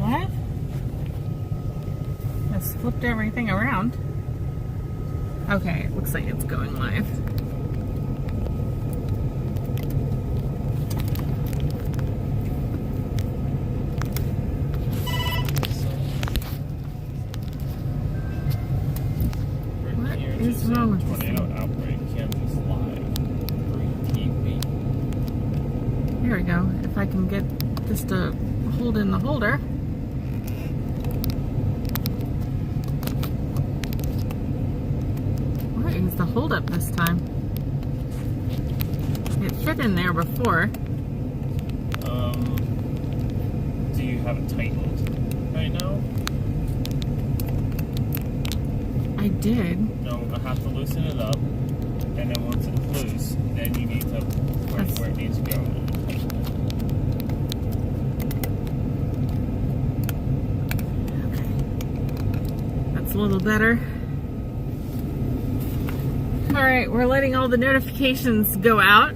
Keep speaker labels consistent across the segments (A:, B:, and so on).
A: What? Just flipped everything around. Okay, it looks like it's going live. What is wrong with this thing?
B: Tornado Outbreak, Kansas Live, TheBreTV.
A: Here we go. If I can get this to hold in the holder. What is the holdup this time? It fit in there before.
B: Do you have it tightened right now?
A: I did.
B: No, I have to loosen it up, and then once it's loose, then you need to where it needs to go.
A: That's a little better. All right, we're letting all the notifications go out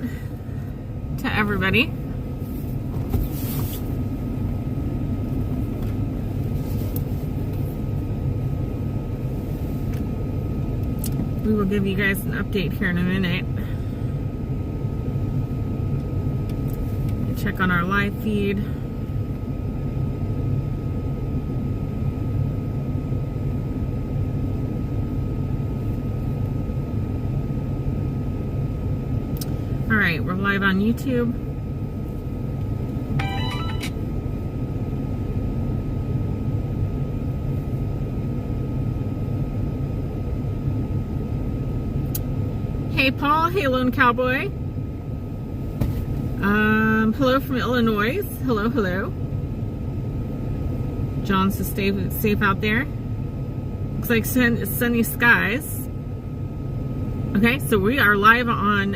A: to everybody. We will give you guys an update here in a minute. Check on our live feed. All right, we're live on YouTube. Hey Paul, hey Lone Cowboy. Hello from Illinois. Hello, hello. John, so stay safe out there. Looks like sunny skies. Okay, so we are live on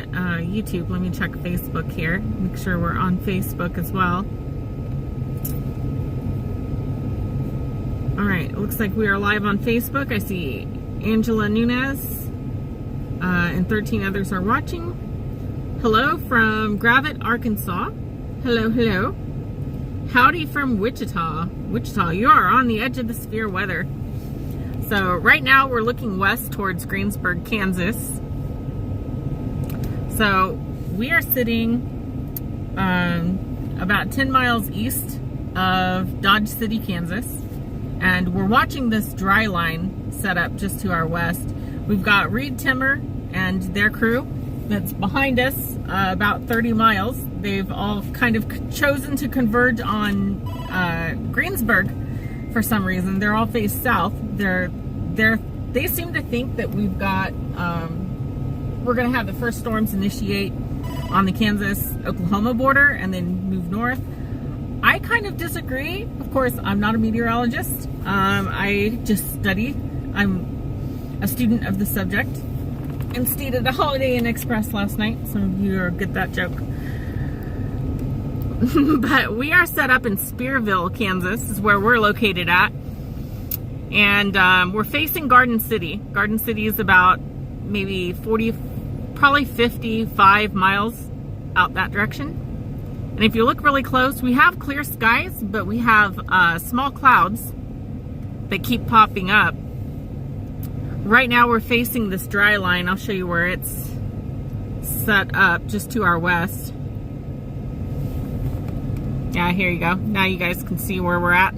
A: YouTube. Let me check Facebook here. Make sure we're on Facebook as well. All right, it looks like we are live on Facebook. I see Angela Nunez and 13 others are watching. Hello from Gravette, Arkansas. Hello, hello. Howdy from Wichita. Wichita, you are on the edge of the severe weather. So right now we're looking west towards Greensburg, Kansas. So we are sitting about 10 miles east of Dodge City, Kansas. And we're watching this dry line set up just to our west. We've got Reed Timmer and their crew that's behind us about 30 miles. They've all kind of chosen to converge on Greensburg for some reason. They're all faced south. They seem to think that we've got we're going to have the first storms initiate on the Kansas-Oklahoma border and then move north. I kind of disagree. Of course, I'm not a meteorologist. I just study. I'm a student of the subject and stayed at a Holiday Inn Express last night. Some of you will get that joke. But we are set up in Spearville, Kansas, is where we're located at. And we're facing Garden City. Garden City is about maybe 40, probably 55 miles out that direction. And if you look really close, we have clear skies, but we have small clouds that keep popping up. Right now we're facing this dry line. I'll show you where it's set up just to our west. Yeah, here you go. Now you guys can see where we're at.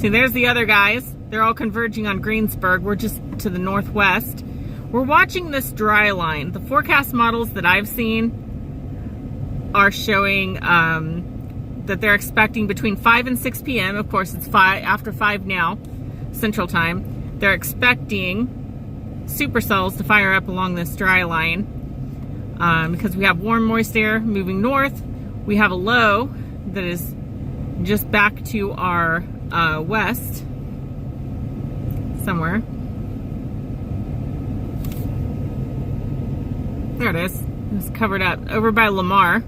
A: See, there's the other guys. They're all converging on Greensburg. We're just to the northwest. We're watching this dry line. The forecast models that I've seen are showing that they're expecting between 5 and 6 p.m. Of course, it's after 5 now, Central Time. They're expecting supercells to fire up along this dry line because we have warm, moist air moving north. We have a low that is just back to our west somewhere. There it is. It's covered up over by Lamar.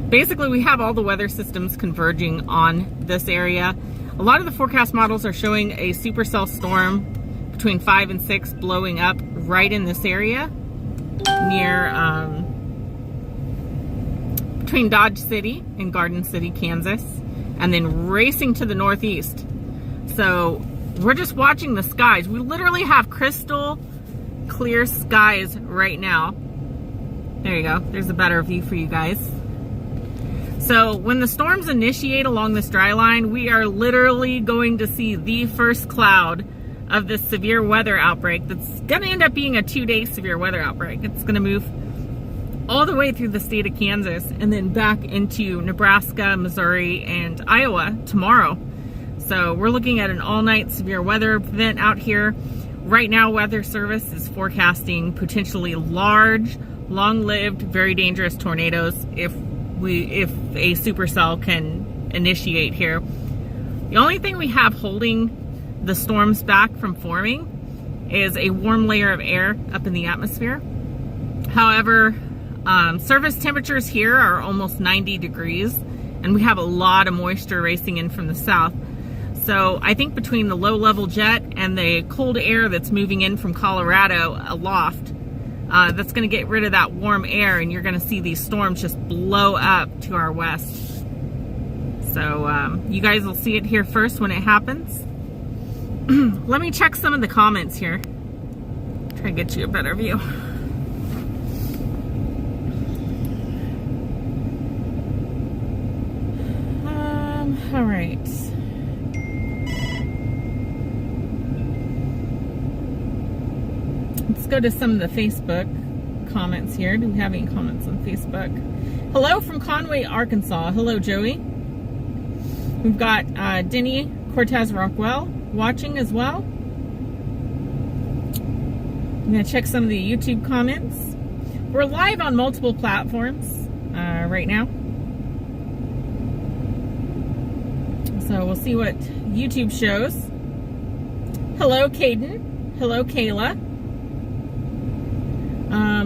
A: Basically, we have all the weather systems converging on this area. A lot of the forecast models are showing a supercell storm between 5 and 6 blowing up between Dodge City and Garden City, Kansas, and then racing to the northeast. So we're just watching the skies. We literally have crystal clear skies right now. There you go. There's a better view for you guys. So when the storms initiate along this dry line, we are literally going to see the first cloud of this severe weather outbreak that's going to end up being a 2-day severe weather outbreak. It's going to move all the way through the state of Kansas and then back into Nebraska, Missouri, and Iowa tomorrow. So we're looking at an all-night severe weather event out here. Right now, Weather Service is forecasting potentially large, long-lived, very dangerous tornadoes if a supercell can initiate here. The only thing we have holding the storms back from forming is a warm layer of air up in the atmosphere. However, surface temperatures here are almost 90 degrees, and we have a lot of moisture racing in from the south. So I think between the low-level jet and the cold air that's moving in from Colorado aloft, that's going to get rid of that warm air, and you're going to see these storms just blow up to our west. So you guys will see it here first when it happens. Let me check some of the comments here. Try to get you a better view. All right. Let's go to some of the Facebook comments here. Do we have any comments on Facebook? Hello from Conway, Arkansas. Hello, Joey. We've got Denny Cortez Rockwell watching as well. I'm going to check some of the YouTube comments. We're live on multiple platforms right now. So we'll see what YouTube shows. Hello, Caden. Hello, Kayla.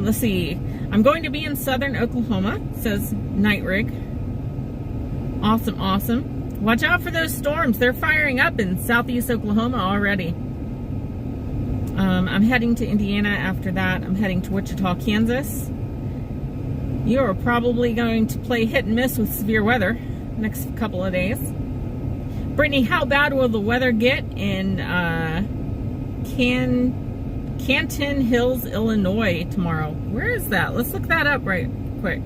A: Let's see. I'm going to be in southern Oklahoma, says Night Rig. Awesome, awesome. Watch out for those storms. They're firing up in southeast Oklahoma already. I'm heading to Indiana after that. I'm heading to Wichita, Kansas. You are probably going to play hit and miss with severe weather next couple of days. Brittney, how bad will the weather get in Canton Hills, Illinois tomorrow? Where is that? Let's look that up right quick.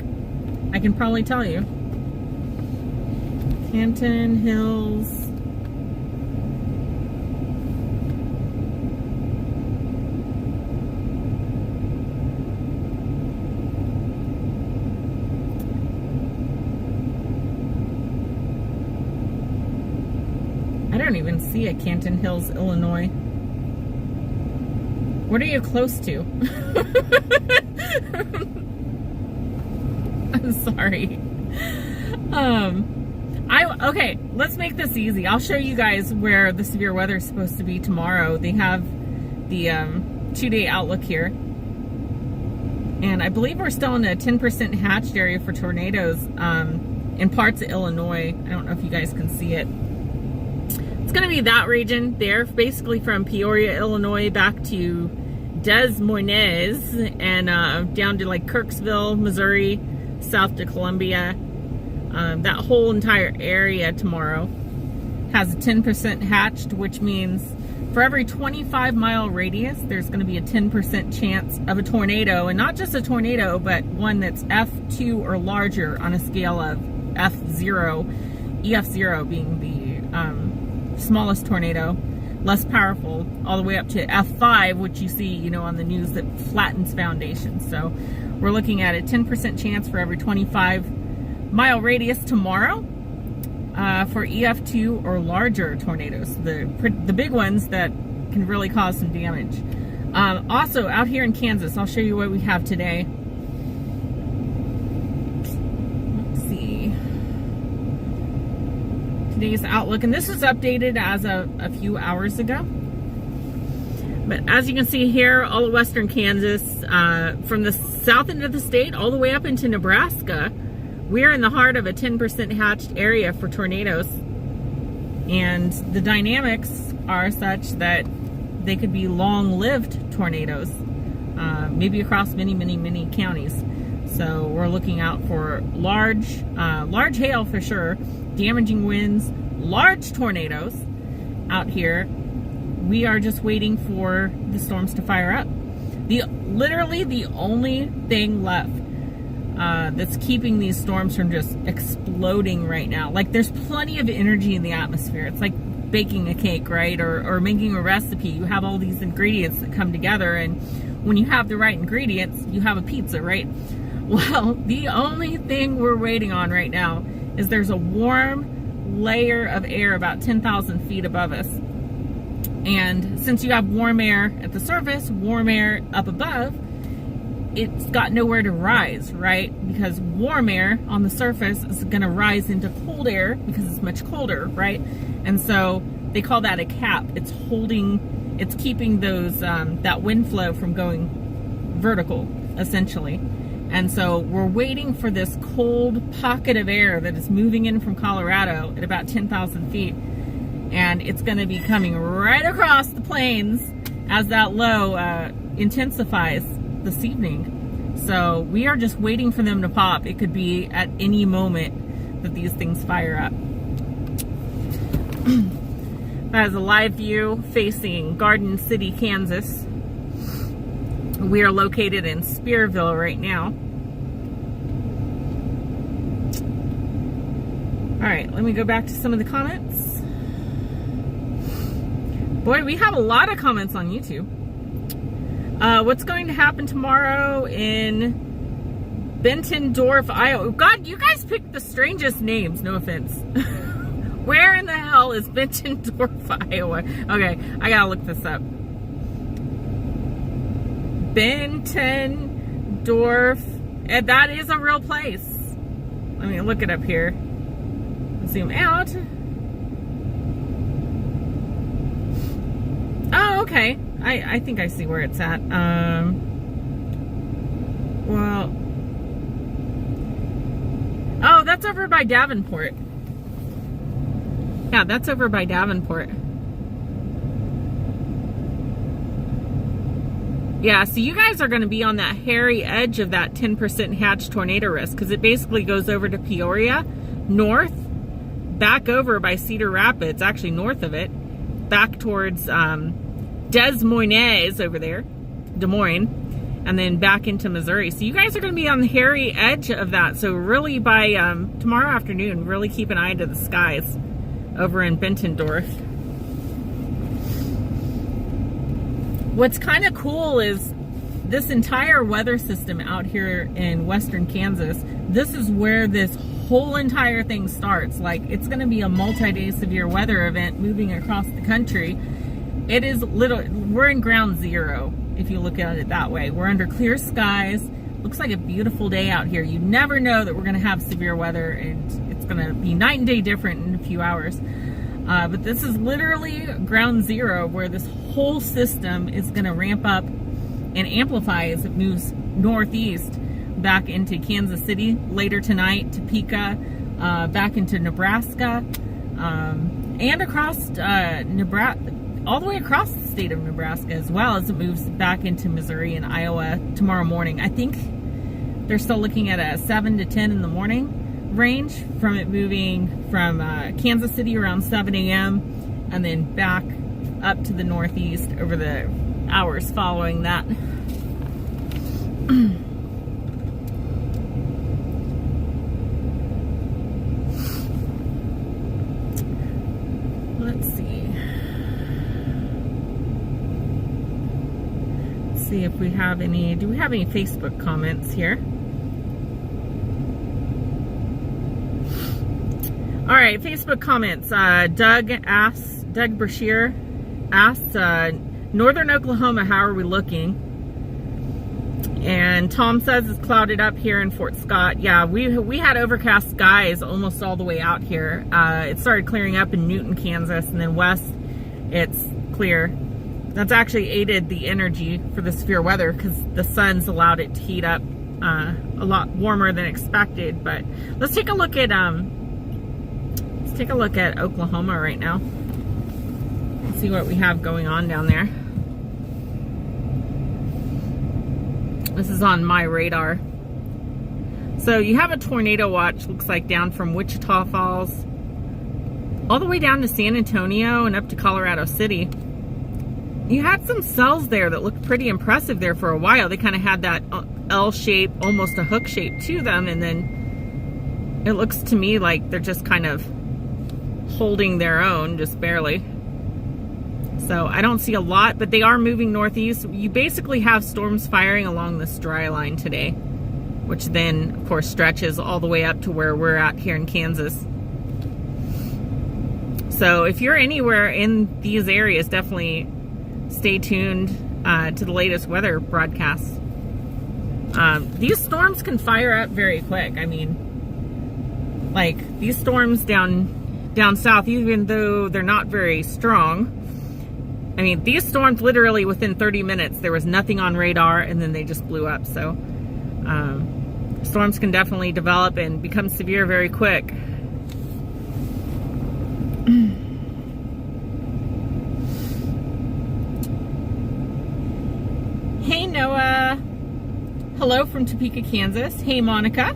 A: I can probably tell you. Canton Hills. I don't even see a Canton Hills, Illinois. What are you close to? I'm sorry. Okay, let's make this easy. I'll show you guys where the severe weather is supposed to be tomorrow. They have the 2-day outlook here. And I believe we're still in a 10% hatched area for tornadoes in parts of Illinois. I don't know if you guys can see it. It's going to be that region there, basically from Peoria, Illinois, back to Des Moines, and down to like Kirksville, Missouri, south to Columbia. That whole entire area tomorrow has a 10% hatched, which means for every 25-mile radius, there's going to be a 10% chance of a tornado, and not just a tornado, but one that's F2 or larger on a scale of F0, EF0 being the smallest tornado, less powerful, all the way up to F5, which you see, you know, on the news that flattens foundations. So we're looking at a 10% chance for every 25-mile radius tomorrow for EF2 or larger tornadoes, the big ones that can really cause some damage. Also, out here in Kansas, I'll show you what we have today. Let's see. Today's outlook, and this was updated as of a few hours ago. But as you can see here, all of western Kansas, from the south end of the state all the way up into Nebraska, we're in the heart of a 10% hatched area for tornadoes. And the dynamics are such that they could be long-lived tornadoes, maybe across many, many, many counties. So we're looking out for large hail for sure, damaging winds, large tornadoes out here. We are just waiting for the storms to fire up. Literally the only thing left that's keeping these storms from just exploding right now. Like, there's plenty of energy in the atmosphere. It's like baking a cake, right? Or making a recipe. You have all these ingredients that come together, and when you have the right ingredients, you have a pizza, right? Well, the only thing we're waiting on right now is there's a warm layer of air about 10,000 feet above us. And since you have warm air at the surface, warm air up above, it's got nowhere to rise, right? Because warm air on the surface is going to rise into cold air because it's much colder, right? And so they call that a cap. It's keeping those that wind flow from going vertical, essentially. And so we're waiting for this cold pocket of air that is moving in from Colorado at about 10,000 feet. And it's going to be coming right across the plains as that low intensifies this evening. So we are just waiting for them to pop. It could be at any moment that these things fire up. That is a live view facing Garden City, Kansas. We are located in Spearville right now. All right, let me go back to some of the comments. Boy, we have a lot of comments on YouTube. What's going to happen tomorrow in Bettendorf, Iowa? God, you guys picked the strangest names, no offense. Where in the hell is Bettendorf, Iowa? Okay, I gotta look this up. Bettendorf, and that is a real place. Let me look it up here. Zoom out. Oh, okay. I think I see where it's at. Well, oh, that's over by Davenport. Yeah, that's over by Davenport. Yeah, so you guys are going to be on that hairy edge of that 10% hatch tornado risk, because it basically goes over to Peoria, north, back over by Cedar Rapids, actually north of it, back towards Des Moines over there, Des Moines, and then back into Missouri. So you guys are going to be on the hairy edge of that. So really by tomorrow afternoon, really keep an eye to the skies over in Bettendorf. What's kind of cool is this entire weather system out here in western Kansas, this is where this whole entire thing starts. Like, it's going to be a multi-day severe weather event moving across the country. It is we're in ground zero, if you look at it that way. We're under clear skies. Looks like a beautiful day out here. You never know that we're going to have severe weather, and it's going to be night and day different in a few hours. But this is literally ground zero, where this whole system is going to ramp up and amplify as it moves northeast back into Kansas City later tonight, Topeka, back into Nebraska, and across Nebraska, all the way across the state of Nebraska, as well as it moves back into Missouri and Iowa tomorrow morning. I think they're still looking at a 7 to 10 in the morning range from it moving from Kansas City around 7 a.m. and then back up to the northeast over the hours following that. Let's see if we have any. Do we have any Facebook comments here? All right, Facebook comments. Doug Brashear asks, Northern Oklahoma, how are we looking? And Tom says it's clouded up here in Fort Scott. Yeah, we had overcast skies almost all the way out here. It started clearing up in Newton, Kansas, and then west, it's clear. That's actually aided the energy for the severe weather, because the sun's allowed it to heat up a lot warmer than expected. But let's take a look at Oklahoma right now. Let's see what we have going on down there. This is on my radar. So you have a tornado watch, looks like, down from Wichita Falls all the way down to San Antonio and up to Colorado City. You had some cells there that looked pretty impressive there for a while. They kind of had that L shape, almost a hook shape to them, and then it looks to me like they're just kind of holding their own, just barely. So I don't see a lot, but they are moving northeast. You basically have storms firing along this dry line today, which then, of course, stretches all the way up to where we're at here in Kansas. So if you're anywhere in these areas, definitely stay tuned to the latest weather broadcasts. These storms can fire up very quick. I mean, like these storms down south, even though they're not very strong, I mean, these storms literally within 30 minutes, there was nothing on radar and then they just blew up. So storms can definitely develop and become severe very quick. Hey, Noah. Hello from Topeka, Kansas. Hey, Monica.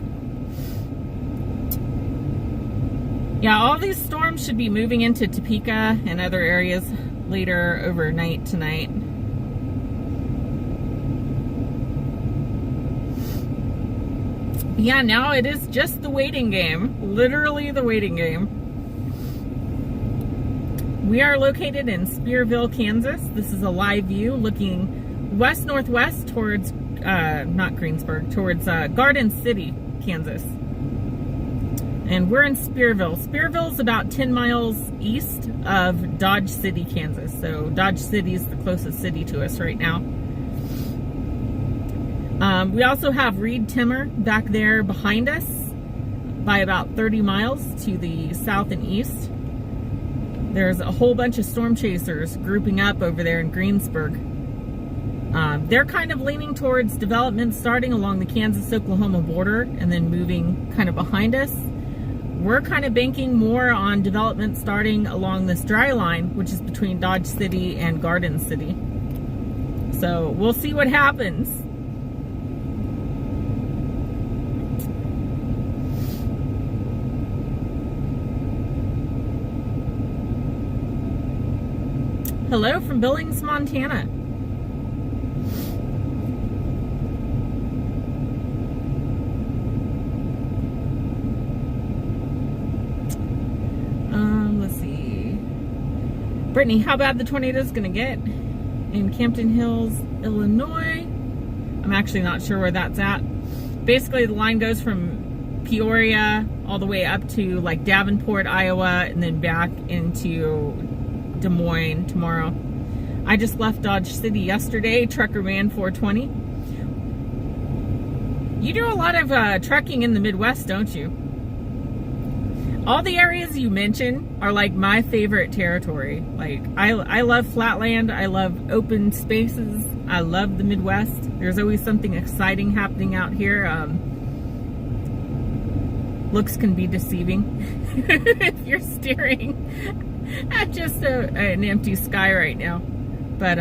A: Yeah, all these storms should be moving into Topeka and other areas later overnight tonight. Yeah, now it is just the waiting game. Literally the waiting game. We are located in Spearville, Kansas. This is a live view looking west-northwest towards, not Greensburg, towards Garden City, Kansas. And we're in Spearville. Spearville is about 10 miles east of Dodge City, Kansas. So Dodge City is the closest city to us right now. We also have Reed Timmer back there behind us by about 30 miles to the south and east. There's a whole bunch of storm chasers grouping up over there in Greensburg. They're kind of leaning towards development starting along the Kansas-Oklahoma border and then moving kind of behind us. We're kind of banking more on development starting along this dry line, which is between Dodge City and Garden City. So we'll see what happens. Hello from Billings, Montana. Let's see. Brittney, how bad the tornado is going to get in Campton Hills, Illinois? I'm actually not sure where that's at. Basically, the line goes from Peoria all the way up to like Davenport, Iowa, and then back into Des Moines tomorrow. I just left Dodge City yesterday, Trucker Man 420. You do a lot of trucking in the Midwest, don't you? All the areas you mention are like my favorite territory. Like I love flatland, I love open spaces, I love the Midwest. There's always something exciting happening out here. Looks can be deceiving if you're staring at just an empty sky right now. But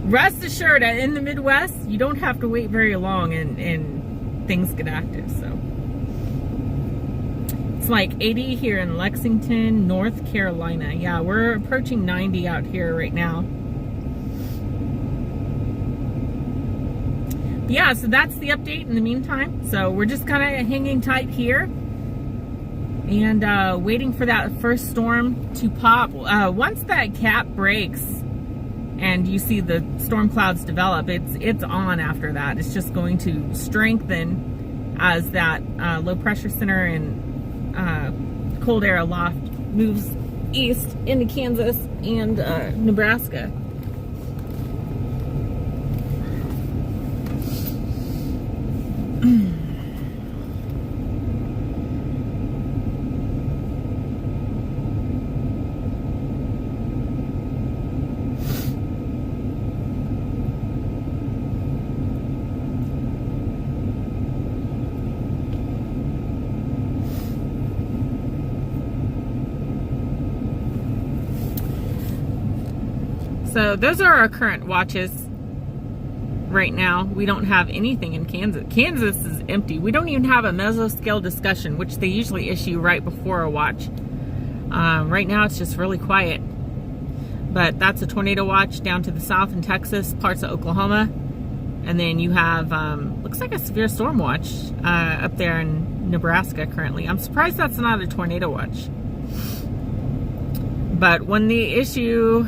A: rest assured, in the Midwest, you don't have to wait very long and things get active. So it's like 80 here in Lexington, North Carolina. Yeah, we're approaching 90 out here right now. But yeah, so that's the update in the meantime. So we're just kind of hanging tight here and waiting for that first storm to pop. Once that cap breaks and you see the storm clouds develop, it's on after that. It's just going to strengthen as that low pressure center and cold air aloft moves east into Kansas and Nebraska. So those are our current watches right now. We don't have anything in Kansas. Kansas is empty. We don't even have a mesoscale discussion, which they usually issue right before a watch. Right now it's just really quiet. But that's a tornado watch down to the south in Texas, parts of Oklahoma. And then you have, looks like a severe storm watch up there in Nebraska currently. I'm surprised that's not a tornado watch. But when the issue,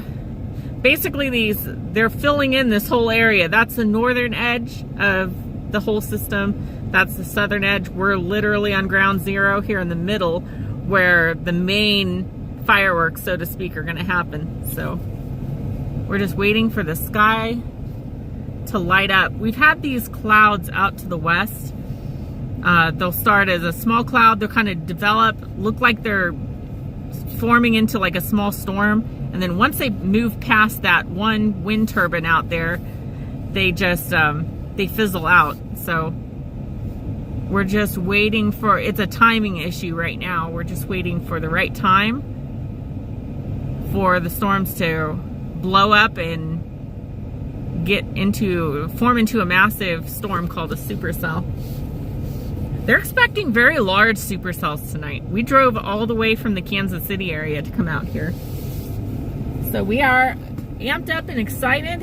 A: basically they're filling in this whole area. That's the northern edge of the whole system. That's the southern edge. We're literally on ground zero here in the middle where the main fireworks, so to speak, are going to happen. So we're just waiting for the sky to light up. We've had these clouds out to the west. They'll start as a small cloud. They'll kind of develop, look like they're forming into like a small storm. And then once they move past that one wind turbine out there, they just, they fizzle out. So we're just waiting for, it's a timing issue right now. We're just waiting for the right time for the storms to blow up and form into a massive storm called a supercell. They're expecting very large supercells tonight. We drove all the way from the Kansas City area to come out here. So we are amped up and excited.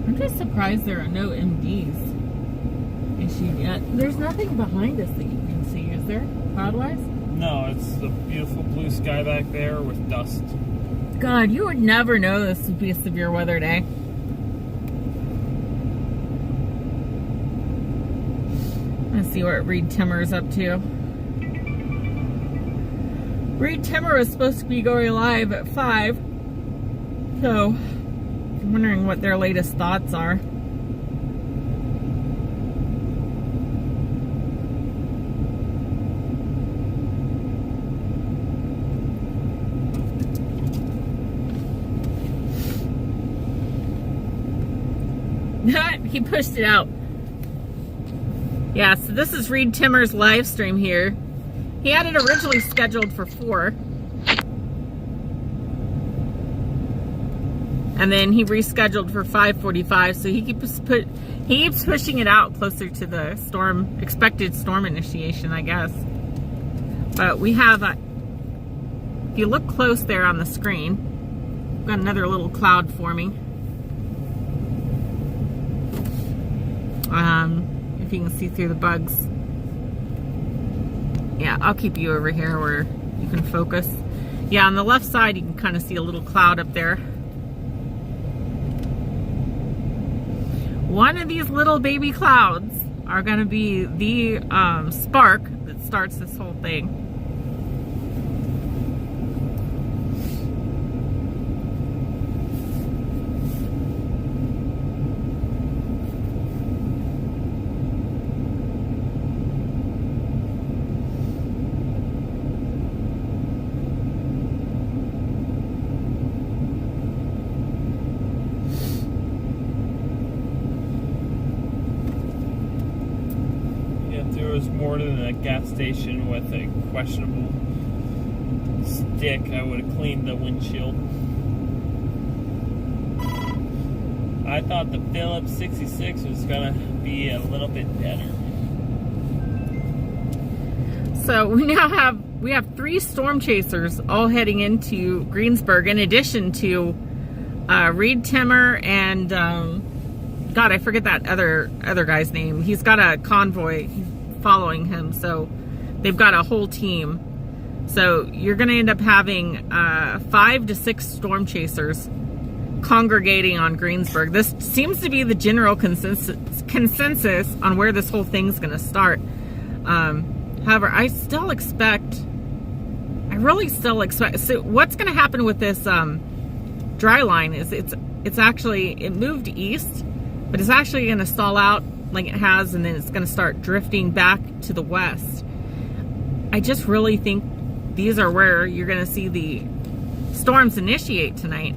A: I'm just surprised there are no MDs issued yet. There's nothing behind us that you can see, is there, cloud-wise?
B: No, it's the beautiful blue sky back there with dust.
A: God, you would never know this would be a severe weather day. Let's see what Reed Timmer's up to. Reed Timmer was supposed to be going live at 5. So, I'm wondering what their latest thoughts are. He pushed it out. Yeah, so this is Reed Timmer's live stream here. He had it originally scheduled for 4. And then he rescheduled for 5:45, so he keeps pushing it out closer to the expected storm initiation, I guess. But we have if you look close there on the screen, we've got another little cloud forming. If you can see through the bugs. Yeah, I'll keep you over here where you can focus. Yeah, on the left side you can kind of see a little cloud up there. One of these little baby clouds are going to be the spark that starts this whole thing.
B: More than a gas station with a questionable stick, I would have cleaned the windshield. I thought the Phillips 66 was gonna be a little bit better.
A: So we have 3 storm chasers all heading into Greensburg, in addition to Reed Timmer and God, I forget that other guy's name. He's got a convoy following him, so they've got a whole team. So you're going to end up having 5 to 6 storm chasers congregating on Greensburg. This seems to be the general consensus on where this whole thing's going to start. However, I really still expect. So what's going to happen with this dry line is it's actually, it moved east, but it's actually going to stall out like it has, and then it's going to start drifting back to the west. I just really think these are where you're going to see the storms initiate tonight.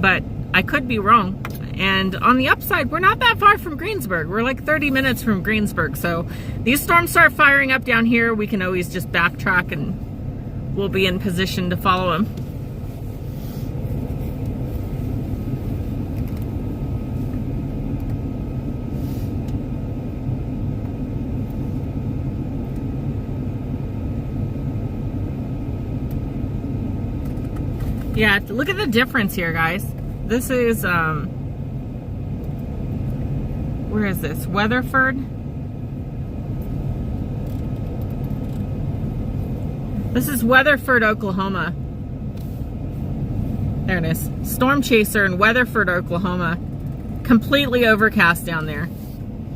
A: But I could be wrong. And on the upside, we're not that far from Greensburg. We're like 30 minutes from Greensburg. So these storms start firing up down here, we can always just backtrack and we'll be in position to follow them. Yeah, look at the difference here, guys. This is, where is this? Weatherford? This is Weatherford, Oklahoma. There it is. Storm chaser in Weatherford, Oklahoma. Completely overcast down there.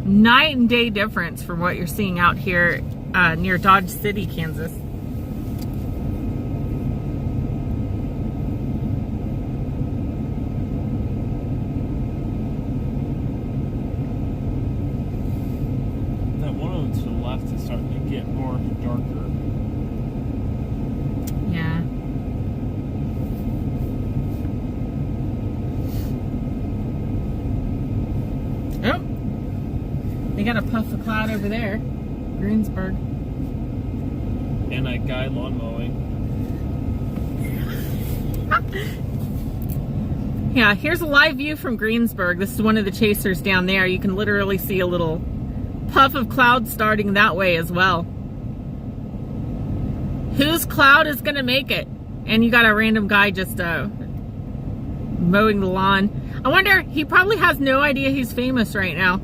A: Night and day difference from what you're seeing out here near Dodge City, Kansas.
B: It's starting to get more darker.
A: Yeah. Oh, they got a puff of cloud over there, Greensburg.
B: And a guy lawn mowing.
A: Yeah, here's a live view from Greensburg. This is one of the chasers down there. You can literally see a little puff of cloud starting that way as well. Whose cloud is gonna make it? And you got a random guy just mowing the lawn. I wonder, he probably has no idea he's famous right now.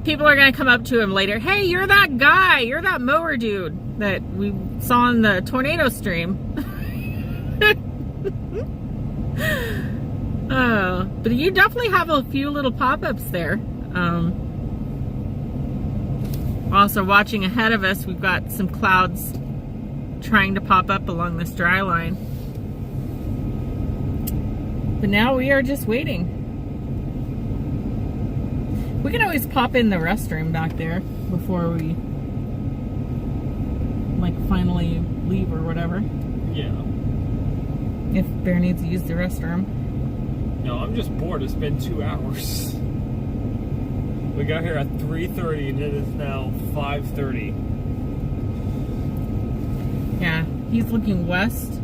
A: People are gonna come up to him later. Hey, you're that guy, you're that mower dude that we saw in the tornado stream. Oh, but you definitely have a few little pop-ups there. Also, watching ahead of us, we've got some clouds trying to pop up along this dry line. But now we are just waiting. We can always pop in the restroom back there before we like finally leave or whatever.
B: Yeah.
A: If Bear needs to use the restroom.
B: No, I'm just bored. It's been 2 hours. We got here at 3:30 and it is now 5:30.
A: Yeah, he's looking west.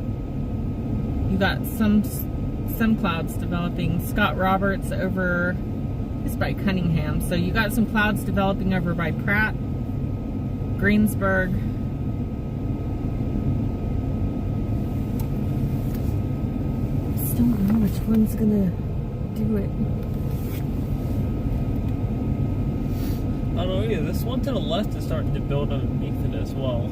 A: You got some clouds developing. Scott Roberts over, it's by Cunningham. So you got some clouds developing over by Pratt, Greensburg. Still don't know which one's gonna do it.
B: I don't know either. This one to the left is starting to build underneath it as well.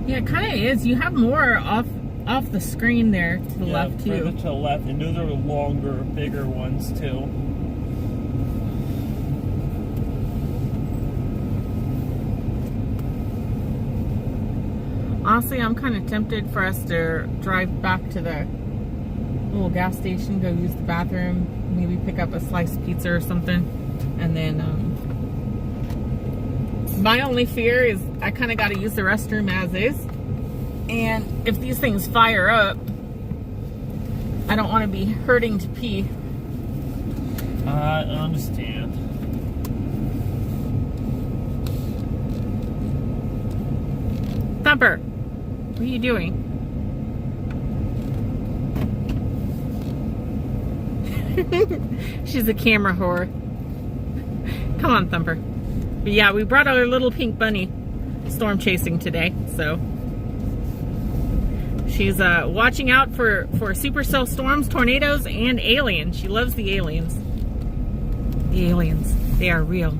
A: Yeah, it kind of is. You have more off the screen there to the left too.
B: Further to the left, and those are longer, bigger ones too.
A: Honestly, I'm kind of tempted for us to drive back to the little gas station, go use the bathroom, maybe pick up a sliced pizza or something, and then my only fear is I kind of got to use the restroom as is, and if these things fire up, I don't want to be hurting to pee.
B: I understand.
A: Thumper, what are you doing? She's a camera whore. Come on, Thumper. But yeah, we brought our little pink bunny storm chasing today, so she's watching out for supercell storms, tornadoes, and aliens. She loves the aliens. The aliens, they are real.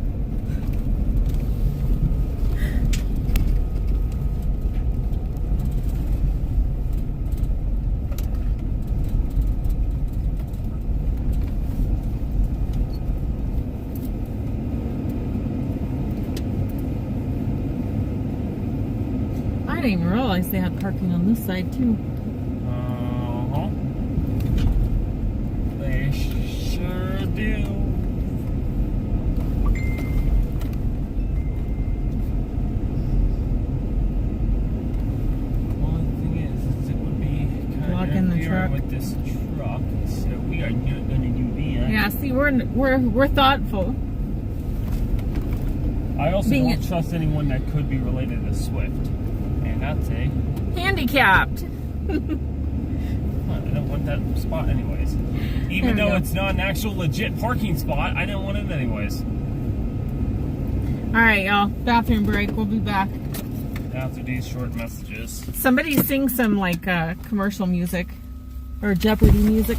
A: I didn't even realize they had parking on this side too.
B: Uh-huh. They sure do.
A: truck.
B: with this truck, so we are not going to do that.
A: Yeah, see, we're thoughtful.
B: I also
A: Being
B: don't trust anyone that could be related to Swift, and that's a
A: handicapped.
B: I don't want that spot anyways. Even though it's not an actual legit parking spot, I didn't want it anyways.
A: All right, y'all. Bathroom break. We'll be back
B: After these short messages.
A: Somebody sing some like commercial music or Jeopardy music.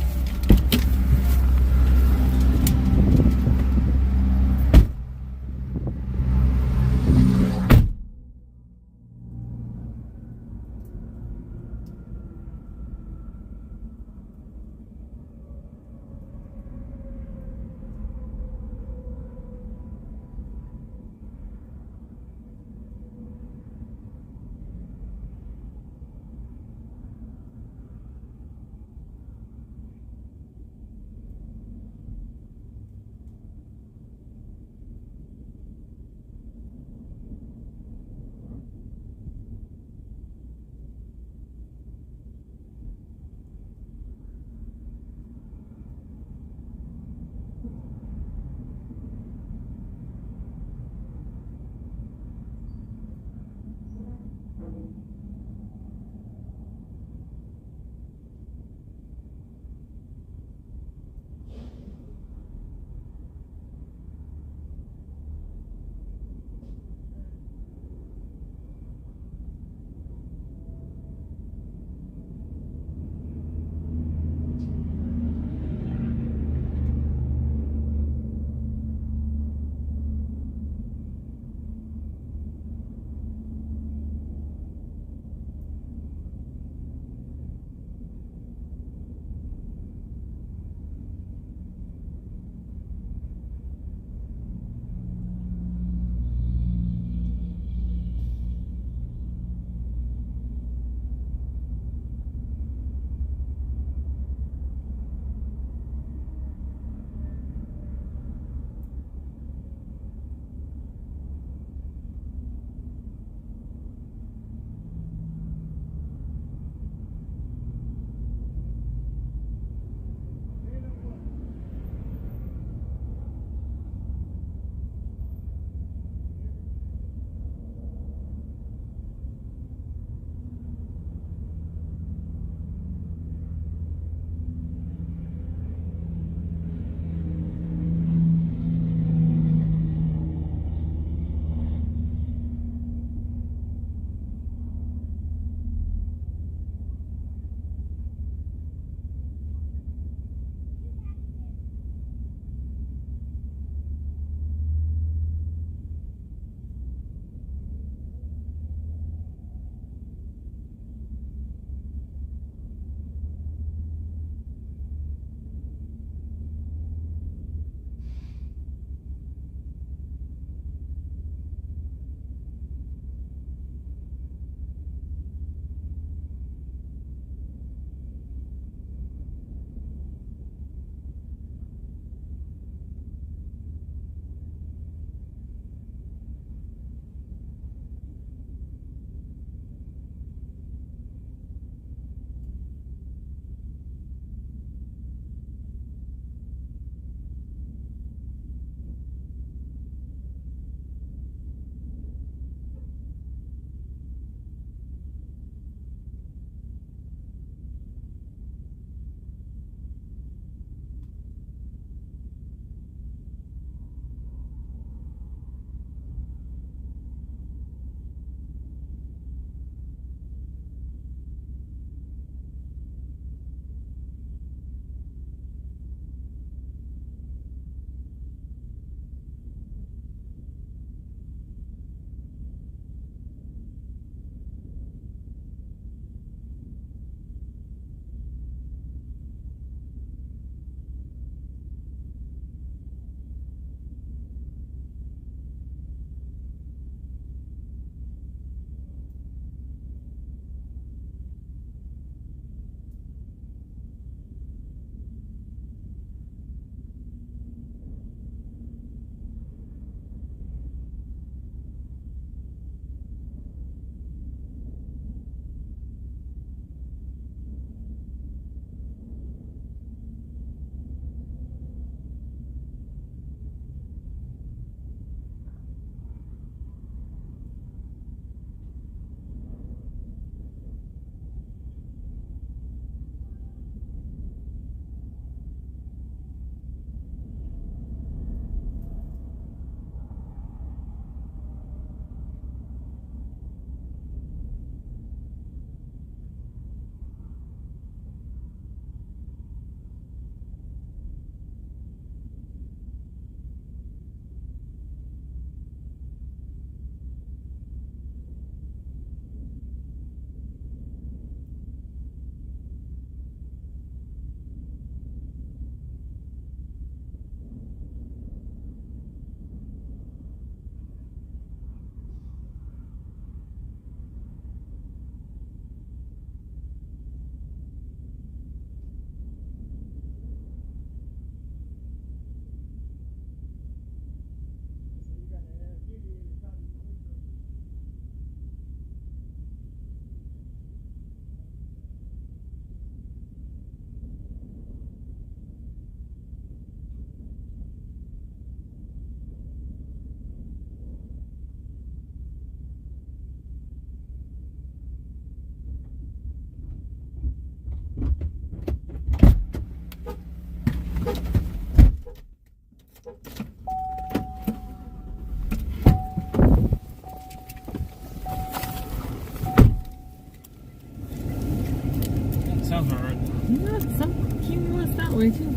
A: hungry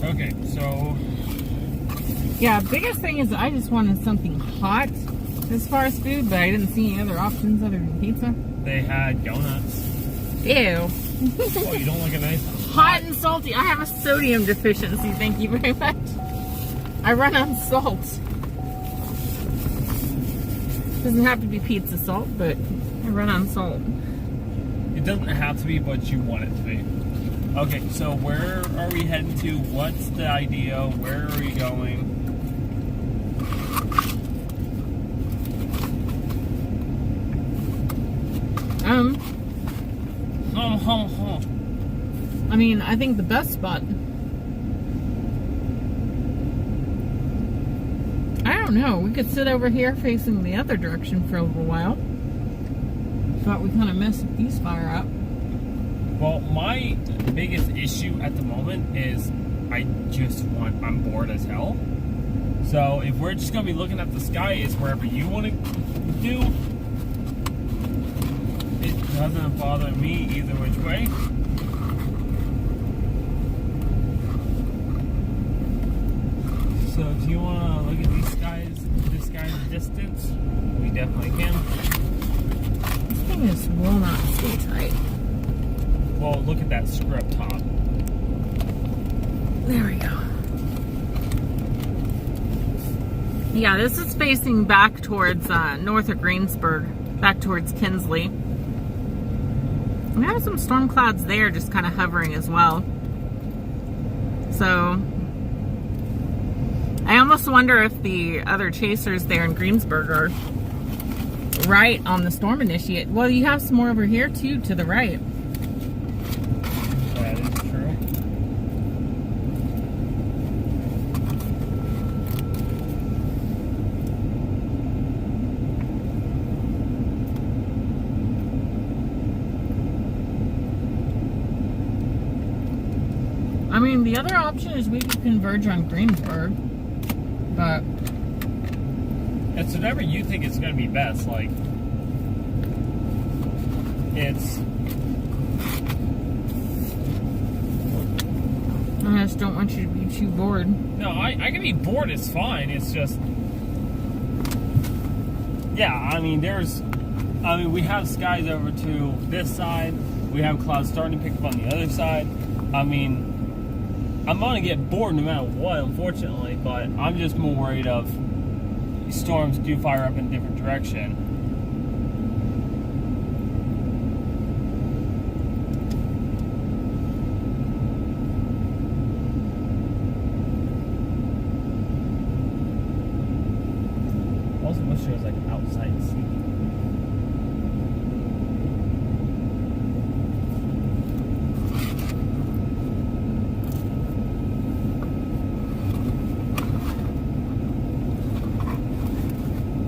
A: too.
B: Okay, so
A: Yeah, biggest thing is I just wanted something hot as far as food, but I didn't see any other options other than pizza.
B: they had donuts.
A: Ew.
B: Oh, you don't like a nice
A: Hot and salty. I have a sodium deficiency, thank you very much. I run on salt. Doesn't have to be pizza salt, but I run on salt.
B: It doesn't have to be, but you want it to be. Okay, so where are we heading to? What's the idea? Where are we going?
A: I mean, I think the best spot. I don't know. We could sit over here facing the other direction for a little while. But we kind of messed these fire up.
B: Well, my biggest issue at the moment is I'm bored as hell. So if we're just going to be looking at the sky, it's wherever you want to do. It doesn't bother me either which way. So do you want to look at this guy's distance? We definitely can.
A: This thing is will not stay tight.
B: Well, look at that screw up top.
A: There we go. Yeah, this is facing back towards north of Greensburg, back towards Kinsley. We have some storm clouds there just kind of hovering as well. So I almost wonder if the other chasers there in Greensburg are right on the storm initiate. Well, you have some more over here too, to the right.
B: That is true.
A: I mean, the other option is we could converge on Greensburg, but
B: It's whatever you think is going to be best. Like, it's.
A: I just don't want you to be too bored.
B: No, I can be bored, it's fine. It's just. Yeah, I mean, we have skies over to this side. We have clouds starting to pick up on the other side. I mean, I'm going to get bored no matter what, unfortunately, but I'm just more worried of storms do fire up in a different direction. I also wish there was like outside seating.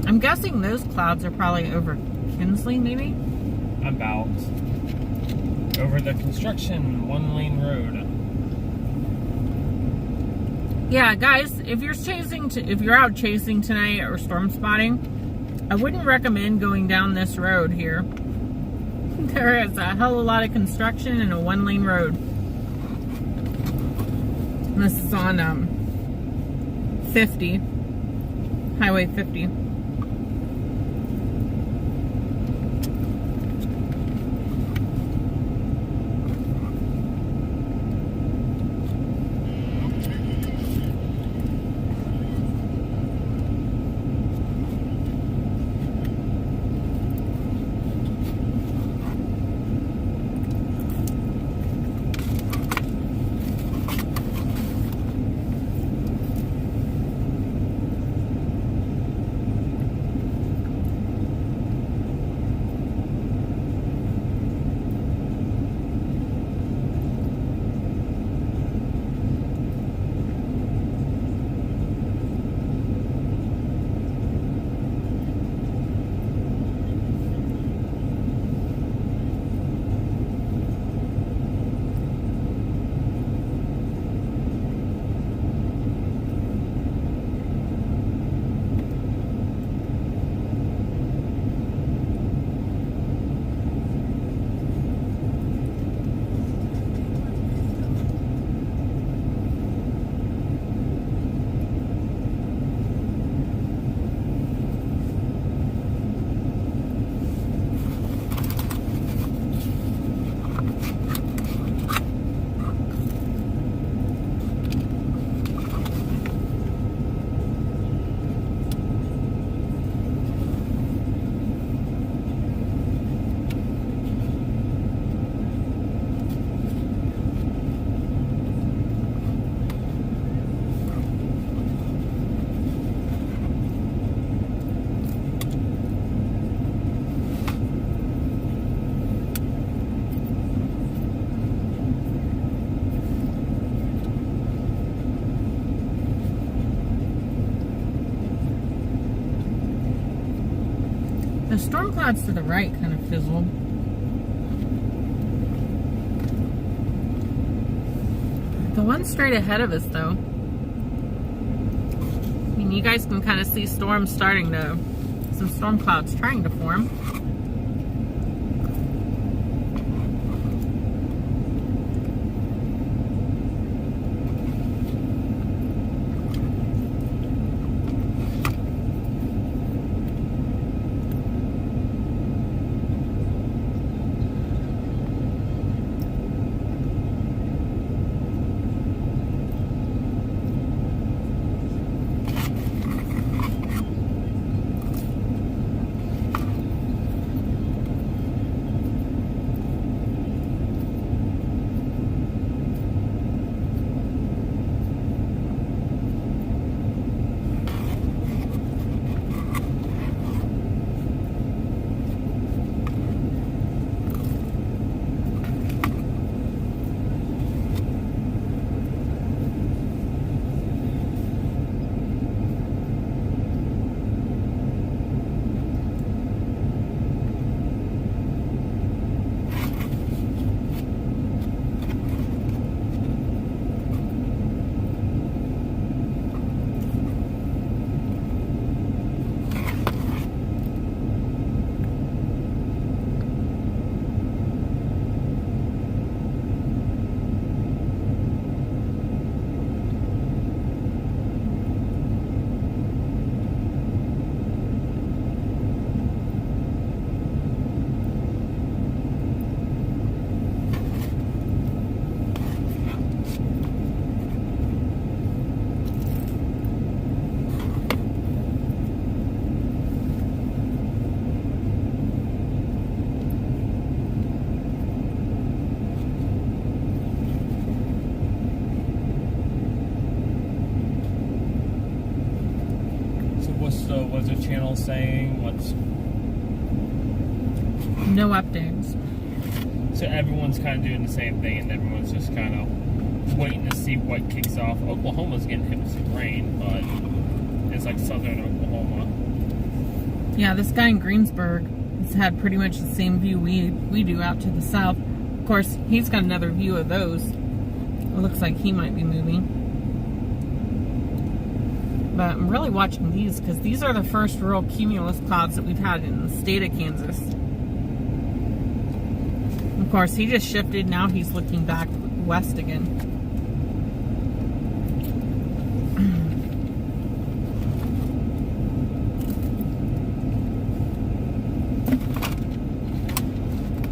A: I'm guessing those clouds are probably over Kinsley, maybe?
B: About over the construction one-lane road.
A: Yeah, guys, if you're out chasing tonight or storm spotting, I wouldn't recommend going down this road here. There is a hell of a lot of construction and a one-lane road. And this is on 50, Highway 50. The storm clouds to the right kind of fizzled. The one straight ahead of us, though. I mean, you guys can kind of see storms starting to, some storm clouds trying to form.
B: What's the channel saying? What's
A: no updates.
B: So everyone's kind of doing the same thing, and everyone's just kind of waiting to see what kicks off. Oklahoma's getting hit with some rain, but it's like southern Oklahoma.
A: Yeah, this guy in Greensburg has had pretty much the same view we do out to the south. Of course, he's got another view of those. It looks like he might be moving. But I'm really watching these because these are the first real cumulus clouds that we've had in the state of Kansas. Of course, he just shifted. Now he's looking back west again.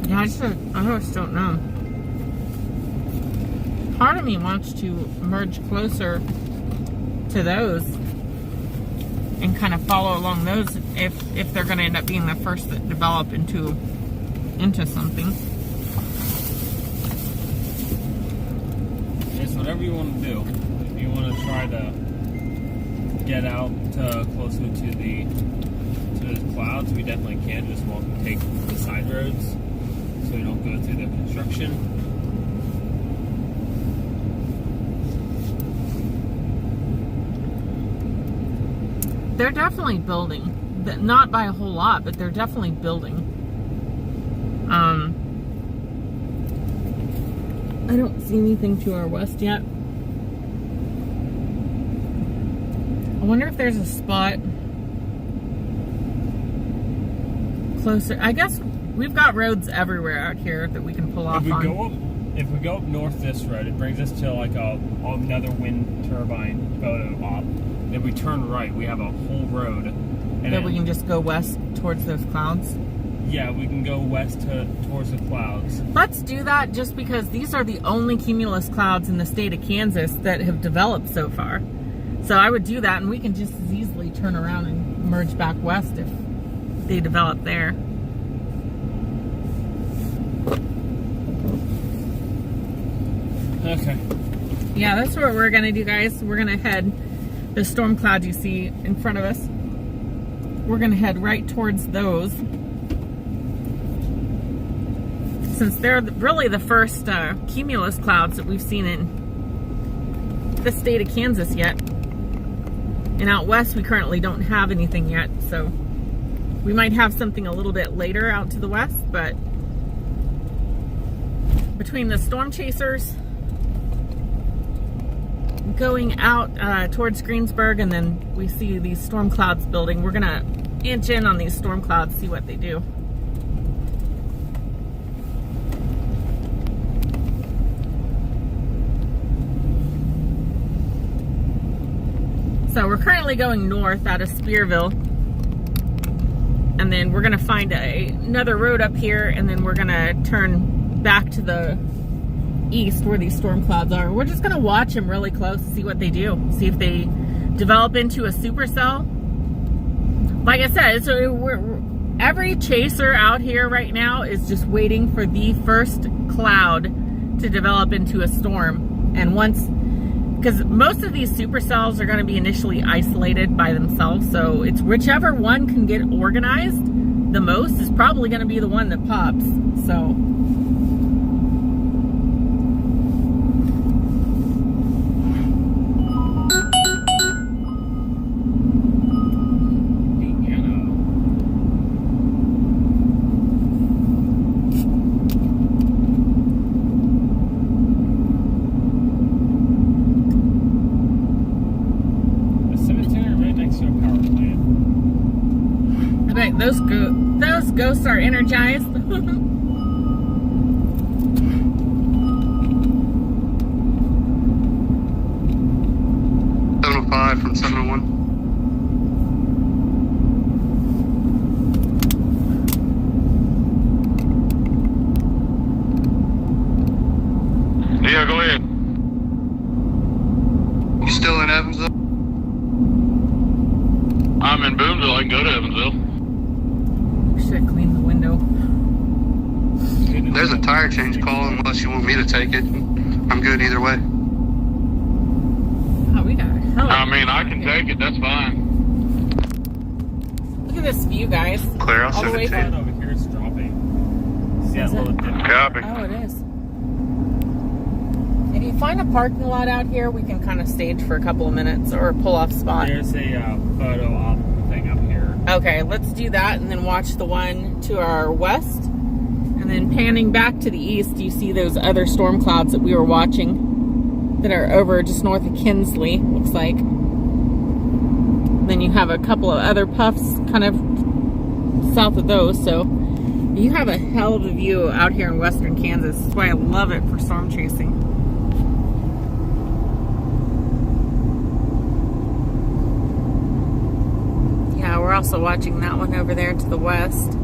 A: Yeah, I just don't know. Part of me wants to merge closer to those and kind of follow along those if they're going to end up being the first that develop into something.
B: It's whatever you want to do. If you want to try to get out closer to the clouds, we definitely can. Just walk and take the side roads so we don't go through the construction.
A: They're definitely building. Not by a whole lot, but they're definitely building. I don't see anything to our west yet. I wonder if there's a spot closer. I guess we've got roads everywhere out here that we can pull off on.
B: If we go up north this road, it brings us to like another wind turbine photo op. Then we turn right, we have a whole road. And
A: that we can just go west towards those clouds?
B: Yeah, we can go west towards the clouds.
A: Let's do that just because these are the only cumulus clouds in the state of Kansas that have developed so far. So I would do that, and we can just as easily turn around and merge back west if they develop there.
B: Okay.
A: Yeah, that's what we're going to do, guys. We're going to head, the storm clouds you see in front of us, we're going to head right towards those. Since they're really the first cumulus clouds that we've seen in the state of Kansas yet. And out west, we currently don't have anything yet, so We might have something a little bit later out to the west, but between the storm chasers going out towards Greensburg, and then we see these storm clouds building, we're gonna inch in on these storm clouds, see what they do. So we're currently going north out of Spearville, and then we're gonna find another road up here, and then we're gonna turn back to the east where these storm clouds are. We're just gonna watch them really close, see what they do, see if they develop into a supercell. Like I said, every chaser out here right now is just waiting for the first cloud to develop into a storm. And once, because most of these supercells are going to be initially isolated by themselves, so it's whichever one can get organized the most is probably going to be the one that pops. So those ghosts are energized.
C: 705 from 701. Yeah, go ahead. You still in Evansville? I'm in Boonville. I can go to Evansville.
A: Should clean the window.
C: There's a tire change call unless you want me to take it. I'm good either way.
A: Oh, we got a hell of
C: I mean, I can take it. That's fine.
A: Look at this view, guys.
C: Clear, I'll
A: All the
C: send
A: way
C: it to you.
B: Over here it's dropping. See that little dip?
C: Copy.
A: Oh, it is. If you find a parking lot out here, we can kind of stage for a couple of minutes or pull off spot.
B: There's a photo op thing up here.
A: Okay, let's do that and then watch the one to our west. And then panning back to the east, you see those other storm clouds that we were watching that are over just north of Kinsley, looks like. Then you have a couple of other puffs kind of south of those. So you have a hell of a view out here in western Kansas. That's why I love it for storm chasing. Yeah, we're also watching that one over there to the west.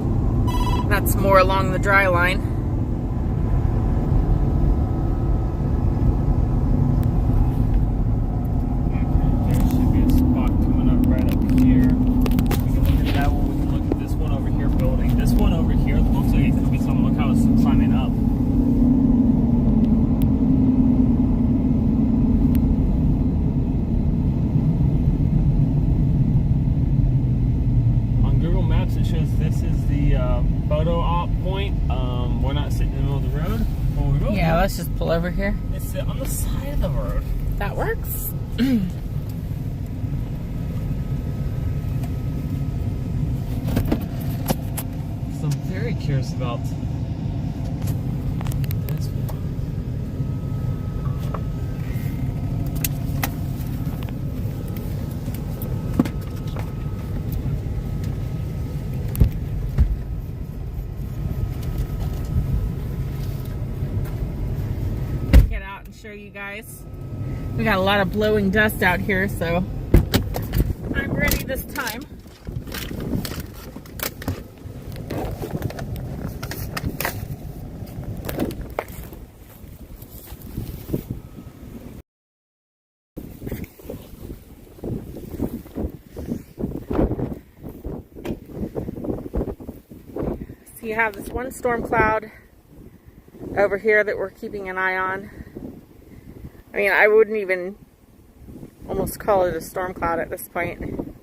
A: That's more along the dry line.
B: There should be a spot coming up right up here. We can look at that one. We can look at this one over here building. This one over here looks like it could be something. Look how it's climbing up. It shows this is the photo op point. We're not sitting in the middle of the road. Well,
A: Yeah, let's just pull over here.
B: It's on the side of the road.
A: That works.
B: So I'm very curious about this one.
A: Show you guys. We got a lot of blowing dust out here, so I'm ready this time. So you have this one storm cloud over here that we're keeping an eye on. I mean, I wouldn't even almost call it a storm cloud at this point.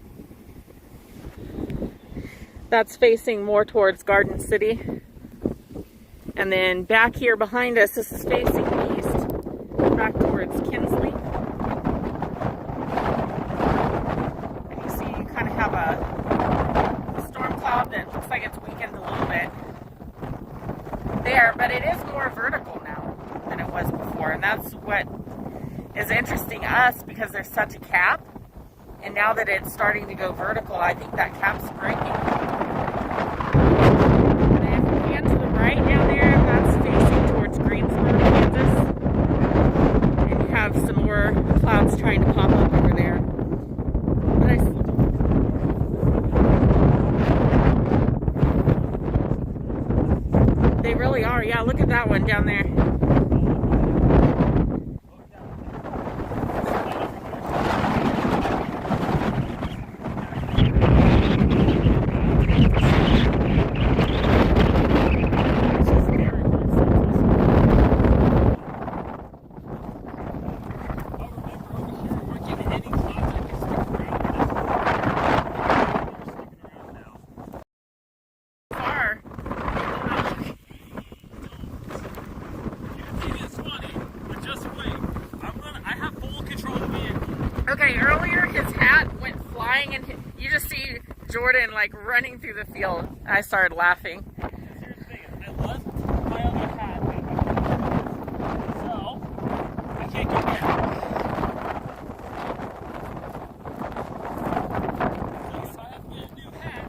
A: That's facing more towards Garden City. And then back here behind us, this is facing east, back towards Kinsley. And you see you kind of have a storm cloud but it is more vertical now than it was before, and that's what is interesting to us because there's such a cap, and now that it's starting to go vertical, I think that cap's breaking. And if you pan to the right down there, that's facing towards Greensboro, Kansas, and you have some more clouds trying to pop up over there. But they really are. Yeah, look at that one down there. Okay, earlier his hat went flying and you just see Jordan like running through the field. I started laughing.
B: Here's the thing, I left my other hat, so I can't get here. So if I have to get a new hat,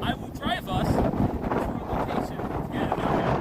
B: I will drive us to a location to get a new hat.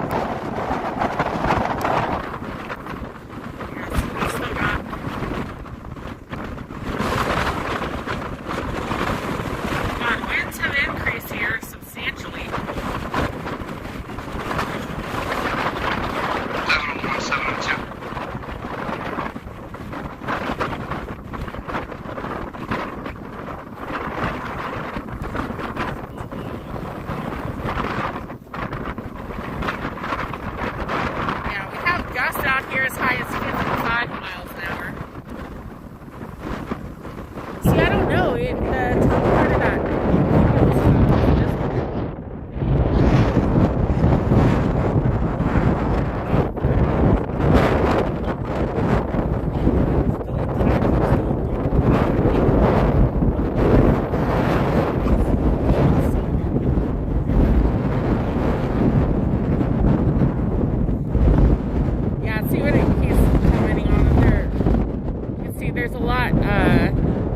B: Out here as high as 55 miles an hour. See, I don't know. The top part of that.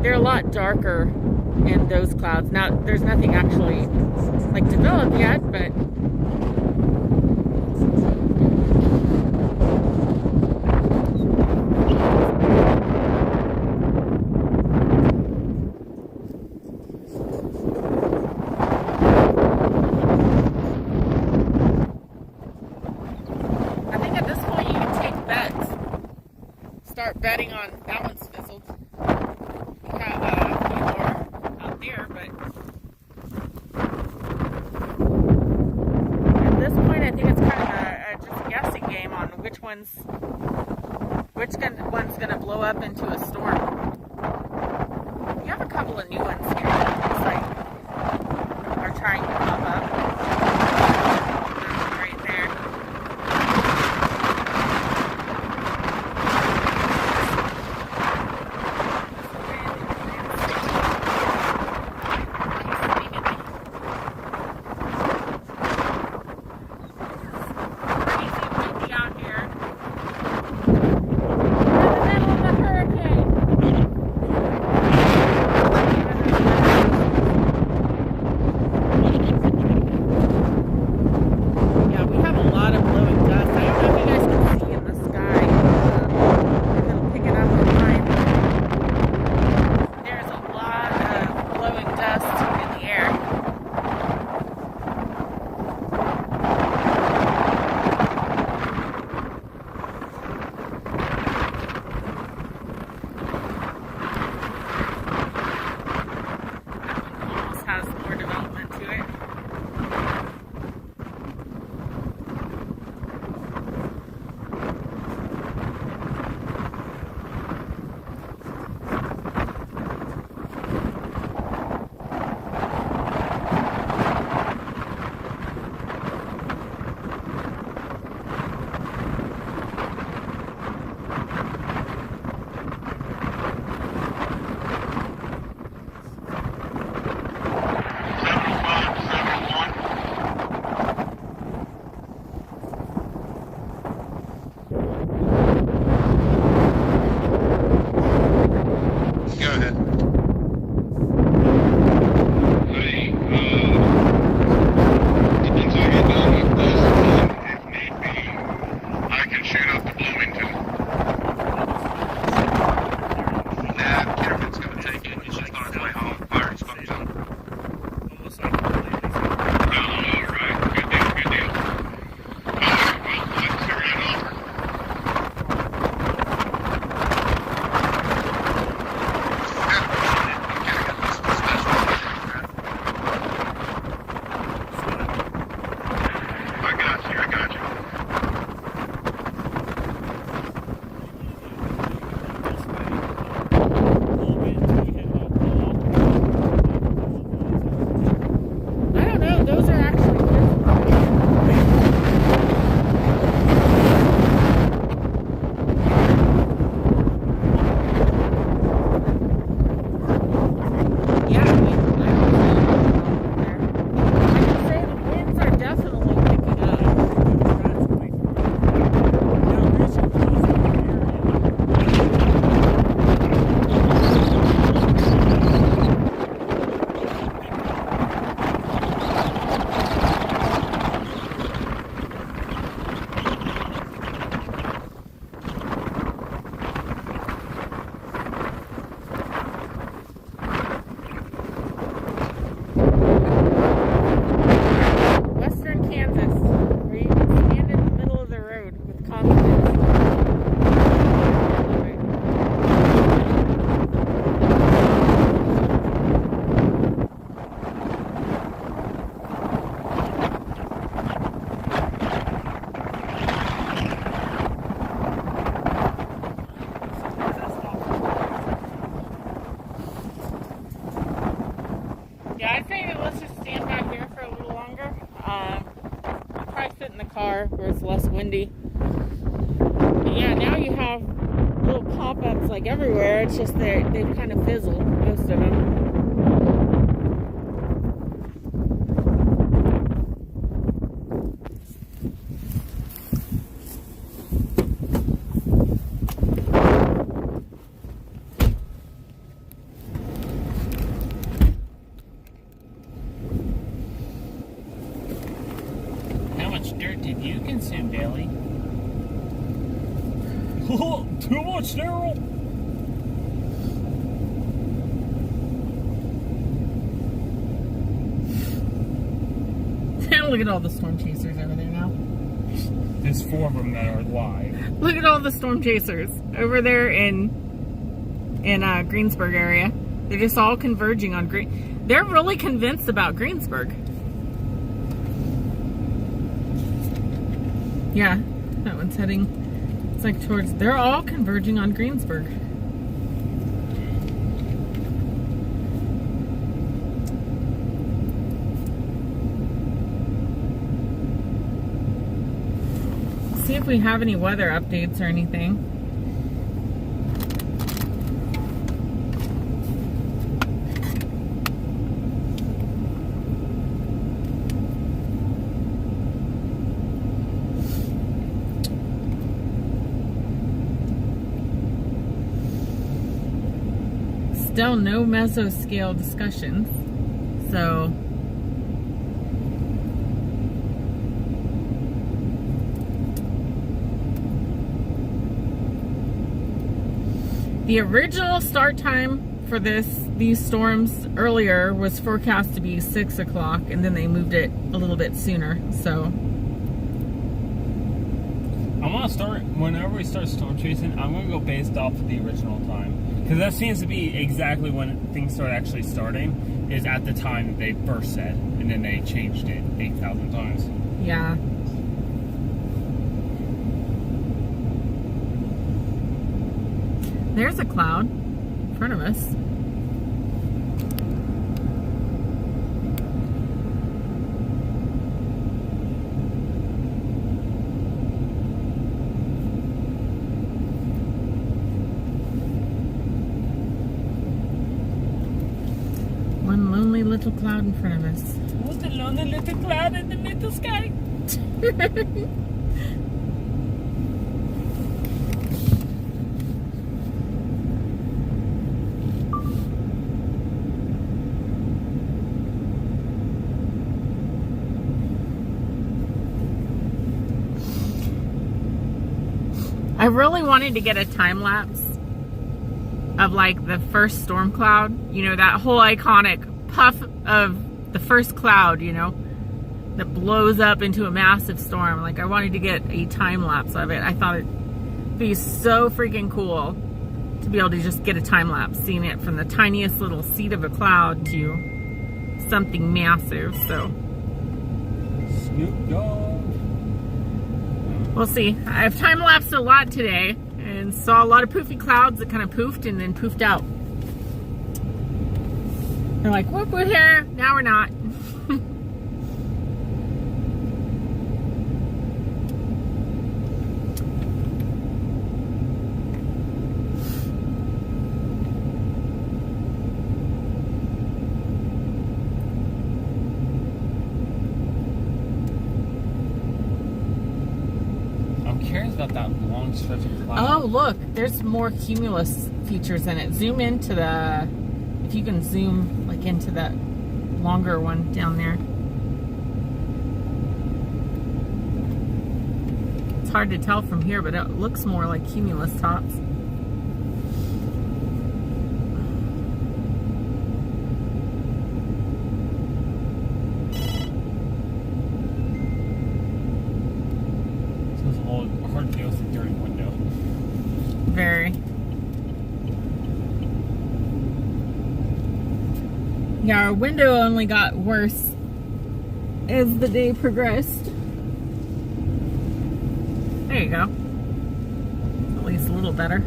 B: They're a lot darker in those clouds. Now, there's nothing actually like developed yet, but I think at this point you can take bets. Start betting on that one's fizzled. Have a few more out there, but at this point I think it's kind of just a guessing game on which one's going to blow up into a storm. We have a couple of new ones here that looks like are trying to pop up. Right there.
A: in the car where it's less windy. But yeah, now you have little pop-ups like everywhere. It's just they've kind of fizzled, most of them.
B: How much dirt did you consume daily? Too much, Daryl.
A: Look at all the storm chasers over there now.
B: There's 4 of them that are live.
A: Look at all the storm chasers over there in Greensburg area. They're just all converging on Green. They're really convinced about Greensburg. Yeah, that one's heading. It's like towards. They're all converging on Greensburg. See if we have any weather updates or anything. Still no mesoscale discussions, so the original start time for these storms earlier was forecast to be 6 o'clock, and then they moved it a little bit sooner. So
B: I'm gonna start, whenever we start storm chasing, I'm gonna go based off of the original time. Because that seems to be exactly when things start actually starting, is at the time that they first said, and then they changed it 8,000 times.
A: yeah. There's a cloud in front of us. One lonely little cloud in front of us.
B: What's the lonely little cloud in the little sky?
A: I really wanted to get a time lapse of like the first storm cloud, you know, that whole iconic puff of the first cloud, you know, that blows up into a massive storm. Like I wanted to get a time lapse of it. I thought it'd be so freaking cool to be able to just get a time lapse, seeing it from the tiniest little seed of a cloud to something massive. So
B: Snoop Dogg.
A: we'll see. I've time lapsed a lot today and saw a lot of poofy clouds that kind of poofed and then poofed out. They're like, whoop, we're here. Now we're not.
B: About that long stretch of cloud.
A: Oh, look, there's more cumulus features in it. Zoom into the, if you can zoom like into that longer one down there. It's hard to tell from here, but it looks more like cumulus tops.
B: Hard to deal with the dirty window.
A: Very. Yeah, our window only got worse as the day progressed. There you go. At least a little better.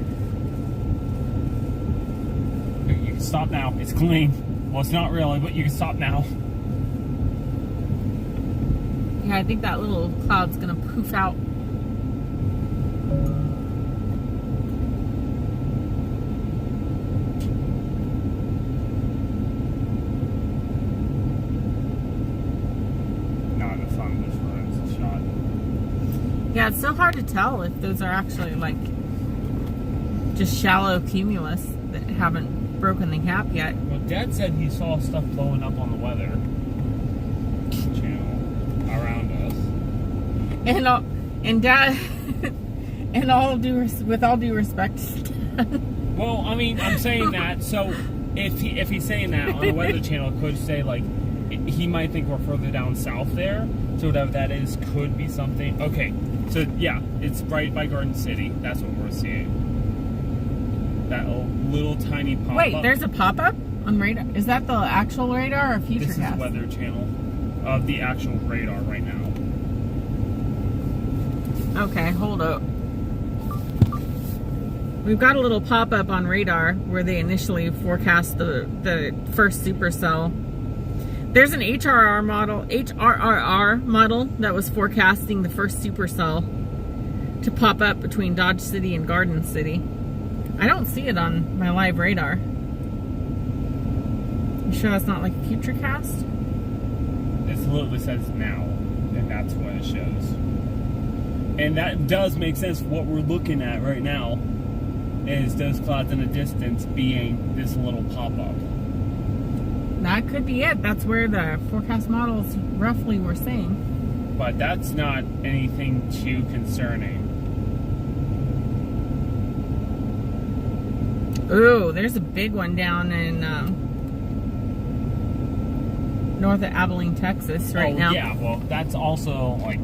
B: You can stop now. It's clean. Well, it's not really, but you can stop now.
A: Okay, I think that little cloud's gonna poof out.
B: No, the sun just ruins the shot.
A: Yeah, it's so hard to tell if those are actually like just shallow cumulus that haven't broken the cap yet.
B: Well, Dad said he saw stuff blowing up on the weather channel around us.
A: And Dad, with all due respect.
B: Well, I mean, I'm saying that, so if he's saying that on the Weather Channel, it could say, like, he might think we're further down south there, so whatever that is could be something. Okay, so yeah, it's right by Garden City. That's what we're seeing. That little tiny pop-up.
A: Wait, there's a pop-up on radar? Is that the actual radar or Futurecast?
B: This is Weather Channel of the actual radar right now.
A: Okay, hold up. We've got a little pop-up on radar where they initially forecast the first supercell. There's an HRRR model that was forecasting the first supercell to pop up between Dodge City and Garden City. I don't see it on my live radar. You sure that's not like Futurecast?
B: It literally says now, and that's what it shows. And that does make sense. What we're looking at right now is those clouds in the distance being this little pop-up.
A: That could be it. That's where the forecast models roughly were saying.
B: But that's not anything too concerning.
A: Ooh, there's a big one down in north of Abilene, Texas right now.
B: Yeah, well, that's also like...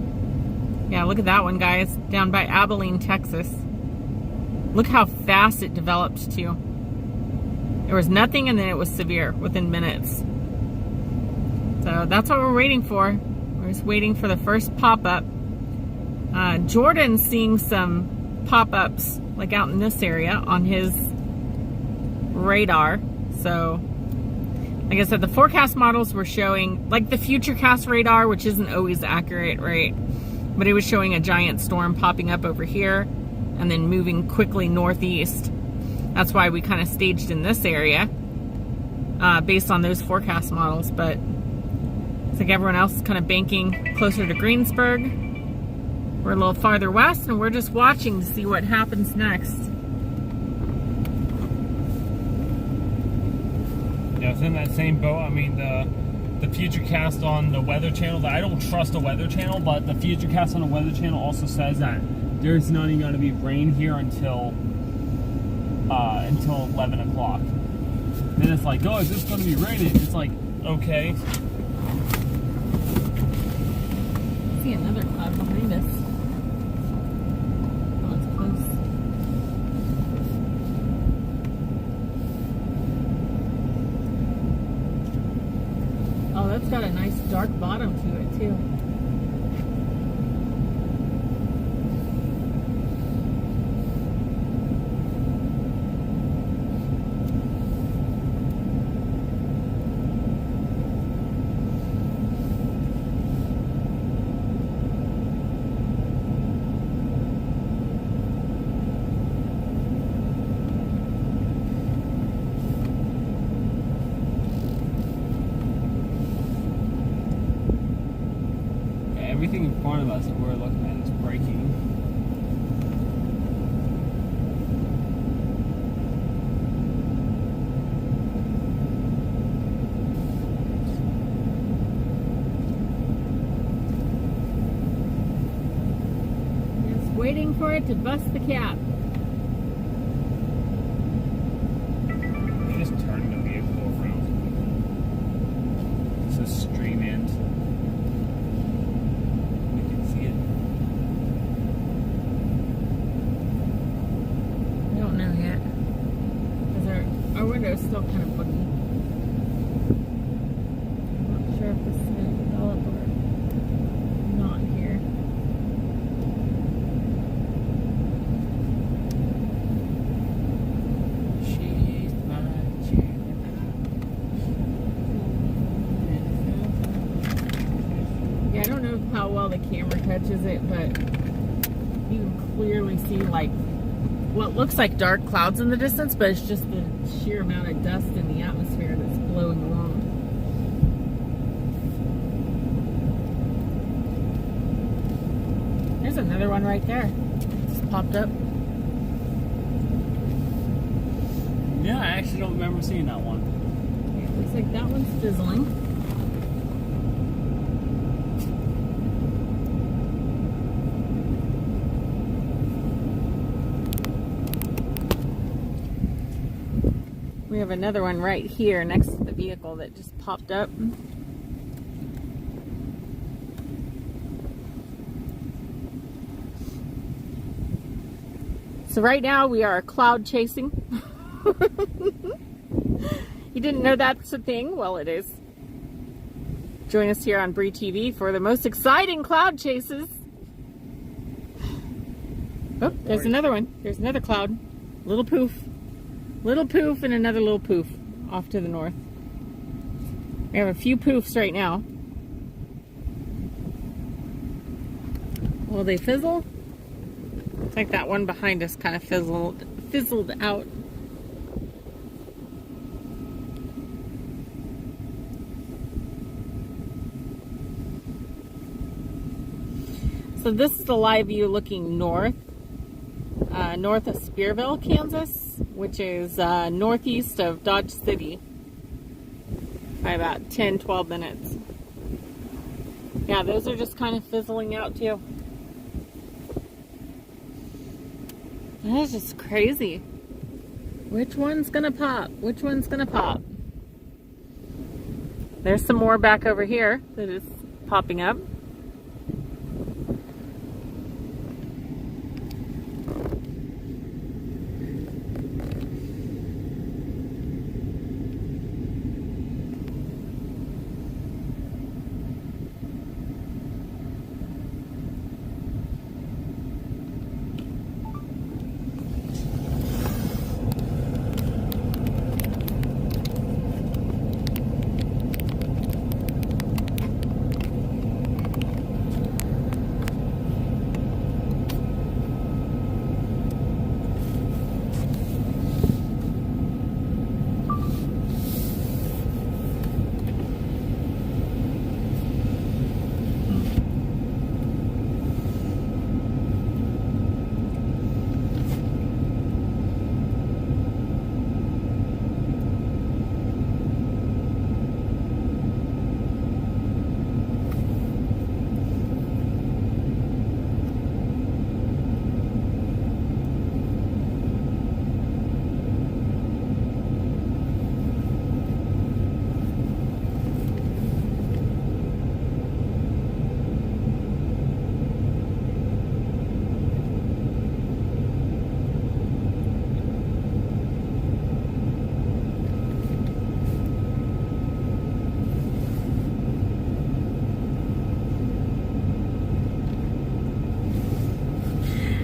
A: Yeah, look at that one, guys. Down by Abilene, Texas. Look how fast it developed, too. There was nothing, and then it was severe within minutes. So that's what we're waiting for. We're just waiting for the first pop-up. Jordan's seeing some pop-ups, like out in this area, on his radar. So, like I said, the forecast models were showing, like the Futurecast radar, which isn't always accurate, right? But it was showing a giant storm popping up over here and then moving quickly northeast. That's why we kind of staged in this area based on those forecast models. But it's like everyone else is kind of banking closer to Greensburg. We're a little farther west, and we're just watching to see what happens next.
B: Yeah, it's in that same boat. I mean, the Futurecast on the Weather Channel, I don't trust the Weather Channel, but the Futurecast on the Weather Channel also says that there's not even going to be rain here until 11 o'clock. Then it's like, oh, is this going to be raining? It's like, okay.
A: I see another cloud behind us. Oh, it's close. Oh, that's got a nice dark bottom to it, too.
B: Everything in front of us that we're looking at is breaking.
A: Just waiting for it to bust the cap.
B: They just turned the vehicle around. This is stream end.
A: Our window is still kind of buggy. I'm not sure if this is going to develop or not here.
B: She's my chick.
A: Yeah, I don't know how well camera catches it, but you can clearly see like what looks like dark clouds in the distance, but it's just the sheer amount of dust in the atmosphere that's blowing along. There's another one right there. Just popped up.
B: Yeah, I actually don't remember seeing that one.
A: Yeah, looks like that one's fizzling. We have another one right here next to the vehicle that just popped up. So right now we are cloud chasing. You didn't know that's a thing? Well, it is. Join us here on TheBreTV for the most exciting cloud chases. Oh, there's another one. There's another cloud. Little poof. Little poof and another little poof off to the north. We have a few poofs right now. Will they fizzle? Looks like that one behind us kind of fizzled out. So this is the live view looking north. North of Spearville, Kansas, which is northeast of Dodge City by about 10-12 minutes. Yeah, those are just kind of fizzling out too. That is just crazy. Which one's gonna pop? Which one's gonna pop? There's some more back over here that is popping up.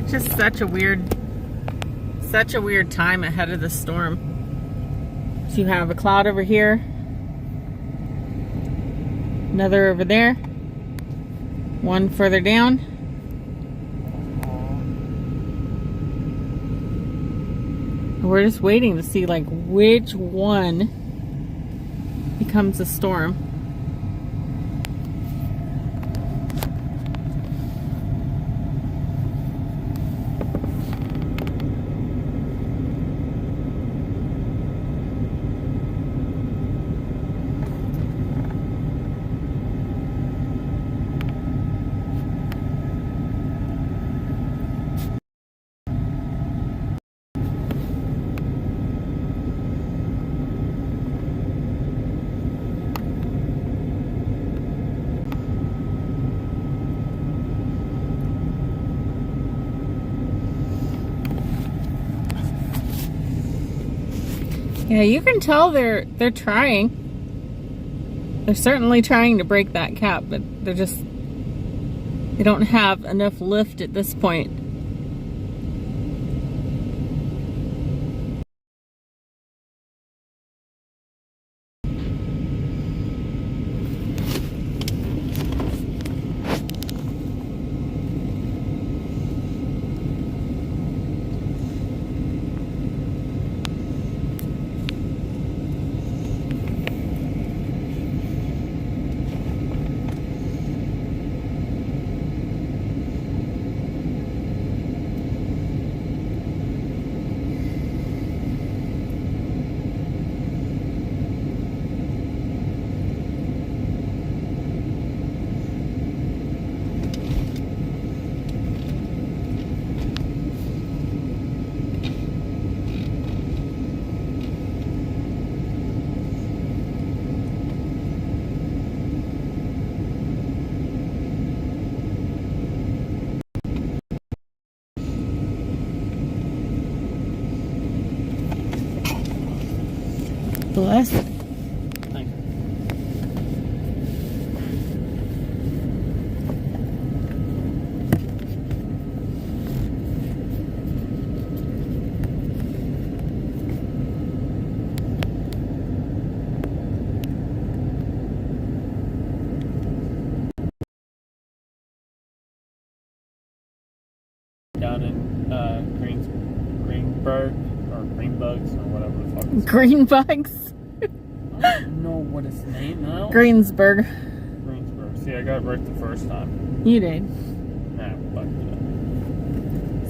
A: Just such a weird time ahead of the storm. So you have a cloud over here, another over there, one further down. And we're just waiting to see like which one becomes a storm. Yeah, you can tell they're trying. They're certainly trying to break that cap, but they don't have enough lift at this point. Bless.
B: Thank you. Down in Greenberg or Greenbugs or whatever the fuck it's
A: Green bugs.
B: I don't know what its name now.
A: Greensburg.
B: Greensburg. See, I got it right the first time.
A: You did.
B: Nah, fuck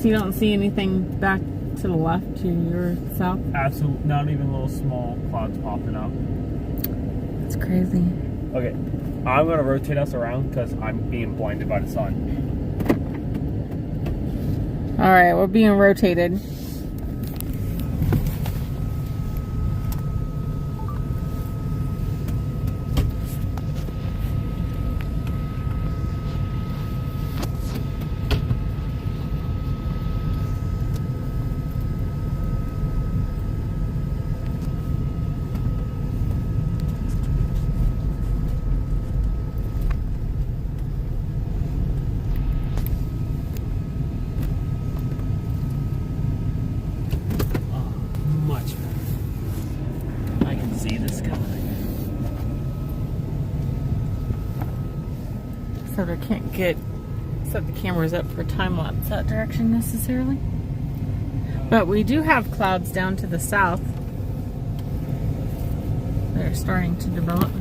A: So you don't see anything back to the left to your south?
B: Absolutely, not even little small clouds popping up.
A: That's crazy.
B: Okay, I'm gonna rotate us around because I'm being blinded by the sun.
A: All right, we're being rotated. So I can't set the cameras up for time lapse that direction necessarily. But we do have clouds down to the south. They're starting to develop.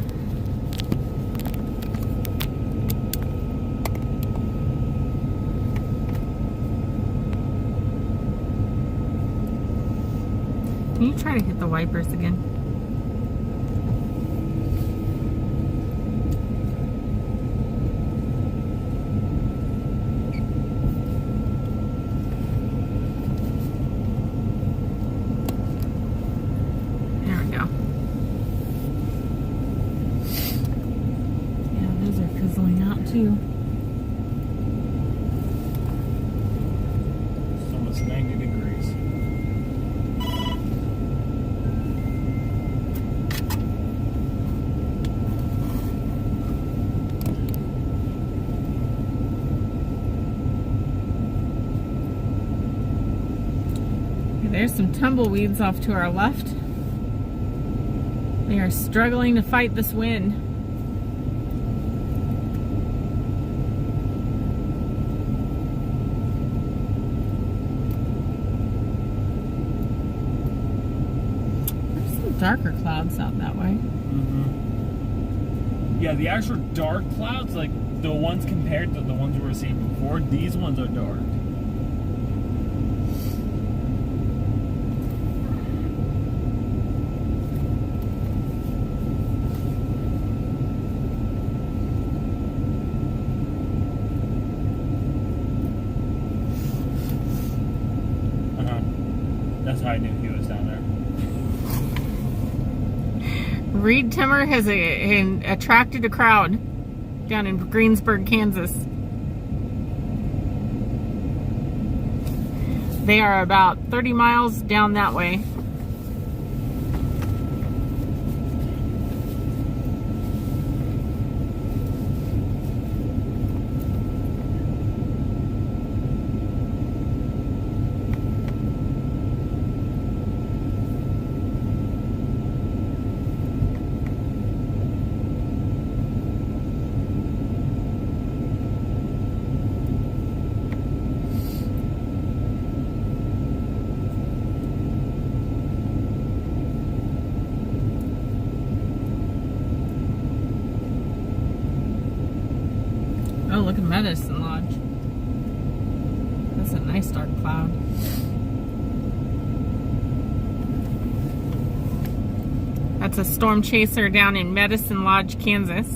A: Can you try to hit the wipers again? Too.
B: It's almost 90 degrees.
A: There's some tumbleweeds off to our left. They are struggling to fight this wind. Darker clouds out that way.
B: Mm-hmm. Yeah, the actual dark clouds, like the ones compared to the ones we were seeing before, these ones are dark. That's how I knew he was down there.
A: Reed timber has attracted a crowd down in Greensburg, Kansas. They are about 30 miles down that way. Oh, look at Medicine Lodge. That's a nice dark cloud. That's a storm chaser down in Medicine Lodge, Kansas.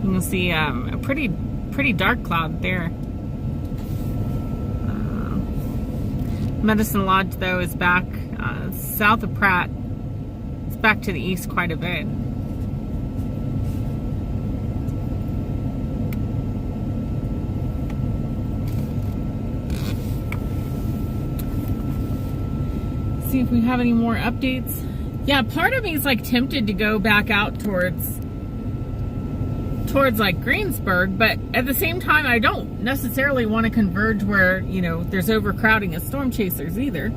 A: You can see a pretty dark cloud there. Medicine Lodge, though, is back south of Pratt. It's back to the east quite a bit. See if we have any more updates Yeah, part of me is like tempted to go back out towards like Greensburg, but at the same time, I don't necessarily want to converge where, you know, there's overcrowding of storm chasers either.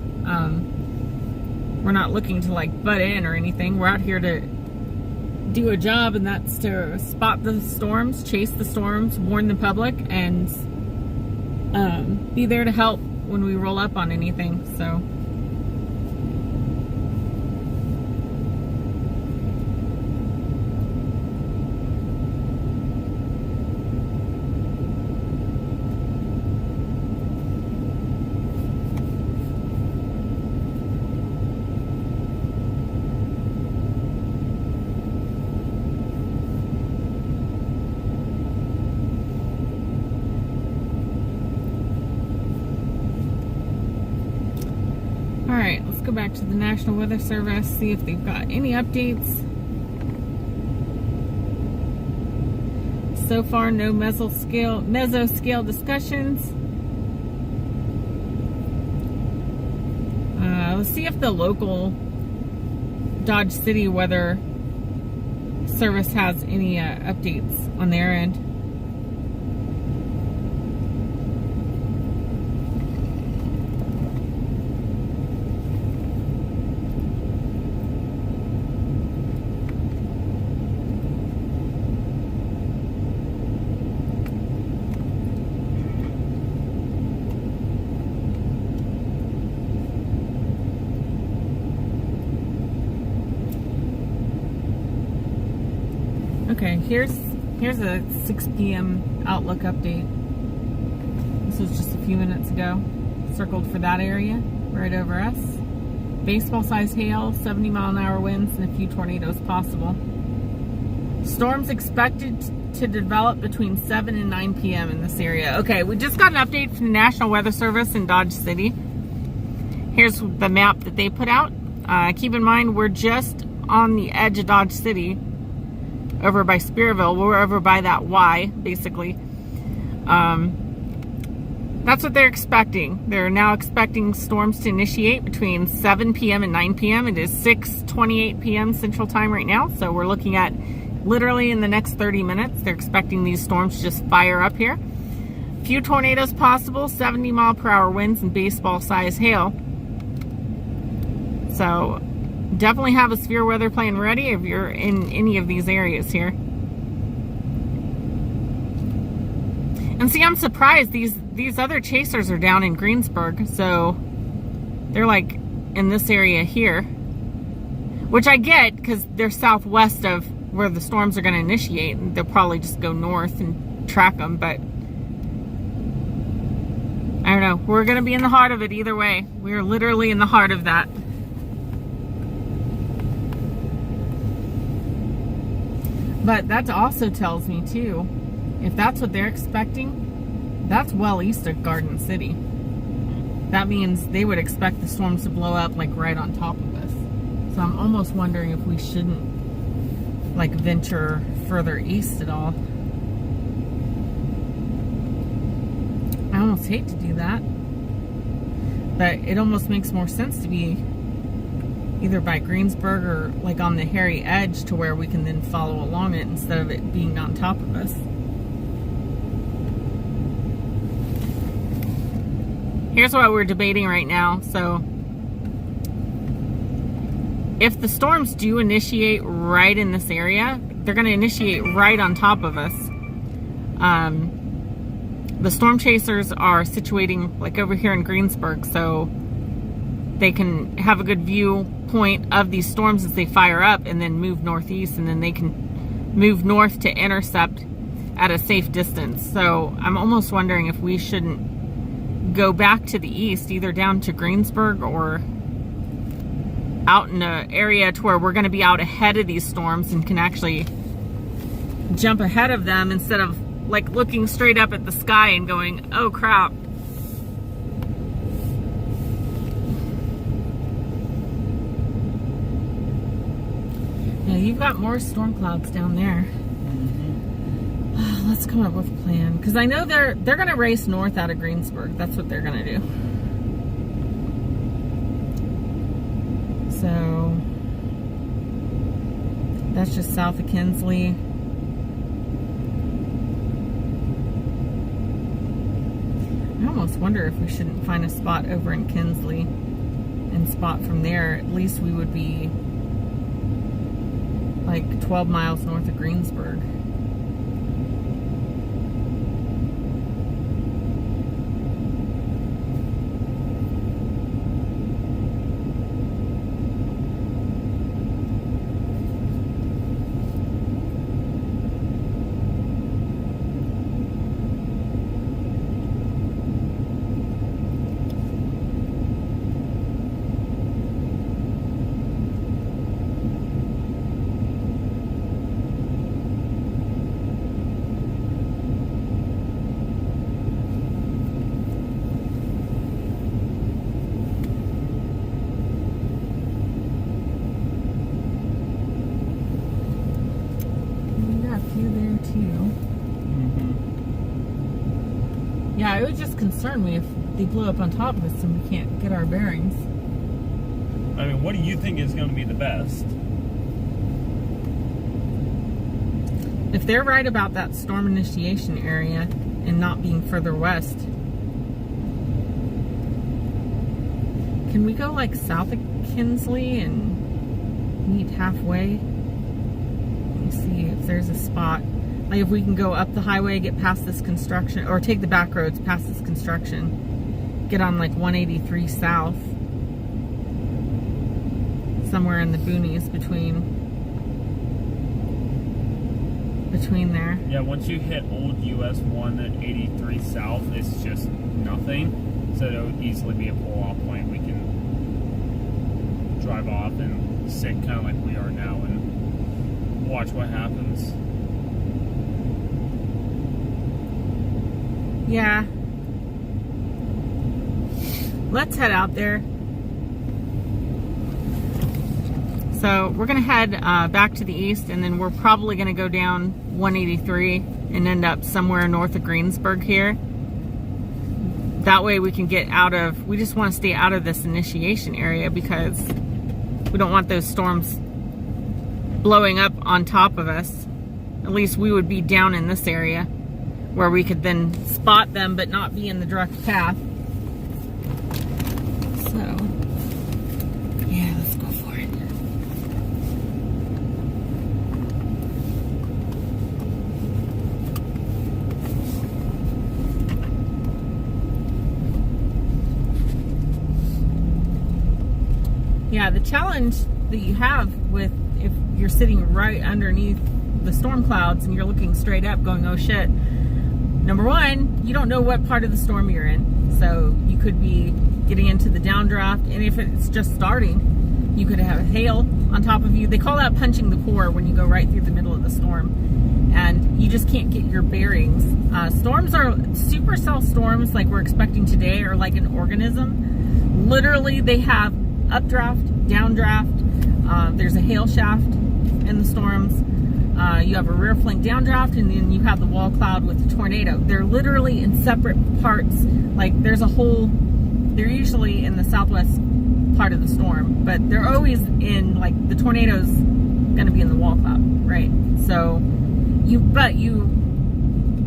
A: We're not looking to like butt in or anything. We're out here to do a job, and that's to spot the storms, chase the storms, warn the public, and be there to help when we roll up on anything. So alright, let's go back to the National Weather Service, see if they've got any updates. So far, no mesoscale discussions. Let's see if the local Dodge City Weather Service has any updates on their end. Okay, here's a 6 p.m. Outlook update. This was just a few minutes ago. Circled for that area, right over us. Baseball-sized hail, 70-mile-an-hour winds, and a few tornadoes possible. Storms expected to develop between 7 and 9 p.m. in this area. Okay, we just got an update from the National Weather Service in Dodge City. Here's the map that they put out. Keep in mind, we're just on the edge of Dodge City, over by Spearville. We're over by that Y, basically. That's what they're expecting. They're now expecting storms to initiate between 7 p.m. and 9 p.m. It is 6:28 p.m. Central Time right now, so we're looking at literally in the next 30 minutes. They're expecting these storms to just fire up here. Few tornadoes possible, 70-mile-per-hour winds, and baseball-sized hail. So definitely have a severe weather plan ready if you're in any of these areas here. And see, I'm surprised these other chasers are down in Greensburg, so they're like in this area here, which I get because they're southwest of where the storms are going to initiate, and they'll probably just go north and track them, but I don't know. We're going to be in the heart of it either way. We're literally in the heart of that. But that also tells me too, if that's what they're expecting, that's well east of Garden City. That means they would expect the storms to blow up like right on top of us. So I'm almost wondering if we shouldn't like venture further east at all. I almost hate to do that, but it almost makes more sense to be either by Greensburg or like on the hairy edge to where we can then follow along it instead of it being on top of us. Here's what we're debating right now. So if the storms do initiate right in this area, they're going to initiate right on top of us. The storm chasers are situating like over here in Greensburg, so they can have a good viewpoint of these storms as they fire up and then move northeast, and then they can move north to intercept at a safe distance. So I'm almost wondering if we shouldn't go back to the east, either down to Greensburg or out in an area to where we're going to be out ahead of these storms and can actually jump ahead of them instead of like looking straight up at the sky and going, oh crap. Yeah, you've got more storm clouds down there. Let's come up with a plan, because I know they're going to race north out of Greensburg. That's what they're going to do. So That's just south of Kinsley. I almost wonder if we shouldn't find a spot over in Kinsley and spot from there. At least we would be like 12 miles north of Greensburg. Yeah, it would just concern me if they blew up on top of us and we can't get our bearings.
B: I mean, what do you think is going to be the best?
A: If they're right about that storm initiation area and not being further west, can we go like south of Kinsley and meet halfway? Let me see if there's a spot. Like if we can go up the highway, get past this construction, or take the back roads past this construction, get on like 183 south, somewhere in the boonies between there.
B: Yeah, once you hit old US 1 at 83 south, it's just nothing. So it would easily be a pull-off point. We can drive off and sit kind of like we are now and watch what happens.
A: Yeah. Let's head out there. So we're going to head back to the east, and then we're probably going to go down 183 and end up somewhere north of Greensburg here. That way we can get out of, we just want to stay out of this initiation area because we don't want those storms blowing up on top of us. At least we would be down in this area where we could then spot them but not be in the direct path. So, yeah, let's go for it. Yeah, the challenge that you have with if you're sitting right underneath the storm clouds and you're looking straight up going, oh shit. Number one, you don't know what part of the storm you're in. So you could be getting into the downdraft, and if it's just starting, you could have hail on top of you. They call that punching the core when you go right through the middle of the storm, and you just can't get your bearings. Storms are supercell storms like we're expecting today are like an organism. Literally, they have updraft, downdraft. There's a hail shaft in the storms. You have a rear flank downdraft, and then you have the wall cloud with the tornado. They're literally in separate parts. Like there's a whole, they're usually in the southwest part of the storm, but they're always in, like the tornado's gonna be in the wall cloud, right? So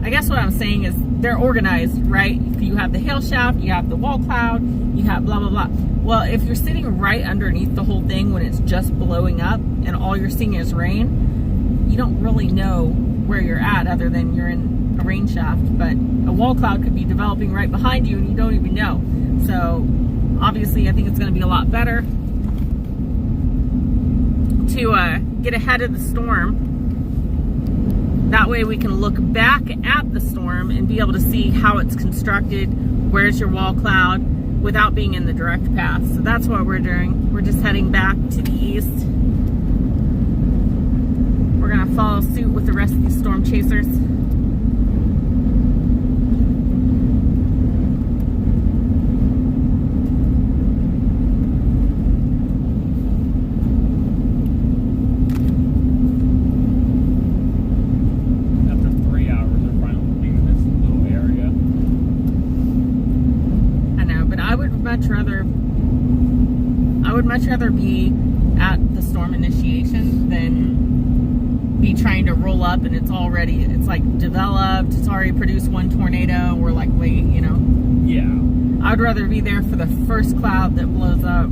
A: I guess what I'm saying is they're organized, right? You have the hail shaft, you have the wall cloud, you have blah, blah, blah. Well, if you're sitting right underneath the whole thing when it's just blowing up and all you're seeing is rain, you don't really know where you're at other than you're in a rain shaft, but a wall cloud could be developing right behind you and you don't even know. So obviously I think it's going to be a lot better to get ahead of the storm. That way we can look back at the storm and be able to see how it's constructed, where's your wall cloud, without being in the direct path. So that's what we're doing. We're just heading back to the east. We're gonna follow suit with the rest of these storm chasers.
B: After 3 hours, they're finally leaving this little area.
A: I know, but I would much rather be at the storm initiation than be trying to roll up and it's like developed, it's already produced one tornado, and we're like, wait, you know.
B: Yeah.
A: I'd rather be there for the first cloud that blows up.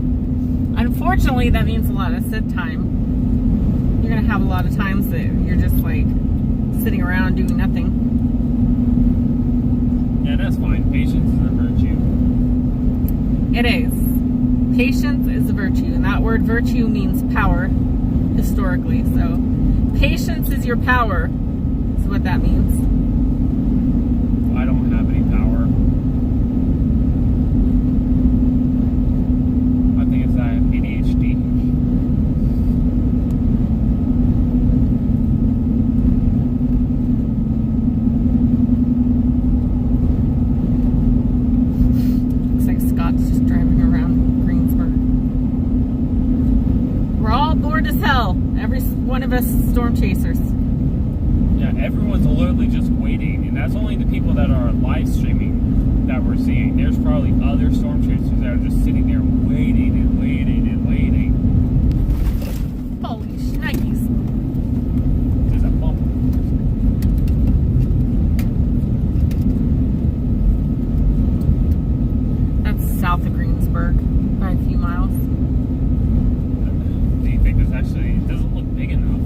A: Unfortunately, that means a lot of sit time. You're gonna have a lot of times that you're just like sitting around doing nothing.
B: Yeah, that's fine. Patience is a virtue.
A: It is. Patience is a virtue, and that word virtue means power, historically. So, patience is your power, is what that means.
B: I don't have any power. I think it's that I have ADHD.
A: Looks like Scott's just driving around Greensburg. We're all bored as hell. Every one of us storm chasers.
B: Yeah, everyone's literally just waiting, and that's only the people that are live streaming that we're seeing. There's probably other storm chasers that are just sitting there waiting and waiting and waiting.
A: Holy shnikes.
B: There's a bump.
A: That's south of Greensburg by a few miles.
B: Do you think this actually doesn't look big enough?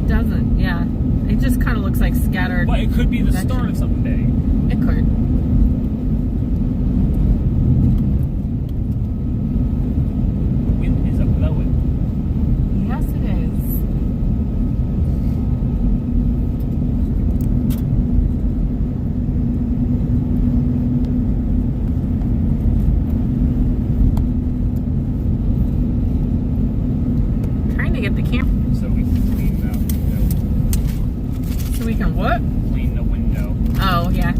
A: Doesn't, yeah. It just kind of looks like scattered.
B: But it could be the start of something big.
A: It could.
B: The wind is a blowing.
A: Yes, it is. Trying to get the camera
B: So we can clean that window.
A: so we can what?
B: Clean the window.
A: Oh, yeah.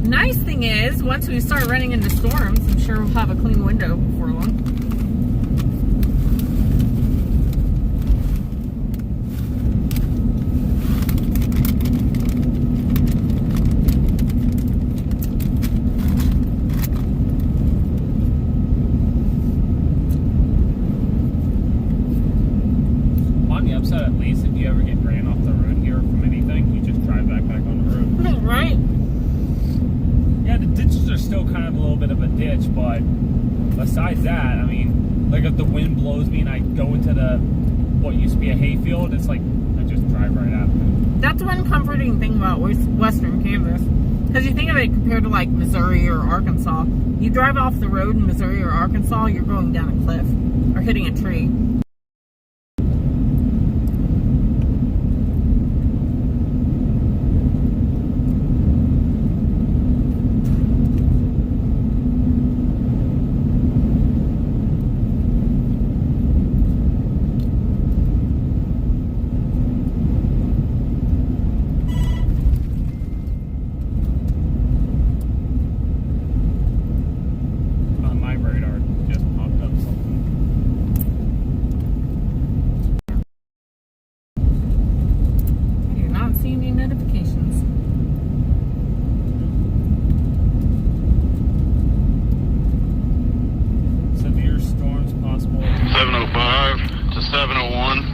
A: Nice thing is, once we start running into storms, I'm sure we'll have a clean window before long.
B: On the upside, at least, if you ever get ran off the road here from anything, you just drive back on the road.
A: Right?
B: Yeah, the ditches are still kind of a little bit of a ditch, but besides that, I mean, like if the wind blows me and I go into what used to be a hayfield, it's like I just drive right out of it.
A: That's one comforting thing about western Kansas. Because you think of it compared to like Missouri or Arkansas. You drive off the road in Missouri or Arkansas, you're going down a cliff or hitting a tree.
B: On my radar, just popped up something.
A: I do not see any notifications.
B: Severe storms possible.
C: 705 to 701.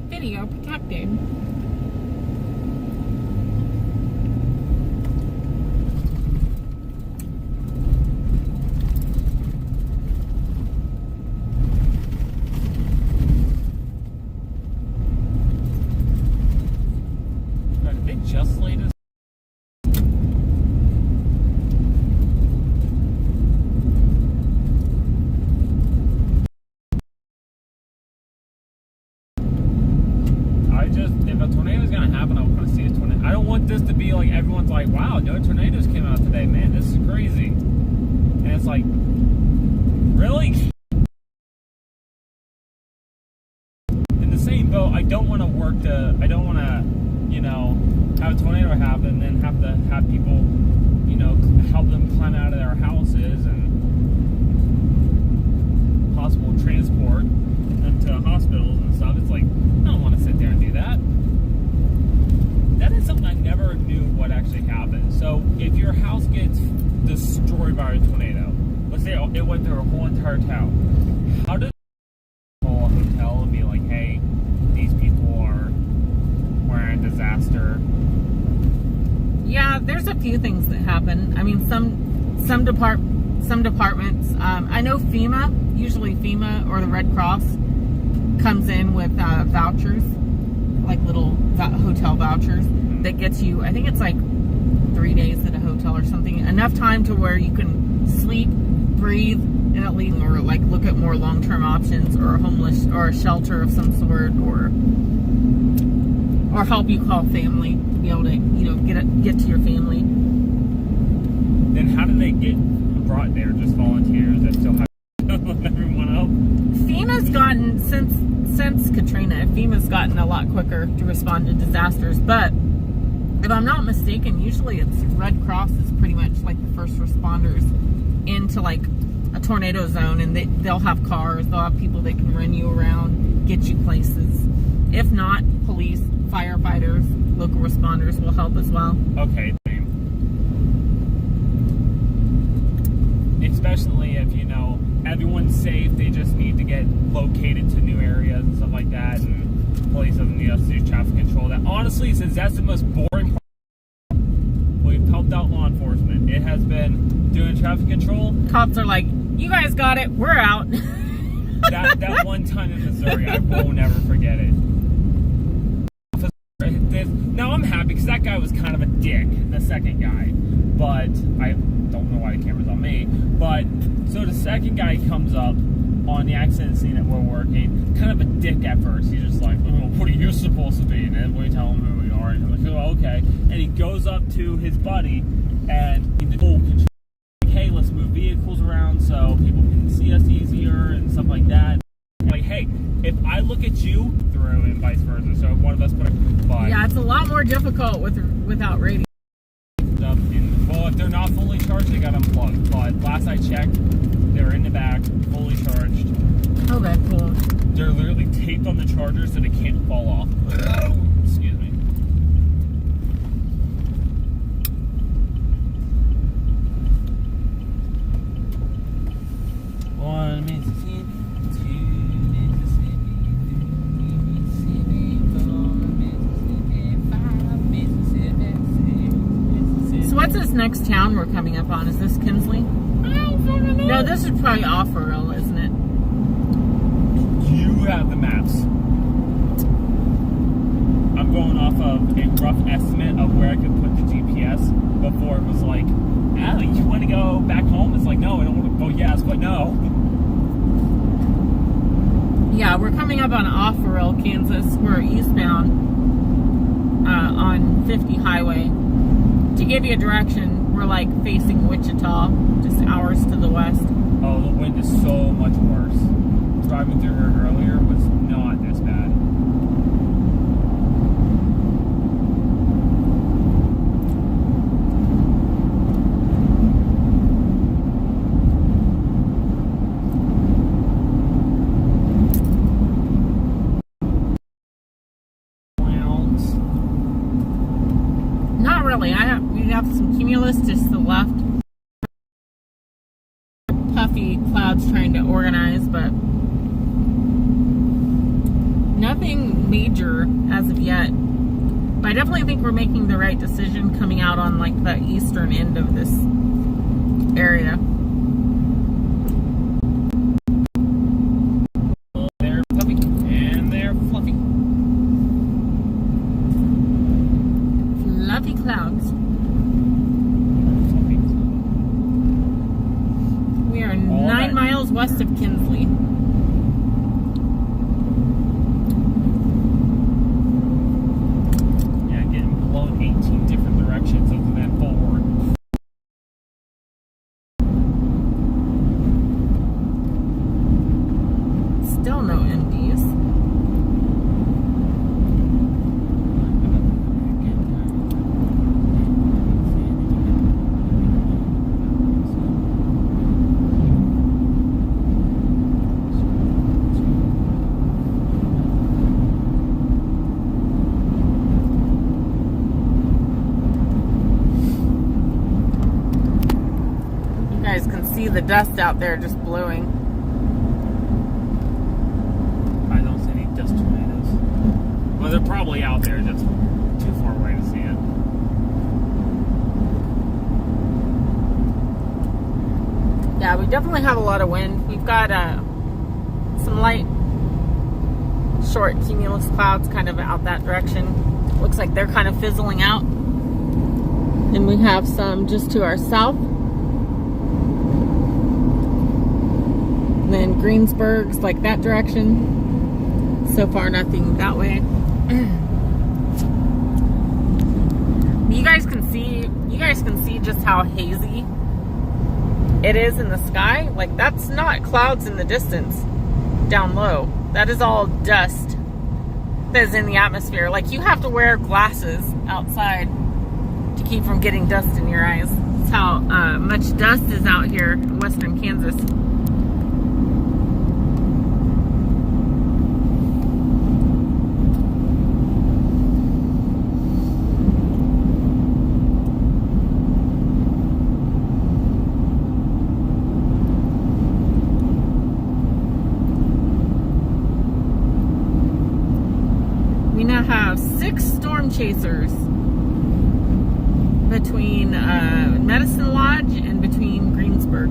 A: Video protected.
B: Did they just lay this? I tornadoes came out today. Man, this is crazy. And it's like, really? In the same boat, I don't want to you know, have a tornado happen and then have to have people, you know, help them climb out of their houses and possible transport them to hospitals and stuff. It's like, I don't want to sit there and do that. That is something I never knew what actually happened. So if your house gets destroyed by a tornado, let's say it went through a whole entire town, how does a hotel and be like, hey, these people we're in a disaster?
A: Yeah, there's a few things that happen. I mean, some departments. I know usually FEMA or the Red Cross comes in with vouchers, like little hotel vouchers that gets you. I think it's like 3 days at a hotel or something. Enough time to where you can sleep, breathe, and at least or like look at more long-term options or a shelter of some sort or help you call family to be able to, you know, get to your family.
B: Then how do they get brought there? Just volunteers that still have to let everyone up?
A: FEMA's gotten, since Katrina, FEMA's gotten a lot quicker to respond to disasters, but if I'm not mistaken, usually it's Red Cross is pretty much like the first responders into like a tornado zone, and they'll have cars, they'll have people that can run you around, get you places. If not, police, firefighters, local responders will help as well.
B: Okay, same. Especially if, you know, everyone's safe, they just need to get located to new areas and stuff like that, and police doesn't need us to do traffic control. That honestly, since that's the most boring part, we've helped out law enforcement. It has been doing traffic control.
A: Cops are like, you guys got it, we're out.
B: that one time in Missouri, I will never forget it. Now I'm happy because that guy was kind of a dick, the second guy, but I don't know why the camera's on me. But so the second guy comes up on the accident scene that we're working, kind of a dick at first. He's just like, oh, what are you supposed to be? And then we tell him who we are, and I'm like, oh, okay. And he goes up to his buddy and he's full control. Like, hey, let's move vehicles around so people can see us easier and stuff like that. Like, hey, if I look at you through and vice versa, so if one of us put a
A: yeah, it's a lot more difficult without radio.
B: Well, if they're not fully charged, they got unplugged. But last I checked, they were in the back, fully charged.
A: Oh, that's cool.
B: They're literally taped on the charger so they can't fall off. Excuse me. One Mississippi, two Mississippi, three Mississippi, four Mississippi, five Mississippi, six Mississippi.
A: So what's this next town we're coming up on? Is this Kinsley? No, this is probably Offerville, isn't it?
B: You have the maps. I'm going off of a rough estimate of where I could put the GPS before it was like, oh, you want to go back home? It's like, no, I don't want to go, yes, but no.
A: Yeah, we're coming up on Offerville, Kansas. We're eastbound on 50 highway. To give you a direction, we're like facing Wichita, just hours to the west.
B: Oh, the wind is so much worse. Driving through here earlier was not this bad.
A: Not really. We have some cumulus just to the left. Puffy clouds trying to organize, but nothing major as of yet. But I definitely think we're making the right decision coming out on like the eastern end of this area.
B: They're puffy and they're fluffy.
A: Fluffy clouds. We are 9 miles west of Kinsley.
B: Yeah, getting blown 18 different directions other than forward.
A: guys can see the dust out there just blowing.
B: I don't see any dust tornadoes. Well, they're probably out there, just too far away to see it.
A: Yeah, we definitely have a lot of wind. We've got some light, short cumulus clouds kind of out that direction. Looks like they're kind of fizzling out. And we have some just to our south. And then Greensburg's like that direction. So far, nothing that way. You guys can see just how hazy it is in the sky. Like, that's not clouds in the distance down low. That is all dust that is in the atmosphere. Like, you have to wear glasses outside to keep from getting dust in your eyes. That's how much dust is out here in western Kansas. We now have 6 storm chasers between Medicine Lodge and between Greensburg.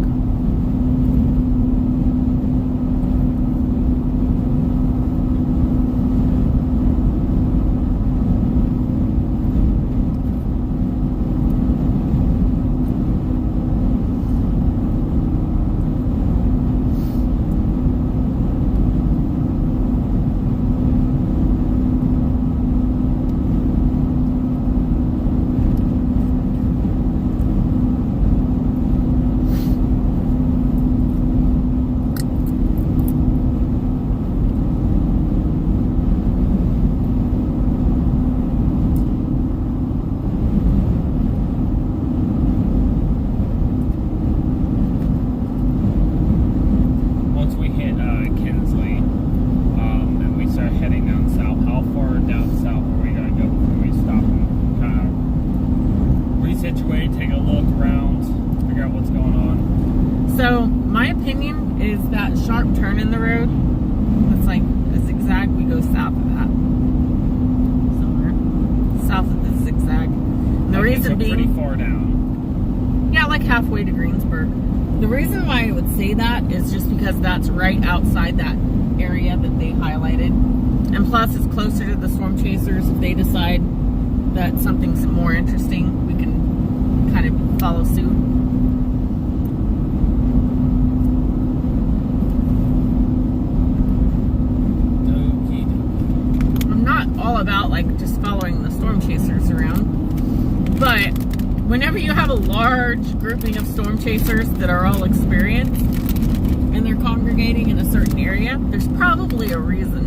A: So my opinion is that sharp turn in the road, that's like a zigzag, we go south of that. Somewhere. South of the zigzag. The reason being,
B: pretty far down.
A: Yeah, like halfway to Greensburg. The reason why I would say that is just because that's right outside that area that they highlighted. And plus it's closer to the storm chasers. If they decide that something's more interesting, we can kind of follow suit. All about like just following the storm chasers around, but whenever you have a large grouping of storm chasers that are all experienced and they're congregating in a certain area, there's probably a reason.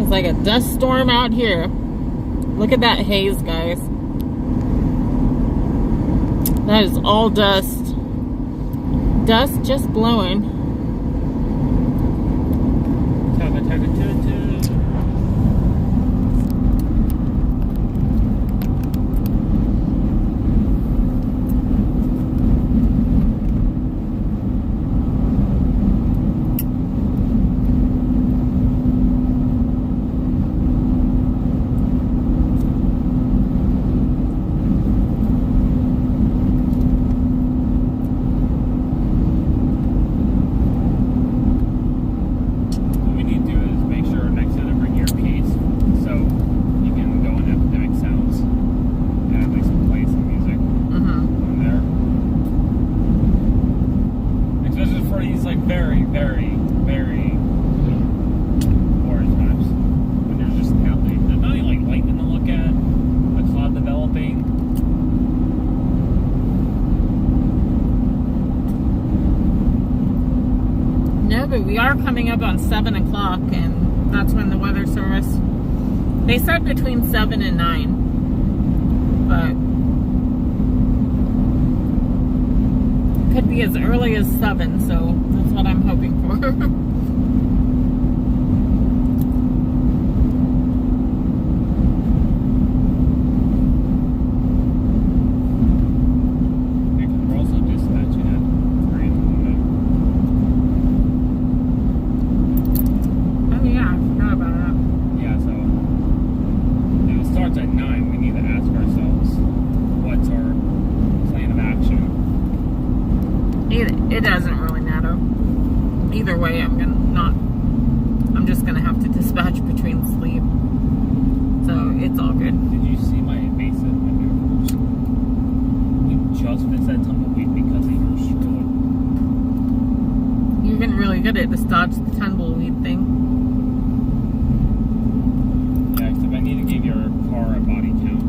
A: Like a dust storm out here. Look at that haze, guys. That is all dust. Dust just blowing. But we are coming up on 7 o'clock, and that's when the weather service, they said between 7 and 9. but could be as early as 7, so that's what I'm hoping for.
B: We're also dispatching at 3 in the morning.
A: Oh yeah, I forgot about that.
B: Yeah, so if it starts at 9, we need to ask ourselves, what's our plan of action?
A: It doesn't really matter. Either way, I'm just gonna have to dispatch between sleep. So it's all good.
B: Did you see my invasive maneuvers? We just missed that tumbleweed because of your stroller.
A: You're getting really good at this dodge the tumbleweed thing.
B: Yeah, except I need to give your car a body count.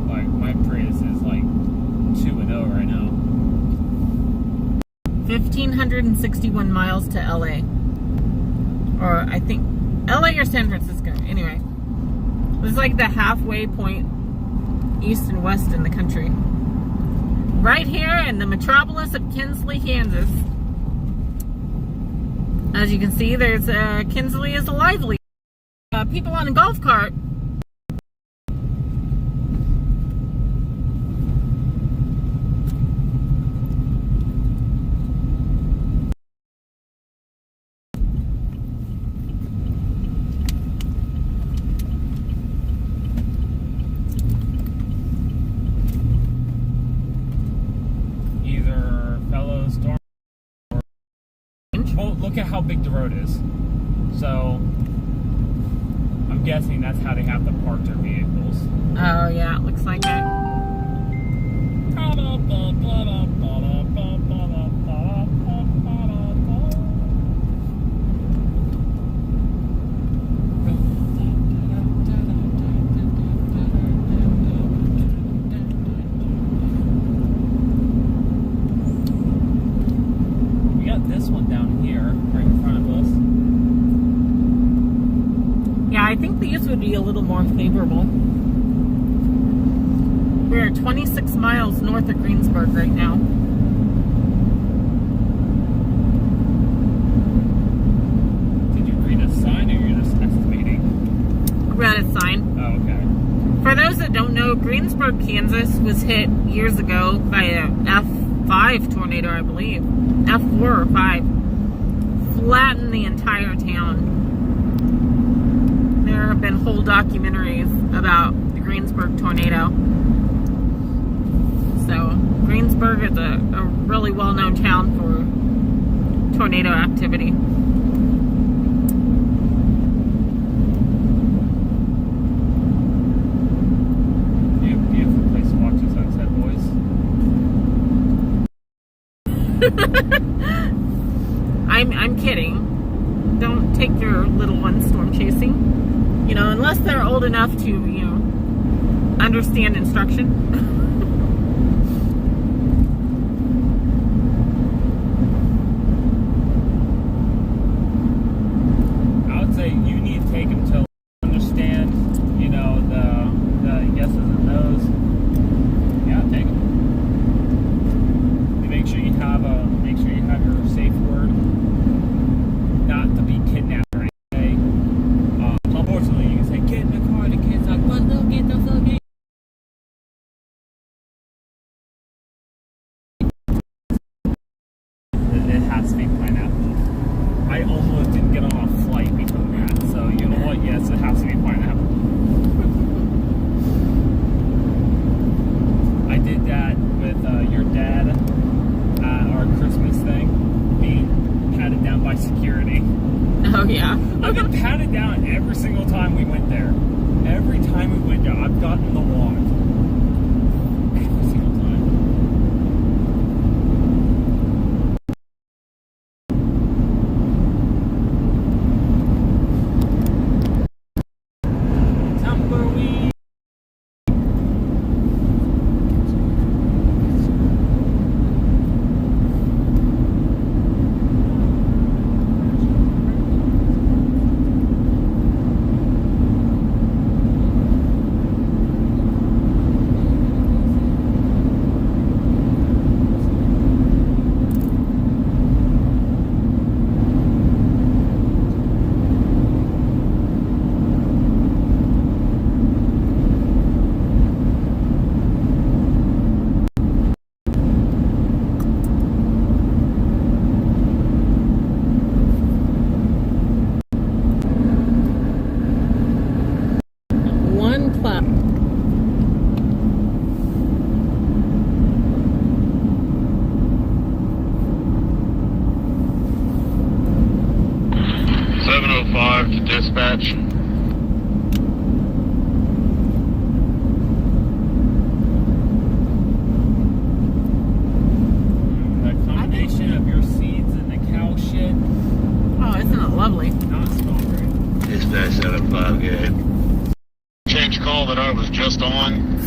B: Like, my Prius is like 2-0 right now.
A: 1,561 miles to LA. Or I think LA or San Francisco. Anyway, it's like the halfway point east and west in the country. Right here in the metropolis of Kinsley, Kansas. As you can see, there's Kinsley is a lively. People on a golf cart.
B: Either fellow storm or... Well, look at how big the road is. So, I'm guessing that's how they have to park their vehicles.
A: Oh yeah, it looks like it.
B: We got this one down here, right in front of us.
A: Yeah, I think these would be a little more favorable. We're 26 miles north of Greensburg right now.
B: Did you read a sign or you're just estimating?
A: Read a sign.
B: Oh, okay.
A: For those that don't know, Greensburg, Kansas was hit years ago by a F5 tornado, I believe. F4 or 5. Flattened the entire town. There have been whole documentaries about the Greensburg tornado. So, Greensburg is a really well-known town for tornado activity.
B: Beautiful place to watch the sunset, boys.
A: I'm kidding. Don't take your little ones storm chasing. You know, unless they're old enough to, you know, understand instruction.
B: I would say you need to take them to understand, you know, the yeses and nos. Yeah, take them. Make sure you have your safe word, not to be kidnapped or anything. Unfortunately, you can say get in the car, and the kid's like, "What? No, get the fuck in." It has to be pineapple. I almost didn't get on a flight because of that. So you know what? Yes, it has to be pineapple. I did that with your dad at our Christmas thing, being patted down by security.
A: Oh, yeah.
B: I've been patted down every single time we went there. Every time we went there, I've gotten the wand. Every single time. Tumbleweed.
C: dispatch.
B: The combination of your seeds and the cow shit.
A: Oh, isn't it lovely?
B: Not strawberry.
C: Dispatch 75, good. Change call that I was just on.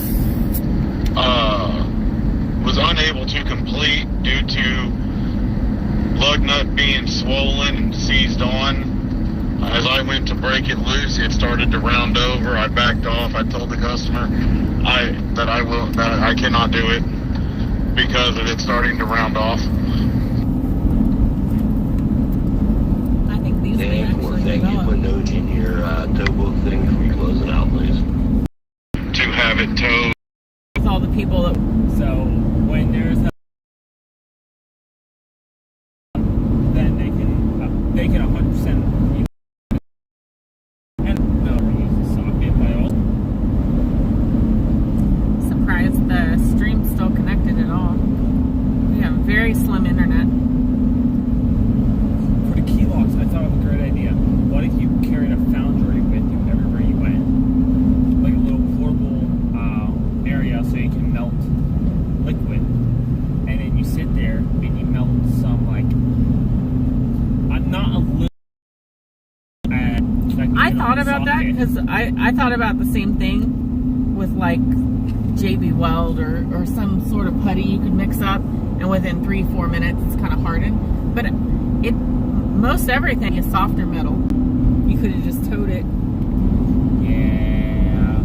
C: Was unable to complete due to lug nut being swollen and seized on. As I went to break it loose, it started to round over. I backed off. I told the customer that I cannot do it because of it starting to round off.
A: I think these may actually
D: Thank you.
A: develop.
D: Put note in your tow book thing before you close it out, please.
C: To have it towed.
A: With all the people that
B: So when there's a, then they can 100%. And no, use the socket by all.
A: surprised the stream's still connected at all. We have very slim internet.
B: For the key locks, I thought of a great idea. What if you carried a foundry with you everywhere you went? Like a little portable area so you can melt liquid. And then you sit there and you melt some, like, I'm not a little.
A: I thought about that because I thought about the same thing with like JB Weld or some sort of putty you could mix up, and within 3-4 minutes it's kind of hardened. But most everything is softer metal. You could have just towed it.
B: Yeah.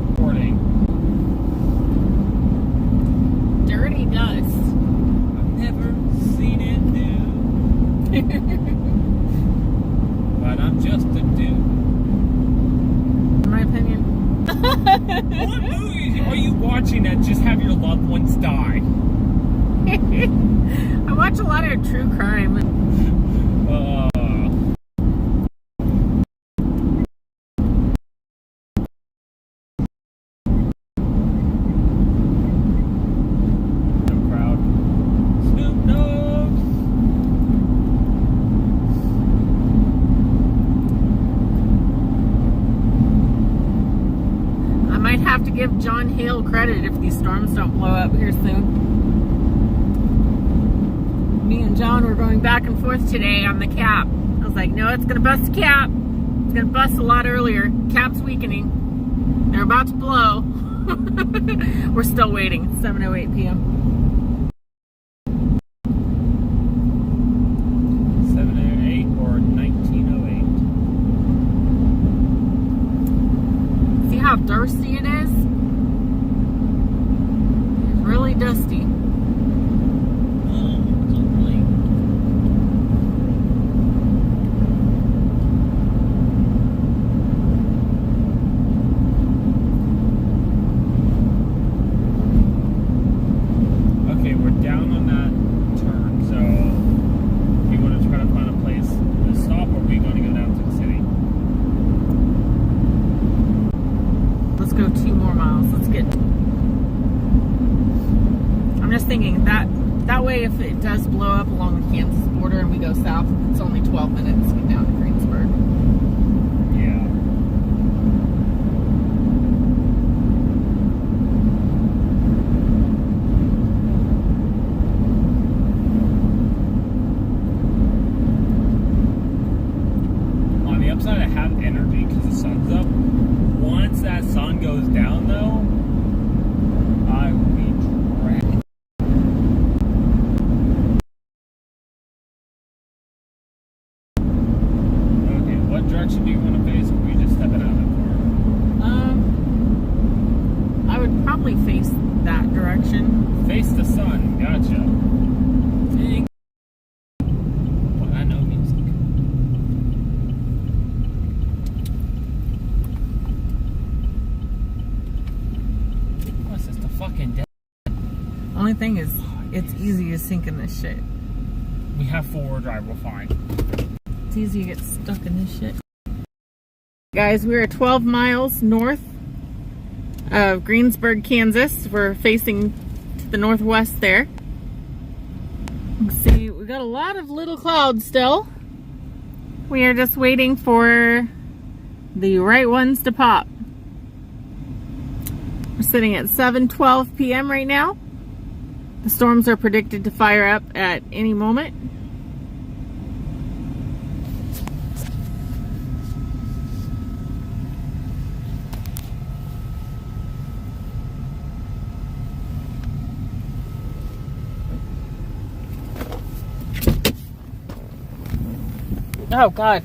B: Recording.
A: Dirty dust.
B: I've never seen it new, but I'm just a dude.
A: In my opinion.
B: What movies are you watching that just have your loved ones die?
A: I watch a lot of true crime.
B: No crowd. Snoop Dogg.
A: I might have to give John Hale credit if these storms don't blow up here soon. Me and John were going back and forth today on the cap. I was like, no, it's going to bust a cap. It's going to bust a lot earlier. Cap's weakening. They're about to blow. We're still waiting. It's 7:08 p.m.
B: 708 or 1908.
A: See how thirsty it is? It's really dusty.
B: Okay, we're down on that turn, so you want to try to find a place to stop, or are we going to go down to the city?
A: Let's go 2 more miles. Let's get. I'm just thinking that way, if it does blow up along the Kansas border and we go south, it's only 12 minutes to get down to Greensburg.
B: Yeah. On the upside, I have energy because the sun's up. Once that sun goes down, though, I will be dragged. Okay, what direction do you want to face, or are we just stepping out of
A: I would probably face that direction.
B: it? Face the sun. Gotcha. Dang. But I know music. What's this? The fucking dead.
A: Only thing is, it's easy to sink in this shit.
B: We have 4-wheel drive. We're fine.
A: It's easy to get stuck in this shit. Guys, we're 12 miles north of Greensburg, Kansas. We're facing to the northwest there. Let's see, we got a lot of little clouds still. We are just waiting for the right ones to pop. We're sitting at 7:12 p.m. right now. The storms are predicted to fire up at any moment. Oh God.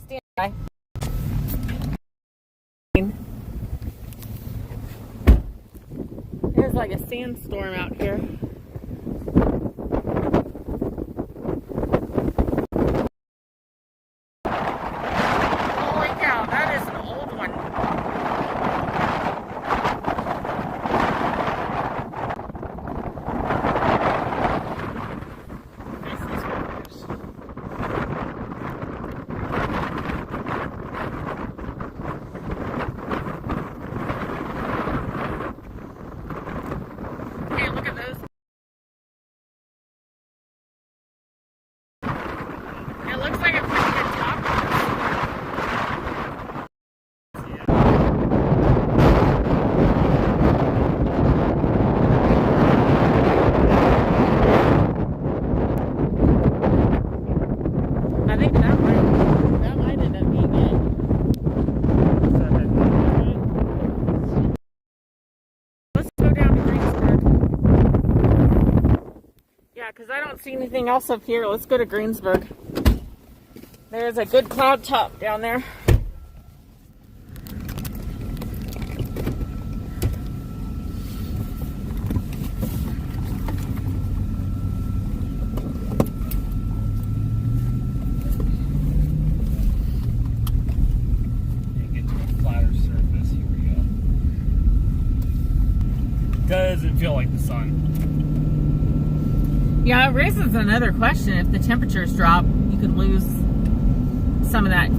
A: Stand by. There's like a sandstorm out here. Holy cow, that is an old one. Hey, look at those. It looks like a pretty good top. I think that might end up being it. Let's go down to Greensburg. Yeah, because I don't see anything else up here. Let's go to Greensburg. There's a good cloud top down there.
B: Get to a flatter surface. Here we go. Doesn't feel like the sun.
A: Yeah, it raises another question. If the temperatures drop, you could lose some of that.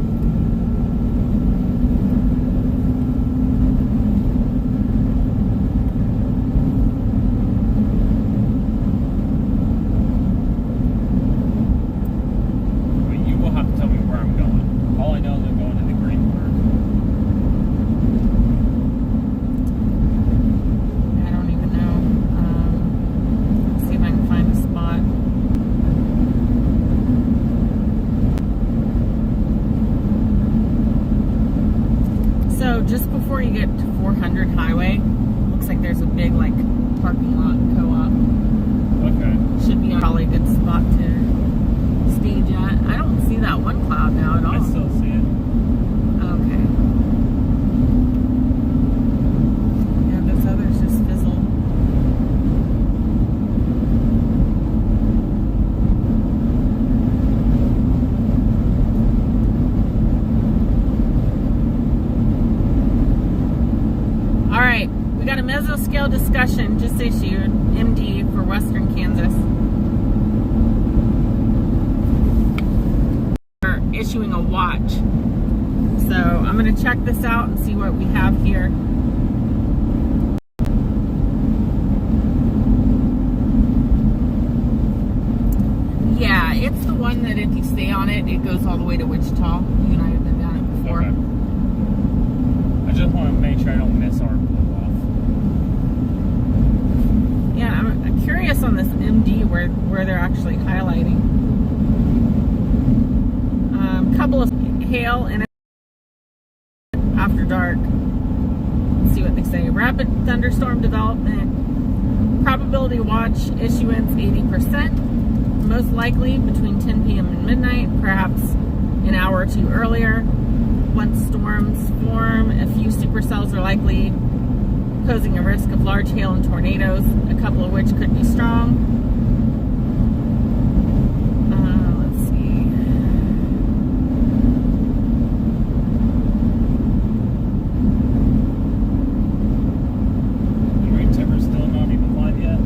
B: But you will have to tell me where I'm going. All I know is I'm going to the Greenberg.
A: I don't even know. Let's see if I can find a spot. So just before you get to 400 Highway, looks like there's a big like parking lot co-op.
B: Okay.
A: Should be probably a good spot to stage at. I don't see that one cloud now at all.
B: I still see it.
A: Okay. Yeah, those others just fizzled. All right, we got a mesoscale discussion just issued, MD for Western Kansas. We're issuing a watch. So I'm going to check this out and see what we have here. Yeah, it's the one that if you stay on it, it goes all the way to Wichita. You and I have been down it before.
B: Okay. I just want to make sure I don't miss our blow off.
A: Yeah, I'm curious on this MD where they're actually highlighting. Couple of hail and after dark. Let's see what they say. Rapid thunderstorm development. Probability watch issuance 80%. Most likely between 10 p.m. and midnight, perhaps an hour or two earlier. Once storms form, a few supercells are likely, posing a risk of large hail and tornadoes, a couple of which could be strong. Let's see.
B: The green timber's still not even live yet.
A: I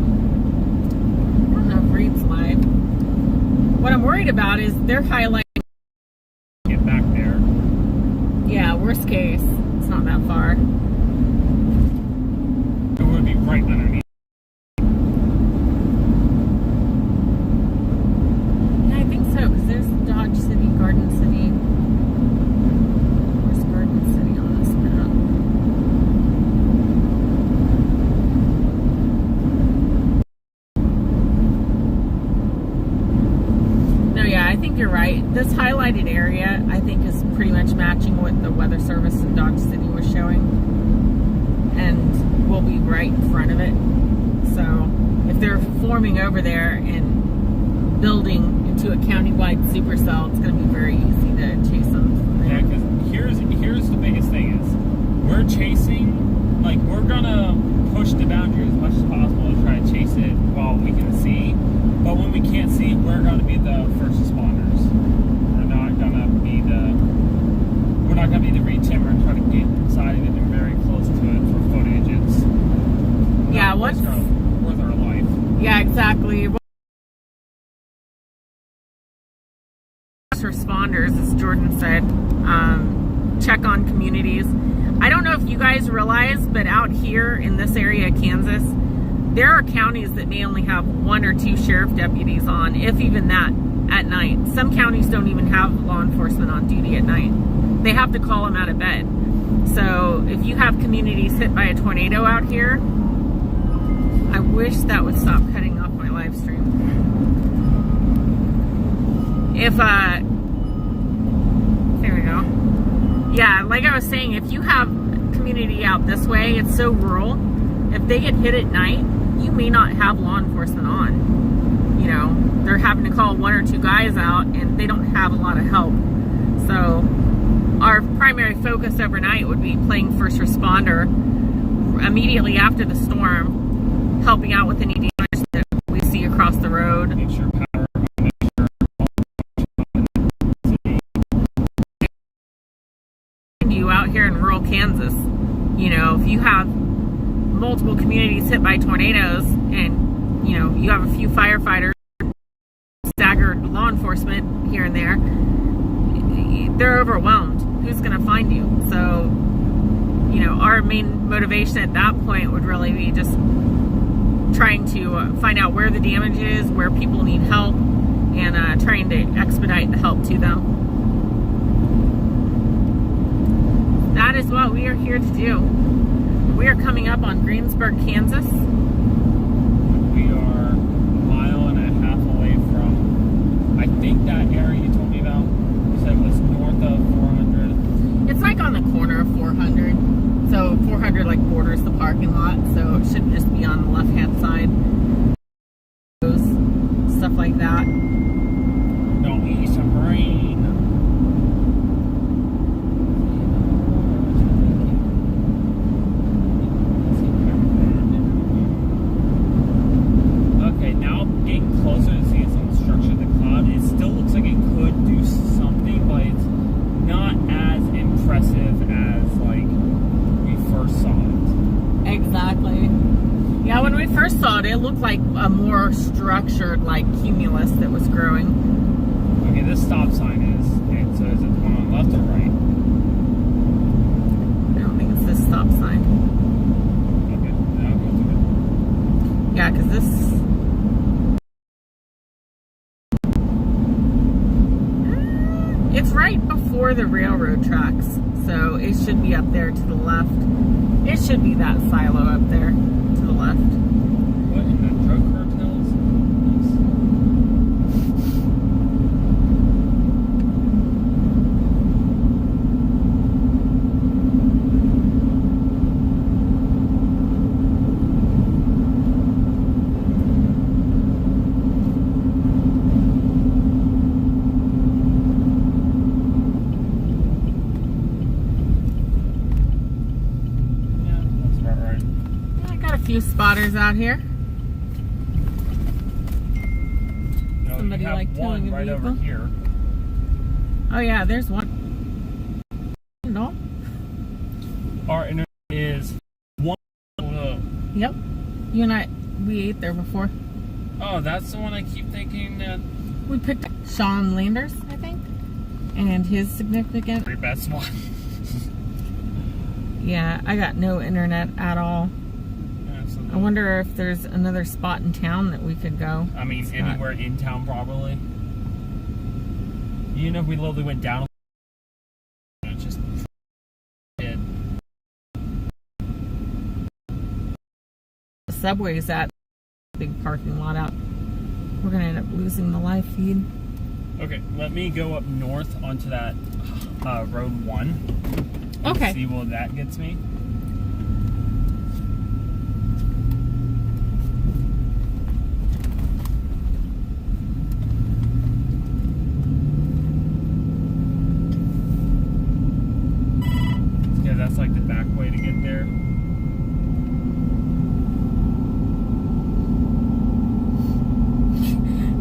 A: don't know if Reed's live. What I'm worried about is they're highlighting.
B: Get back there.
A: Yeah, worst case, it's not that far.
B: right underneath.
A: Yeah, I think so, because there's Dodge City, Garden City. Where's Garden City on this map? No, yeah, I think you're right. This highlighted area, I think, is pretty much matching what the Weather Service in Dodge City was showing. And we'll be right in front of it. So if they're forming over there and building into a countywide supercell, it's going to be very easy to chase them from there.
B: Yeah, because here's the biggest thing is we're chasing, like, we're gonna push the boundary as much as possible to try to chase it while we can see. But when we can't see, we're gonna be the first responders. We're not gonna be the reed timber and try to get inside of it and very close to it for footage. It's
A: Yeah,
B: not worth our life.
A: Yeah, exactly. Responders, as Jordan said, check on communities. I don't know if you guys realize, but out here in this area of Kansas, there are counties that may only have 1 or 2 sheriff deputies on, if even that, at night. Some counties don't even have law enforcement on duty at night. They have to call them out of bed. So if you have communities hit by a tornado out here, I wish that would stop cutting off my live stream. There we go. Yeah, like I was saying, if you have community out this way, it's so rural. If they get hit at night, you may not have law enforcement on. You know, they're having to call 1 or 2 guys out and they don't have a lot of help. So our primary focus overnight would be playing first responder immediately after the storm, helping out with any damage that we see across the road.
B: Make sure power,
A: You out here in rural Kansas, you know, if you have multiple communities hit by tornadoes and, you know, you have a few firefighters, staggered law enforcement here and there, they're overwhelmed. Who's going to find you? So, you know, our main motivation at that point would really be just trying to find out where the damage is, where people need help, and trying to expedite the help to them. That is what we are here to do. We are coming up on Greensburg, Kansas.
B: we are a mile and a half away from, I think that area you told me about, you said was north of 400.
A: It's like on the corner of 400. So 400 like borders the parking lot, so it should just be on the left-hand side. Stuff like that.
B: Don't eat some rain. Okay, now getting closer to seeing some structure of the cloud, it still looks like it could do something, but it's not as impressive as like we first saw it.
A: Exactly. Yeah, when we first saw it, it looked like a more structured, like, cumulus that was growing.
B: Okay, this stop sign is the one on the left or right?
A: I don't think it's this stop sign.
B: Okay, now go to
A: Yeah, because this... It's right before the railroad tracks, so it should be up there to the left. It should be that silo up there to the left.
B: what in the drug cartels? Yeah, that's about right.
A: I got a few spotters out here.
B: You know,
A: Somebody
B: you have
A: like towing
B: one
A: a
B: right over
A: vehicle?
B: here.
A: Oh yeah, there's one. No?
B: Our internet is one.
A: Yep. You and I, we ate there before.
B: Oh, that's the one I keep thinking that
A: We picked up Sean Landers, I think, and his significant.
B: very best one.
A: Yeah, I got no internet at all.
B: Yeah, so
A: I wonder if there's another spot in town that we could go.
B: I mean,
A: It's
B: anywhere in town, probably. You know, if we literally went down, it's just dead.
A: The subway's at a big parking lot out. We're gonna end up losing the live feed.
B: Okay, let me go up north onto that road 1.
A: Okay.
B: And see what that gets me. Yeah, that's like the back way to get there.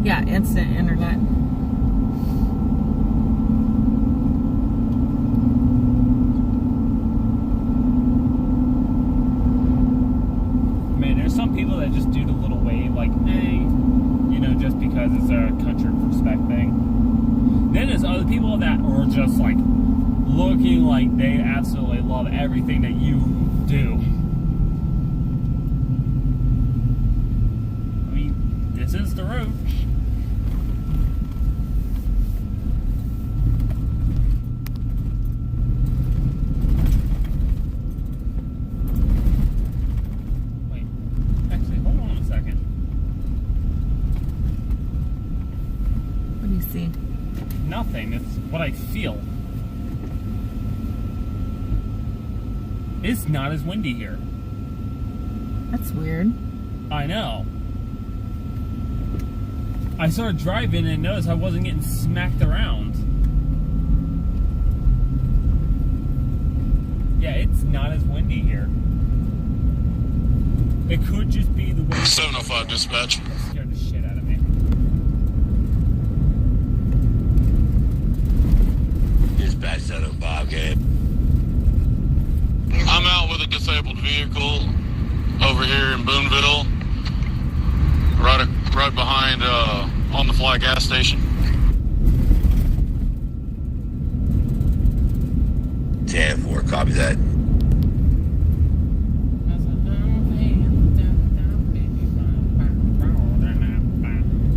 A: Yeah, instant internet.
B: Man, there's some people that just do the little wave, like, hey, you know, just because it's a country respect thing. Then there's other people that are just like looking like they absolutely love everything that you do. I mean, this is the road. Wait, actually, hold on a second.
A: What do you see?
B: Nothing. It's what I feel. It's not as windy here.
A: That's weird.
B: I know. I started driving and noticed I wasn't getting smacked around. Yeah, it's not as windy here. It could just be the way.
C: 705 dispatch.
B: That scared the shit out of me.
D: Dispatch 705, okay.
C: I'm out with a disabled vehicle over here in Boonville, right behind on the Fly gas station.
D: 10-4, copy that.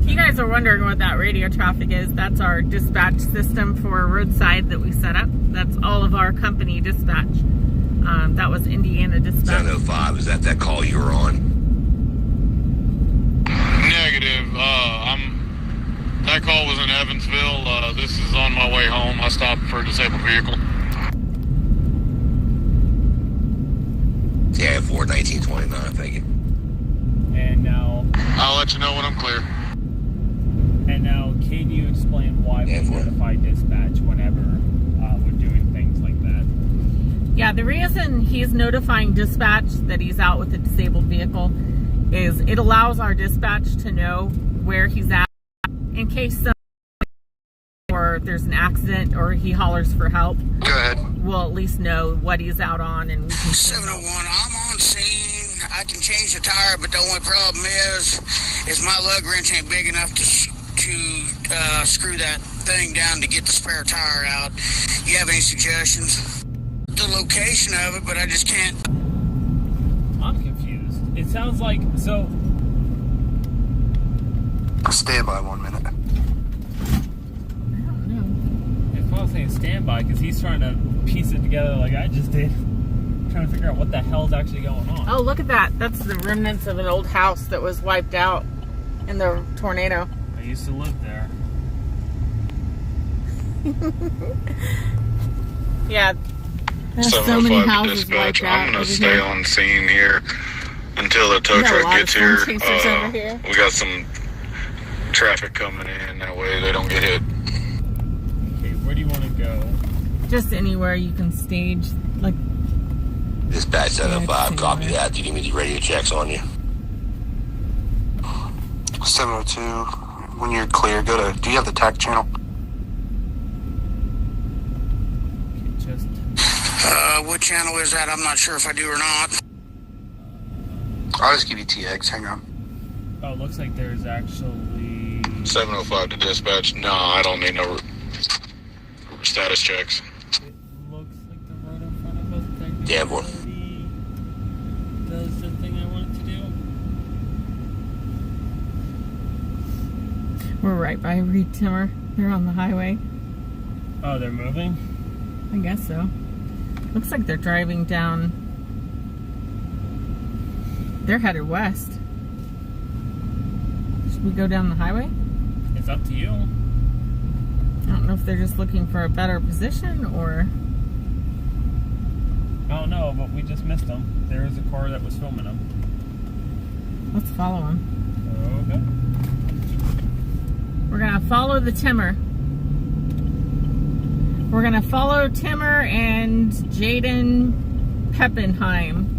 A: If you guys are wondering what that radio traffic is, that's our dispatch system for roadside that we set up. That's all of our company dispatch. That was Indiana Dispatch.
D: 705, is that call you were on?
C: Negative. That call was in Evansville. This is on my way home. I stopped for a disabled vehicle.
D: 10-4, 1929, thank you.
B: And now,
C: I'll let you know when I'm clear.
B: can you explain why we notify dispatch whenever we're doing things like that?
A: Yeah, the reason he's notifying dispatch that he's out with a disabled vehicle is it allows our dispatch to know where he's at in case or there's an accident or he hollers for help.
C: Go ahead.
A: We'll at least know what he's out on, and we can
E: 701, I'm on scene. I can change the tire, but the only problem is my lug wrench ain't big enough to screw that thing down to get the spare tire out. You have any suggestions? The location of it, but I just can't.
B: I'm confused. It sounds like, so...
E: Stand by 1 minute.
A: I don't know.
B: If I was saying standby, because he's trying to piece it together like I just did. Trying to figure out what the hell's actually going on.
A: Oh, look at that. That's the remnants of an old house that was wiped out in the tornado.
B: I used to live there.
A: Yeah. There's so many
C: 705
A: houses
C: dispatch.
A: wiped out.
C: I'm gonna
A: over
C: stay
A: here.
C: on scene here until the tow
A: We got a
C: truck
A: lot
C: gets
A: of
C: here.
A: phone chasers over here.
C: We got some traffic coming in. That way they don't get hit.
B: Okay, where do you want to go?
A: Just anywhere you can stage, like,
D: Dispatch 705,
A: Yeah,
D: copy
A: it's
D: that. Do you need me to radio checks on you?
E: 702, when you're clear, do you have the TAC channel?
B: Okay, just...
E: What channel is that? I'm not sure if I do or not. I'll just give you TX, hang on.
B: Oh, it looks like there's actually...
C: 705 to dispatch. No, I don't need no status checks.
B: It looks like the road in front of us
D: Yeah, boy.
B: does the thing I want it to do.
A: We're right by Reed Timmer. They're on the highway.
B: Oh, they're moving?
A: I guess so. Looks like they're driving down. They're headed west. Should we go down the highway?
B: It's up to you.
A: I don't know if they're just looking for a better position or...
B: I don't know, but we just missed them. There was a car that was filming them.
A: Let's follow them.
B: Okay.
A: We're gonna follow the Timmer. We're gonna follow Timmer and Jaden Peppenheim.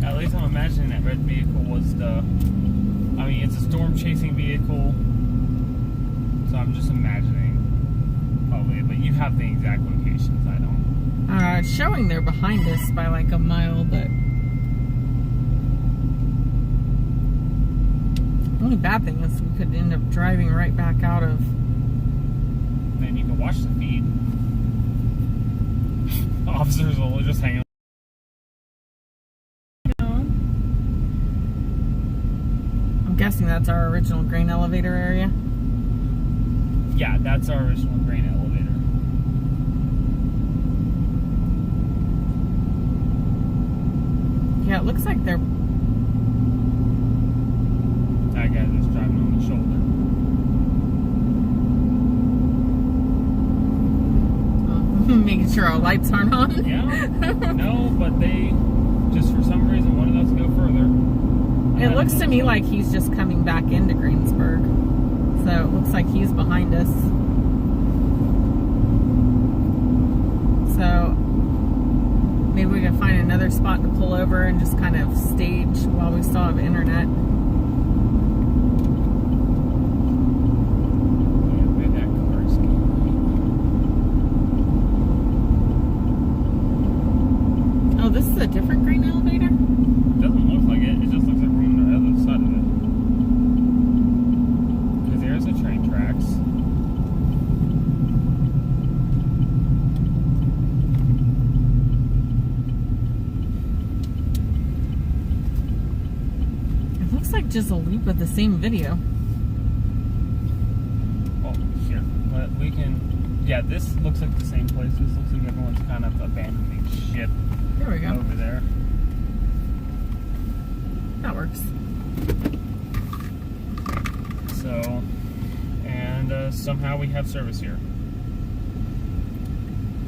B: At least I'm imagining that red vehicle was the... I mean, it's a storm chasing vehicle. So I'm just imagining. Probably, but you have the exact locations. I don't.
A: It's showing they're behind us by like a mile, but... The only bad thing is we could end up driving right back out of...
B: Then you can watch the feed. Officers will just hang out.
A: I'm guessing that's our original grain elevator area.
B: Yeah, that's our original grain elevator.
A: Yeah, it looks like they're...
B: That guy that's driving on the shoulder.
A: making sure our lights aren't on.
B: Yeah. No, but they just for some reason wanted us to go further.
A: It looks to me like he's just coming back into Greensburg. So it looks like he's behind us. So maybe we can find another spot to pull over and just kind of stage while we still have internet. Oh, this is a different grain elevator?
B: It doesn't look like it. It just looks like we're on the other side of it. Because there's the train tracks.
A: It looks like just a loop of the same video.
B: Oh, here. But we can... Yeah, this looks like the same place. This looks like everyone's kind of abandoning ship.
A: There we go.
B: Over there.
A: That works.
B: So, and somehow we have service here.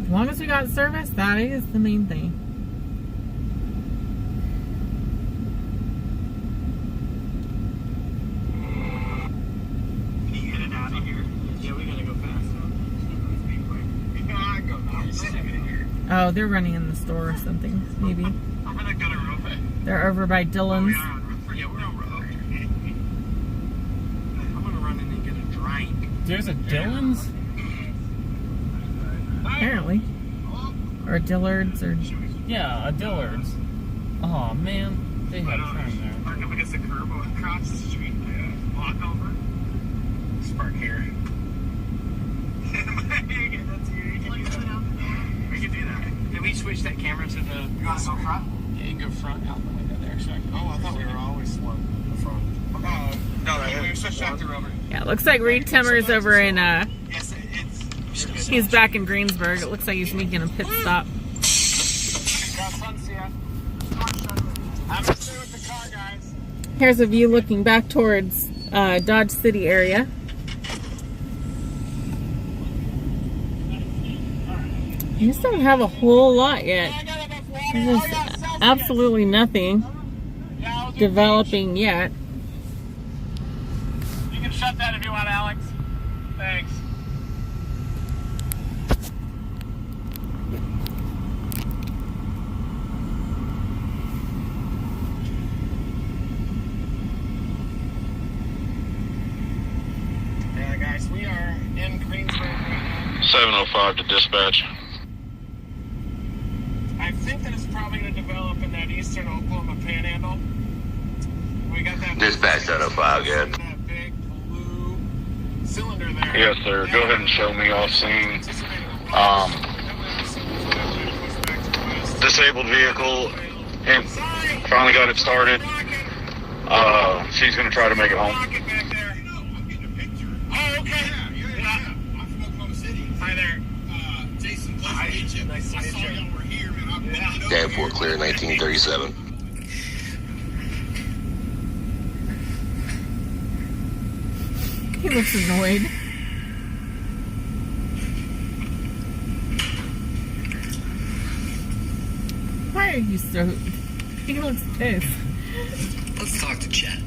A: As long as we got service, that is the main thing.
E: Can you get it out of here? Yeah, we gotta go fast.
A: Oh, they're running in the store or something, maybe.
E: I'm gonna go to Rope.
A: They're over by Dylan's.
E: Yeah, we're on Rope. I'm gonna run in and get a drink.
B: There's a Dillon's?
A: Apparently. Or Dillard's, or...
B: Yeah, a Dillard's. Oh man, they had time there.
E: Park up against the curb across the street. Walk over. Just park here. We can do that. Can we switch that camera to the... You want to go front? Yeah, you can go front out the window there. So oh, I thought we were always slow the front. No, we switched back to Rover.
A: Yeah, it looks like Reed Timmer's over in,
E: Yes, it's...
A: he's back in Greensburg. It looks like he's making a pit stop.
E: I'm gonna stay with the car, guys.
A: Here's a view looking back towards Dodge City area. You just don't have a whole lot yet. There's just absolutely nothing developing yet.
E: You can shut that if you want, Alex. Thanks. Yeah, guys, we are in Greensburg right now.
C: 705 to dispatch.
E: I think that it's probably going to develop in that eastern Oklahoma panhandle. We got that...
D: Dispatch 705, good.
E: That big blue cylinder there.
C: Yes, sir. Go ahead and show me off scene. Disabled vehicle, and finally got it started. She's going to try to make it home.
F: Oh, okay. I'm from Oklahoma City. Hi there. Jason, pleasure to meet you. Nice to meet you. I saw y'all were here, man.
D: Danforth clear 1937.
A: He looks annoyed. Why are you so... He looks pissed.
G: Let's talk to Chet.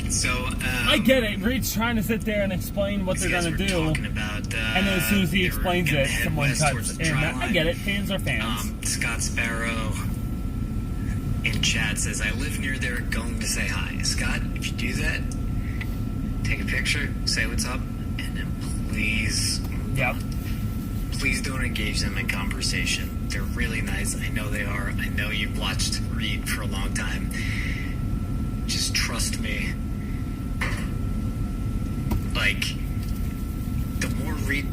G: So,
B: I get it. Reed's trying to sit there and explain what they're going to do.
G: About,
B: and then as soon as he explains it, someone cuts in. I get it. Fans are fans.
G: Scott Sparrow in chat says, I live near there, going to say hi. Scott, if you do that, take a picture, say what's up, and then please, please don't engage them in conversation. They're really nice. I know they are. I know you've watched Reed for a long time. Just trust me. Like, the more Reed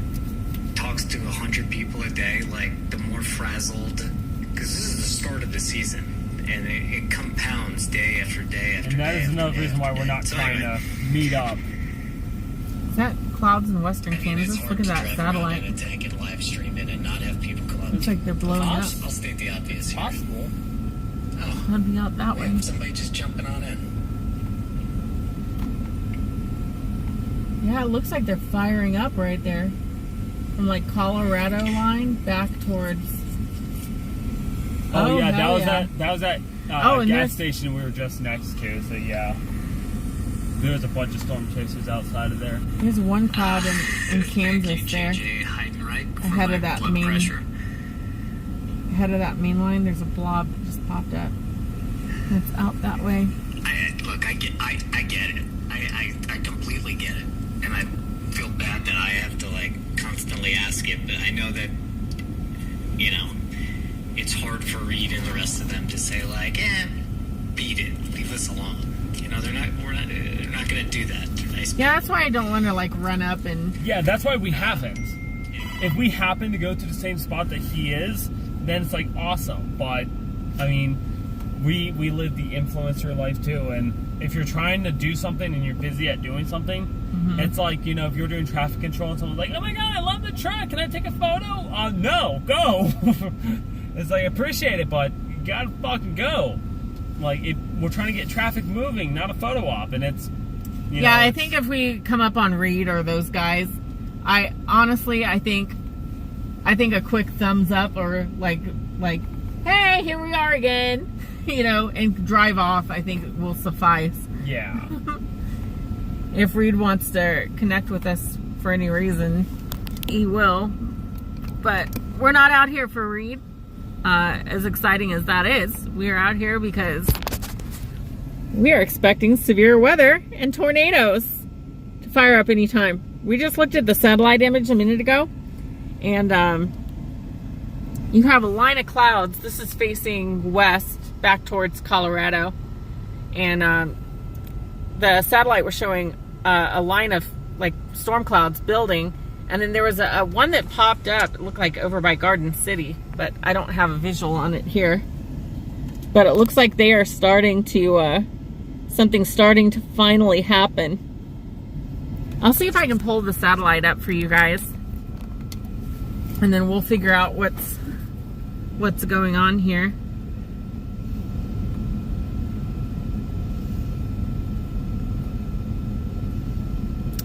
G: talks to 100 people a day, like, the more frazzled, because this is the start of the season, and it compounds day after day after day.
B: And that is another reason why we're not trying to meet up.
A: Is that clouds in western Kansas? Look at that satellite.
G: In a tank and live stream it and not have people come up.
A: Looks like they're blowing up.
G: I'll state the obvious here.
B: Possible.
G: Oh,
A: I'd be out that way.
G: somebody just jumping on in.
A: Yeah, it looks like they're firing up right there. From like Colorado line back towards...
B: Oh yeah,
A: hell
B: that was that gas station we were just next to, so yeah. There was a bunch of storm chasers outside of there.
A: There's one cloud in Kansas there. Ahead of that main line, there's a blob that just popped up. It's out that way.
G: I get it. I completely get it. And I feel bad that I have to like constantly ask it, but I know that, you know, it's hard for Reed and the rest of them to say like, beat it, leave us alone. You know, they're not gonna do that. They're nice people.
A: Yeah, that's why I don't want to like run up and...
B: Yeah, that's why we haven't. If we happen to go to the same spot that he is, then it's like awesome. But I mean, we live the influencer life too, and if you're trying to do something and you're busy at doing something, it's like, you know, if you're doing traffic control and someone's like, oh my god, I love the truck, can I take a photo? No, go. It's like, appreciate it, but you gotta fucking go. Like, we're trying to get traffic moving, not a photo op, and it's, you know,
A: I think if we come up on Reed or those guys, I think a quick thumbs up or like, hey, here we are again, you know, and drive off, I think will suffice.
B: Yeah.
A: If Reed wants to connect with us for any reason, he will. But we're not out here for Reed. As exciting as that is, we are out here because we are expecting severe weather and tornadoes to fire up anytime. We just looked at the satellite image a minute ago, and you have a line of clouds. This is facing west, back towards Colorado, and the satellite was showing a line of like storm clouds building, and then there was a one that popped up. It looked like over by Garden City, but I don't have a visual on it here. But it looks like they are starting to something's starting to finally happen. I'll see if I can pull the satellite up for you guys, and then we'll figure out what's going on here.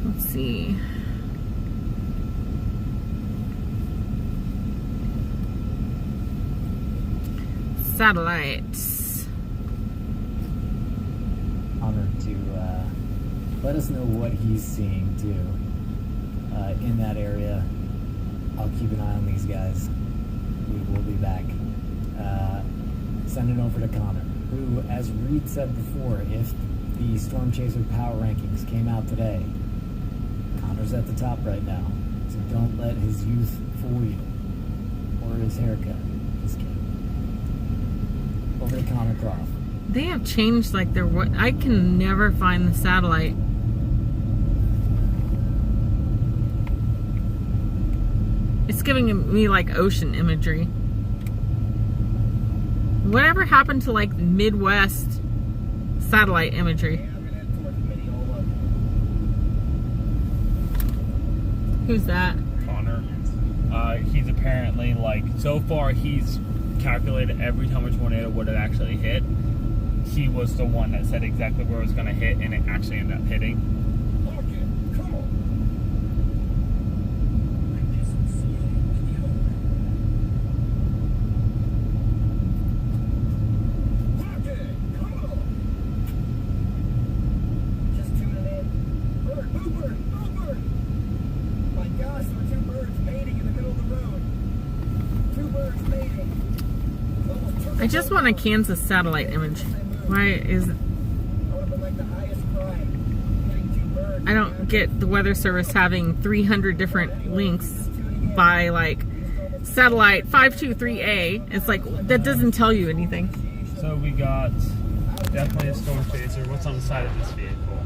A: Let's see. Satellites.
H: Honored to let us know what he's seeing too in that area. I'll keep an eye on these guys. We will be back. Send it over to Connor, who, as Reed said before, if the Storm Chaser Power Rankings came out today, Connor's at the top right now. So don't let his youth fool you. Or his haircut. Just kidding. Over to Connor Croft.
A: They have changed like their... I can never find the satellite. It's giving me like ocean imagery. Whatever happened to like Midwest satellite imagery? Who's that?
B: Connor. He's apparently like, so far he's calculated every time which tornado would have actually hit. He was the one that said exactly where it was going to hit, and it actually ended up hitting.
A: I just want a Kansas satellite image. Why is it? I don't get the Weather Service having 300 different links by like satellite 523A. It's like, that doesn't tell you anything.
B: So we got definitely a storm chaser. What's on the side of this vehicle?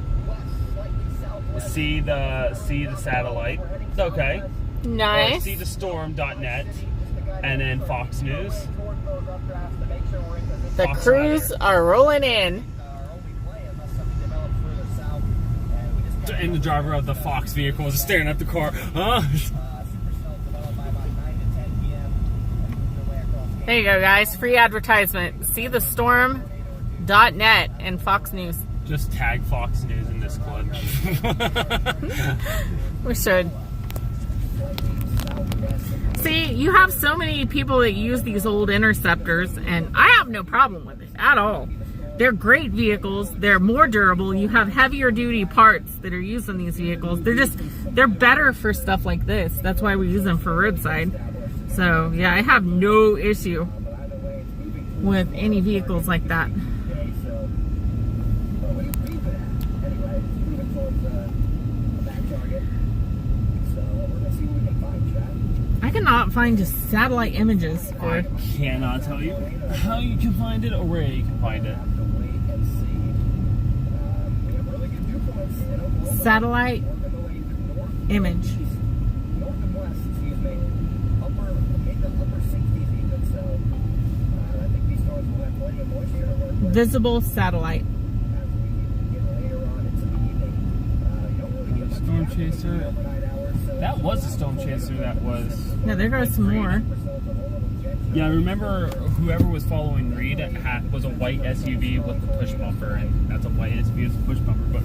B: See the satellite. It's okay.
A: Nice.
B: See the storm.net, and then Fox News.
A: The
B: Fox
A: crews are rolling in.
B: And the driver of the Fox vehicle is staring at the car. Huh?
A: There you go, guys. Free advertisement. See the storm.net and Fox News.
B: Just tag Fox News in this clip.
A: We should. See, you have so many people that use these old Interceptors, and I have no problem with it at all. They're great vehicles. They're more durable. You have heavier duty parts that are used on these vehicles. They're better for stuff like this. That's why we use them for roadside. So yeah, I have no issue with any vehicles like that. I cannot find satellite images for
B: I cannot tell you how you can find it or where you can find it.
A: satellite image. Visible satellite.
B: Storm chaser. That was a storm chaser. That was.
A: Yeah, there goes some more.
B: Yeah, I remember whoever was following Reed was a white SUV with the push bumper, and that's a white SUV with a push bumper.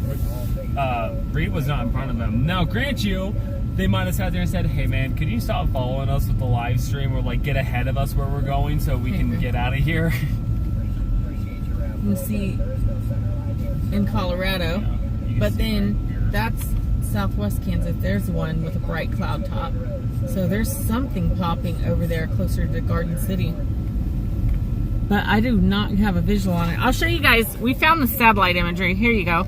B: But Reed was not in front of them. Now, grant you, they might have sat there and said, "Hey, man, could you stop following us with the live stream, or like get ahead of us where we're going so we can get out of here?"
A: You see in Colorado, but then that's Southwest Kansas. There's one with a bright cloud top. So there's something popping over there closer to Garden City. But I do not have a visual on it. I'll show you guys. We found the satellite imagery. Here you go.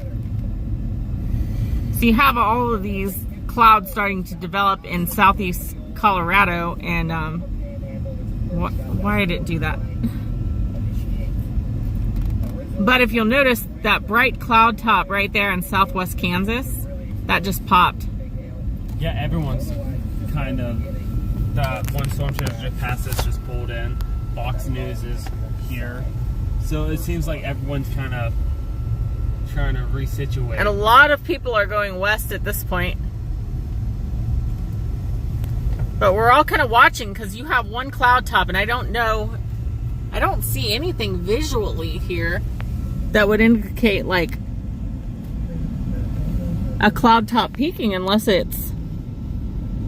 A: So you have all of these clouds starting to develop in southeast Colorado. And why did it do that? But if you'll notice that bright cloud top right there in southwest Kansas, that just popped.
B: Yeah, everyone's kind of, that one storm chaser just passed us, just pulled in. Fox News is here. So it seems like everyone's kind of trying to resituate.
A: And a lot of people are going west at this point. But we're all kind of watching because you have one cloud top, and I don't see anything visually here that would indicate like a cloud top peaking, unless it's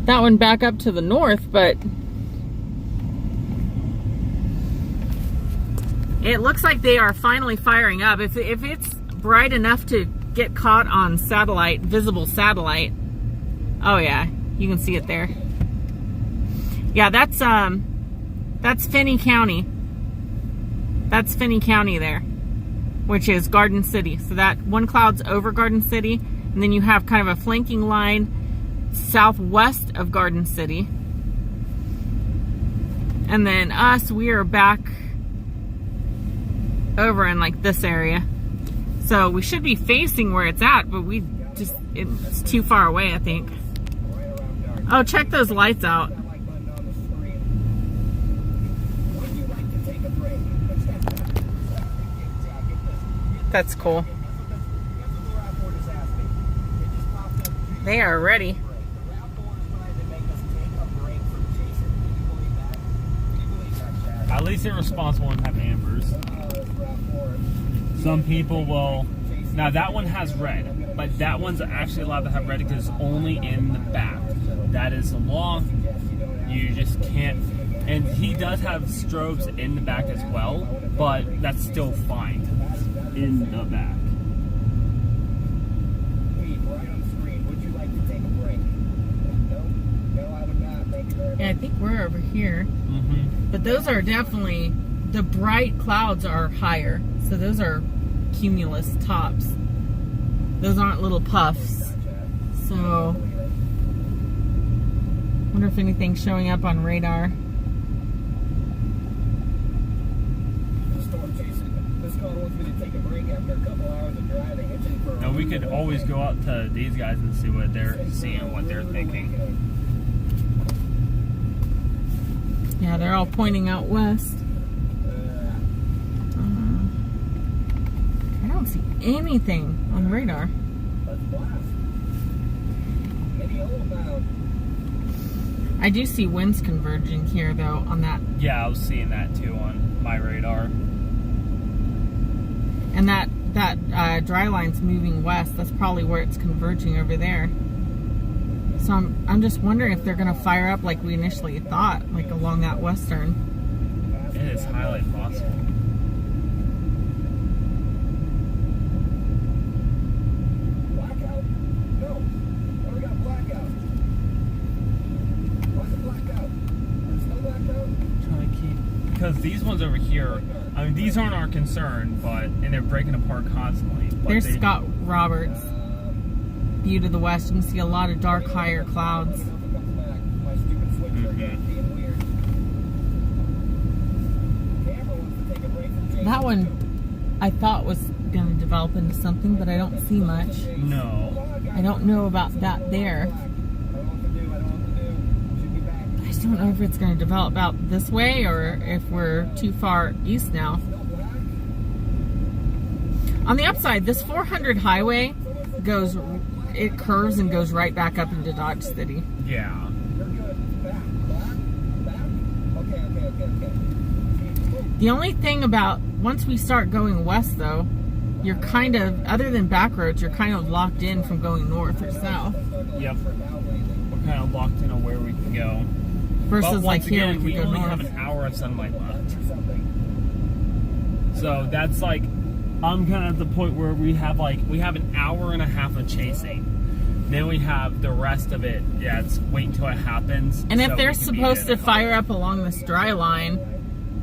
A: that one back up to the north. But it looks like they are finally firing up. If it's bright enough to get caught on satellite, visible satellite, oh yeah, you can see it there. Yeah, that's Finney County. That's Finney County there, which is Garden City. So that one cloud's over Garden City, and then you have kind of a flanking line southwest of Garden City. And then us, we are back over in like this area. So we should be facing where it's at, but it's too far away, I think. Oh, check those lights out. That's cool. They are ready.
B: At least they're responsible and have ambers. Some people will. Now that one has red, but that one's actually allowed to have red because it's only in the back. That is the law. You just can't. And he does have strobes in the back as well, but that's still fine in the back.
A: Yeah, I think we're over here.
B: Mm-hmm.
A: But those are definitely, the bright clouds are higher. So those are cumulus tops. Those aren't little puffs. So, wonder if anything's showing up on radar.
B: Now we could always go out to these guys and see what they're seeing, what they're thinking.
A: Yeah, they're all pointing out west. I don't see anything on radar. I do see winds converging here, though, on that.
B: Yeah, I was seeing that too on my radar.
A: And that dry line's moving west. That's probably where it's converging over there. So I'm just wondering if they're going to fire up like we initially thought, like along that western.
B: It is highly possible.
F: Blackout? No. Oh, we got blackout. Why's it blackout? There's no blackout?
B: Trying to keep, because these ones over here, I mean, these aren't our concern, and they're breaking apart constantly. But
A: There's Scott Roberts. View to the west. You can see a lot of dark, higher clouds. That one I thought was going to develop into something, but I don't see much.
B: No.
A: I don't know about that there. I just don't know if it's going to develop out this way or if we're too far east now. On the upside, this 400 highway it curves and goes right back up into Dodge City.
B: Yeah.
A: The only thing about, once we start going west though, you're kind of, other than back roads, you're kind of locked in from going north or south.
B: Yep. We're kind of locked in on where we can go.
A: Versus
B: but
A: like
B: once
A: here,
B: again,
A: we could go
B: only
A: north.
B: have an hour of sunlight left. So that's like, I'm kind of at the point where we have an hour and a half of chasing. Then we have the rest of it. Yeah, it's wait until it happens.
A: And if
B: so
A: they're
B: we can be
A: supposed to
B: in.
A: fire up along this dry line,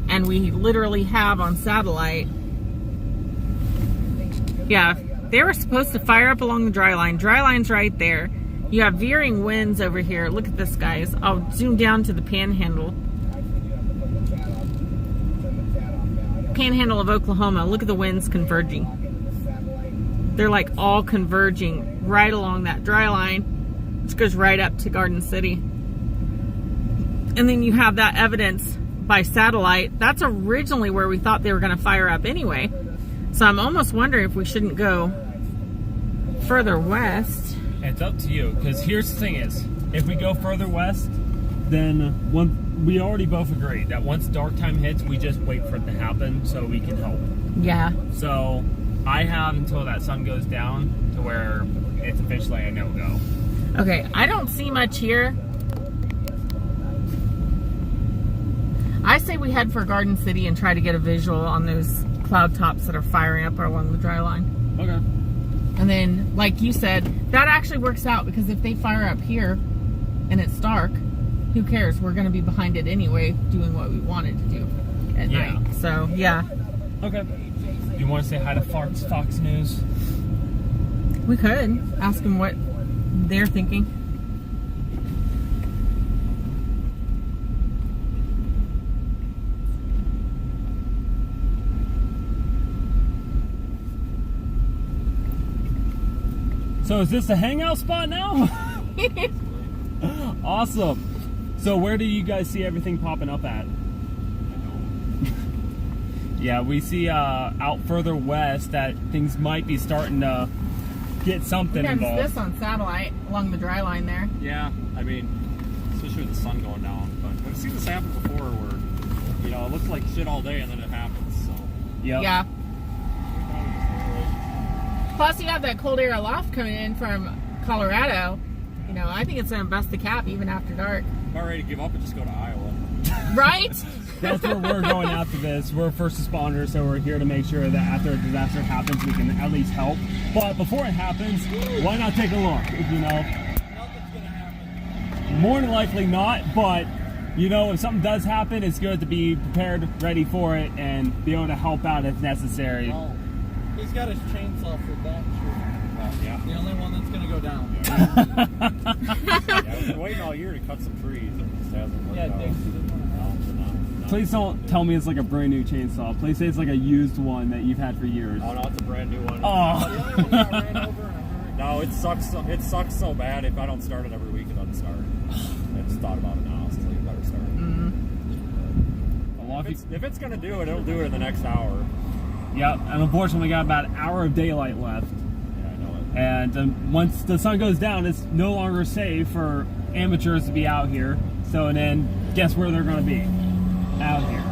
A: and we literally have on satellite, yeah, they were supposed to fire up along the dry line. Dry line's right there. You have veering winds over here. Look at this, guys. I'll zoom down to the panhandle. Panhandle of Oklahoma. Look at the winds converging. They're like all converging right along that dry line, which goes right up to Garden City. And then you have that evidence by satellite. That's originally where we thought they were going to fire up anyway. So I'm almost wondering if we shouldn't go further west.
B: It's up to you, because here's the thing is, if we go further west, then we already both agreed that once dark time hits, we just wait for it to happen so we can help.
A: Yeah.
B: So I have until that sun goes down to where it's officially a no-go.
A: Okay, I don't see much here. I say we head for Garden City and try to get a visual on those cloud tops that are firing up along the dry line.
B: Okay.
A: And then, like you said, that actually works out, because if they fire up here and it's dark, who cares? We're going to be behind it anyway, doing what we wanted to do at night. So, yeah.
B: Okay. Do you want to say hi to Fox News?
A: We could. Ask them what they're thinking.
B: So is this a hangout spot now? Awesome. So where do you guys see everything popping up at? Yeah, we see out further west that things might be starting to get something
A: There's
B: involved.
A: this on satellite along the dry line there.
I: Yeah, I mean, especially with the sun going down. But I've seen this happen before where, you know, it looks like shit all day and then it happens. So
B: Yep.
A: Yeah. Plus, you have that cold air aloft coming in from Colorado. You know, I think it's going to bust the cap even after dark.
I: I'm about ready to give up and just go to Iowa.
A: Right?
B: That's where we're going after this. We're first responders, so we're here to make sure that after a disaster happens, we can at least help. But before it happens, why not take a look? You know,
I: Nothing's gonna happen.
B: more than likely not, but you know, if something does happen, it's good to be prepared, ready for it, and be able to help out if necessary.
J: Well, he's got his chainsaw for that.
I: Well, yeah.
J: The only one that's gonna go down.
I: Yeah, we've been waiting all year to cut some trees and it just hasn't worked out. No.
B: Please don't tell me it's like a brand new chainsaw. Please say it's like a used one that you've had for years.
I: Oh no, it's a brand new one.
B: Oh.
J: The other one got ran over and I
I: No, it sucks. It sucks so bad. If I don't start it every week, it doesn't start. I just thought about it now, so you better start it. If it's gonna do it, it'll do it in the next hour.
B: Yep, and unfortunately we got about an hour of daylight left.
I: Yeah, I know it.
B: And once the sun goes down, it's no longer safe for amateurs to be out here. So then, guess where they're going to be? Out here.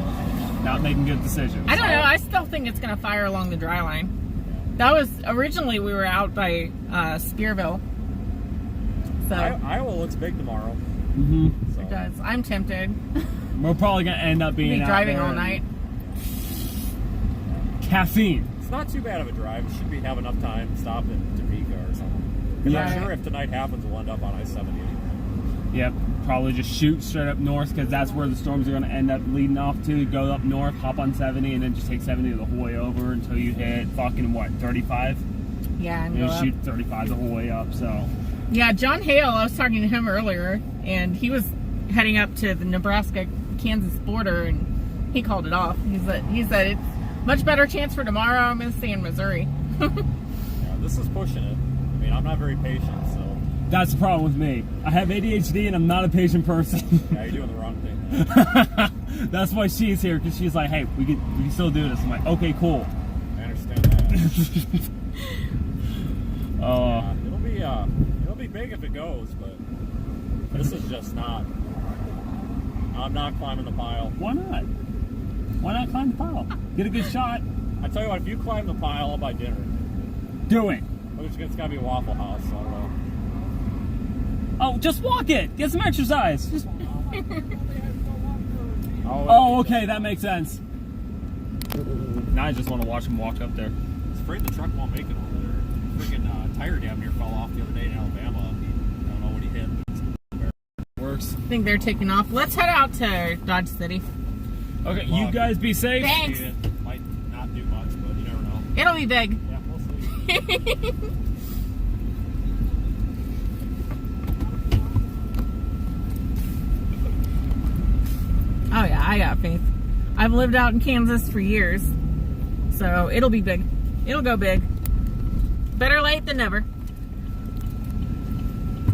B: Not making good decisions.
A: I don't know. I still think it's going to fire along the dry line. That was, originally we were out by Spearville. So
I: Iowa looks big tomorrow.
B: Mm-hmm.
I: So.
A: it does. I'm tempted.
B: We're probably going to end up being
A: Be
B: out
A: driving
B: there.
A: all night.
B: Caffeine.
I: It's not too bad of a drive. We should have enough time to stop in Topeka or something. Because
B: Yeah.
I: I'm sure if tonight happens, we'll end up on I-70.
B: Yep, probably just shoot straight up north because that's where the storms are going to end up leading off to. Go up north, hop on 70, and then just take 70 the whole way over until you hit fucking, what, 35?
A: Yeah, and
B: You
A: go up.
B: shoot 35 the whole way up, so.
A: Yeah, John Hale, I was talking to him earlier, and he was heading up to the Nebraska-Kansas border, and he called it off. He said it's much better chance for tomorrow. I'm going to stay in Missouri.
I: Yeah, this is pushing it. I mean, I'm not very patient, so.
B: That's the problem with me. I have ADHD and I'm not a patient person.
I: Yeah, you're doing the wrong thing.
B: That's why she's here, because she's like, hey, we can still do this. I'm like, okay, cool.
I: I understand that. It'll be big if it goes, but this is just not. I'm not climbing the pile.
B: Why not? Why not climb the pile? Get a good shot.
I: I tell you what, if you climb the pile, I'll buy dinner.
B: Do it.
I: It's gotta be a Waffle House, so I don't know.
B: Oh, just walk it. Get some exercise. Just...
I: Oh,
B: Oh, okay, that makes sense. Now I just want to watch him walk up there.
I: I was afraid the truck won't make it over there. Freaking tire damn near fell off the other day in Alabama. I don't know what he hit.
B: Works.
A: I think they're taking off. Let's head out to Dodge City.
B: Okay, you guys be safe.
A: Thanks.
I: It might not do much, but you never know.
A: It'll be big.
I: Yeah, we'll see.
A: Oh yeah, I got faith. I've lived out in Kansas for years, so it'll be big. It'll go big. Better late than never.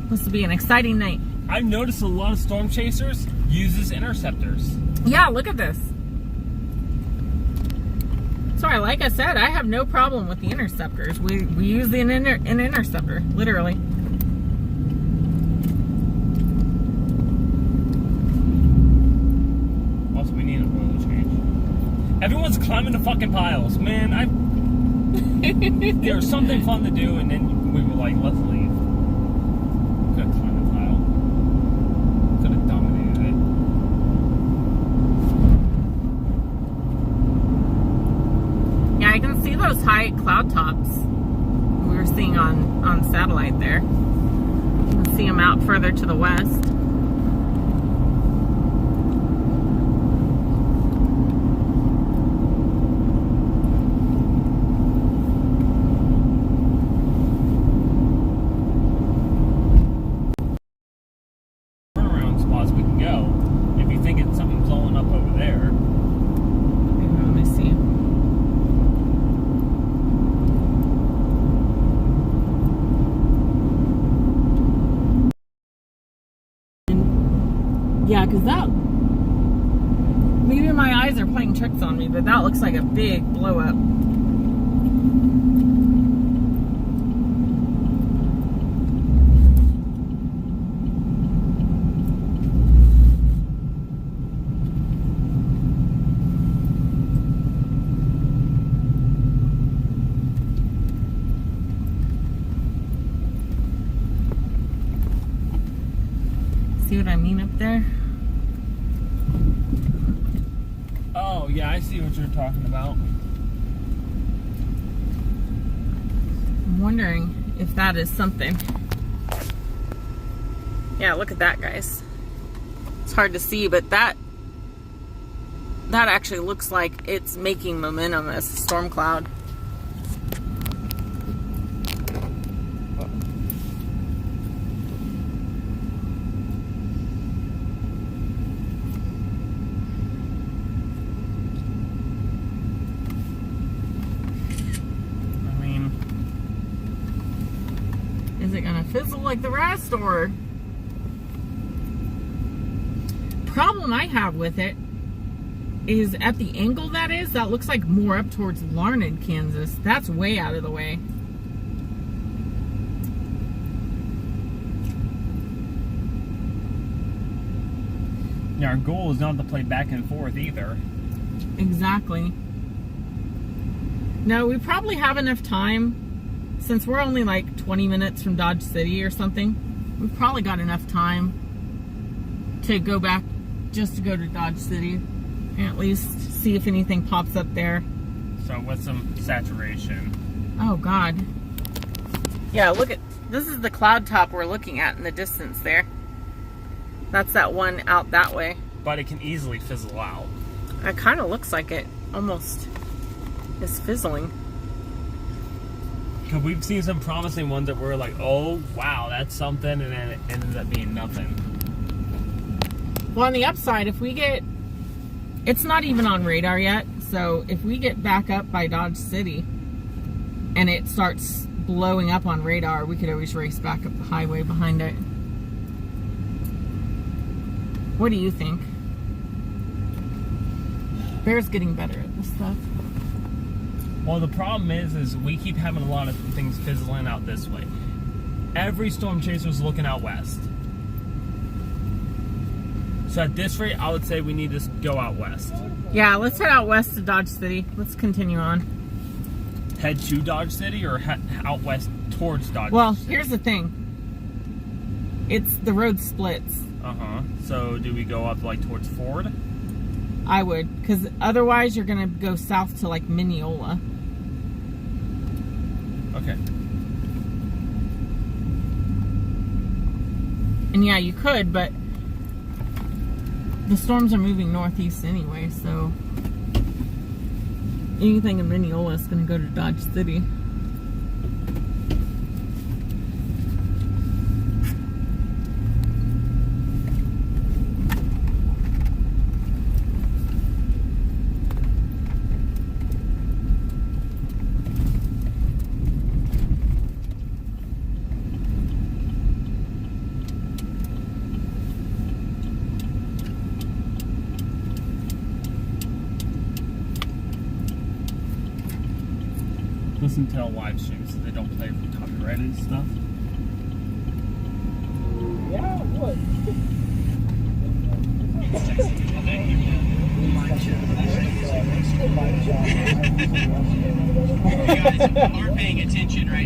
A: This will be an exciting night.
B: I've noticed a lot of storm chasers uses interceptors.
A: Yeah, look at this. So like I said, I have no problem with the interceptors. We use an interceptor, literally.
B: Also, we need an oil change. Everyone's climbing the fucking piles, man. There's something fun to do, and then we were like, let's leave. Could have climbed the pile. Could have dominated it.
A: Yeah, I can see those high cloud tops we were seeing on satellite there. You can see them out further to the west.
B: Turnaround spots we can go. If you think it's something blowing up over there.
A: Let me see. Yeah, because Maybe my eyes are playing tricks on me, but that looks like a big blow up. See what I mean up there?
B: Oh, yeah, I see what you're talking about.
A: I'm wondering if that is something. Yeah, look at that, guys. It's hard to see, but that actually looks like it's making momentum as a storm cloud. Is it gonna fizzle like the rest, or? Problem I have with it is at the angle that looks like more up towards Larned, Kansas. That's way out of the way.
B: Yeah, our goal is not to play back and forth either.
A: Exactly. No, we probably have enough time. Since we're only like 20 minutes from Dodge City or something, we've probably got enough time to go back, just to go to Dodge City and at least see if anything pops up there.
B: So with some saturation.
A: Oh God. Yeah, look at, this is the cloud top we're looking at in the distance there. That's that one out that way.
B: But it can easily fizzle out.
A: It kind of looks like it almost is fizzling.
B: Because we've seen some promising ones that were like, oh, wow, that's something, and then it ended up being nothing.
A: Well, on the upside, if we get, it's not even on radar yet, so if we get back up by Dodge City and it starts blowing up on radar, we could always race back up the highway behind it. What do you think? Bear's getting better at this stuff.
B: Well, the problem is we keep having a lot of things fizzling out this way. Every storm chaser's looking out west. So at this rate, I would say we need to go out west.
A: Yeah, let's head out west to Dodge City. Let's continue on.
B: Head to Dodge City or head out west towards Dodge City?
A: Well, here's the thing. It's the road splits.
B: Uh-huh. So do we go up like towards Ford?
A: I would, because otherwise you're going to go south to like Mineola.
B: Okay.
A: And yeah, you could, but the storms are moving northeast anyway, so anything in Mineola is going to go to Dodge City.
B: Listen to our live streams so they don't play from copyrighted stuff.
J: Yeah, what?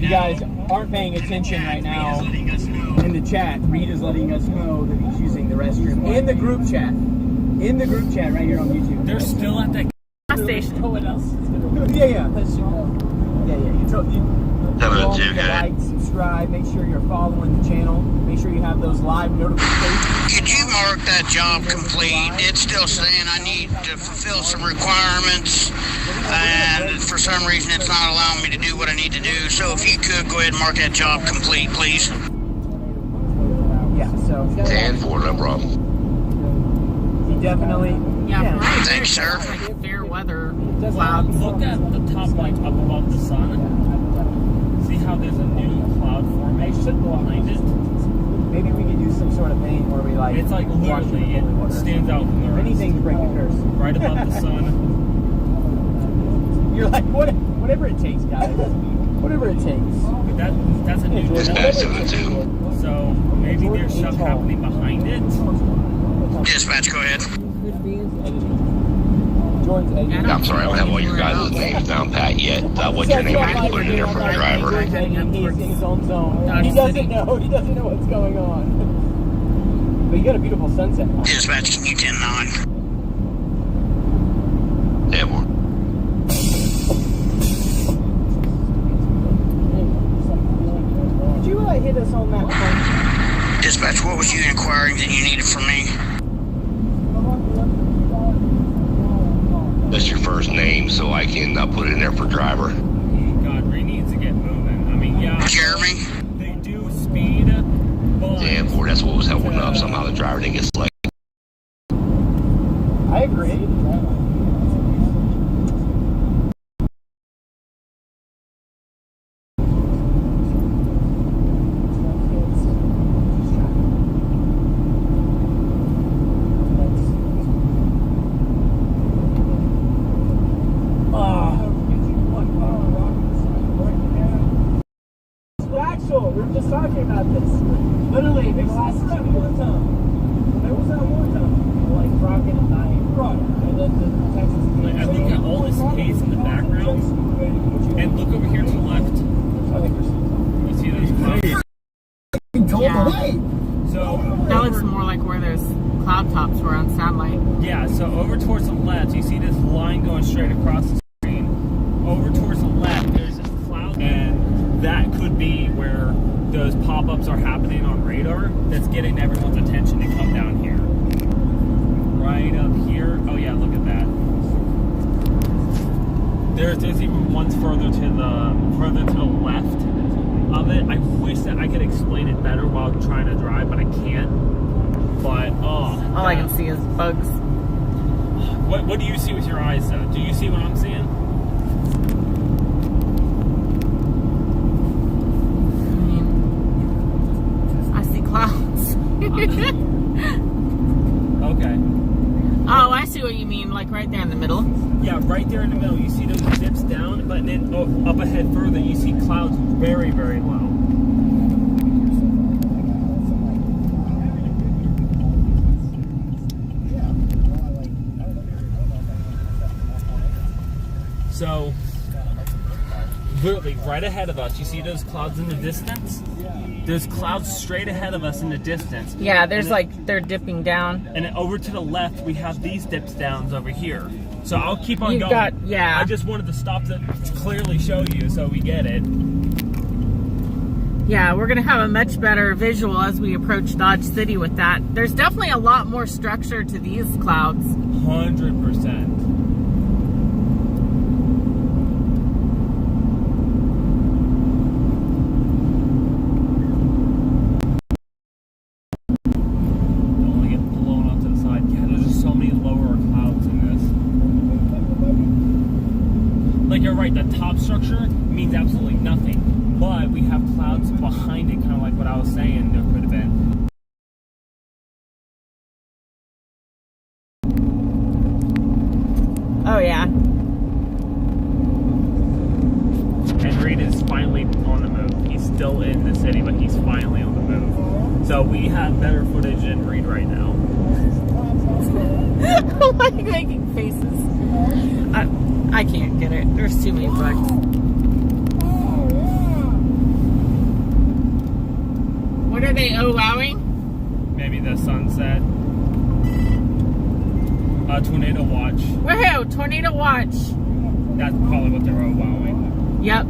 K: You guys aren't paying attention right now. In the chat, Reed is letting us know that he's using the restroom. In the group chat. In the group chat right here on YouTube.
B: They're still at that
A: gas station.
K: What else? Yeah. Like, subscribe, make sure you're following the channel, make sure you have those live notifications.
E: Could you mark that job complete? It's still saying I need to fulfill some requirements, and for some reason it's not allowing me to do what I need to do. So if you could go ahead and mark that job complete, please.
K: Yeah, so
D: 10-4, no problem.
K: He definitely.
A: Yeah, right.
E: Thanks, sir.
A: Like fair weather clouds.
B: Look at the top light up above the sun. See how there's a new cloud formation behind it?
K: Maybe we could do some sort of thing where we like
B: It's like literally, it stands out from the rest.
K: Many things break the curse.
B: Right above the sun.
K: You're like, whatever it takes, guys. Whatever it takes.
B: But that's a new
D: Dispatch 7-2.
B: So maybe there's stuff happening behind it.
E: Dispatch, go ahead.
D: I'm sorry, I don't have all your guys' names down pat yet. What's your name? I can put it in there for the driver.
K: He's in his own zone. He doesn't know what's going on. But you got a beautiful sunset.
E: Dispatch, can you 10-9?
D: Yeah, boy.
K: Did you hit us on that phone?
E: Dispatch, what was you inquiring that you needed from me?
D: That's your first name, so I can put it in there for driver.
B: God, Ray needs to get moving. I mean, yeah.
E: Jeremy?
B: They do speed, but...
D: Yeah, boy, that's what was holding up. Somehow the driver didn't get selected.
K: I agree. We were just talking about this. Literally, the last time. There was that one time. Like rocking and dying. Right. And then the Texas.
B: Like, I look at all this haze in the background, and look over here to the left. You see those clouds?
A: Yeah.
B: So
A: That looks more like where those cloud tops were on satellite.
B: yeah, so over towards the left, you see this line going straight across the screen. Over towards the left, there's this cloud, and that could be where those pop-ups are happening on radar that's getting everyone's attention to come down here. Right up here. Oh yeah, look at that. There's even ones further to the left of it. I wish that I could explain it better while trying to drive, but I can't. But all
A: I can see is bugs.
B: What do you see with your eyes though? Do you see what I'm seeing?
A: Clouds.
B: Okay.
A: Oh, I see what you mean, like right there in the middle.
B: Yeah, right there in the middle. You see those dips down, but then up ahead further, you see clouds very, very low. So, literally right ahead of us, you see those clouds in the distance? There's clouds straight ahead of us in the distance.
A: Yeah, there's they're dipping down.
B: And then over to the left, we have these dips downs over here. So I'll keep on going.
A: Yeah.
B: I just wanted to stop to clearly show you so we get it.
A: Yeah, we're going to have a much better visual as we approach Dodge City with that. There's definitely a lot more structure to these clouds.
B: 100%. The top structure means absolutely nothing, but we have clouds behind it, kind of like what I was saying there could have been.
A: Oh yeah.
B: And Reed is finally on the move. He's still in the city, but he's finally on the move. So we have better footage than Reed right now.
A: I'm like making faces. I can't get it. There's too many bugs. What are they oh-wowing?
B: Maybe the sunset. Tornado watch.
A: Woohoo! Tornado watch.
B: That's probably what they're oh-wowing.
A: Yep.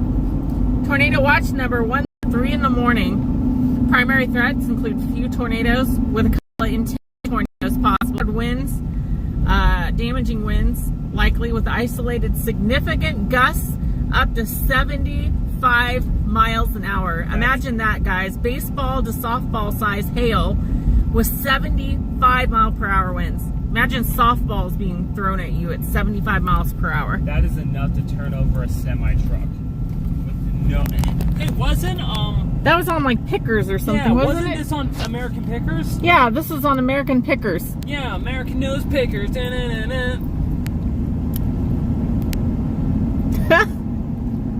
A: Tornado watch number 1-3 in the morning. Primary threats include few tornadoes with a couple of intense tornadoes possible. Winds, damaging winds, likely with isolated significant gusts up to 75 miles an hour. Imagine that, guys. Baseball to softball size hail with 75 mile per hour winds. Imagine softballs being thrown at you at 75 miles per hour.
B: That is enough to turn over a semi-truck. No, it wasn't,
A: That was on like Pickers or something,
B: Yeah,
A: wasn't it?
B: this on American Pickers?
A: Yeah, this was on American Pickers.
B: Yeah, American Nose Pickers. Da-na-na-na.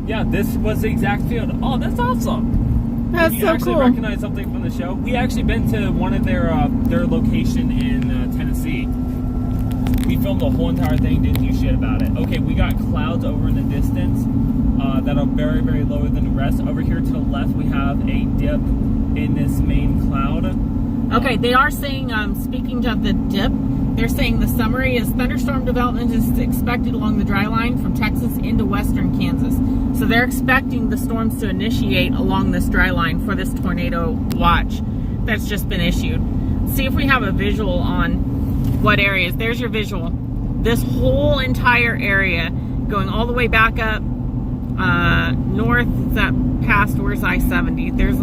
B: Yeah, this was the exact field. Oh, that's awesome.
A: That's
B: you
A: so
B: actually
A: cool.
B: recognize something from the show? We actually been to one of their location in Tennessee. We filmed the whole entire thing, didn't do shit about it. Okay, we got clouds over in the distance that are very, very lower than the rest. Over here to the left, we have a dip in this main cloud.
A: Okay, they are saying, speaking of the dip, they're saying the summary is thunderstorm development is expected along the dry line from Texas into western Kansas. So they're expecting the storms to initiate along this dry line for this tornado watch that's just been issued. See if we have a visual on what areas. There's your visual. This whole entire area going all the way back up north, it's up past where's I-70. There's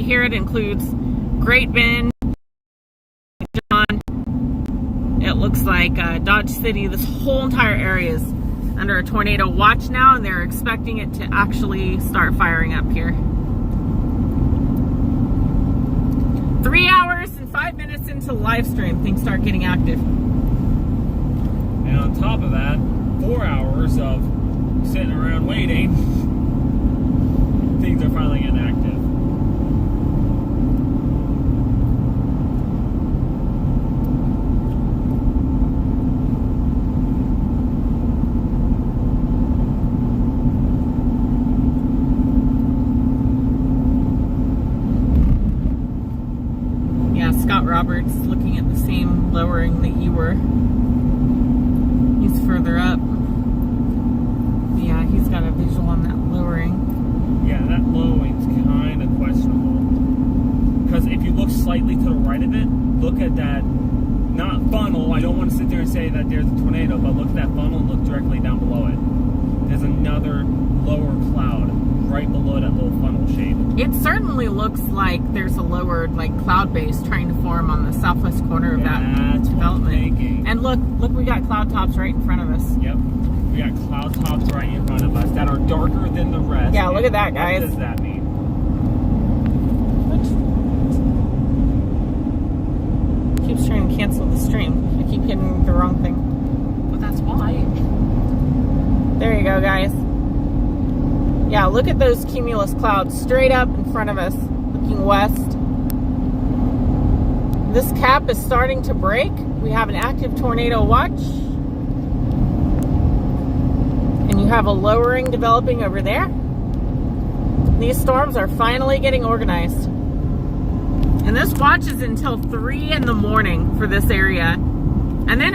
A: here it includes Great Bend, John. It looks like Dodge City. This whole entire area is under a tornado watch now, and they're expecting it to actually start firing up here. 3 hours and 5 minutes into the live stream, things start getting active.
B: And on top of that, 4 hours of sitting around waiting, things are finally getting active.
A: Robert's looking at the same lowering that you were. He's further up. Yeah, he's got a visual on that lowering.
B: Yeah, that lowering's kind of questionable. Because if you look slightly to the right of it, look at that, not funnel, I don't want to sit there and say that there's a tornado, but look at that funnel and look directly down below it. There's another lower cloud right below that little funnel shape.
A: It certainly looks like there's a lower cloud base trying to form on the southwest corner of that development. And look, we got cloud tops right in front of us.
B: Yep. We got cloud tops right in front of us that are darker than the rest.
A: Yeah, look at that, guys.
B: What does that mean?
A: What? Keeps trying to cancel the stream. I keep hitting the wrong thing.
B: But that's why.
A: There you go, guys. Yeah, look at those cumulus clouds straight up in front of us, looking west. This cap is starting to break. We have an active tornado watch. And you have a lowering developing over there. These storms are finally getting organized. And this watch is until 3 in the morning for this area. And then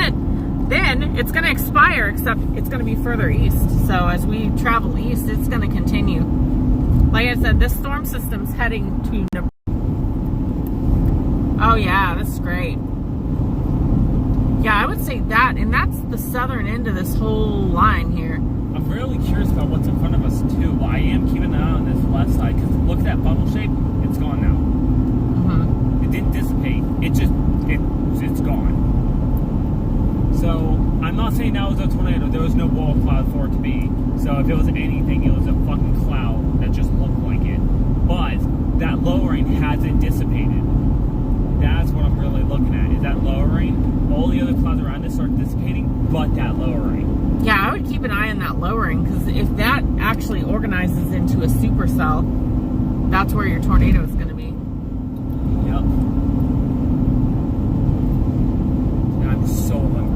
A: it's going to expire, except it's going to be further east. So as we travel east, it's going to continue. Like I said, this storm system's heading to Nebraska. Oh yeah, that's great. Yeah, I would say that, and that's the southern end of this whole line here.
B: I'm really curious about what's in front of us too. I am keeping an eye on this left side, because look at that funnel shape, it's gone now. It didn't dissipate, it's gone. So, I'm not saying that was a tornado. There was no wall cloud for it to be. So, if it was anything, it was a fucking cloud that just looked like it. But, that lowering hasn't dissipated. That's what I'm really looking at, is that lowering. All the other clouds around it start dissipating, but that lowering.
A: Yeah, I would keep an eye on that lowering, because if that actually organizes into a supercell, that's where your tornado is going to be.
B: Yep. And I'm so hungry.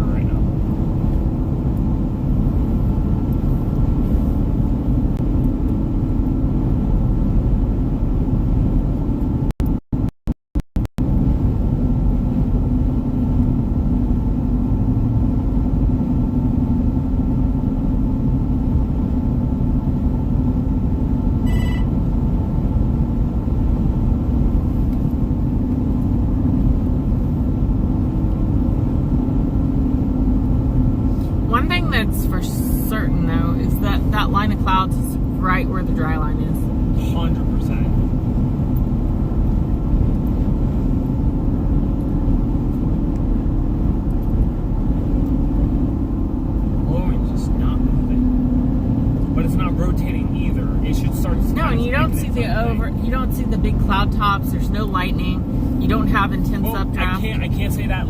A: you don't see the big cloud tops. There's no lightning. You don't have intense updraft.
B: I can't say that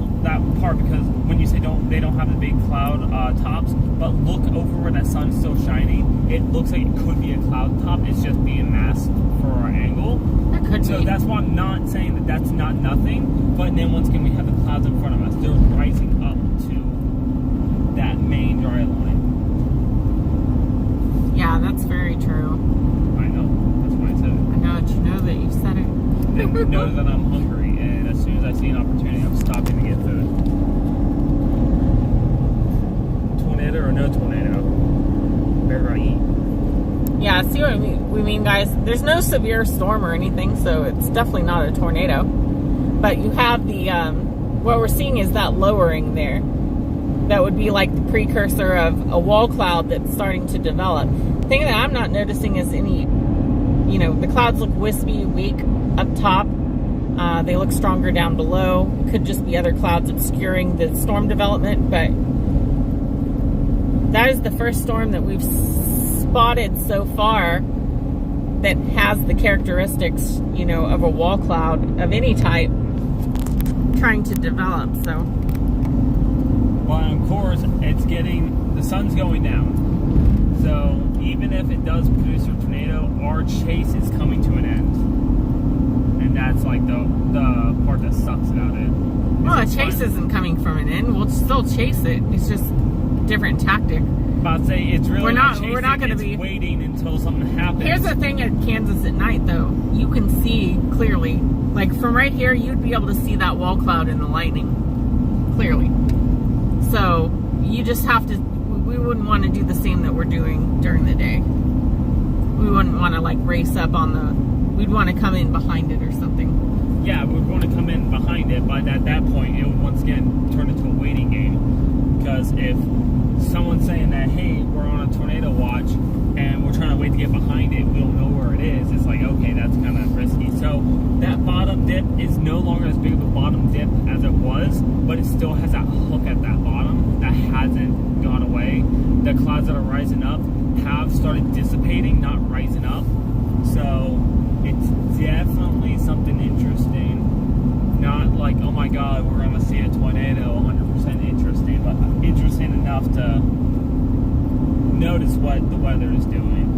B: part, because when you say they don't have the big cloud tops, but look over where that sun's still shining. It looks like it could be a cloud top. It's just being masked for our angle.
A: That could be.
B: So that's why I'm not saying that that's not nothing. But then once again, we have the clouds in front of us. They're rising up to that main dry line.
A: Yeah, that's very true.
B: I know. That's why I said it.
A: I know, you know that you said it.
B: And know that I'm hungry, and as soon as I see an opportunity, I'm stopping to get food. Tornado or no tornado, where I eat.
A: Yeah, see what we mean, guys? There's no severe storm or anything, so it's definitely not a tornado. But you have the, what we're seeing is that lowering there. That would be like the precursor of a wall cloud that's starting to develop. The thing that I'm not noticing is any, you know, the clouds look wispy, weak up top. They look stronger down below. Could just be other clouds obscuring the storm development, but that is the first storm that we've spotted so far that has the characteristics, you know, of a wall cloud of any type trying to develop. So,
B: well, of course, the sun's going down. So even if it does produce a tornado, our chase is coming to an end. And that's like the part that sucks about it.
A: Well, the chase isn't coming from an end. We'll still chase it. It's just a different tactic.
B: About to say, it's really
A: we're not going to be
B: waiting until something happens.
A: Here's the thing at Kansas at night, though. You can see clearly. Like from right here, you'd be able to see that wall cloud in the lightning clearly. So you just have to. We wouldn't want to do the same that we're doing during the day. We wouldn't want to like race up on the. We'd want to come in behind it or something.
B: Yeah, we'd want to come in behind it, but at that point, it would once again turn into a waiting game. Because if someone's saying that, hey, we're on a tornado watch, and we're trying to wait to get behind it, we don't know where it is, it's like, okay, that's kind of risky. So that bottom dip is no longer as big of a bottom dip as it was, but it still has that hook at that bottom that hasn't gone away. The clouds that are rising up have started dissipating, not rising up. So it's definitely something interesting. Not like, oh my god, we're going to see a tornado, 100% interesting, but interesting enough to notice what the weather is doing.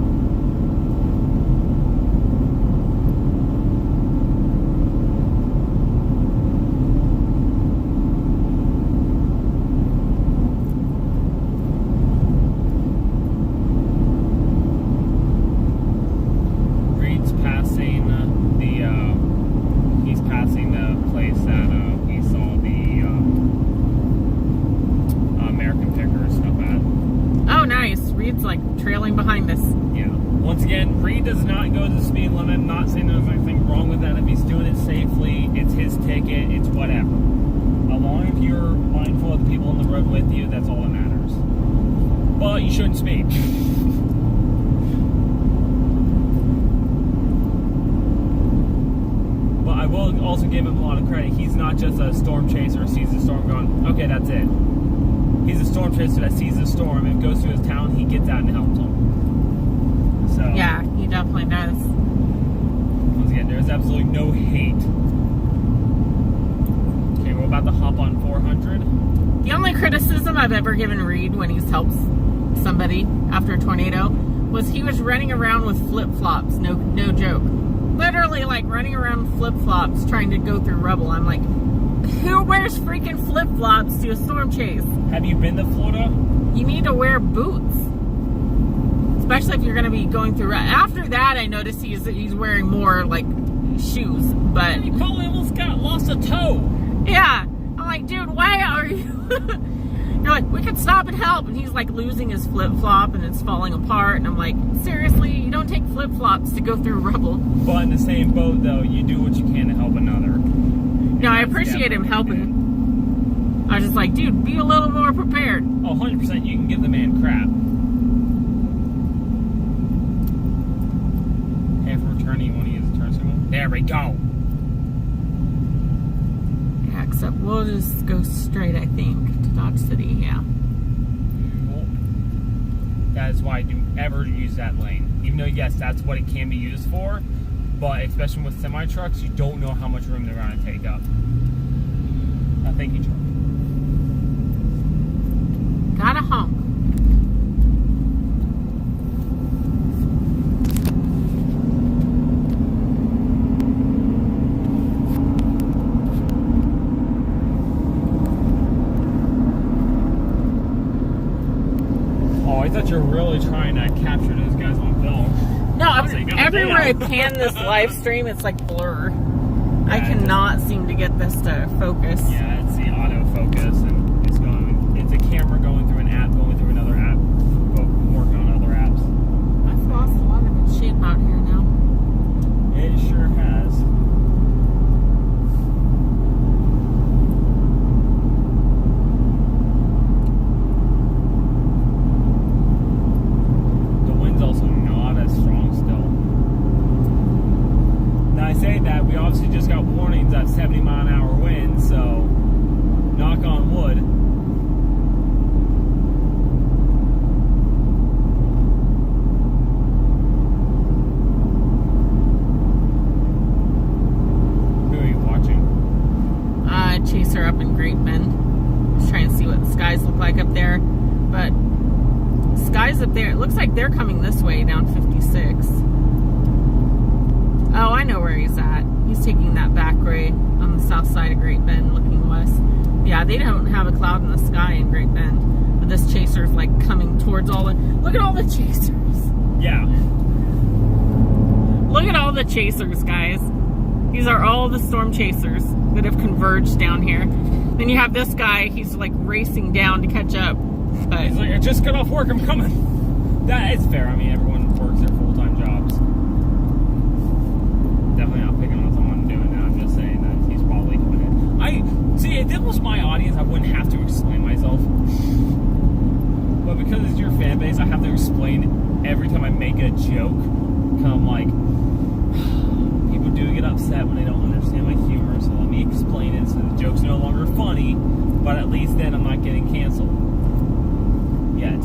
A: Trailing behind us.
B: Yeah. Once again, Reed does not go to the speed limit. I'm not saying there's anything wrong with that. If he's doing it safely, it's his ticket, it's whatever. As long as you're mindful of the people on the road with you, that's all that matters. But you shouldn't speed. But I will also give him a lot of credit. He's not just a storm chaser who sees the storm going, okay, that's it. He's a storm chaser that sees the storm and goes to his town, he gets out and helps them. So
A: yeah, he definitely does.
B: Once again, there's absolutely no hate. Okay, we're about to hop on 400.
A: The only criticism I've ever given Reed when he's helped somebody after a tornado was he was running around with flip-flops, no joke. Literally like running around with flip-flops trying to go through rubble. I'm like, who wears freaking flip-flops to a storm chase?
B: Have you been to Florida?
A: You need to wear boots. Especially if you're going to be going through... After that, I noticed he's wearing more, like, shoes, but...
B: You probably almost lost a toe.
A: Yeah. I'm like, dude, why are you... You're like, we could stop and help. And he's, like, losing his flip-flop, and it's falling apart. And I'm like, seriously? You don't take flip-flops to go through rubble.
B: But in the same boat, though, you do what you can to help another.
A: No, I appreciate him helping. I was just like, dude, be a little more prepared.
B: Oh, 100% you can give the man crap. Hey, if we're turning, you want to use a turn signal? There we go.
A: Yeah, except we'll just go straight, I think, to Dodge City, yeah.
B: That is why I do ever use that lane. Even though, yes, that's what it can be used for, but especially with semi-trucks, you don't know how much room they're going to take up. Thank you, Chuck.
A: Gotta honk.
B: Oh, I thought you were really trying to capture those guys on film.
A: No,
B: like,
A: everywhere I pan this live stream, it's like blur.
B: Yeah,
A: I cannot seem to get this to focus.
B: Yeah, it's the autofocus, and it's going. It's a camera going through an app, going through another app, working on other apps.
A: I've lost a lot of its shape out here now.
B: It sure has. The wind's also not as strong still. Now I say that we obviously just got warnings of 70-mile-an-hour winds, so knock on wood. Who are you watching?
A: Chaser up in Great Bend. Just trying to see what the skies look like up there. But skies up there, it looks like they're coming this way down 56. Oh, I know where he's at. He's taking that back way on the south side of Great Bend looking west. Yeah, they don't have a cloud in the sky in Great Bend. But this chaser's like coming towards all the... Look at all the chasers.
B: Yeah.
A: Look at all the chasers, guys. These are all the storm chasers that have converged down here. Then you have this guy, he's like racing down to catch up. But
B: He's like, I just got off work, I'm coming. That is fair. I mean, everyone works their full-time jobs. Definitely not picking on someone doing that. I'm just saying that he's probably coming in. See, if it was my audience, I wouldn't have to explain myself. But because it's your fan base, I have to explain every time I make a joke. Kind of like, people do get upset when they don't understand my humor, so let me explain it so the joke's no longer funny, but at least then I'm not getting canceled. Yeah,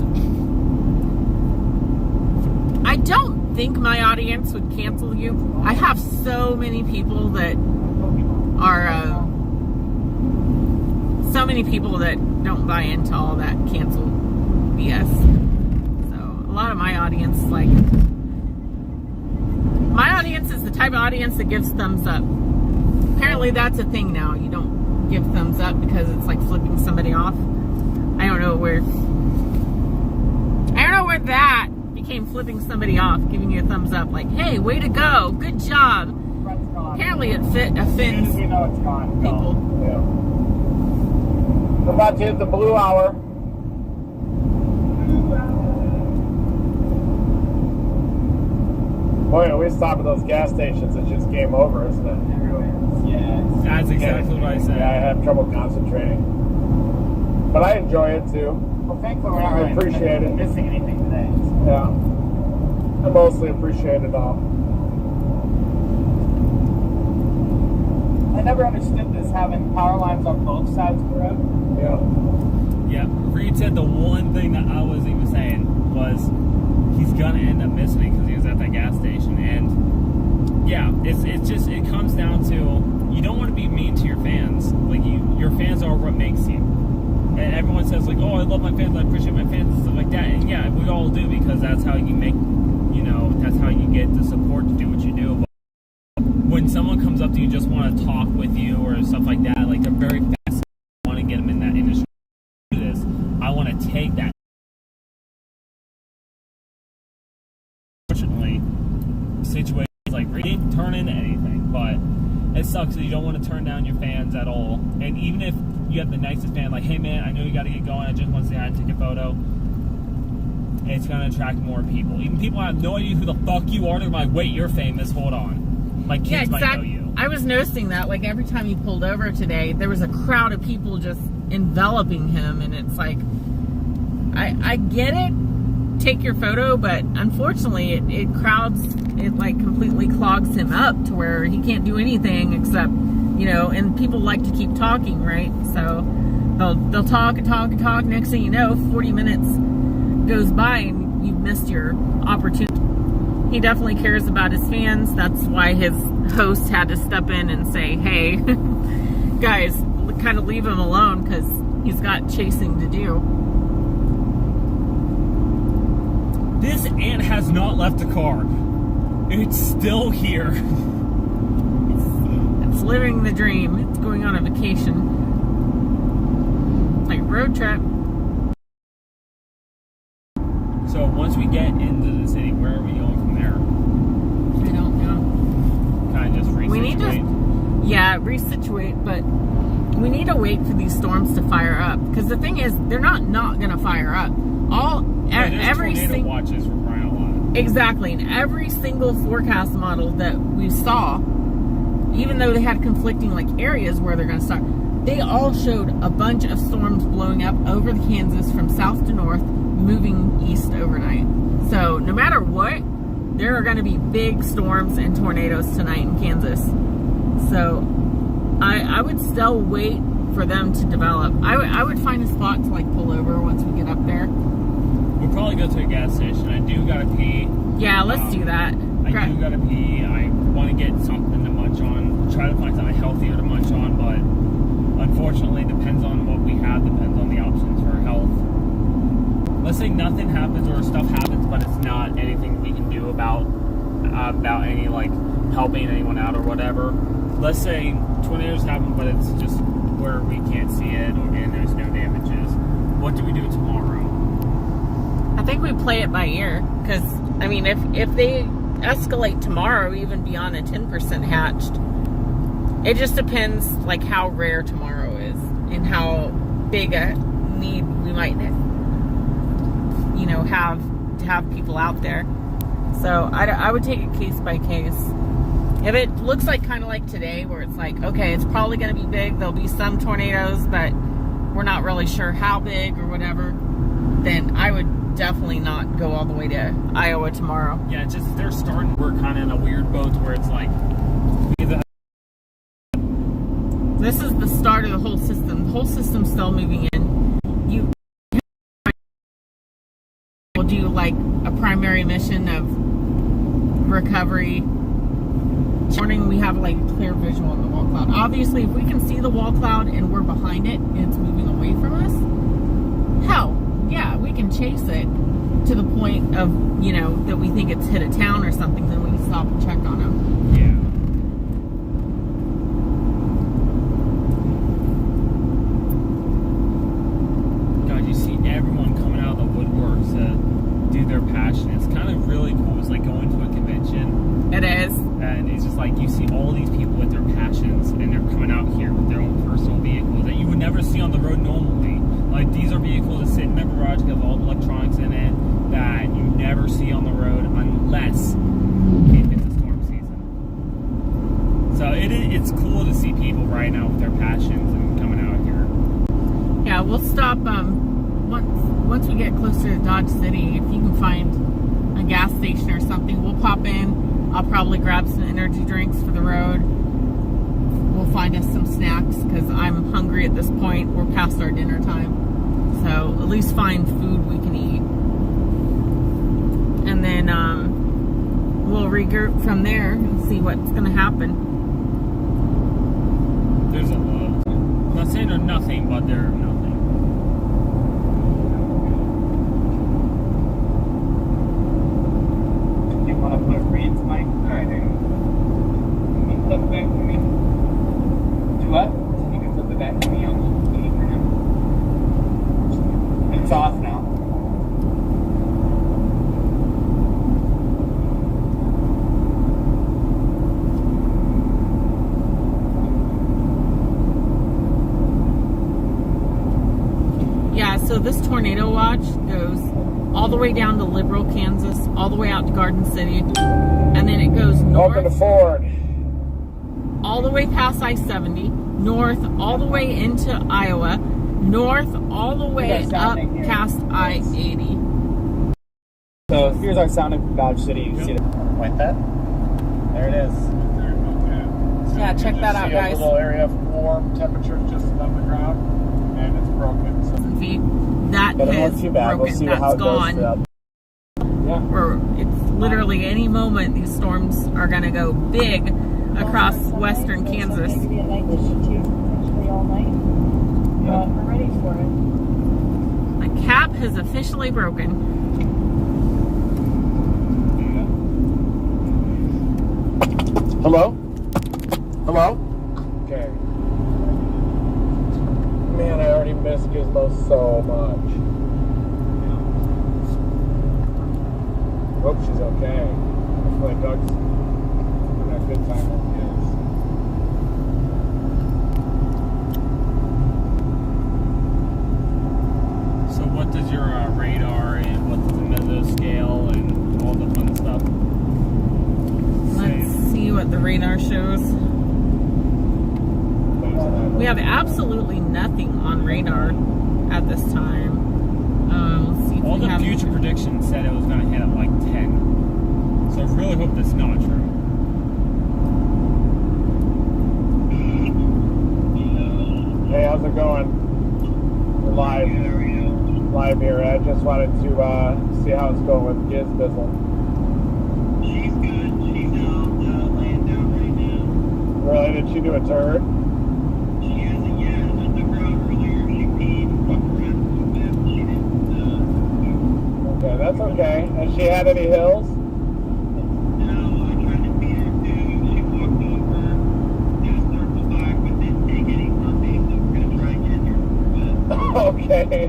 A: I don't think my audience would cancel you. I have so many people that are so many people that don't buy into all that cancel BS. So a lot of my audience, like, my audience is the type of audience that gives thumbs up. Apparently that's a thing now. You don't give thumbs up because it's like flipping somebody off. I don't know where that became flipping somebody off, giving you a thumbs up, like, hey, way to go, good job. Apparently it offends people.
F: Yeah. We're about to hit the blue hour. Boy, at least top of those gas stations, it's just game over, isn't it?
K: Yeah.
B: that's exactly what I said.
F: Yeah, I have trouble concentrating. But I enjoy it too.
K: Well, thankfully we're not
F: I
K: really
F: appreciate it.
K: missing anything today.
F: Yeah. I mostly appreciate it all.
K: I never understood this, having power lines on both sides of the road.
F: Yeah.
B: Yeah, Reed said the one thing that I was even saying was he's gonna end up missing it because he was at that gas station. And yeah, it's just, it comes down to, you don't want to be mean to your fans. Like, your fans are what makes you. And everyone says, like, oh, I love my fans, I appreciate my fans, and stuff like that. And yeah, we all do, because that's how you make, that's how you get the support to do what you do. But when someone comes up to you, just want to talk with you or stuff like that, like, they're very fast, want to get them in that industry. Do this. I want to take that. Fortunately, situations like Reed didn't turn into anything, but it sucks that you don't want to turn down your fans at all. And even if you have the nicest fan, like, hey man, I know you got to get going, I just want to say hi and take a photo, it's going to attract more people. Even people have no idea who the fuck you are, they're like, wait, you're famous, hold on. My kids might know you.
A: I was noticing that, like, every time he pulled over today, there was a crowd of people just enveloping him, and it's like, I get it, take your photo, but unfortunately it crowds, it like completely clogs him up to where he can't do anything except, and people like to keep talking, right? So they'll talk and talk and talk. Next thing you know, 40 minutes goes by and you've missed your opportunity. he definitely cares about his fans. That's why his host had to step in and say, hey, guys, kind of leave him alone because he's got chasing to do.
B: This ant has not left the car. It's still here.
A: It's living the dream. It's going on a vacation. Like road trip.
B: So once we get into the city, where are we going from there?
A: I don't know.
B: Kind of just resituate?
A: We need to, yeah, resituate, but we need to wait for these storms to fire up. Because the thing is, they're not going to fire up. Every
B: tornado watches for crying out loud.
A: Exactly, and every single forecast model that we saw, even though they had conflicting like areas where they're going to start, they all showed a bunch of storms blowing up over the Kansas from south to north, moving east overnight. So no matter what, there are going to be big storms and tornadoes tonight in Kansas. So I would still wait for them to develop. I would find a spot to like pull over once we get up there.
B: We'll probably go to a gas station. I do gotta pee.
A: Yeah, let's do that.
B: I do gotta pee. I want to get something to munch on. Try to find something healthier to munch on, but unfortunately, depends on what we have. Depends on the options for health. Let's say nothing happens or stuff happens, but it's not anything we can do about any like helping anyone out or whatever. Let's say tornadoes happen, but it's just where we can't see it and there's no damages. What do we do tomorrow?
A: I think we play it by ear, because I mean, if they escalate tomorrow even beyond a 10% hatched, it just depends like how rare tomorrow is and how big a need we might, you know, have to have people out there. So I would take it case by case. If it looks like kind of like today, where it's like, okay, it's probably going to be big, there'll be some tornadoes, but we're not really sure how big or whatever, then I would definitely not go all the way to Iowa tomorrow.
B: Yeah, it's just they're starting. We're kind of in a weird boat where it's like,
A: this is the start of the whole system. The whole system's still moving in. You will do like a primary mission of recovery. This morning we have like clear visual on the wall cloud. Obviously, if we can see the wall cloud and we're behind it and it's moving away from us, hell, yeah, we can chase it to the point of, you know, that we think it's hit a town or something, then we can stop and check on them.
B: yeah. God, you see everyone coming out of the woodworks to do their passion. It's kind of really cool. It's like going to a convention.
A: It is.
B: And it's just like you see all these people with their passions and they're coming out here with their own personal vehicles that you would never see on the road normally. Like these are vehicles that sit in the garage that have all the electronics in it that you never see on the road unless it's a storm season. So it's cool to see people right now with their passions and coming out here.
A: Yeah, we'll stop once we get closer to Dodge City. If you can find a gas station or something, we'll pop in. I'll probably grab some energy drinks for the road. We'll find us some snacks because I'm hungry at this point. We're past our dinner time. So at least find food we can eat. And then we'll regroup from there and see what's going to happen.
B: There's a lot. I'm not saying they're nothing, but they're nothing.
K: You want to put Reed's mic? I do. Can you flip it back to me? Do what? You can flip it back to me on the for him. It's off now.
A: Yeah, so this tornado watch goes all the way down to Liberal, Kansas, all the way out to Garden City, and then it goes north.
K: Open to Ford.
A: All the way past I-70, north, all the way into Iowa, north, all the way up past I-80.
K: So here's our sound of Dodge City. You can see it like that. There it is.
A: Yeah, check that out, guys.
J: A little area of warm temperatures just above the ground, and it's broken. So
A: That has broken. That's gone.
K: Yeah.
A: It's literally any moment these storms are going to go big across western Kansas.
L: Maybe at night this too, potentially all night. But we're ready for it.
A: The cap has officially broken.
J: Hello? Hello? Okay. Man, I already miss Gizmo so much. Hope she's okay. Hopefully Doug's having a good time with kids.
B: So what does your radar and what's the mesoscale and all the fun stuff say?
A: Let's see what the radar shows. We have absolutely nothing on radar at this time. Let's see if
B: All
A: we
B: the
A: have
B: future predictions said it was going to hit at like 10. So I really hope that's not true.
J: Hey, how's it going? We're live here. I just wanted to see how it's going with Gizbizzle.
F: She's good. She's out laying down right now.
J: Really? Did she do a turd?
F: She hasn't yet. I took her out earlier. She peed, fucked around a little bit. She didn't.
J: Okay, that's okay. Has she had any hills?
F: No, I tried to feed her too. She walked over, did a circle back, but didn't take any from me. So we're gonna try again here.
J: Okay.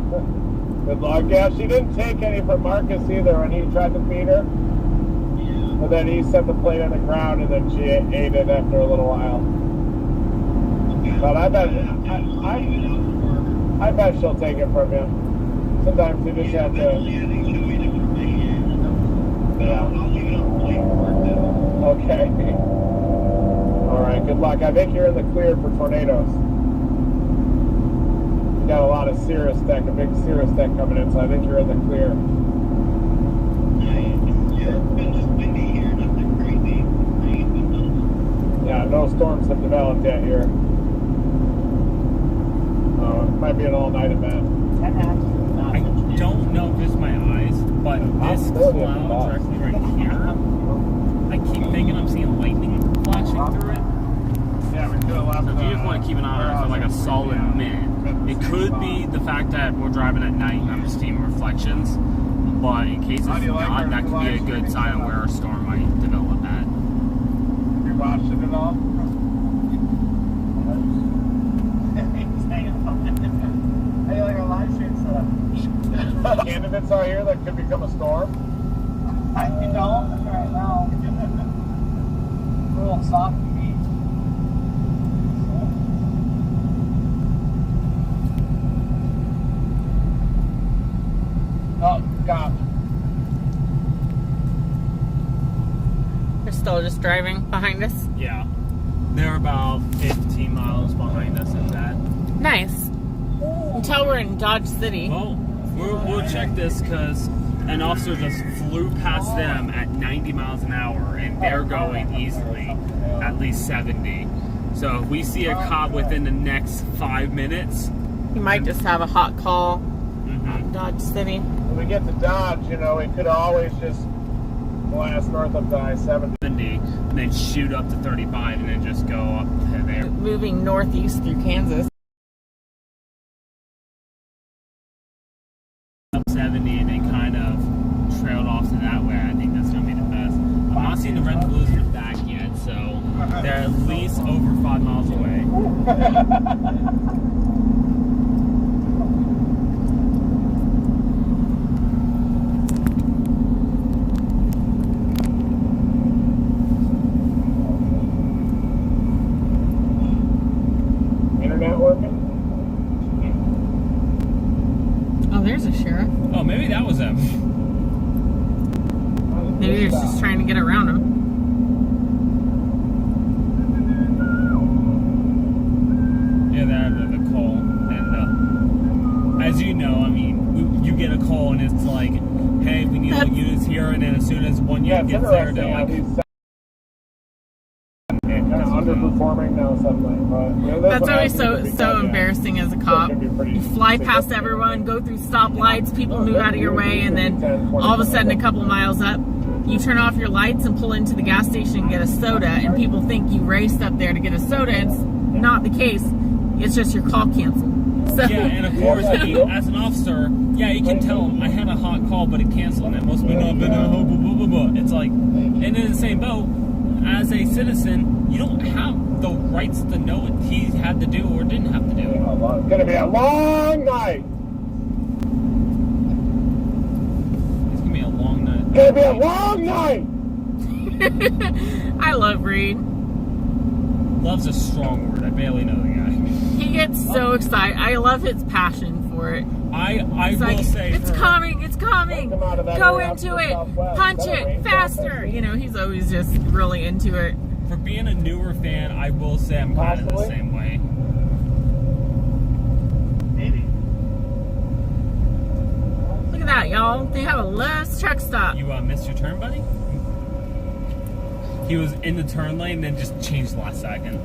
J: Good luck. Yeah, she didn't take any from Marcus either when he tried to feed her.
F: Yeah.
J: But then he set the plate on the ground and then she ate it after a little while. But I bet she'll take it from you. Sometimes you just have to.
F: Yeah, they show me the information.
J: Yeah.
F: I'll leave it on the plate for her too.
J: Okay. All right. Good luck. I think you're in the clear for tornadoes. You got a lot of cirrus deck, a big cirrus deck coming in, so I think you're in the clear.
F: Yeah, it's been just windy here, nothing crazy. Rain, but nothing.
J: Yeah, no storms have developed yet here. It might be an all-night event.
B: I don't know if it's my eyes, but this cloud directly right here, I keep thinking I'm seeing lightning flashing through it.
J: Yeah, we could have left.
B: So if you just want to keep an eye on it for like a solid minute, it could be the fact that we're driving at night and I'm just seeing reflections. But in case it's not, that could be a good sign of where a storm might develop at.
J: Have you watched it at all?
K: How do you like our live stream setup?
J: Candidates out here that could become a storm?
K: I don't right now. A little soft for me.
J: Oh, God.
A: They're still just driving behind us.
B: Yeah. They're about 15 miles behind us at that.
A: Nice. Until we're in Dodge City.
B: Well, we'll check this because an officer just flew past them at 90 miles an hour and they're going easily at least 70. So if we see a cop within the next 5 minutes,
A: You might just have a hot call on Dodge City.
J: When we get to Dodge, you know, we could always just blast north of the I-70.
B: and then shoot up to 35 and then just go up to there.
A: Moving northeast through Kansas.
B: Up 70 and then kind of trailed off to that way. I think that's going to be the best. I'm not seeing the red and blues in the back yet, so they're at least over 5 miles away.
J: Internet working?
A: Oh, there's a sheriff.
B: Oh, maybe that was them.
A: Maybe you're just trying to get around him.
B: Yeah, they have the call. And as you know, I mean, you get a call and it's like, hey, we need all units here, and then as soon as one unit gets there, they're like,
J: kind of underperforming now suddenly. But, you know,
A: That's always so embarrassing as a cop. You fly past everyone, go through stoplights, people move out of your way, and then all of a sudden, a couple miles up, you turn off your lights and pull into the gas station and get a soda, and people think you raced up there to get a soda. It's not the case. It's just your call canceled. So.
B: Yeah, and of course, I mean, as an officer, yeah, you can tell them I had a hot call, but it canceled, and it must have been blah, blah, blah. It's like, and in the same boat, as a citizen, you don't have the rights to know what he had to do or didn't have to do.
J: It's gonna be a long night.
B: It's gonna be a long night.
J: It's gonna be a long night.
A: I love Reed.
B: Love's a strong word. I barely know the guy.
A: He gets so excited. I love his passion for it.
B: I
A: It's
B: will
A: like,
B: say,
A: it's coming, it's coming. Go into it, punch it, faster. You know, he's always just really into it.
B: For being a newer fan, I will say I'm kind of the same way.
F: Maybe.
A: Look at that, y'all. They have a last truck stop.
B: You missed your turn, buddy? He was in the turn lane, then just changed last second.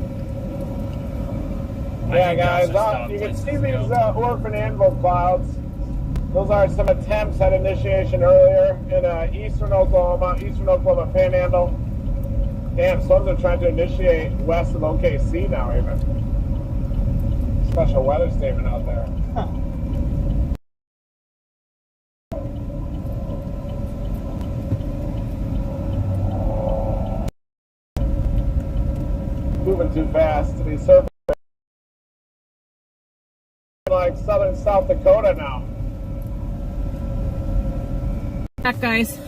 J: Yeah, guys, you can see these orphan anvil clouds. Those are some attempts at initiation earlier in eastern Oklahoma Panhandle. Damn, some are trying to initiate west of OKC now, even. Special weather statement out there. Moving too fast to be surfing like southern South Dakota now.
A: Back, guys.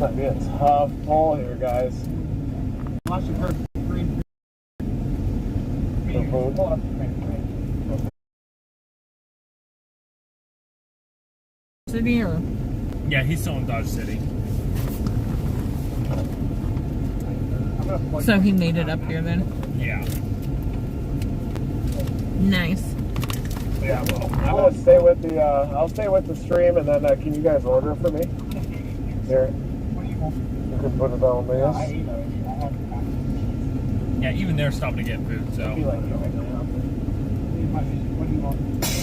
J: might be a tough pull here, guys.
K: Watch it hurt. Green.
J: For food.
K: Pull it up.
A: City or?
B: Yeah, he's still in Dodge City.
A: So he made it up here then?
B: Yeah.
A: Nice.
J: Yeah, well, I'm gonna stay with the. I'll stay with the stream, and then can you guys order for me? Here, you can put it on this.
B: Yeah, even they're stopping to get food, so.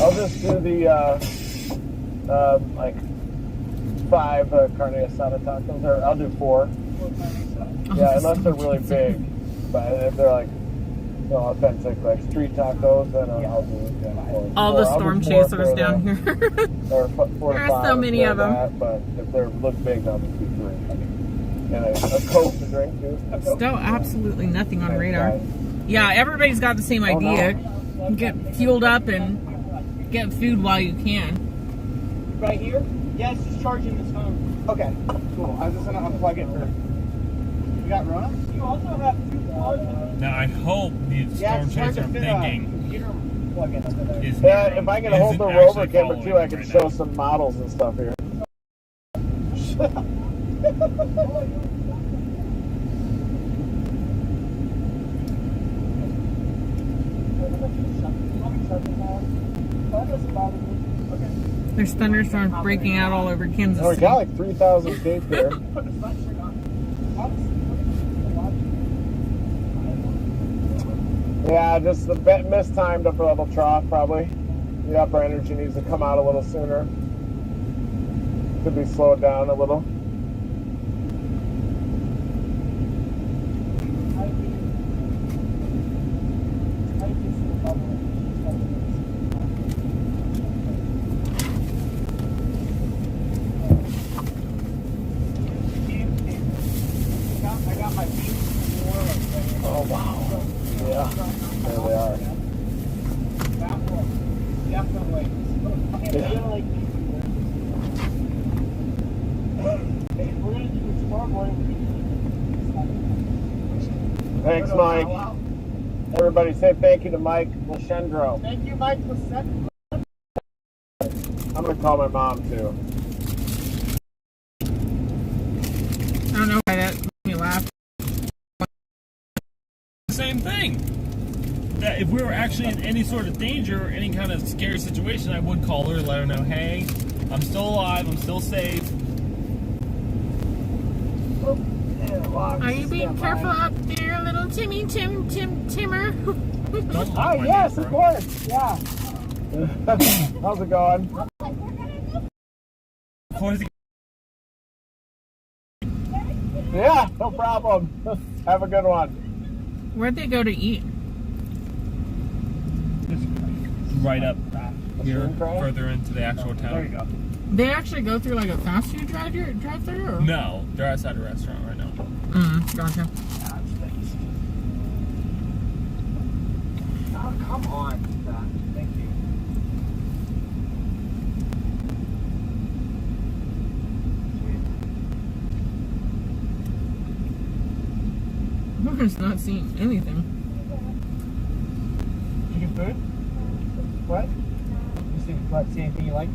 J: I'll just do the like 5 carne asada tacos, or I'll do 4. Yeah, unless they're really big. But if they're like, you know, authentic, like street tacos, then I'll do it.
A: All the storm chasers down here.
J: Or 4 to 5.
A: There's so many of them.
J: But if they look big, I'll just do 3. And a Coke to drink too.
A: Still absolutely nothing on radar. Yeah, everybody's got the same idea. Get fueled up and get food while you can.
K: Right here? Yeah, it's just charging this phone. Okay, cool. I was just gonna unplug it for. You got Rona? You also have 2 plugs.
B: Now, I hope the storm chaser I'm thinking is.
J: Yeah, if I can hold the rover camera too, I can show some models and stuff here.
A: There's thunderstorms breaking out all over Kansas
J: Oh, we
A: City.
J: got like 3,000 feet there. Yeah, just the bit mistimed upper level trough probably. The upper energy needs to come out a little sooner. Could be slowed down a little. Oh wow. Yeah, there they are. Thanks, Mike. Everybody say thank you to Mike Lashendro.
K: Thank you, Mike, for second.
J: I'm gonna call my mom too.
A: I don't know why that made me laugh.
B: Same thing. That if we were actually in any sort of danger or any kind of scary situation, I would call her and let her know, hey, I'm still alive, I'm still safe.
A: Are you being careful up there, little Timmer?
J: Oh, yes, of course. Yeah. How's it going? Yeah, no problem. Have a good one.
A: Where'd they go to eat?
B: Right up here, further into the actual town.
K: There you go.
A: They actually go through like a fast food drive-through? Or?
B: No, they're outside a restaurant right now.
A: Gotcha.
K: Oh, come on. Thank you.
A: I'm just not seeing anything.
K: You get food? What? You see anything you like?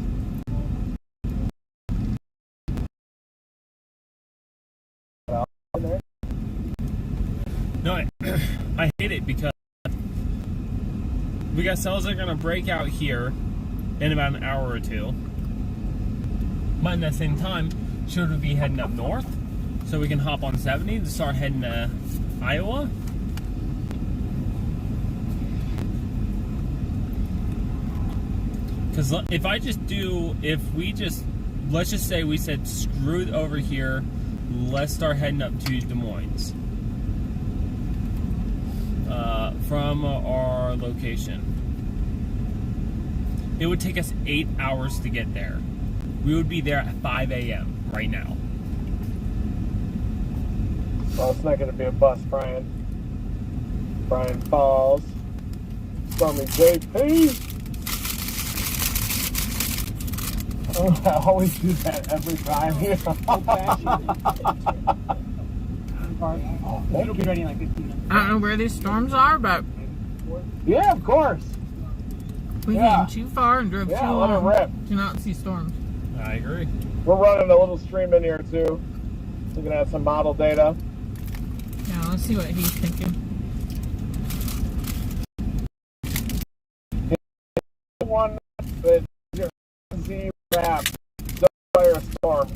B: No, I hate it because we got cells that are going to break out here in about an hour or 2. But at the same time, should we be heading up north so we can hop on 70 to start heading to Iowa? Because let's just say we said screw it over here, let's start heading up to Des Moines. From our location. It would take us 8 hours to get there. We would be there at 5 a.m. right now.
J: Well, it's not going to be a bus, Brian. Brian Falls. Call me JP. I always do that every time.
K: It'll be ready in like 15 minutes.
A: I don't know where these storms are, but
J: Yeah, of course.
A: we came too far and drove too
J: Yeah, let it
A: long
J: rip.
A: to not see storms.
I: I agree.
J: We're running a little stream in here too. Looking at some model data.
A: Yeah, let's see what he's thinking.
J: One that Z map, fire storm,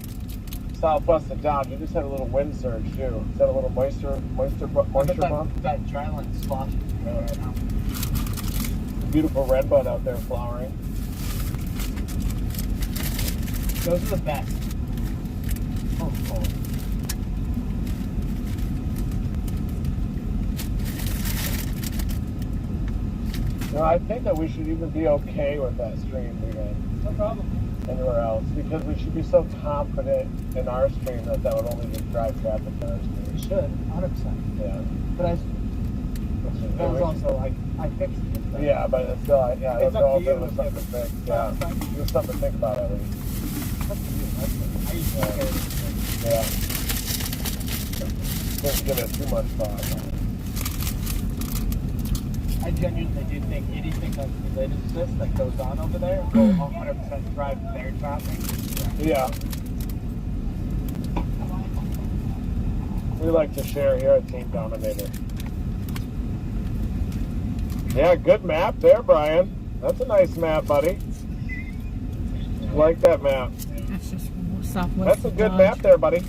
J: southwest of Dodge. It just had a little wind surge too. Is that a little moisture bump?
K: That dryland spot right now.
J: Beautiful redbud out there flowering.
K: Those are the best. Oh.
J: No, I think that we should even be okay with that stream again.
K: No problem.
J: Anywhere else, because we should be so confident in our stream that would only just drive traffic to our stream.
K: We should, 100%.
J: Yeah.
K: But that was also like I fixed it.
J: Yeah, but it's still, yeah,
K: It's
J: that's
K: up
J: all
K: to
J: there
K: you.
J: was something to fix. Yeah, there's something to think about at least.
K: I used to care.
J: Yeah. Didn't give it too much thought.
K: I genuinely do think anything that's related to this that goes on over there will 100% drive their traffic.
J: Yeah. We like to share here at Team Dominator. Yeah, good map there, Brian. That's a nice map, buddy. Like that map.
A: That's just southwest.
J: That's a good map there, buddy.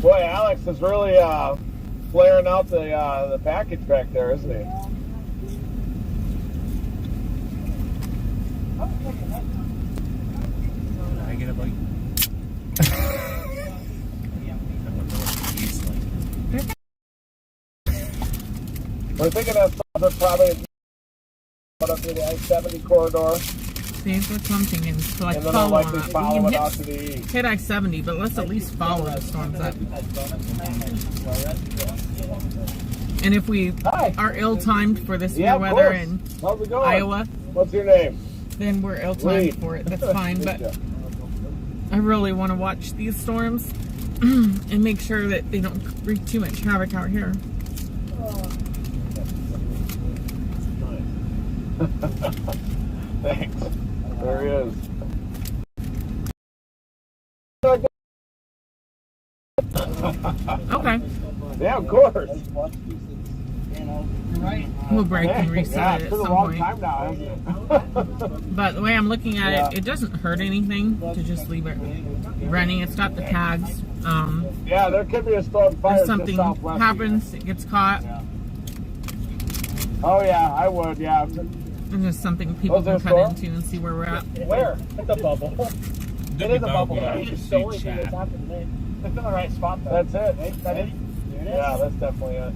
J: Boy, Alex is really flaring out the package back there, isn't he?
I: I get a bite.
J: We're thinking that something probably up through the I-70 corridor.
A: See, that's what I'm thinking. So like
J: And then
A: follow
J: I'll
A: on
J: likely
A: it.
J: follow
A: We
J: it
A: can
J: out to the east.
A: hit I-70, but let's at least follow the storms up. And if we are ill-timed for this
J: Yeah,
A: severe
J: of
A: weather
J: course.
A: in
J: How's it going?
A: Iowa,
J: What's your name?
A: then we're
J: Lee.
A: ill-timed for it. That's fine, but I really want to watch these storms and make sure that they don't wreak too much havoc out here.
J: Thanks. There he is.
A: Okay.
J: Yeah, of course.
A: We'll break and reset
J: Yeah,
A: it
J: it's
A: at
J: been a
A: some
J: long
A: point.
J: time now, hasn't it?
A: But the way I'm looking at
J: Yeah.
A: it doesn't hurt anything to just leave it running. It's got the tags.
J: Yeah, there could be a storm fire
A: If
J: just
A: something
J: southwest.
A: happens, it gets caught.
J: Oh yeah, I would. Yeah.
A: It's just something people
J: Was there
A: can
J: a
A: cut
J: storm?
A: into and see where we're at.
J: Where? It's a bubble. It is a bubble.
I: Yeah,
J: It's
I: just
J: the
I: see
J: only thing
I: chat.
J: that's happened today. It's in the right spot though. That's it. That is. Yeah, that's definitely it.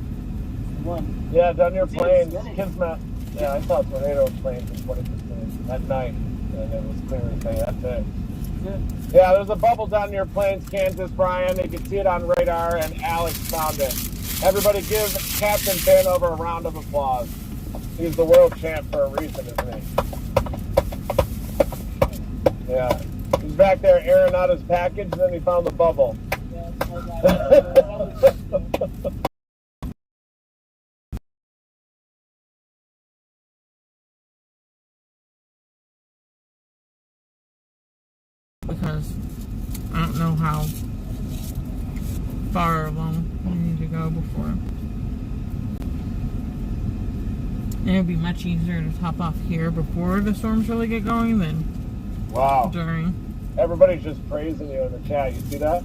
K: One.
J: Yeah, down your plains,
K: It's
J: Kismet. Yeah, I saw tornado planes in 2015 at night, and it was clear as day. That's it. Yeah, there's a bubble down near Plains, Kansas, Brian. You can see it on radar, and Alex found it. Everybody give Captain Vanover a round of applause. He's the world champ for a reason, isn't he? Yeah. He's back there airing out his package, and then he found the bubble.
A: Because I don't know how far along we need to go before. And it would be much easier to top off here before the storms really get going than during.
J: Everybody's just praising you in the chat. You see that?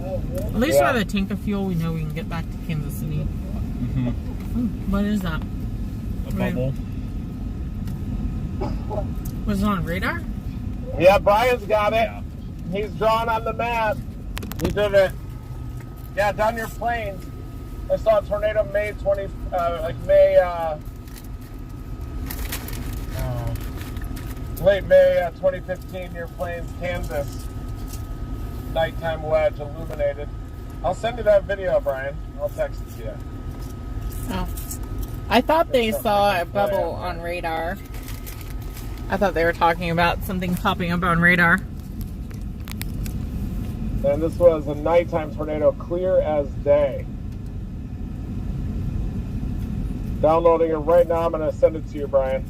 A: At least with a tank of fuel, we know we can get back to Kansas City. What is that?
I: A bubble.
A: Was it on radar?
J: Yeah, Brian's got it. He's drawn on the map. He did it. Yeah, down near Plains. I saw a tornado May Late May 2015 near Plains, Kansas. Nighttime wedge illuminated. I'll send you that video, Brian. I'll text it to you.
A: Oh. I thought they saw a bubble on radar. I thought they were talking about something popping up on radar.
J: And this was a nighttime tornado, clear as day. Downloading it right now. I'm going to send it to you, Brian.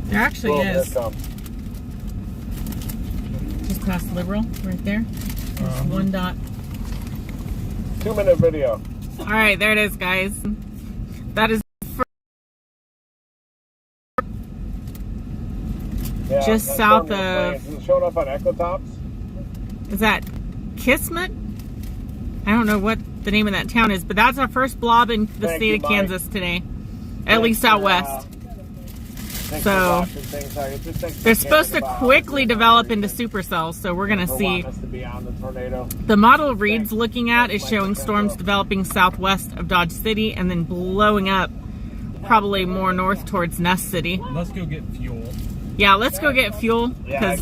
A: There actually
J: Boom,
A: is.
J: Here it comes.
A: Just past Liberal, right there. There's one dot.
J: 2-minute video.
A: All right, there it is, guys. That is
J: Yeah,
A: just
J: that's
A: south
J: on the
A: of.
J: Plains. Is it showing up on Echotops?
A: Is that Kismet? I don't know what the name of that town is, but that's our first blob in the
J: Thank
A: state
J: you,
A: of
J: Mike.
A: Kansas today. At least out west. So they're supposed to quickly develop into supercells, so we're gonna see. The model Reed's looking at is showing storms developing southwest of Dodge City and then blowing up probably more north towards Nest City.
B: Let's go get fuel.
A: Yeah, let's go get fuel because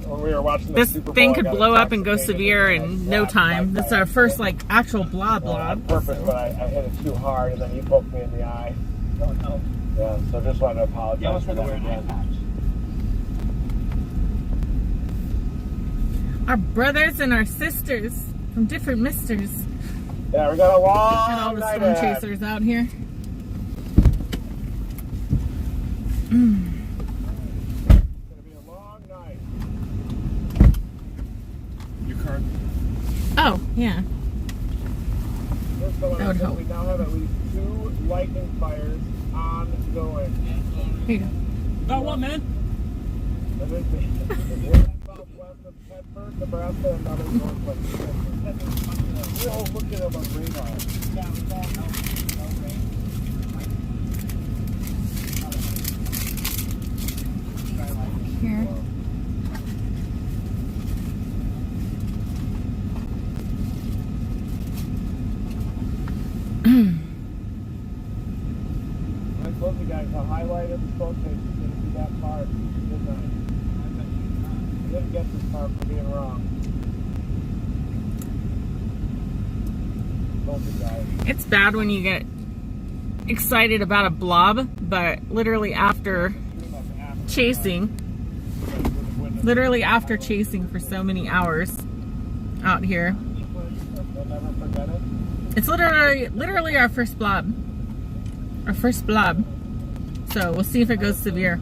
J: when we were watching
A: this
J: Super Bowl,
A: thing
J: I
A: could
J: got
A: blow up and go
J: intoxicated
A: severe in no time. That's our first like actual blob.
J: On purpose, but I hit it too hard and then you poked me in the eye.
K: Oh, no.
J: Yeah, so I just wanted to apologize.
K: You almost
J: for
K: had to
J: that
K: wear an eye
J: again.
K: patch.
A: Our brothers and our sisters from different misters.
J: Yeah, we got a long
A: And all the
J: night
A: storm
J: ahead.
A: chasers out here.
J: It's gonna be a long night.
B: Your card.
A: Oh, yeah.
J: Here's the one.
A: That would help.
J: We now have at least 2 lightning fires ongoing.
A: Here you go.
B: About what, man?
J: And this is one southwest of Bedford, Nebraska, and another northwest of Bedford. We're all looking at on radar.
K: Yeah, we saw no rain.
A: Here.
J: I told you guys the highlight of the storm chase is going to be that far at midnight. You didn't get this far for being wrong. Told you guys.
A: It's bad when you get excited about a blob, but literally after chasing for so many hours out here,
J: They'll never forget it.
A: it's literally our first blob. Our first blob. So we'll see if it goes severe.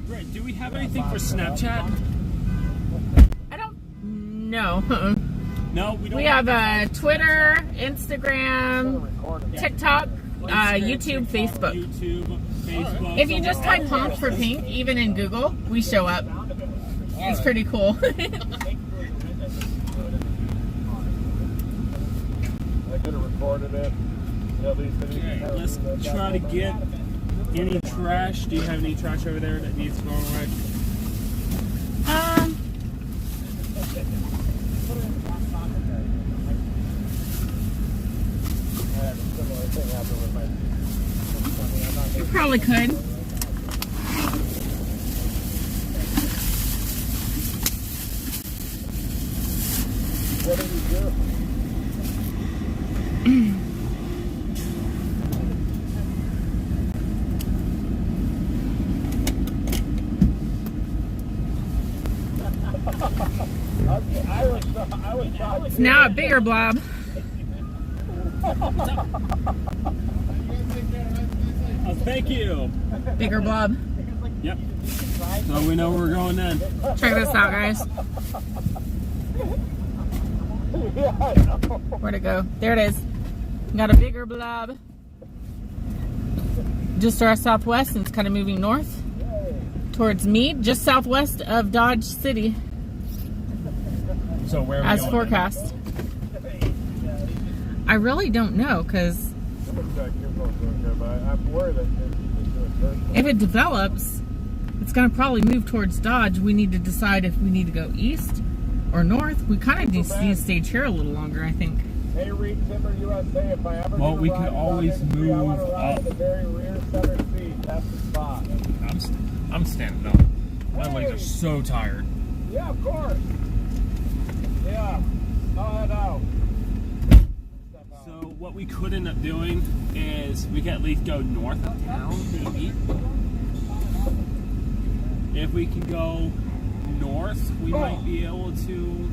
B: Right, do we have anything for Snapchat?
A: I don't know.
B: No, we don't.
A: We have Twitter, Instagram, TikTok, YouTube, Facebook.
B: YouTube, Facebook.
A: If you just type Pumped for Pink, even in Google, we show up. It's pretty cool.
J: I could have recorded it. At least
B: Okay, let's try to get any trash. Do you have any trash over there that needs going right?
A: You probably could.
J: What did he do? I was shocked.
A: It's now a bigger blob.
B: Oh, thank you.
A: Bigger blob.
B: Yep. So we know where we're going then.
A: Check this out, guys.
J: Yeah, I know.
A: Where'd it go? There it is. Got a bigger blob. Just to our southwest, and it's kind of moving north towards Meade, just southwest of Dodge City,
B: So where are we
A: as
B: going
A: forecast. I really don't know, because
J: I'm worried that
A: if it develops, it's going to probably move towards Dodge. We need to decide if we need to go east or north. We kind of need to stay here a little longer, I think.
J: Hey, Reed Timber USA, if I ever
B: Well,
J: do
B: we
J: ride
B: could
J: in
B: always
J: Dodge Industry, I want to
B: move
J: ride
B: up.
J: in the very rear center seat. That's the spot.
B: I'm standing up. My legs are so tired.
J: Yeah, of course. Yeah, I'll head out.
B: So what we could end up doing is we could at least go north of town, maybe. If we can go north, we might be able to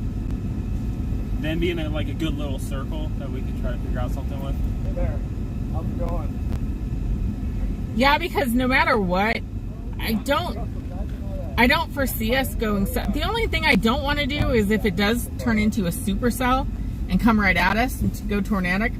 B: then be in a good little circle that we can try to figure out something with.
J: Hey there, how's it going?
A: Yeah, because no matter what, I don't foresee us going south. The only thing I don't want to do is if it does turn into a supercell and come right at us and to go tornadic,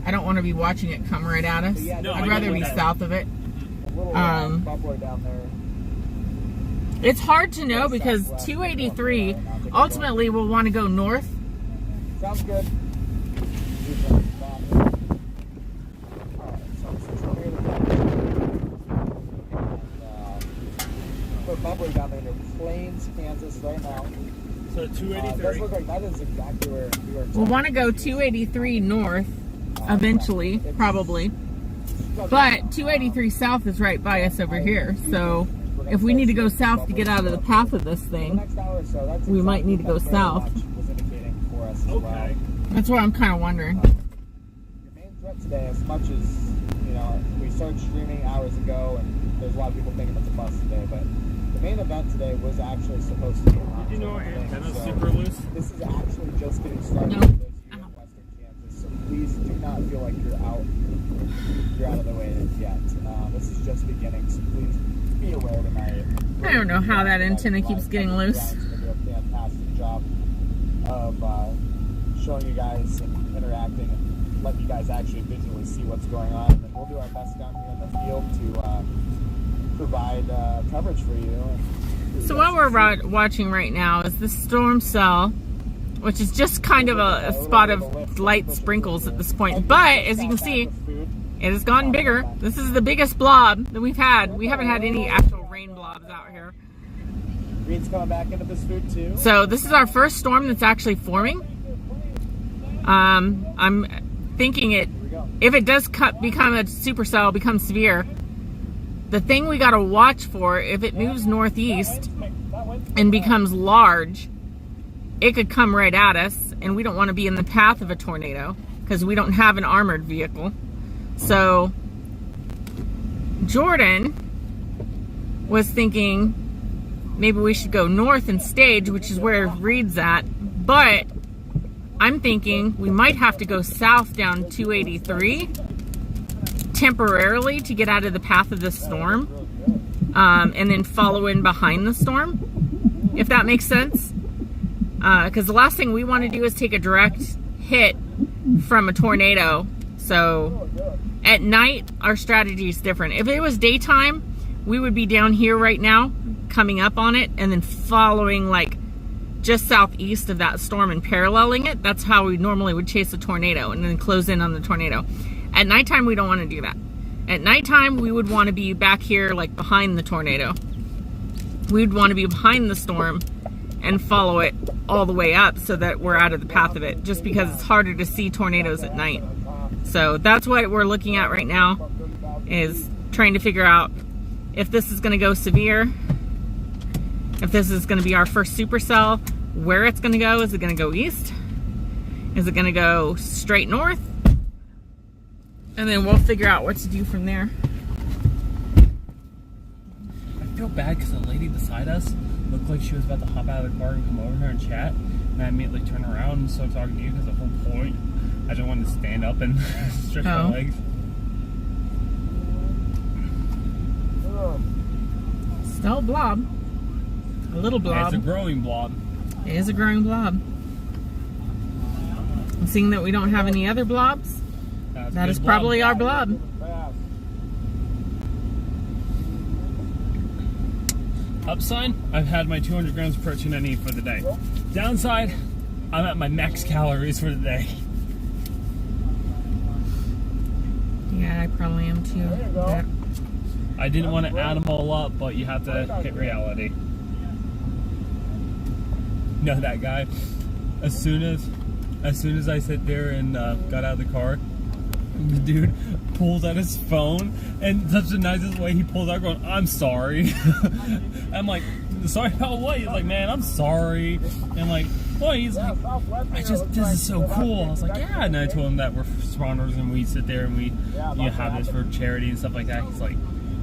A: I don't want to be watching it come right at us.
J: No,
A: I'd rather be south of it.
J: A little bubbler down there.
A: It's hard to know because 283 ultimately will want to go north.
J: Sounds good. We're bubbling down there near Plains, Kansas right now.
B: So
J: It
B: 283.
J: does look like that is exactly where we are.
A: We'll want to go 283 north eventually, probably. But 283 south is right by us over here. So if we need to go south to get out of the path of this thing, we might need to go south.
B: Okay.
A: That's what I'm kind of wondering.
J: Your main threat today, as much as, we started streaming hours ago, and there's a lot of people thinking it's a bust today, but the main event today was actually supposed to be a launch.
B: Did you know our antenna's
J: So
B: super loose?
J: this is actually just getting started
A: No.
J: for those of you in Western Kansas, so please do not feel like you're out of the way yet. This is just beginning, so please be aware tonight.
A: I don't know how that antenna keeps getting loose.
J: Guys are going to do a fantastic job of showing you guys and interacting and letting you guys actually visually see what's going on. And we'll do our best down here in the field to provide coverage for you.
A: So what we're watching right now is the storm cell, which is just kind of a spot of light sprinkles at this point. But as you can see, it has gotten bigger. This is the biggest blob that we've had. We haven't had any actual rain blobs out here.
J: Reed's coming back into this food too.
A: So this is our first storm that's actually forming. I'm thinking if it does become a supercell, become severe, the thing we got to watch for, if it moves northeast and becomes large, it could come right at us, and we don't want to be in the path of a tornado because we don't have an armored vehicle. So Jordan was thinking maybe we should go north and stage, which is where Reed's at, but I'm thinking we might have to go south down 283 temporarily to get out of the path of the storm, and then follow in behind the storm, if that makes sense. Because the last thing we want to do is take a direct hit from a tornado. So at night, our strategy is different. If it was daytime, we would be down here right now, coming up on it, and then following just southeast of that storm and paralleling it. That's how we normally would chase a tornado, and then close in on the tornado. At nighttime, we don't want to do that. At nighttime, we would want to be back here, behind the tornado. We'd want to be behind the storm and follow it all the way up so that we're out of the path of it, just because it's harder to see tornadoes at night. So that's what we're looking at right now, is trying to figure out if this is going to go severe, if this is going to be our first supercell, where it's going to go. Is it going to go east? Is it going to go straight north? And then we'll figure out what to do from there.
B: I feel bad because the lady beside us looked like she was about to hop out of the car and come over here and chat, and I immediately turned around and started talking to you because the whole point, I just wanted to stand up and stretch my legs.
A: Still a blob. A little blob.
B: It's a growing blob.
A: It is a growing blob. And seeing that we don't have any other blobs, that is probably our blob.
B: Upside, I've had my 200 grams of protein I need for the day. Downside, I'm at my max calories for the day.
A: Yeah, I probably am too. Yeah.
B: I didn't want to add them all up, but you have to hit reality. No, that guy, as soon as as soon as I sit there and got out of the car, the dude pulls out his phone, and such the nicest way he pulls out going, "I'm sorry." I'm like, "Sorry about what?" He's like, "Man, I'm sorry." And like, "What?" He's like, this is so cool." I was like, "Yeah." And I told him that we're spawners and we sit there and we have this for charity and stuff like that. He's like,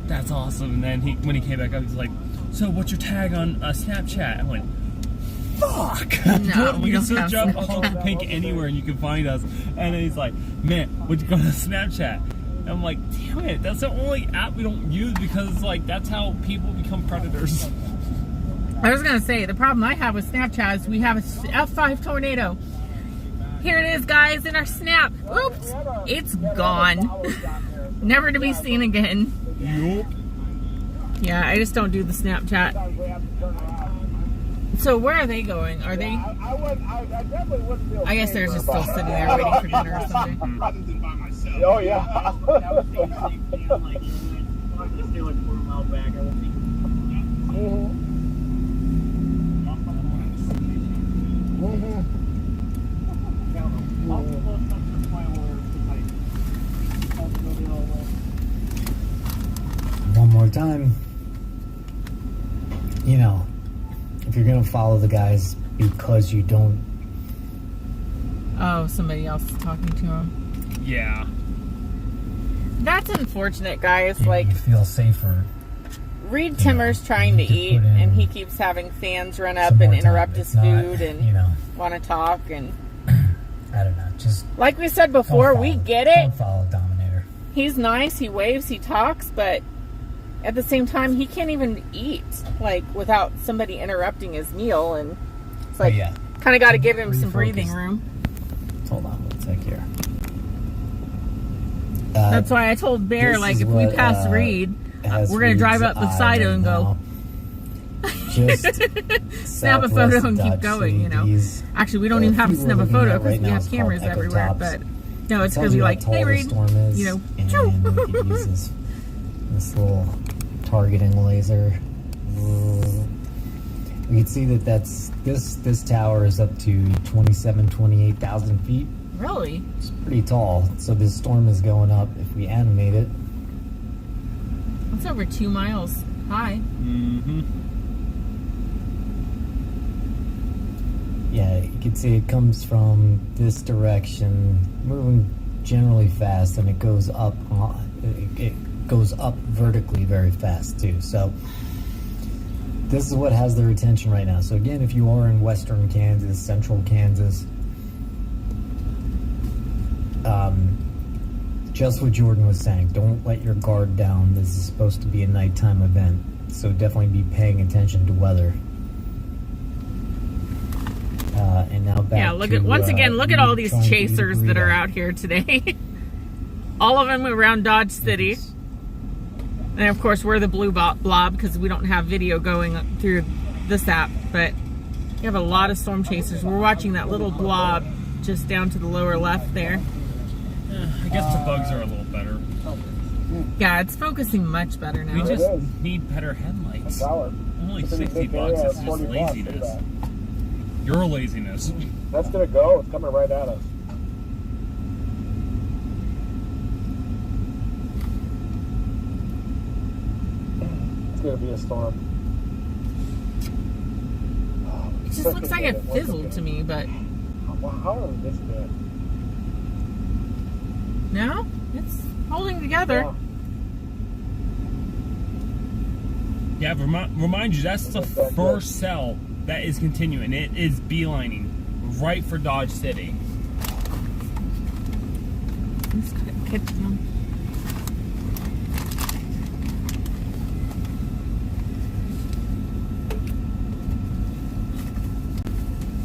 B: "That's awesome." And then when he came back up, he's like, "So what's your tag on Snapchat?" I went, "Fuck!"
A: No,
B: you can search up Hulk Pink anywhere and you can find us. And then he's like, "Man, would you go to Snapchat?" And I'm like, "Damn it, that's the only app we don't use because it's like that's how people become predators."
A: I was gonna say, the problem I have with Snapchat is we have a F5 tornado. Here it is, guys, in our snap. Oops, it's gone. Never to be seen again.
B: Yup.
A: Yeah, I just don't do the Snapchat. So where are they going? Are they? I guess they're just still sitting there waiting for dinner or something.
J: Oh yeah.
H: One more time. You know, if you're gonna follow the guys because you don't.
A: Oh, somebody else is talking to him.
B: Yeah.
A: That's unfortunate, guys.
H: You,
A: like,
H: you feel safer.
A: Reed Timmer's trying to eat, and he keeps having fans run up and interrupt his food and want to talk. And
H: I don't know. Just
A: like we said before, we get it.
H: Don't follow Dominator.
A: He's nice. He waves. He talks, but at the same time, he can't even eat like without somebody interrupting his meal. And it's like kind of got to give him some breathing room.
H: Hold on one sec here.
A: That's why I told Bear, like, if we pass Reed, we're going to drive up beside him and go,
H: just
A: snap a photo and keep going, you know. Actually, we don't even have to snap a photo because we have cameras everywhere, but no, it's going to be like, "Hey, Reed," you know.
H: And it uses this little targeting laser. We can see that this tower is up to 28,000 feet.
A: Really?
H: It's pretty tall. So this storm is going up. If we animate it,
A: it's over 2 miles high.
B: Mm-hmm.
H: Yeah, you can see it comes from this direction, moving generally fast, and it goes up. It goes up vertically very fast too. So this is what has their attention right now. So again, if you are in western Kansas, central Kansas, just what Jordan was saying, don't let your guard down. This is supposed to be a nighttime event, so definitely be paying attention to weather. And now back
A: yeah, look at once again, look at all these chasers that are out here today. All of them around Dodge City. And of course, we're the blue blob because we don't have video going through this app, but you have a lot of storm chasers. We're watching that little blob just down to the lower left there.
B: I guess the bugs are a little better.
A: Yeah, it's focusing much better now.
B: We just need better headlights. Only $60. It's just laziness. Your laziness.
J: That's gonna go. It's coming right at us. It's gonna be a storm.
A: It just looks like it fizzled to me, but
J: how are we missing it?
A: No, it's holding together.
B: Yeah, remind you, that's the first cell that is continuing. It is beelining right for Dodge City.
A: I'm just gonna catch them.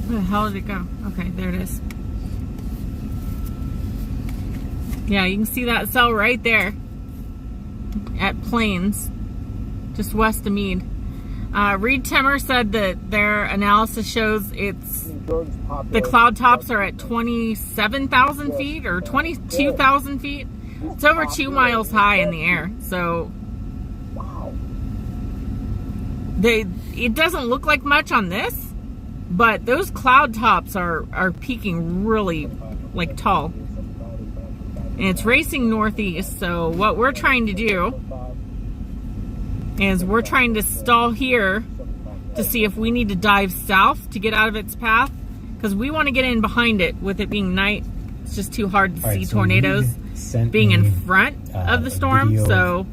A: Where the hell did it go? Okay, there it is. Yeah, you can see that cell right there at Plains, just west of Meade. Reed Timmer said that their analysis shows the cloud tops are at 27,000 feet or 22,000 feet. It's over 2 miles high in the air, so it doesn't look like much on this, But those cloud tops are peaking really like tall. And it's racing northeast, so what we're trying to do is we're trying to stall here to see if we need to dive south to get out of its path, because we want to get in behind it. With it being night, it's just too hard to see tornadoes being in front of the storm. So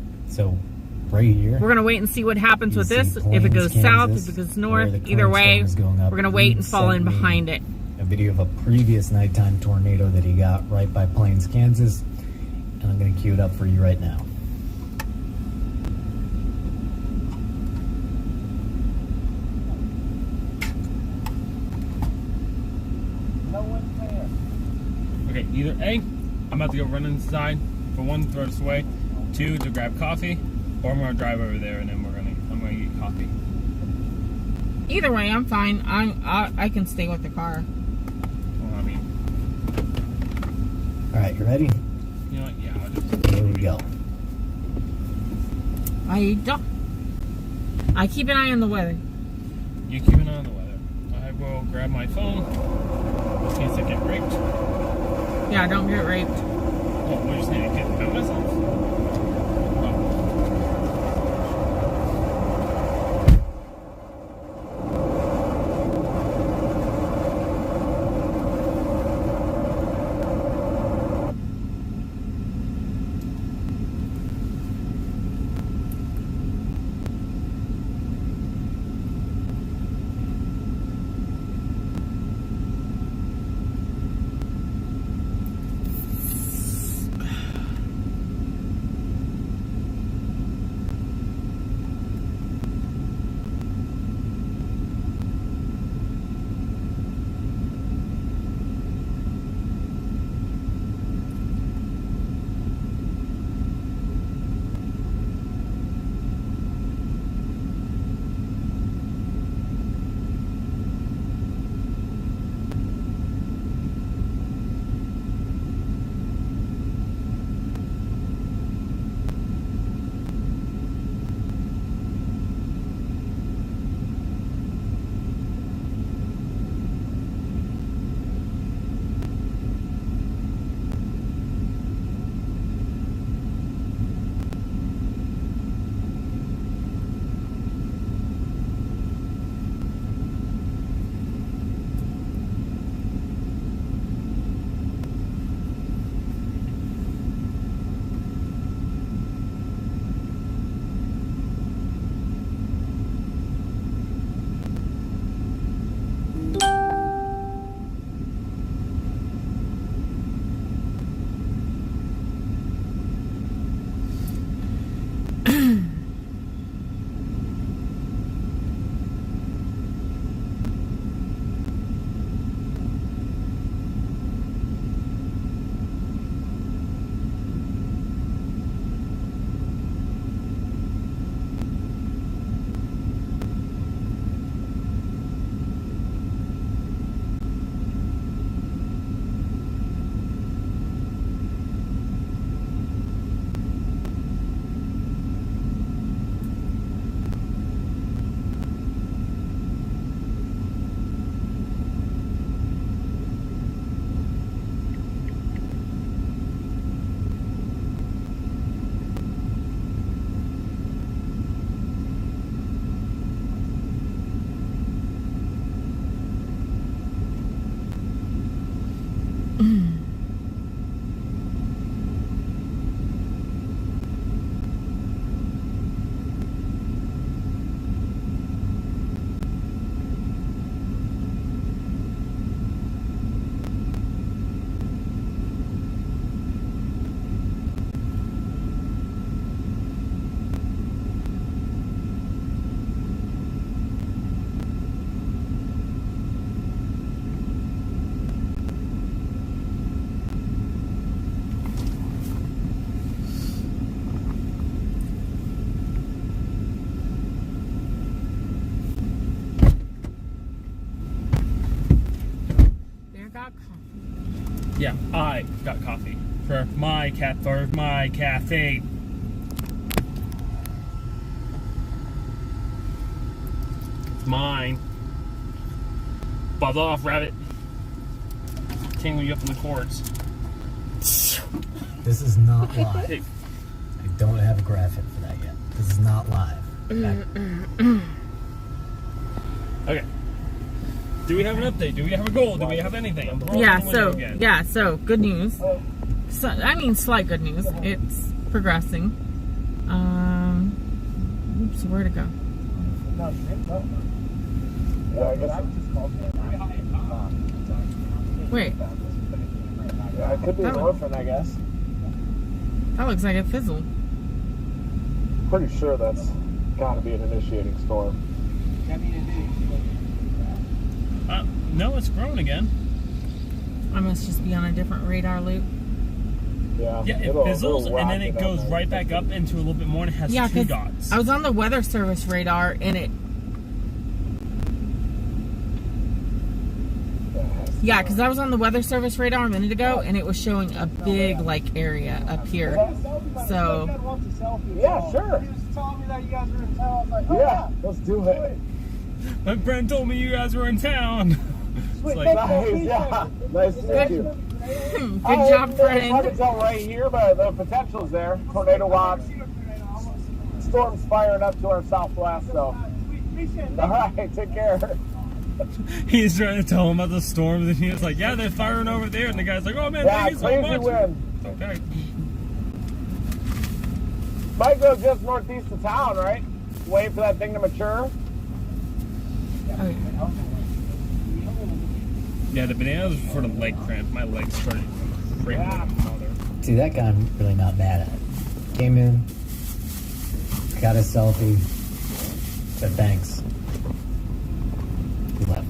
H: right here,
A: we're gonna wait and see what happens with this. If it goes south, if it goes north, either way, we're gonna wait and fall in behind it.
H: A video of a previous nighttime tornado that he got right by Plains, Kansas, and I'm gonna cue it up for you right now.
B: Okay, either A, I'm about to go run inside for 1 to throw this away, 2 to grab coffee, or I'm gonna drive over there and then I'm gonna get coffee.
A: Either way, I'm fine. I can stay with the car.
B: Well, I mean,
H: all right, you ready?
B: You know what? Yeah, I'll just.
H: Here we go.
A: I keep an eye on the weather.
B: You keep an eye on the weather. I will grab my phone in case I get raped.
A: Yeah, don't get raped.
B: Oh, we just need to get out myself. Yeah, I got coffee for my cafe. It's mine. Buzz off, rabbit. Tangle you up in the cords.
H: This is not live.
B: Hey.
H: I don't have a graphic for that yet. This is not live.
B: Okay. Do we have an update? Do we have a goal? Do we have anything?
A: So good news. So, I mean, slight good news. It's progressing. Oops, where to go? Wait.
J: Yeah, it could be an orphan, I guess.
A: That looks like it fizzled.
J: Pretty sure that's got to be an initiating storm.
B: No, it's growing again.
A: I must just be on a different radar loop.
J: Yeah,
B: it fizzles and then it goes right back up into a little bit more and it has 2 dots.
A: I was on the Weather Service radar and it... Yeah, because I was on the Weather Service radar a minute ago and it was showing a big, like, area up here. So...
J: Yeah, sure. Yeah, let's do it.
B: My friend told me you guys were in town.
J: It's like, nice to meet you.
A: Good job, friend.
J: It's hard to tell right here, but the potential's there. Tornado watch. Storm's firing up to our southwest, so. All right, take care.
B: He's trying to tell him about the storms, and he was like, "Yeah, they're firing over there." And the guy's like, "Oh man, thank you so much."
J: Wind.
B: Okay.
J: Might go just northeast of town, right? Wait for that thing to mature.
B: Yeah, the bananas were for the leg cramp. My legs started cramping.
H: See, that guy I'm really not mad at. Came in, got a selfie, said thanks. He left.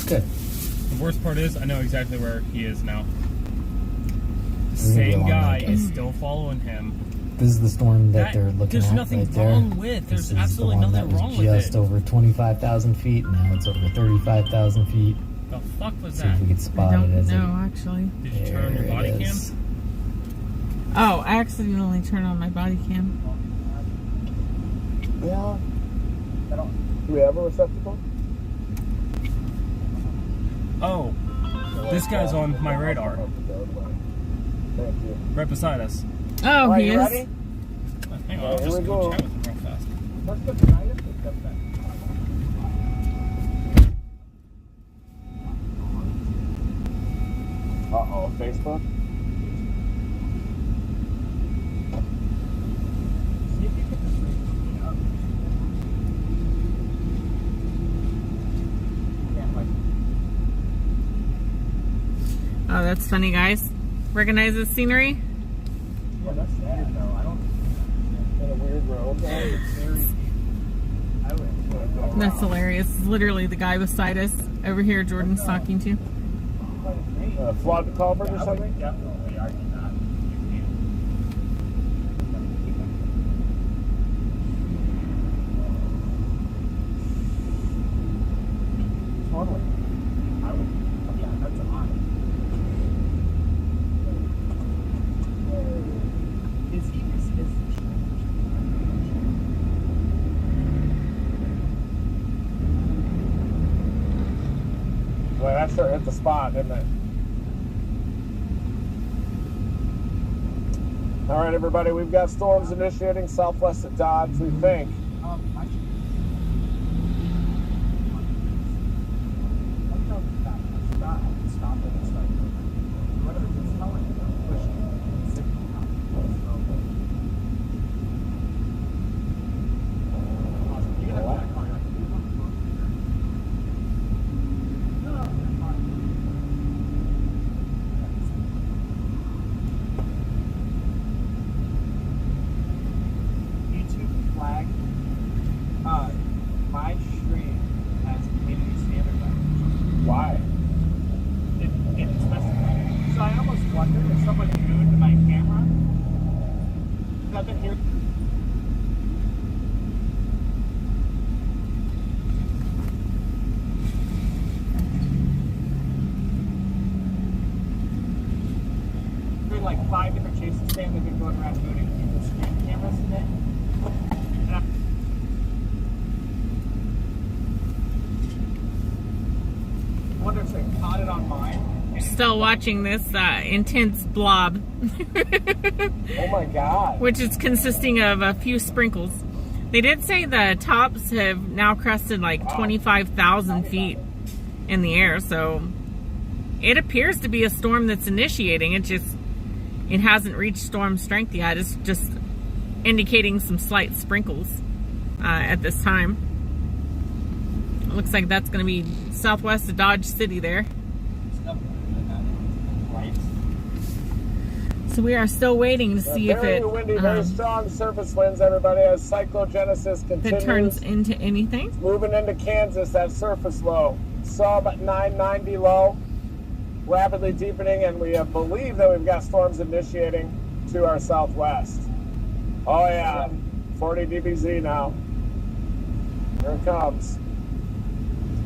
H: Good.
B: The worst part is, I know exactly where he is now. The
H: This is gonna be a
B: same
H: long
B: guy
H: night.
B: is still following him.
H: This is the storm that they're looking
B: there's
H: at
B: nothing
H: right there.
B: wrong with. There's
H: This is
B: absolutely
H: the one
B: nothing
H: that was
B: wrong with
H: just
B: it.
H: over 25,000 feet. Now it's over 35,000 feet.
B: The fuck was
H: See
B: that?
H: if we could spot
A: I don't
H: it as
A: know, actually.
B: Did you turn on your body cam?
A: Oh, I accidentally turned on my body cam.
J: Yeah. Do we have a receptacle?
B: Oh, this guy's on my radar.
J: Thank you.
B: Right beside us.
A: Oh,
J: Right,
A: he
J: you
A: is.
J: ready?
B: Hang on,
J: Yeah,
B: I'll
J: here
B: just
J: we
B: go
J: go.
B: chat with him real fast.
J: Let's get the night if it comes back. Uh-oh, Facebook?
A: Oh, that's funny, guys. Recognize this scenery?
J: Yeah, that's sad, though. I don't... In a weird road.
A: That's hilarious. It's literally the guy beside us over here Jordan's talking to.
J: Flood culvert or something?
F: Definitely argue that.
J: Totally.
F: I would, yeah, that's a lot. Is he,
J: Boy, that sure hit the spot, didn't it? All right, everybody, we've got storms initiating southwest of Dodge, we think.
F: YouTube flag. My stream has community standard language.
J: Why?
F: It specifies. So I almost wondered if someone new to my camera. Because I've been here. There are like 5 different chases today, and they've been going around doing people's stream cameras today.
K: actually caught it on mine.
A: Still watching this intense blob.
J: Oh my God.
A: Which is consisting of a few sprinkles. They did say the tops have now crested like 25,000 feet in the air, so it appears to be a storm that's initiating. It hasn't reached storm strength yet. It's just indicating some slight sprinkles at this time. It looks like that's going to be southwest of Dodge City there. So we are still waiting to see if it
J: windy, very strong surface winds, everybody, as cyclogenesis continues.
A: if it turns into anything.
J: It's moving into Kansas, that surface low. Saw about 990 low, rapidly deepening, and we believe that we've got storms initiating to our southwest. Oh yeah, 40 dBz now. Here it comes.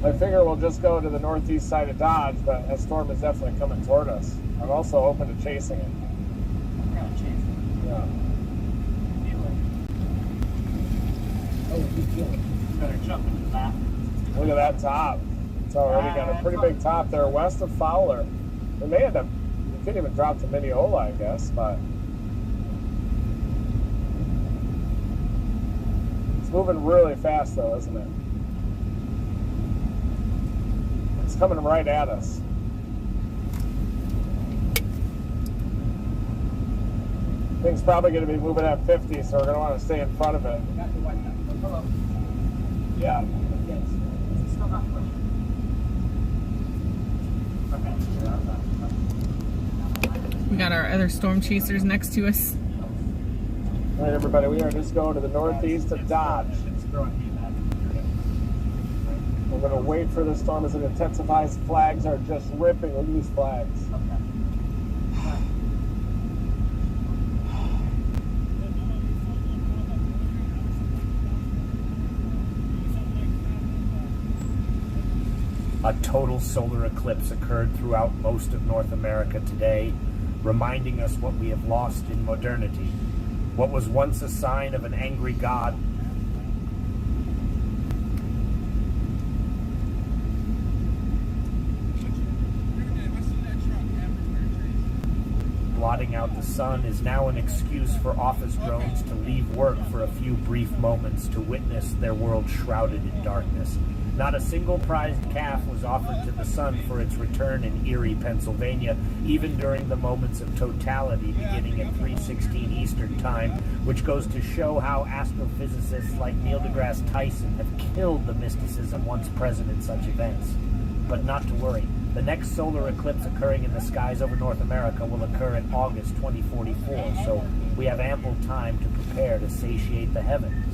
J: I figure we'll just go to the northeast side of Dodge, but that storm is definitely coming toward us. I'm also open to chasing it. Yeah.
K: Oh, you feel it. Better jump into the back.
J: Look at that top. It's already got a pretty big top there west of Fowler. We may end up, we could even drop to Mineola, I guess, but it's moving really fast though, isn't it? It's coming right at us. Thing's probably going to be moving at 50, so we're going to want to stay in front of it.
K: Hello.
J: Yeah.
K: Yes. It's still not pushing.
A: We got our other storm chasers next to us.
J: All right, everybody, we are just going to the northeast of Dodge. We're going to wait for the storm as it intensifies. Flags are just ripping. Look at these flags.
M: A total solar eclipse occurred throughout most of North America today, reminding us what we have lost in modernity. What was once a sign of an angry God blotting out the sun is now an excuse for office drones to leave work for a few brief moments to witness their world shrouded in darkness. Not a single prized calf was offered to the sun for its return in Erie, Pennsylvania, even during the moments of totality beginning at 3:16 Eastern Time, which goes to show how astrophysicists like Neil deGrasse Tyson have killed the mysticism once present in such events. But not to worry. The next solar eclipse occurring in the skies over North America will occur in August 2044, so we have ample time to prepare to satiate the heavens.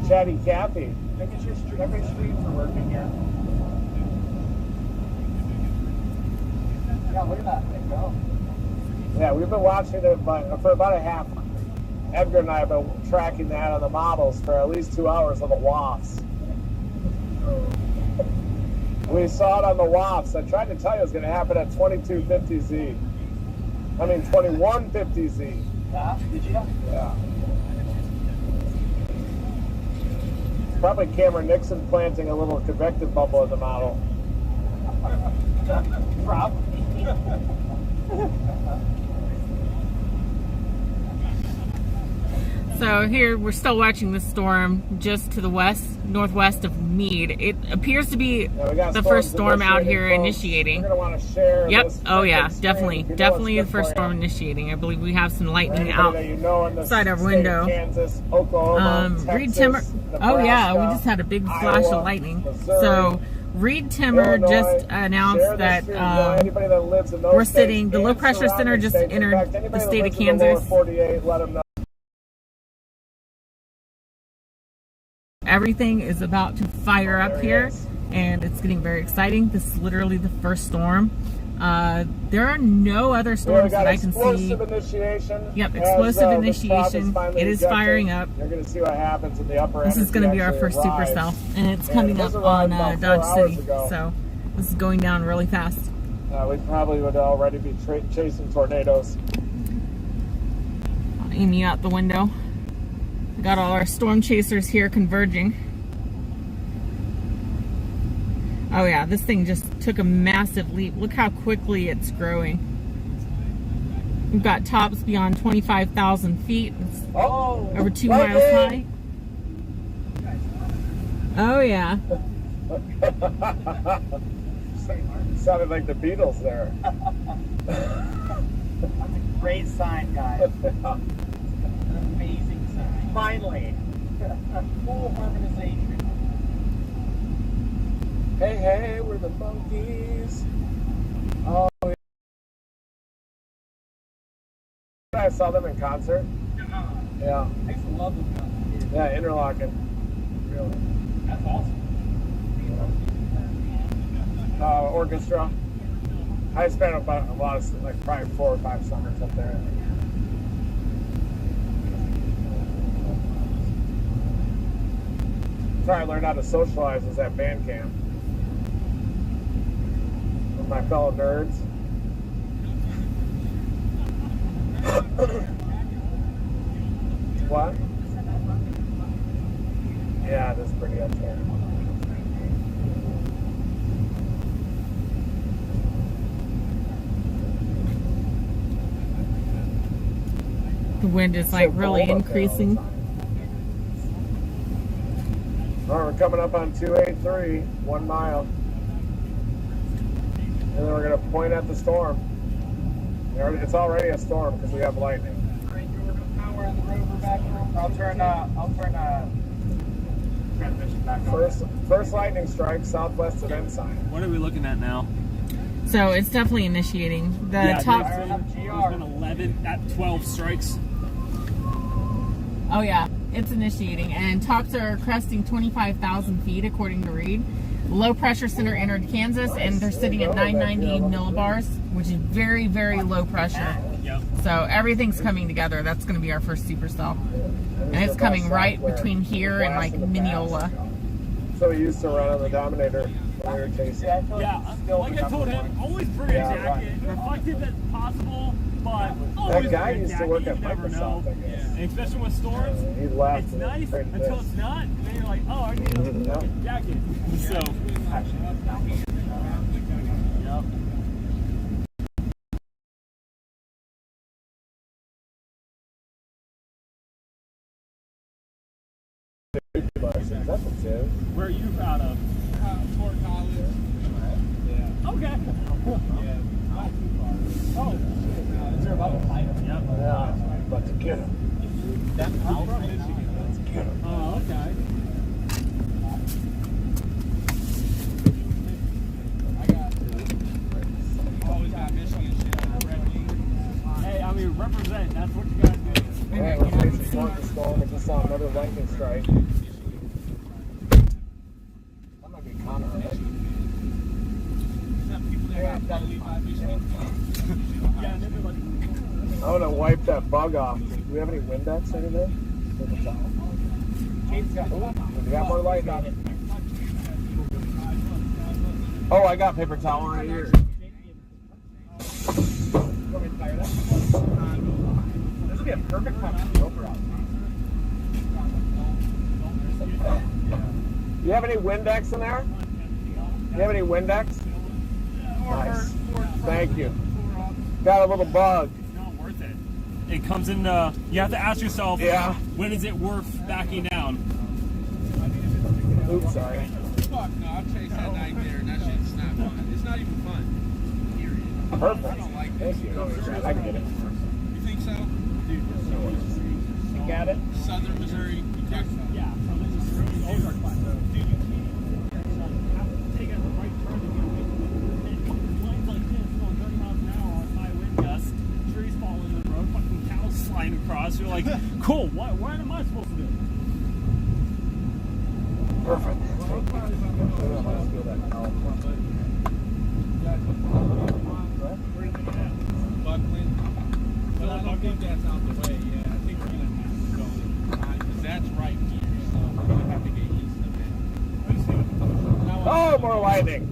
J: Chatty Cathy.
K: Every streams are working here. Yeah, look at that thing go.
J: Yeah, we've been watching it for about a half. Edgar and I have been tracking that on the models for at least 2 hours on the WAFs. We saw it on the WAFs. I tried to tell you it was going to happen at 2250Z. I mean 2150Z.
K: Yeah, did you?
J: Yeah. Probably Cameron Nixon planting a little convective bubble in the model.
K: Probably.
A: So here we're still watching the storm just to the northwest of Meade. It appears to be the first storm out here initiating.
J: We're gonna want to share.
A: Yep.
J: This
A: Oh yeah,
J: screen.
A: definitely the first storm initiating. I believe we have some lightning outside our window.
J: Kansas, Oklahoma,
A: Reed
J: Texas,
A: Timmer. Oh yeah, we
J: Nebraska,
A: just had a big flash
J: Iowa,
A: of lightning.
J: Missouri,
A: So Reed Timmer
J: Illinois,
A: just announced that
J: anybody that lives in those
A: we're
J: states
A: sitting. The low
J: and
A: pressure center
J: surrounding
A: just
J: states. In
A: entered
J: fact,
A: the
J: anybody that
A: state of
J: lives in the lower
A: Kansas.
J: 48, let them know.
A: Everything is about to fire up here, and it's getting very exciting. This is literally the first storm. There are no other storms that I can see.
J: Explosive initiation.
A: Yep, explosive initiation. It is firing up.
J: You're going to see what happens in the upper
A: This is going to be our first supercell, and it's coming up on Dodge City. So this is going down really fast.
J: We probably would already be chasing tornadoes.
A: I'll aim you out the window. We got all our storm chasers here converging. Oh yeah, this thing just took a massive leap. Look how quickly it's growing. We've got tops beyond 25,000 feet. It's over 2 miles high. Oh yeah.
J: Sounded like the Beatles there.
K: That's a great sign, guys. An amazing sign. Finally. Full harmonization.
J: Hey, hey, we're the monkeys. Oh, yeah. I saw them in concert. Yeah.
K: I used to love them.
J: Yeah, Interlaken. Really.
K: That's awesome.
J: Orchestra. I spent about a lot of, like, probably 4 or 5 summers up there. That's how I learned how to socialize, was at band camp. With my fellow nerds. What? Yeah, this is pretty up there.
A: The wind is like really increasing.
J: All right, we're coming up on 283, 1 mile. And then we're going to point at the storm. It's already a storm because we have lightning.
K: I'll turn transmission back on.
J: First lightning strike southwest of Ensign.
B: What are we looking at now?
A: So it's definitely initiating. The top.
B: There's been 11 at 12 strikes.
A: Oh yeah, it's initiating, and tops are cresting 25,000 feet according to Reed. Low pressure center entered Kansas, and they're sitting at 990 millibars, which is very, very low pressure.
B: Yep.
A: So everything's coming together. That's going to be our first supercell, and it's coming right between here and like Mineola.
J: So we used to run on the Dominator when we were chasing.
B: Yeah, like I told him, always bring a jacket, reflective as possible, but always
J: that guy
B: bring a
J: used to
B: jacket,
J: work at
B: you never know.
J: Microsoft, I guess.
B: And especially with storms,
J: He left.
B: it's nice until it's not, and then you're like, oh, I need a jacket. So, yep.
J: That's a tip.
B: Where are you out of?
F: Fort Collins.
B: Yeah. Okay.
F: Yeah. Not too far.
B: Oh.
K: Is there about a fight?
B: Yep.
J: Yeah. About to get him.
K: That's
F: I'm from Michigan.
J: Let's get him.
B: Oh, okay.
F: Always got Michigan shit on the red.
B: Hey, I mean, represent. That's what you gotta do.
J: Alright, we're chasing towards the storm. We just saw another lightning strike. That might be Connor, right? I want to wipe that bug off. Do we have any Windex or anything? Paper towel. We got more lightning. Oh, I got paper towel right here.
K: This would be a perfect time to go for us.
J: Do you have any Windex in there? Do you have any Windex? Nice. Thank you. Got a little bug.
B: It's not worth it. It comes in you have to ask yourself, when is it worth backing down?
J: Oops, sorry.
F: Fuck no, I'll chase that night there and that shit's not fun. It's not even fun. Period.
J: Perfect.
F: I don't like
J: Thank you. I can get it.
F: You think so?
J: You got it?
F: Southern Missouri.
B: Yeah, Southern Missouri. Those are fun. Dude, you can't take a right turn to get away from it. And lines like this going 30 miles an hour on high wind gusts, trees falling in the road, fucking cows sliding across. You're like, cool, what am I supposed to do?
J: Perfect.
I: But I don't think that's out the way. Yeah, I think we're gonna have to go because that's right here. So we're gonna have to get east of it.
J: Oh, more lightning.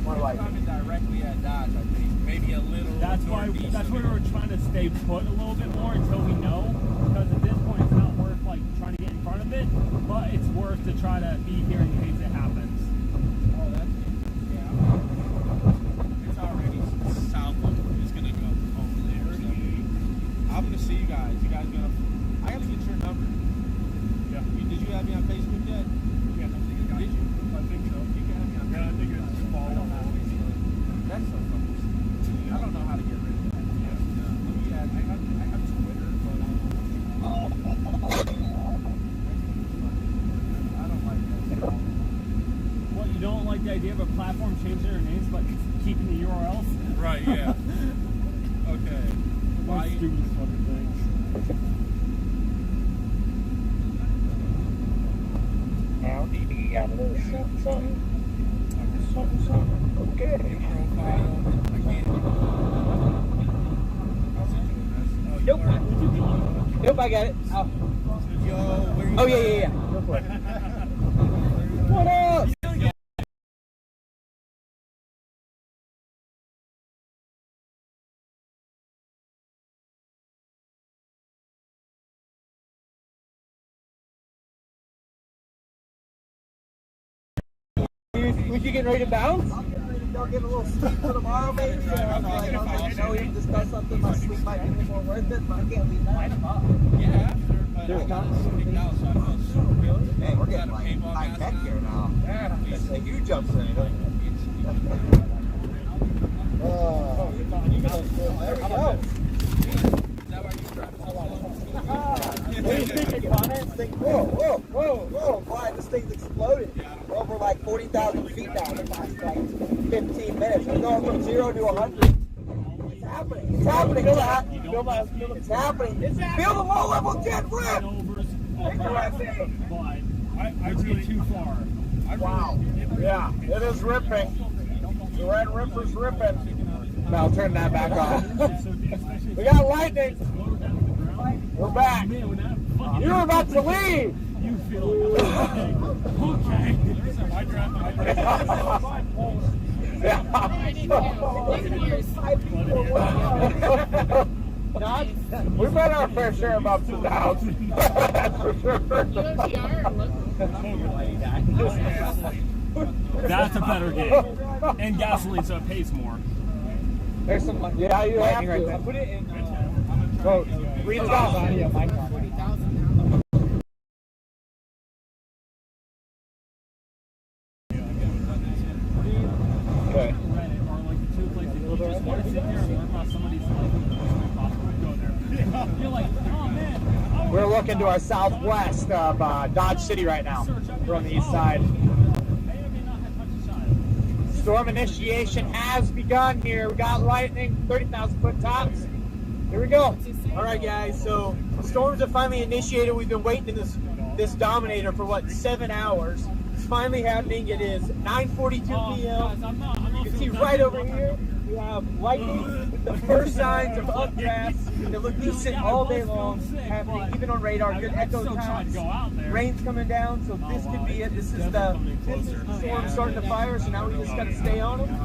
J: More lightning.
I: Coming directly at Dodge, I think. Maybe a little.
B: That's why we're trying to stay put a little bit more until we know, because at this point it's not worth like trying to get in front of it, but it's worth to try to be here in case it happens.
I: Oh, that's yeah. It's already south of. It's gonna go over there. So I'm gonna see you guys. You guys gonna? I gotta get your number. Yeah. Did you have me on Facebook yet? Yeah, I think I got you. I think so. You can have me on Facebook. Yeah, I think it's fall. That's so funny. I don't know how to get rid of that. Yeah. Let me add. I have Twitter, but I don't like that.
B: What, you don't like the idea of a platform changing their names but keeping the URLs?
I: Right, yeah. Okay.
B: Why stupidest fucking things.
J: Now, you got a little something. Okay.
K: Nope. Nope, I got it. Oh, oh yeah. Go for it. What up? Was you getting ready to bounce?
N: They'll get a little sleep for tomorrow, maybe. I know he discussed something. My sleep might be a little more worth it, but I can't leave that.
I: Yeah, after. There's not.
N: Hey, we're getting like high tech here now. Yeah, that's a huge upgrade. There we go. What do you think, comments? Think, whoa, boy, this thing's exploded. We're over like 40,000 feet now in the last like 15 minutes. We're going from 0 to 100. It's happening. It's happening, Jack. It's happening. Feel the low-level jet rip.
B: I took too far.
J: Wow. Yeah, it is ripping. The Red Ripper's ripping. Now turn that back on. We got lightning. We're back. You're about to leave.
B: You feel okay.
J: We've had our fair share of ups and downs. That's for sure.
B: That's a better game. And gasoline, so it pays more.
J: There's some money. Yeah, you have to.
K: Put it in.
J: Go. Read it off. Okay. We're looking to our southwest of Dodge City right now. We're on the east side. Storm initiation has begun here. We got lightning, 30,000 foot tops. Here we go.
K: All right, guys. So storms have finally initiated. We've been waiting in this Dominator for what, 7 hours. It's finally happening. It is 9:42 p.m. You can see right over here we have lightning. The first signs of updrafts that look decent all day long happening, even on radar. Good echo times. Rain's coming down, so this could be it. This is the storm starting to fire. So now we just got to stay on them.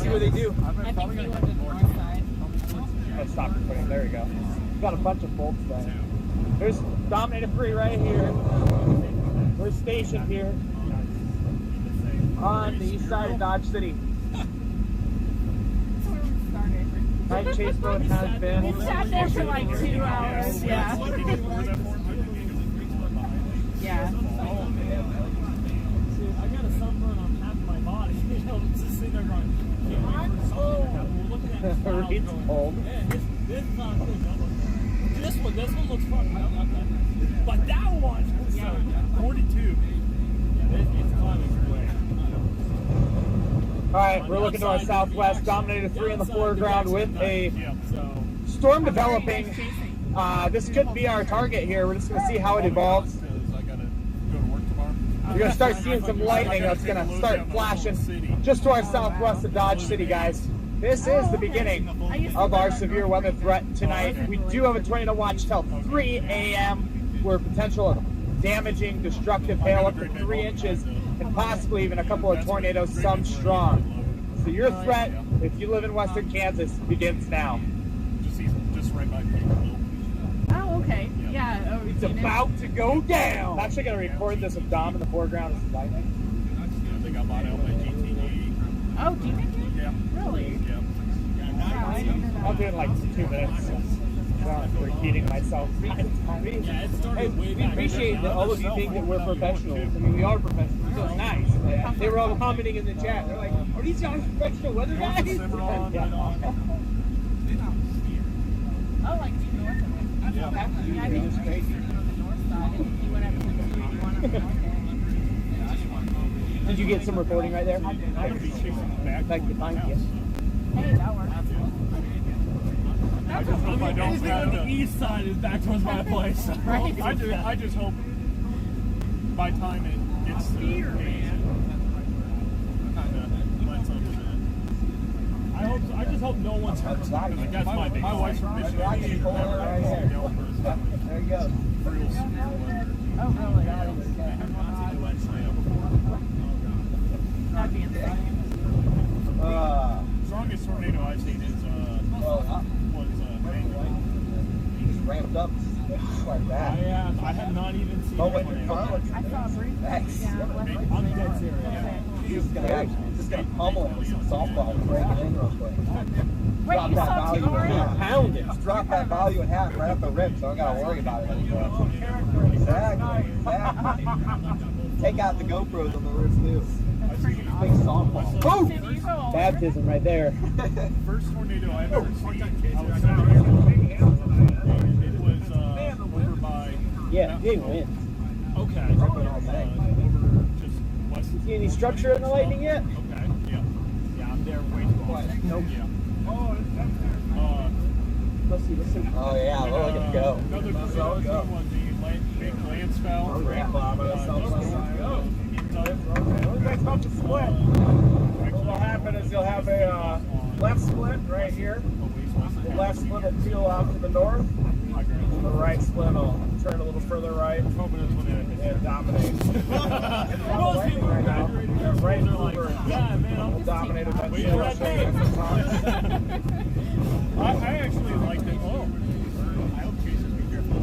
K: See what they do.
A: I think we went to the north side.
J: Let's stop recording. There we go. We've got a bunch of bolts there. There's Dominator 3 right here. We're stationed here on the east side of Dodge City. Night chase mode has been.
A: We sat there for like 2 hours. Yeah. Yeah.
B: I got a sunburn on half my body. I'm just sitting there going, I'm cold.
J: It's cold.
B: This one looks fun. But that one, 42. Yeah, it's climbing great.
J: All right, we're looking to our southwest. Dominator 3 in the foreground with a storm developing
K: This could be our target here. We're just going to see how it evolves. You're going to start seeing some lightning that's going to start flashing just to our southwest of Dodge City, guys. This is the beginning of our severe weather threat tonight. We do have a tornado watch till 3 a.m. where potential of damaging, destructive hail up to 3 inches and possibly even a couple of tornadoes, some strong. So your threat, if you live in western Kansas, begins now.
B: Just right by me.
A: Oh, okay. Yeah.
K: It's about to go down. I'm actually going to record this with Dom in the foreground as lightning.
B: I think I bought out my GTD.
A: Oh, do you think?
B: Yeah.
A: Really?
B: Yeah.
K: I'll do it in like 2 minutes. I'm repeating myself. Hey, we appreciate that all of you think that we're professionals. I mean, we are professionals, so it's nice. They were all commenting in the chat. They're like, are these guys professional weather guys?
A: Oh, like due north of it.
K: Yeah.
A: Yeah, I think it's great. The north side, and you went up to the one on the north.
K: Did you get some reporting right there? Back to find you.
A: Hey, that works.
B: I just hope I don't have the east side is back towards my place.
A: Right.
B: I just hope by the time it gets to me, I just hope no one's hurt. That's my big. My wife's from Michigan.
N: There you go.
A: Oh, really? That'd be insane.
B: Strongest tornado I've seen is
N: Ramped up like that.
B: I have not even seen
N: Oh,
B: a
N: wait,
B: tornado.
A: I saw a brief.
N: Thanks.
B: I'm dead serious.
N: He's just gonna pummel it with some softball and break it in real quick.
A: Wait,
N: Drop
A: you
N: that
A: saw
N: value
A: Tori?
N: in half.
K: Pound it.
N: Just drop that value in half right off the rip, so I don't gotta worry about it anymore. Exactly. Take out the GoPros on the roof too. Big softball.
K: Boom! Baptism right there.
B: First tornado I ever seen. I was down here, and it was over by.
K: Yeah, big win.
B: Okay. Over just west.
K: See any structure in the lightning yet?
B: Okay. Yeah. Yeah, I'm there way too often.
K: Nope.
B: Yeah.
K: Let's see.
N: Oh yeah, look at it go.
B: Another tornado was the big landfall.
N: Oh, yeah.
K: Those guys about to split. What'll happen is you'll have a left split right here. The left split will peel out to the north. And the right split will turn a little further right and dominate. Right now, right over will dominate eventually.
B: I actually liked it. Oh, I hope Jesus be careful.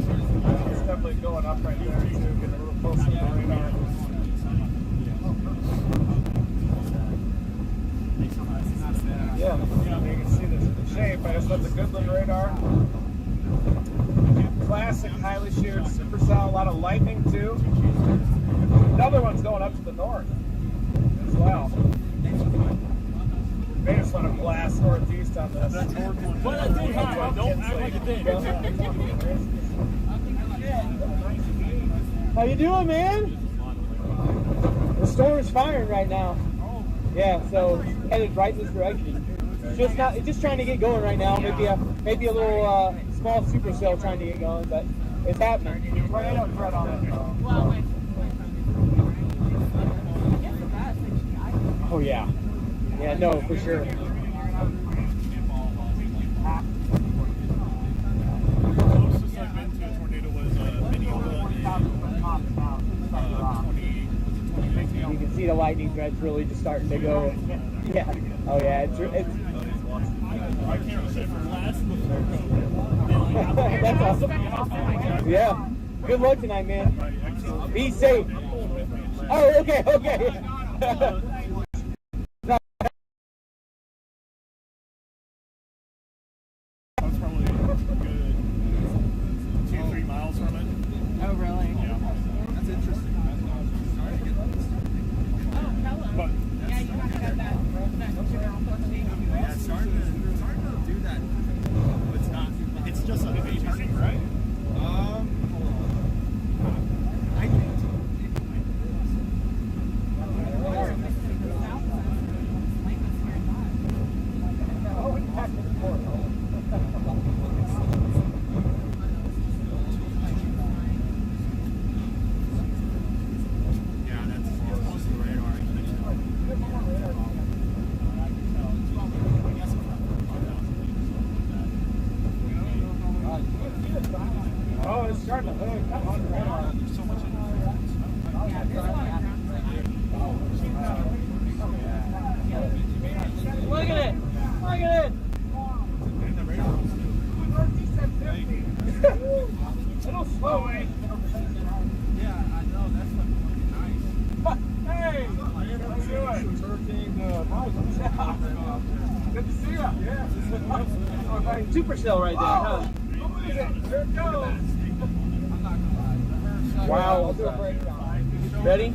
K: It's definitely going up right there too. Getting a little closer to the radar. Yeah, you can see the shape. I just left the Goodland radar. Classic, highly sheared supercell. A lot of lightning too. Another one's going up to the north as well. They just want to blast northeast on this.
B: But I did have don't act like it did.
K: How you doing, man? The storm is firing right now. Yeah, so headed right in this direction. Just trying to get going right now. Maybe a little small supercell trying to get going, but it's happening. Right up threat on it. Oh yeah. Yeah, no, for sure.
B: Closest I've been to a tornado was Minneola in
K: You can see the lightning threads really just starting to go. Yeah. Oh yeah. It's
B: I can't say for last before
K: that's awesome. Yeah. Good luck tonight, man. Be safe. Oh, okay.
B: That's probably a good 2-3 miles from it.
A: Oh, really?
B: Yeah.
I: That's interesting.
B: But
A: Yeah, you kind of got that.
I: Yeah, it's starting to do that. It's not. It's just a baby, right? I think.
K: Oh, it's starting to hook. That's on the radar. There's so much interference. Look at it! Look at it! It'll slow it. Yeah, I know. That's fucking nice. Hey! How you doing? Good to see you. Yeah. Oh, Supercell right there, huh? Here it goes. Wow. Ready?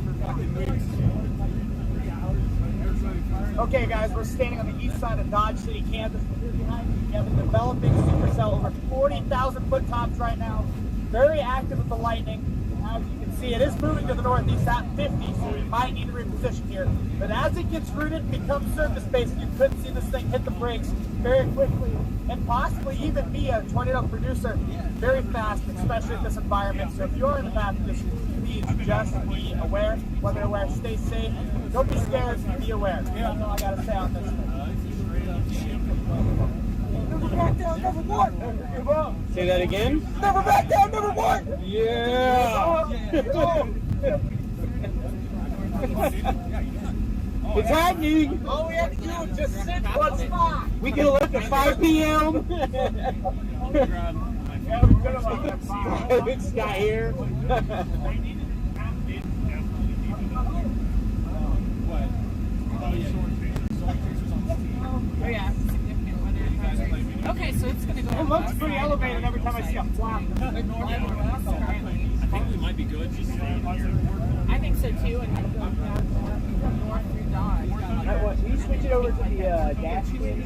K: Okay, guys, we're standing on the east side of Dodge City, Kansas. Here behind me, we have a developing supercell, over 40,000 foot tops right now. Very active with the lightning. As you can see, it is moving to the northeast at 50, so we might need to reposition here. But as it gets rooted, it becomes surface based. You could see this thing hit the brakes very quickly and possibly even be a tornado producer very fast, especially in this environment. So if you're in the path of this, please just be aware. Whether aware, stay safe. Don't be scared, be aware. That's all I gotta say on this thing. Never back down, never one. Say that again. Never back down, never one. Yeah. It's happening. All we have to do is just sit one spot. We can look at 5 p.m. It's got here.
A: Oh yeah, significant weather impacts. Okay, so it's gonna go.
K: It looks pretty elevated every time I see a flap.
B: I think we might be good. Just
A: I think so too, and then go from north through Dodge.
K: Can you switch it over to the dash cam?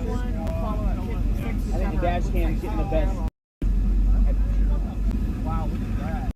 K: I think the dash cam is getting the best. Wow, look at that.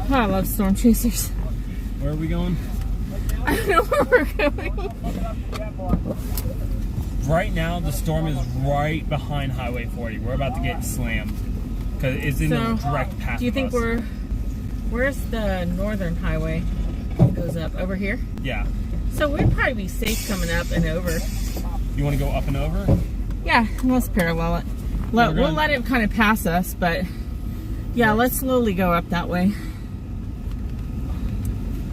A: Oh, I love storm chasers.
B: Where are we going?
A: I don't know where we're going.
B: Right now, the storm is right behind Highway 40. We're about to get slammed because it's in the direct path.
A: Do you think where's the northern highway that goes up? Over here?
B: Yeah.
A: So we'd probably be safe coming up and over.
B: You want to go up and over?
A: Yeah, let's parallel it. We'll let it kind of pass us, but yeah, let's slowly go up that way.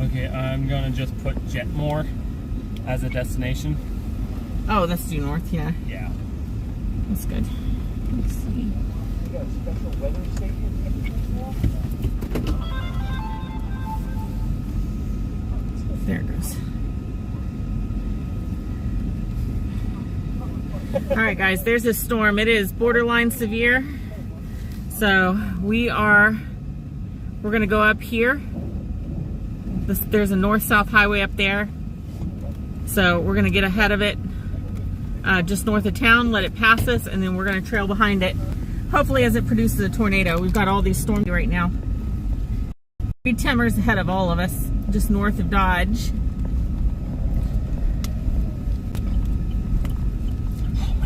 B: Okay, I'm gonna just put Jetmore as a destination.
A: Oh, that's due north, yeah.
B: Yeah.
A: That's good. Let's see.
N: You got a special weather station now?
A: There it goes. All right, guys, there's a storm. It is borderline severe. So we're gonna go up here. There's a north-south highway up there. So we're gonna get ahead of it just north of town, let it pass us, and then we're gonna trail behind it. Hopefully as it produces a tornado. We've got all these storms right now. Reed Timmer's ahead of all of us, just north of Dodge.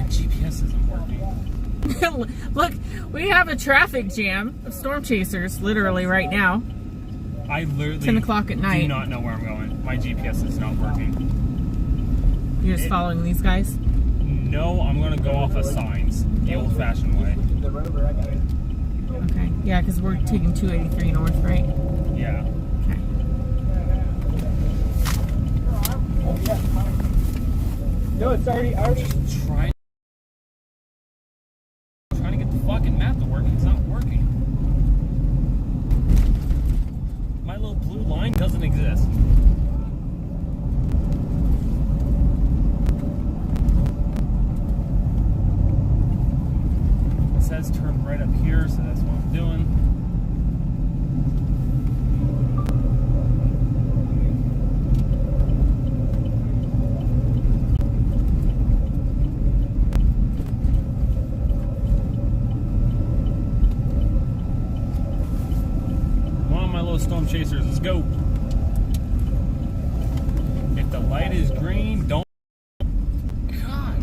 B: GPS isn't working.
A: Look, we have a traffic jam of storm chasers literally right now.
B: I literally
A: 10 o'clock at night.
B: do not know where I'm going. My GPS is not working.
A: You're just following these guys?
B: No, I'm going to go off of signs the old-fashioned way.
A: Okay, yeah, because we're taking 283 north, right?
B: Yeah.
A: Okay.
K: No, it's already
B: Trying to get the fucking map to work. It's not working. My little blue line doesn't exist. It says turn right up here, so that's what I'm doing. Storm chasers, let's go. If the light is green, don't. God,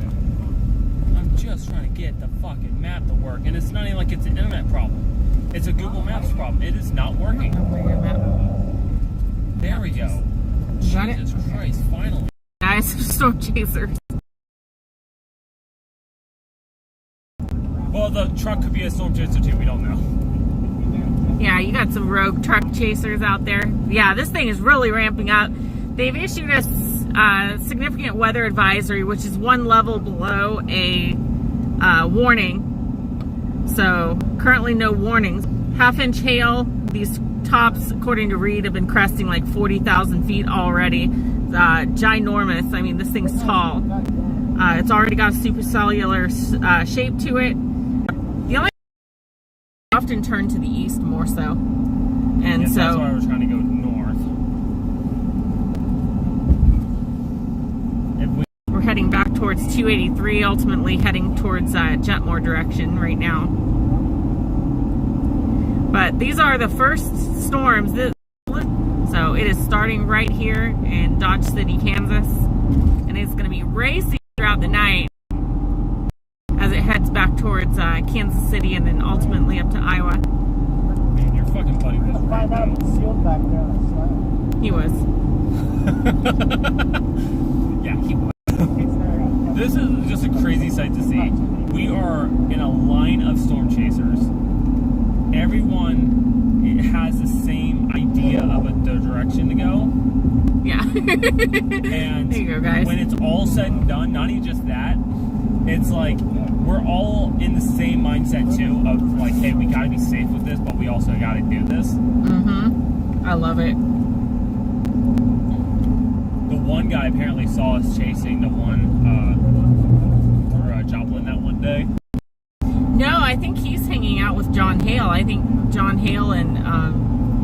B: I'm just trying to get the fucking map to work, and it's not even like it's an internet problem. It's a Google Maps problem. It is not working. There we go.
A: Got it?
B: Jesus Christ, finally.
A: Guys, storm chasers.
B: Well, the truck could be a storm chaser too. We don't know.
A: Yeah, you got some rogue truck chasers out there. Yeah, this thing is really ramping up. They've issued a significant weather advisory, which is one level below a warning. So currently no warnings. Half-inch hail. These tops, according to Reed, have been cresting like 40,000 feet already. Ginormous. I mean, this thing's tall. It's already got a supercellular shape to it. The only often turn to the east more so, and
B: yes,
A: so
B: that's why we're trying to go north.
A: We're heading back towards 283, ultimately heading towards Jetmore direction right now. But these are the first storms. So it is starting right here in Dodge City, Kansas, and it's going to be racing throughout the night as it heads back towards Kansas City and then ultimately up to Iowa.
B: Man, your fucking buddy was right
N: back there.
A: He was.
B: Yeah, he was. This is just a crazy sight to see. We are in a line of storm chasers. Everyone has the same idea of the direction to go.
A: Yeah.
B: And
A: there you go, guys.
B: When it's all said and done, not even just that, it's like we're all in the same mindset too of like, hey, we gotta be safe with this, but we also gotta do this.
A: Mm-hmm. I love it.
B: The one guy apparently saw us chasing the one through Joplin that one day.
A: No, I think he's hanging out with John Hale. I think John Hale and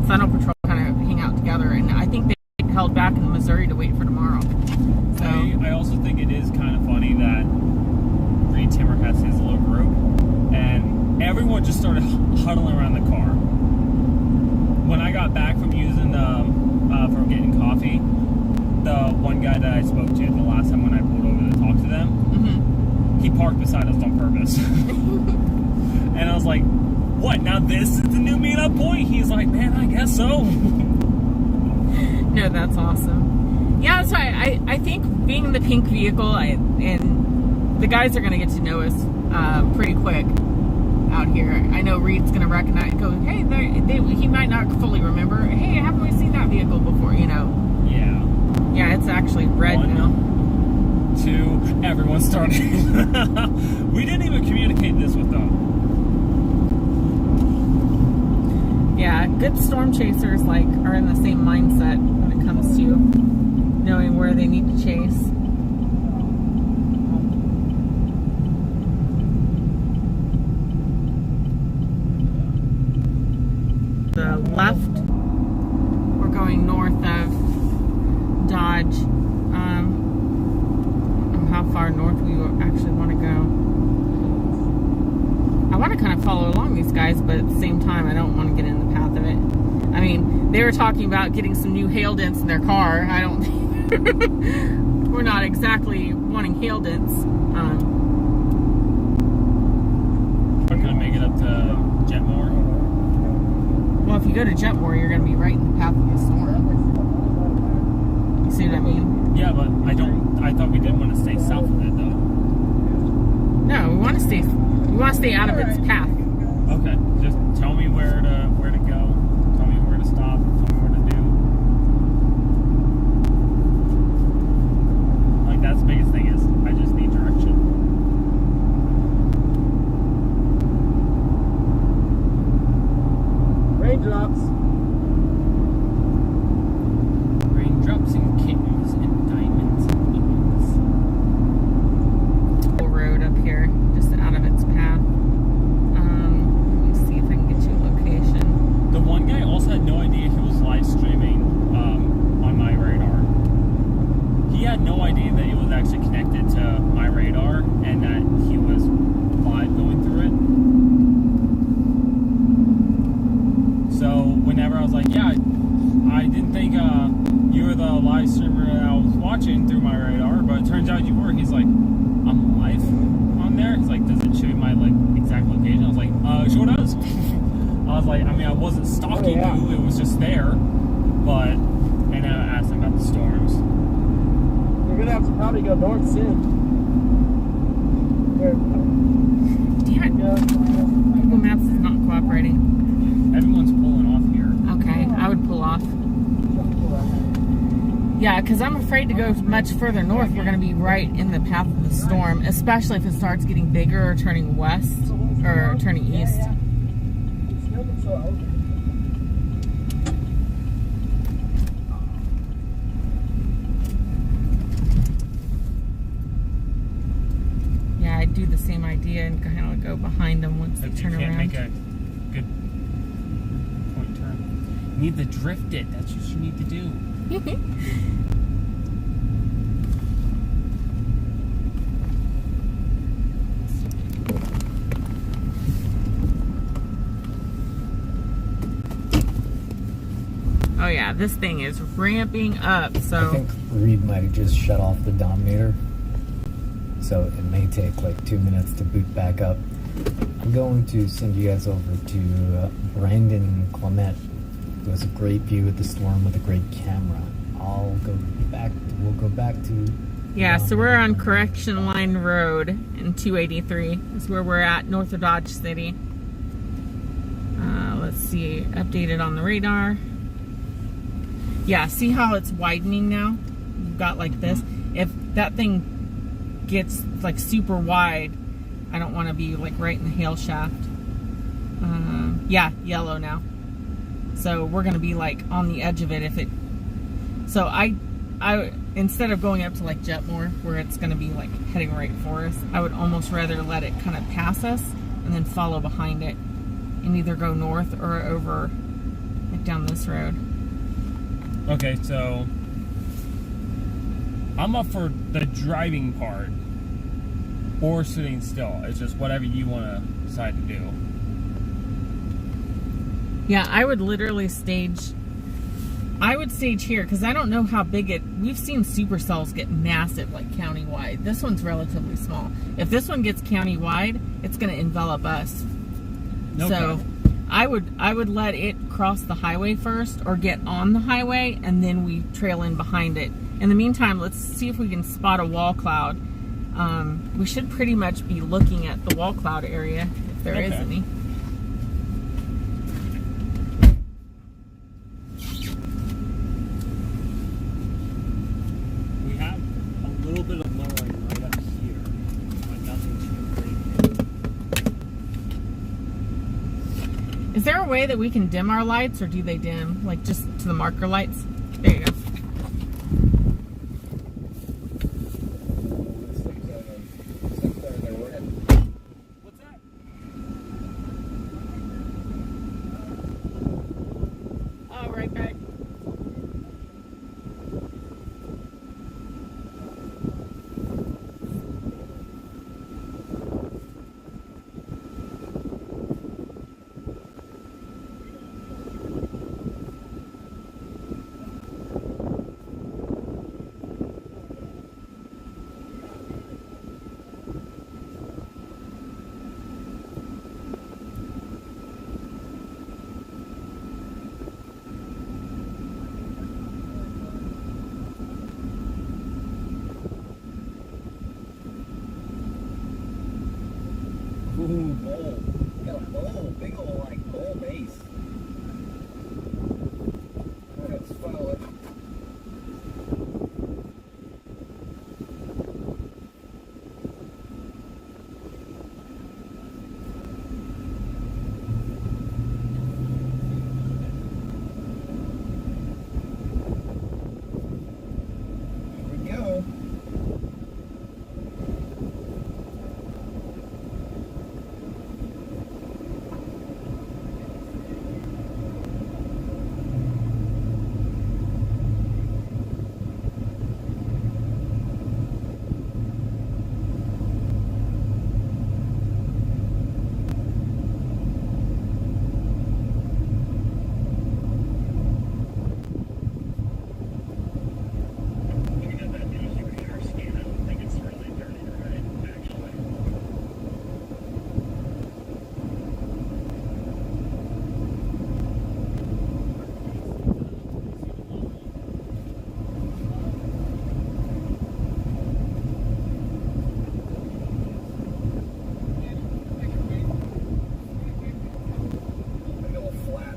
A: Fennel Patrol kind of hang out together, and I think they held back in Missouri to wait for tomorrow. So
B: I also think it is kind of funny that Reed Timmer has his little group, and everyone just started huddling around the car. When I got back say the one guy that I spoke to the last time when I pulled over to talk to them, he parked beside us on purpose. And I was like, what, now this is the new meetup point? He's like, man, I guess so.
A: No, that's awesome. Yeah, that's why I think being in the pink vehicle, and the guys are going to get to know us pretty quick out here. I know Reed's going to recognize, go, hey, he might not fully remember, hey, haven't we seen that vehicle before, you know?
B: Yeah.
A: Yeah, it's actually red now.
B: 2, everyone's starting. We didn't even communicate this with them.
A: Yeah, good storm chasers are in the same mindset when it comes to knowing where they need to chase. The left, we're going north of Dodge. How far north we actually want to go. I want to kind of follow along these guys, but at the same time, I don't want to get in the path of it. I mean, they were talking about getting some new hail dents in their car. I don't think we're not exactly wanting hail dents.
B: We're going to make it up to Jetmore.
A: Well, if you go to Jetmore, you're going to be right in the path of the storm. You see what I mean?
B: Yeah, but I thought we didn't want to stay south of it, though.
A: No, we want to stay out of its path.
B: Okay, just tell me where to go. Tell me where to stop. Tell me what to do. Like, that's the biggest thing is I just need direction.
K: Raindrops.
B: Raindrops and kittens and diamonds and eagles.
A: Road up here, just out of its path. Let me see if I can get you a location.
B: The one guy also had no idea he was live streaming on my radar. He had no idea that it was actually connected to my radar and that he was live going through it. So whenever I was like, yeah, I didn't think you were the live streamer that I was watching through my radar, but it turns out you were. He's like, I'm live on there? He's like, does it show you my exact location? I was like, sure does. I was like, I mean, I wasn't stalking you, it was just there. But, and I asked him about the storms.
K: You're gonna have to probably go north soon.
A: Damn it. Google Maps is not cooperating.
B: Everyone's pulling off here.
A: Okay, I would pull off. Yeah, because I'm afraid to go much further north. We're going to be right in the path of the storm, especially if it starts getting bigger or turning west or turning east. Yeah, I'd do the same idea and kind of go behind them once they turn around.
B: Make a good point turn. You need to drift it. That's what you need to do.
A: Oh yeah, this thing is ramping up, so...
H: I think Reed might have just shut off the Dominator, so it may take like 2 minutes to boot back up. I'm going to send you guys over to Brandon Clement, who has a great view of the storm with a great camera. We'll go back to...
A: Yeah, so we're on Correction Line Road in 283. Is where we're at, north of Dodge City. Let's see, updated on the radar. Yeah, see how it's widening now? You've got like this. If that thing gets like super wide, I don't want to be like right in the hail shaft. Yeah, yellow now. So we're going to be like on the edge of it if it... So I instead of going up to like Jetmore where it's going to be like heading right for us, I would almost rather let it kind of pass us and then follow behind it and either go north or over like down this road.
B: Okay, so I'm up for the driving part or sitting still. It's just whatever you want to decide to do.
A: Yeah, I would literally stage I would stage here because I don't know how big we've seen supercells get massive, like countywide. This one's relatively small. If this one gets countywide, it's going to envelop us.
B: Okay.
A: So I would let it cross the highway first or get on the highway, and then we trail in behind it. In the meantime, let's see if we can spot a wall cloud. We should pretty much be looking at the wall cloud area if there is any.
B: We have a little bit of lowering right up here, but nothing too crazy.
A: Is there a way that we can dim our lights, or do they dim, like just to the marker lights? There you go.
N: Ooh, bowl. Got a bowl, big old like bowl base. Let's follow it. Here we go.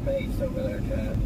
N: Base over there, Chad.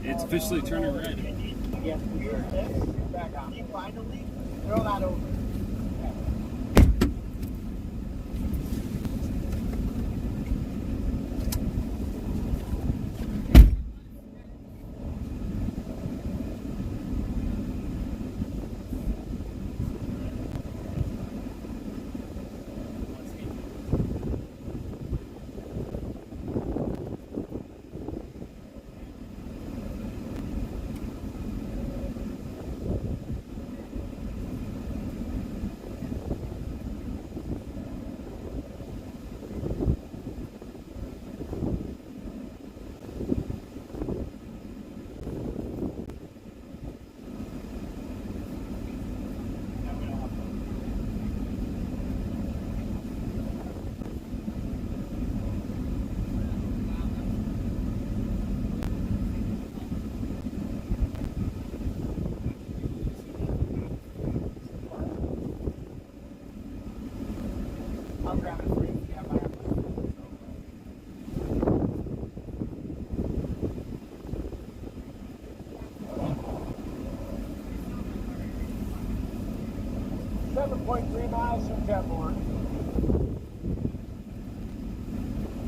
B: It's officially turning red.
N: Yes, back on. Finally, throw that over.
J: grab it for you. Yeah, my 7.3 miles from Jetmore.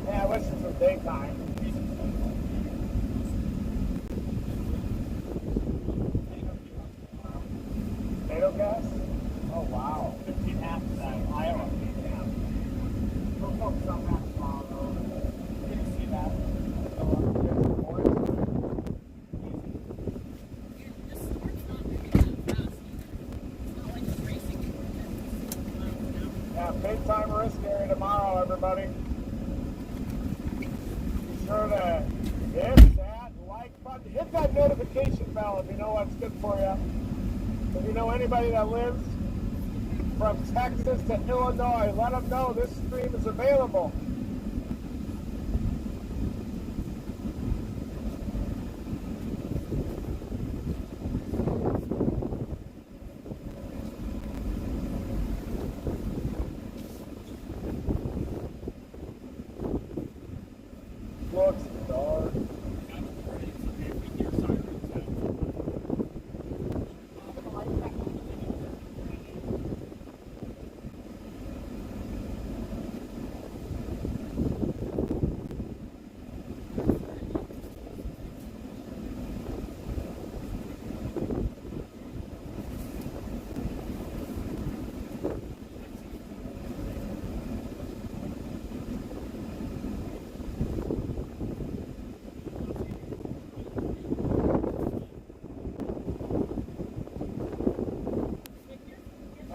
J: Yeah, I wish it was daytime. Tomato gas? Oh, wow. 15 after that. Iowa. Yeah. We'll focus on that tomorrow, though. You can see that. Yeah, big time risk area tomorrow, everybody. Be sure to hit that like button. Hit that notification bell if you know what's good for you. If you know anybody that lives from Texas to Illinois, let them know this stream is available. Looks dark.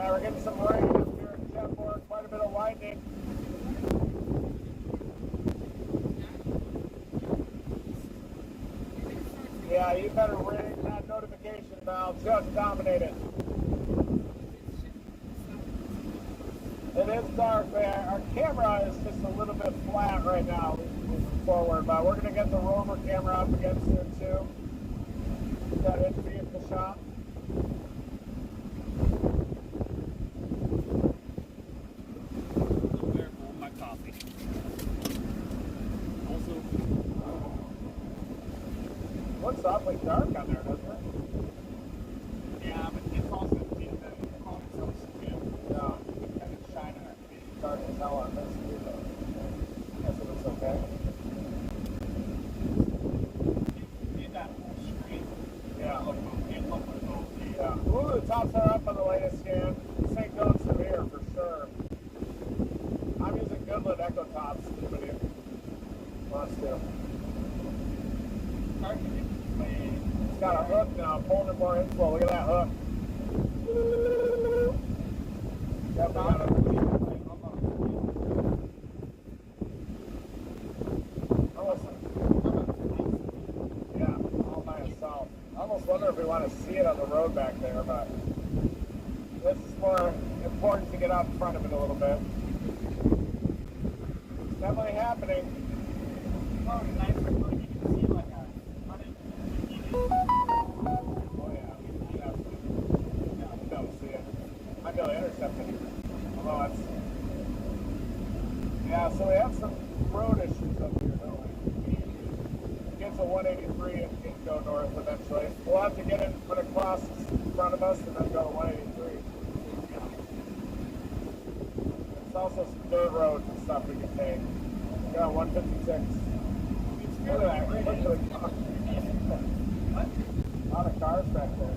J: We're getting some rain up here in Jetmore, quite a bit of lightning. Yeah, you better ring that notification bell, just dominate it. It is dark there. Our camera is just a little bit flat right now, moving forward, but we're going to get the rover camera up again soon too. Got it to be at the shop. Looks awfully dark on there, doesn't it? Yeah, but it's also the phone is so still. Yeah, and it's shining. It's dark as hell on this too, though. I guess it looks okay. Need that whole screen. Yeah. Yeah. Ooh, the tops are up on the latest scan. This ain't going severe for sure. I'm using Goodland Echo Tops. Anybody wants to? It's got a hook now, pulling it more inflow. Look at that hook. Yep, we got it. Oh, listen. Yeah, all by itself. I almost wonder if we want to see it on the road back there, but this is more important to get out in front of it a little bit. It's definitely happening. Oh, nice. You can see like a oh yeah, we don't see it. I know intercepting. Although it's yeah, so we have some road issues up here, don't we? Get to 183 and can go north eventually. We'll have to get in, put across in front of us, and then go to 183. There's also some dirt roads and stuff we can take. We got 156. Look at that. Look at the car. A lot of cars back there.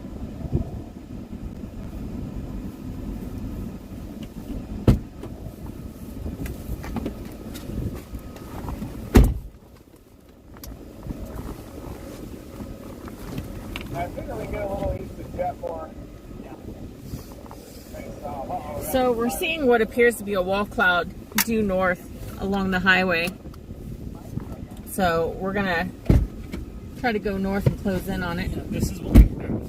J: I think we get a little east of Jetmore.
A: So we're seeing what appears to be a wall cloud due north along the highway. So we're gonna try to go north and close in on it.
B: Yeah, this is what we have.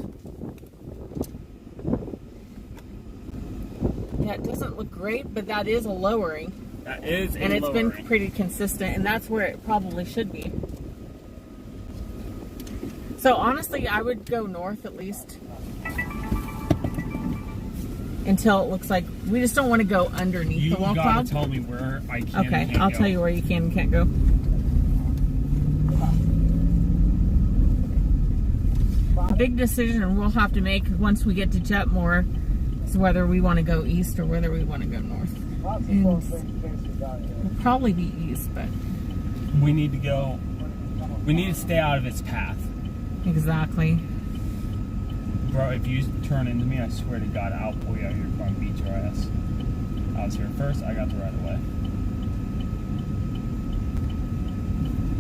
A: Yeah, it doesn't look great, but that is a lowering.
B: That is a
A: and it's
B: lowering.
A: been pretty consistent, and that's where it probably should be. So honestly, I would go north at least. until it looks like we just don't want to go underneath the wall cloud.
B: You gotta tell me where I can.
A: Okay,
B: and can't
A: I'll
B: go.
A: tell you where you can and can't go. The big decision we'll have to make once we get to Jetmore is whether we want to go east or whether we want to go north. And we'll probably be east, but
B: we need to go. We need to stay out of its path.
A: Exactly.
B: Bro, if you turn into me, I swear to God, I'll pull you out of your car and beat your ass. I was here first, I got the right of way.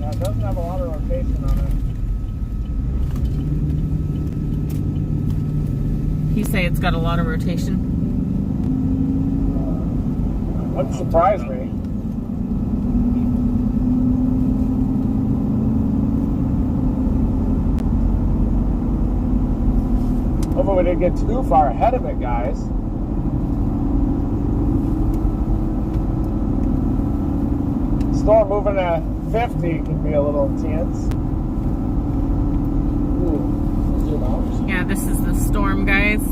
J: Yeah, it doesn't have a lot of rotation on it.
A: You say it's got a lot of rotation?
J: Wouldn't surprise me. Hopefully we didn't get too far ahead of it, guys. Storm moving at 50 can be a little intense.
A: Yeah, this is the storm, guys.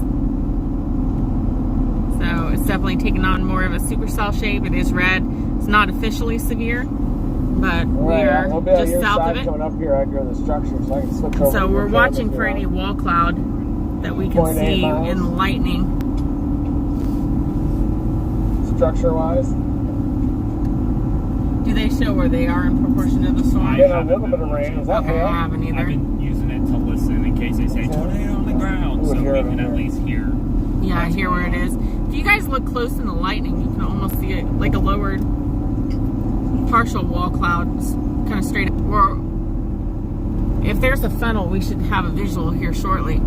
A: So it's definitely taken on more of a supercell shape. It is red. It's not officially severe, but we are
J: we'll be
A: just south of it.
J: Coming up here, I go to the structure, so I can switch over.
A: So we're watching for any wall cloud that we can see in lightning.
J: Structure-wise.
A: Do they show where they are in proportion to the storm?
J: I get a little bit of rain. Is that
A: okay, I haven't either.
B: I've been using it to listen in case they say tornado on the ground, so we can at least hear.
A: Yeah, hear where it is. If you guys look close in the lightning, you can almost see it like a lowered partial wall cloud, kind of straight up. Or if there's a funnel, we should have a visual here shortly.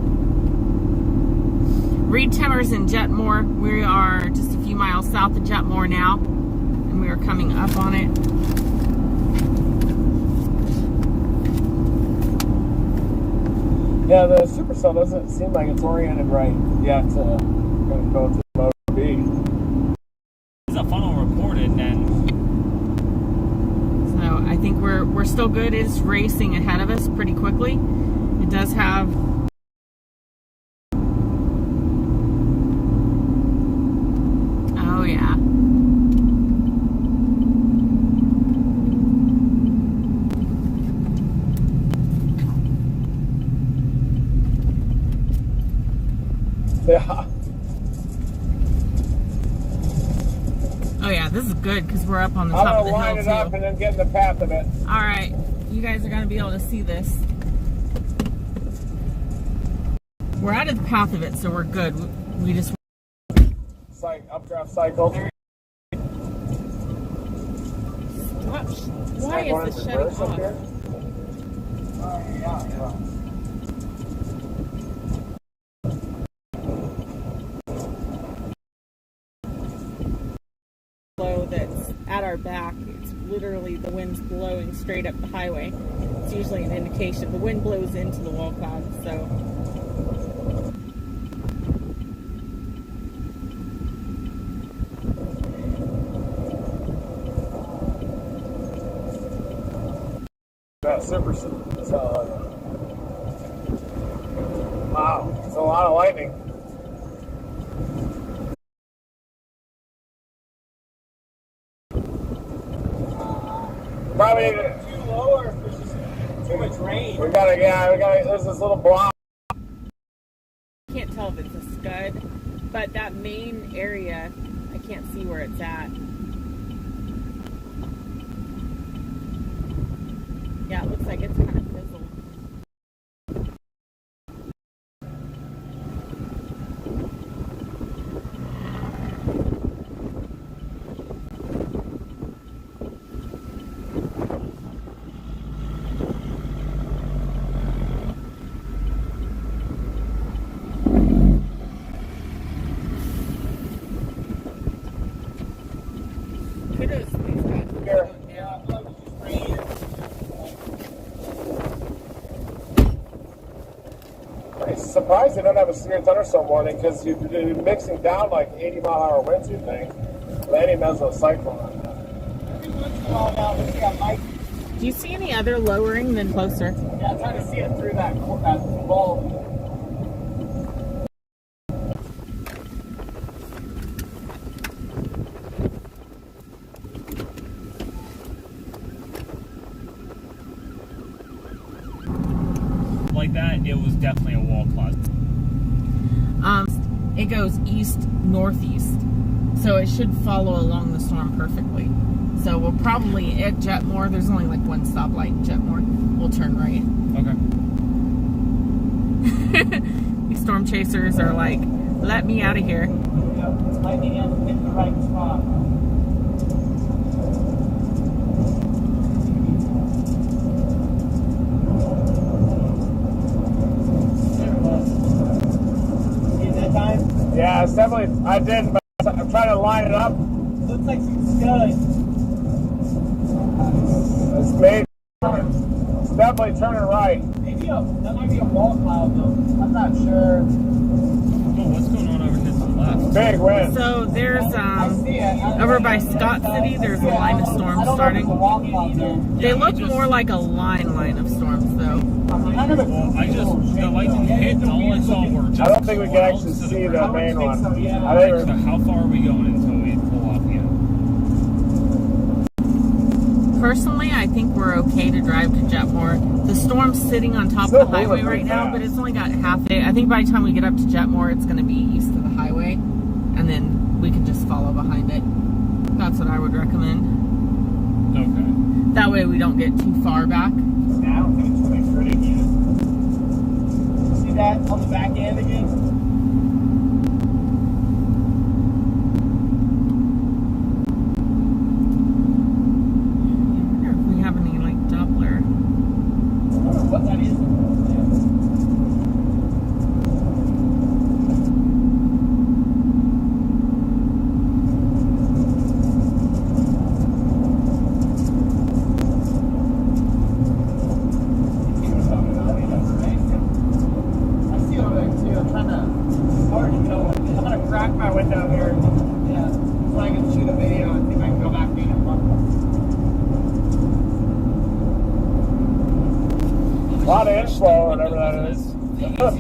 A: Reed Timbers in Jetmore. We are just a few miles south of Jetmore now, and we are coming up on it.
J: Yeah, the supercell doesn't seem like it's oriented right yet to go to mode B.
B: There's a funnel reported, then.
A: So I think we're still good. It's racing ahead of us pretty quickly. It does have. Oh yeah.
J: Yeah.
A: Oh yeah, this is good because we're up on the
J: I'm
A: top of
J: gonna
A: the
J: line
A: hill
J: it up
A: too.
J: and then get in the path of it.
A: All right, you guys are gonna be able to see this. We're out of the path of it, so we're good. We just
J: Updraft cycle.
A: Why is this shutting off? Blow that's at our back. It's literally the wind's blowing straight up the highway. It's usually an indication. The wind blows into the wall cloud, so.
J: That supercell. Wow, it's a lot of lightning. Probably
K: too low, or if there's just too much rain.
J: we gotta, there's this little block.
A: Can't tell if it's a scud, but that main area, I can't see where it's at. Yeah, it looks like it's kind of fizzled. Kudos to these guys.
J: Here. I'm surprised they don't have a severe thunderstorm warning because you're mixing down like 80-mile-an-hour winds, you think. But any mesocyclone.
A: Do you see any other lowering than closer?
K: Yeah, I'm trying to see it through that bulb.
B: like that, it was definitely a wall cloud.
A: It goes east-northeast, so it should follow along the storm perfectly. So we'll probably, at Jetmore, there's only like one stoplight in Jetmore, we'll turn right.
B: Okay.
A: These storm chasers are like, let me out of here.
K: It's lightning and hit the right spot.
J: Yeah, it's definitely, I did, but I'm trying to line it up.
K: Looks like some scud.
J: It's made, it's definitely turning right.
K: Maybe that might be a wall cloud though. I'm not sure.
B: Oh, what's going on over here to the left?
J: Big wind.
A: So there's, over by Scott City, there's a line of storms starting. They look more like a line of storms though.
B: Well, the lightning hit and all I saw were just
J: I don't think we can actually see the main one.
B: So how far are we going until we pull off again?
A: Personally, I think we're okay to drive to Jetmore. The storm's sitting on top of the highway right now, but it's only got half a day. I think by the time we get up to Jetmore, it's going to be east of the highway, and then we can just follow behind it. That's what I would recommend.
B: Okay.
A: That way we don't get too far back.
K: I don't think it's quite pretty again. See that on the back end again? What that is. I see over there too. I'm trying to hard to go. I'm gonna crack my window here. Yeah, so I can shoot a video and see if I can go back in and look.
J: A lot of inflow, whatever that is.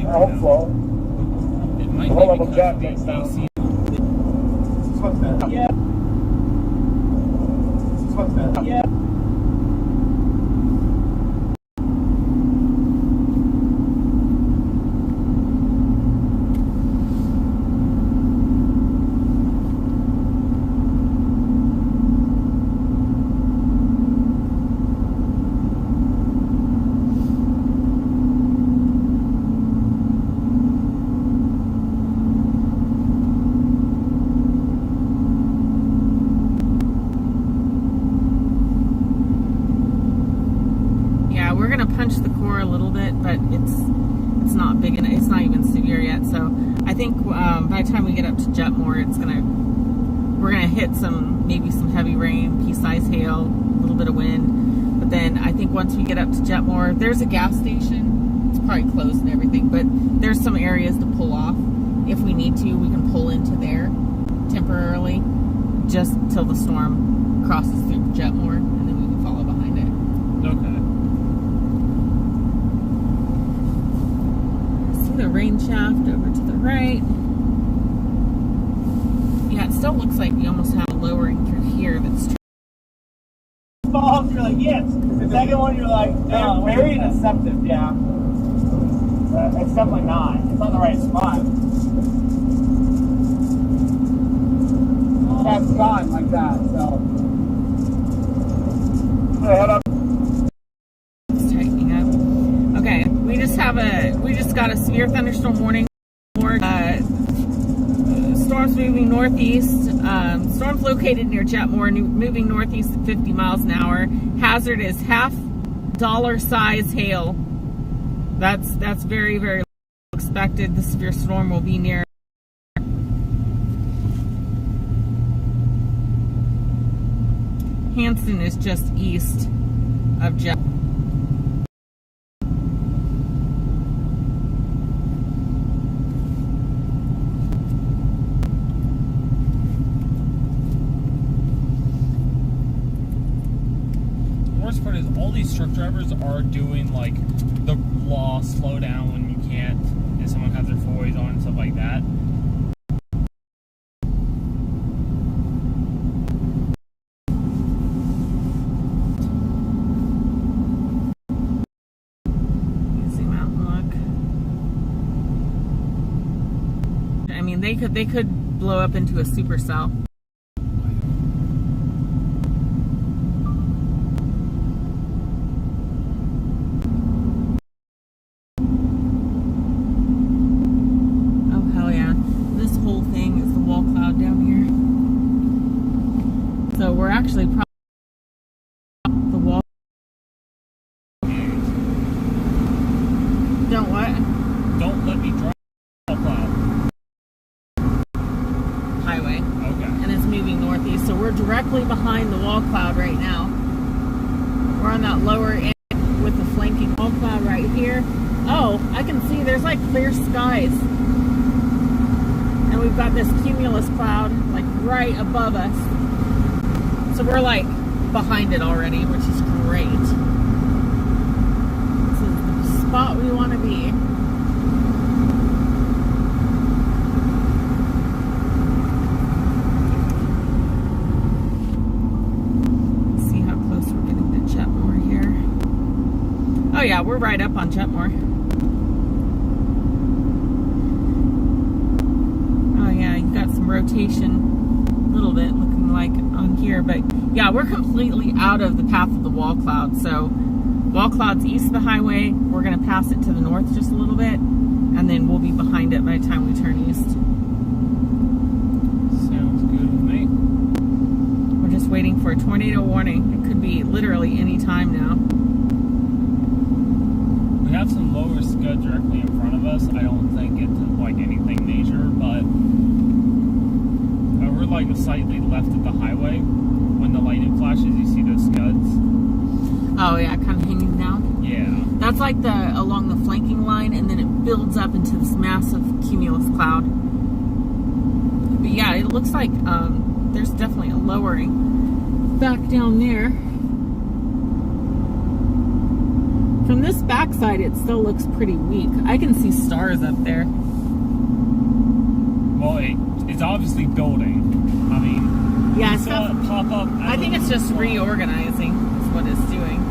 J: Outflow.
B: It might
J: Low level
B: be
J: jet
B: because
J: takes down.
B: AC.
K: Yeah. Yeah.
A: We're gonna punch the core a little bit, but it's not big and it's not even severe yet. So I think by the time we get up to Jetmore, we're gonna hit maybe some heavy rain, pea-sized hail, a little bit of wind. But then I think once we get up to Jetmore, there's a gas station. It's probably closed and everything, but there's some areas to pull off. If we need to, we can pull into there temporarily, just till the storm crosses through Jetmore, and then we can follow behind it.
B: Okay.
A: The rain shaft over to the right. Yeah, it still looks like we almost have a lowering through here that's
K: Falls, you're like, yes. The second one, you're like, no. Very deceptive, yeah. It's definitely not. It's on the right spot. That's gone like that, so.
J: Head up.
A: It's tightening up. Okay, we just got a severe thunderstorm warning. Storms moving northeast. Storms located near Jetmore, moving northeast at 50 miles an hour. Hazard is $half size hail. That's very, very expected. The severe storm will be near Hanston is just east of Jetmore.
B: The worst part is all these truck drivers are doing like the law slow down when you can't, and someone has their fours on and stuff like that.
A: Zoom out and look. they could blow up into a supercell. Oh hell yeah! This whole thing is the wall cloud down here. So we're actually probably the wall. Don't what?
B: Don't let me drive wall cloud.
A: Highway.
B: Okay.
A: And it's moving northeast, so we're directly behind the wall cloud right now. We're on that lower end with the flanking wall cloud right here. Oh, I can see there's like clear skies. And we've got this cumulus cloud like right above us. So we're like behind it already, which is great. This is the spot we want to be. Let's see how close we're getting to Chetmore here. Oh yeah, we're right up on Chetmore. Oh yeah, you got some rotation. Little bit looking like on here, but yeah, we're completely out of the path of the wall cloud. So wall cloud's east of the highway. We're going to pass it to the north just a little bit, and then we'll be behind it by the time we turn east.
B: Sounds good with me.
A: We're just waiting for a tornado warning. It could be literally any time now.
B: We have some lower scud directly in front of us. I don't think it's like anything major, but we're like slightly left of the highway. When the lightning flashes, you see those scuds.
A: Oh yeah, kind of hanging down.
B: Yeah.
A: That's like along the flanking line, and then it builds up into this massive cumulus cloud. But yeah, it looks like there's definitely a lowering back down there. From this backside, it still looks pretty weak. I can see stars up there.
B: Well, it's obviously building. I mean,
A: yeah,
B: you saw it pop up.
A: I think it's just reorganizing is what it's doing.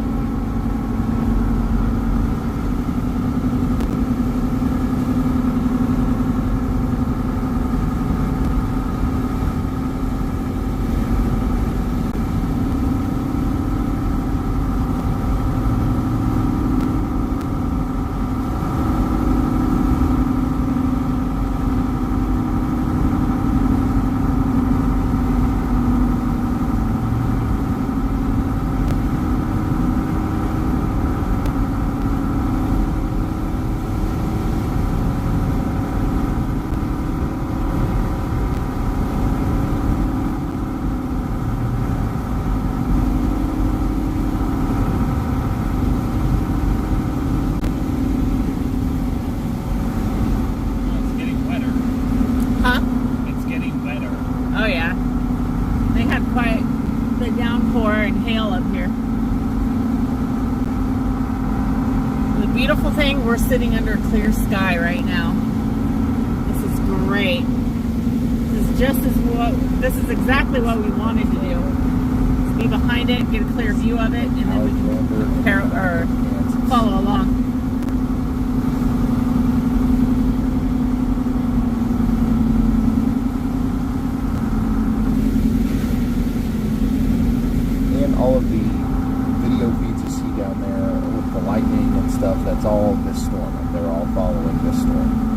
A: Oh yeah, they had quite the downpour and hail up here. The beautiful thing, we're sitting under clear sky right now. This is great. This is exactly what we wanted to do. Just be behind it, get a clear view of it, and then we can follow along.
O: All of the video feeds you see down there with the lightning and stuff, that's all this storm. They're all following this storm.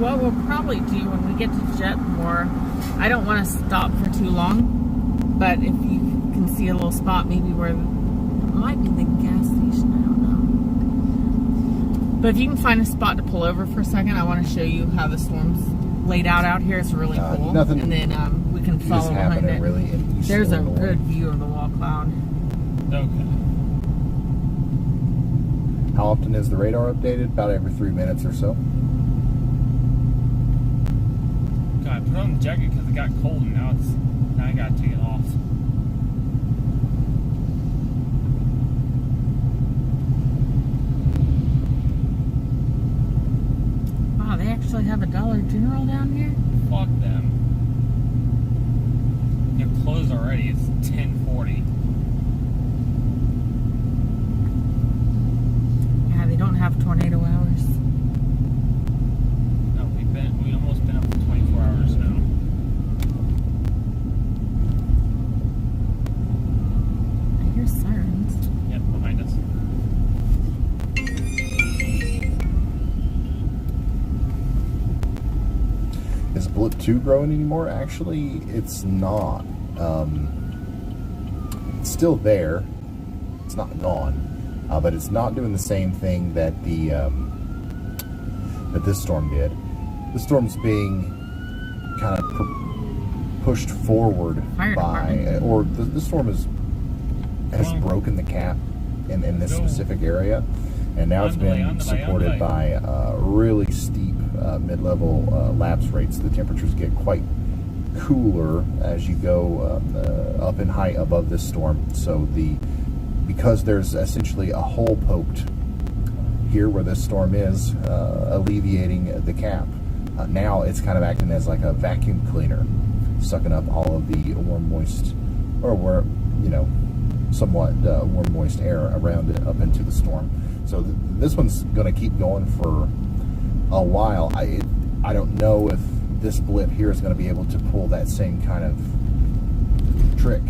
A: What we'll probably do when we get to Jetmore, I don't want to stop for too long, but if you can see a little spot maybe where it might be the gas station, I don't know. But if you can find a spot to pull over for a second, I want to show you how the storm's laid out here. It's really cool. And then we can follow behind it.
O: Really
A: There's a good view of the wall cloud.
B: Okay.
O: How often is the radar updated? About every 3 minutes or so.
B: God, I put on the jacket because it got cold, and now I gotta take it off.
A: Wow, they actually have a Dollar General down here?
B: Fuck them. They're closed already. It's 10:40.
A: Yeah, they don't have tornado hours.
B: No, we almost been up for 24 hours now.
A: I hear sirens.
B: Yep, behind us.
O: Is Blip 2 growing anymore? Actually, it's not. It's still there. It's not gone. But it's not doing the same thing that that this storm did. This storm's being kind of pushed forward by, or the storm has broken the cap in this specific area, and now it's been supported by really steep mid-level lapse rates. The temperatures get quite cooler as you go up in height above this storm. So because there's essentially a hole poked here where this storm is, alleviating the cap. Now it's kind of acting as like a vacuum cleaner, sucking up all of the warm, moist, or somewhat warm, moist air around it up into the storm. So this one's going to keep going for a while. I don't know if this blip here is going to be able to pull that same kind of trick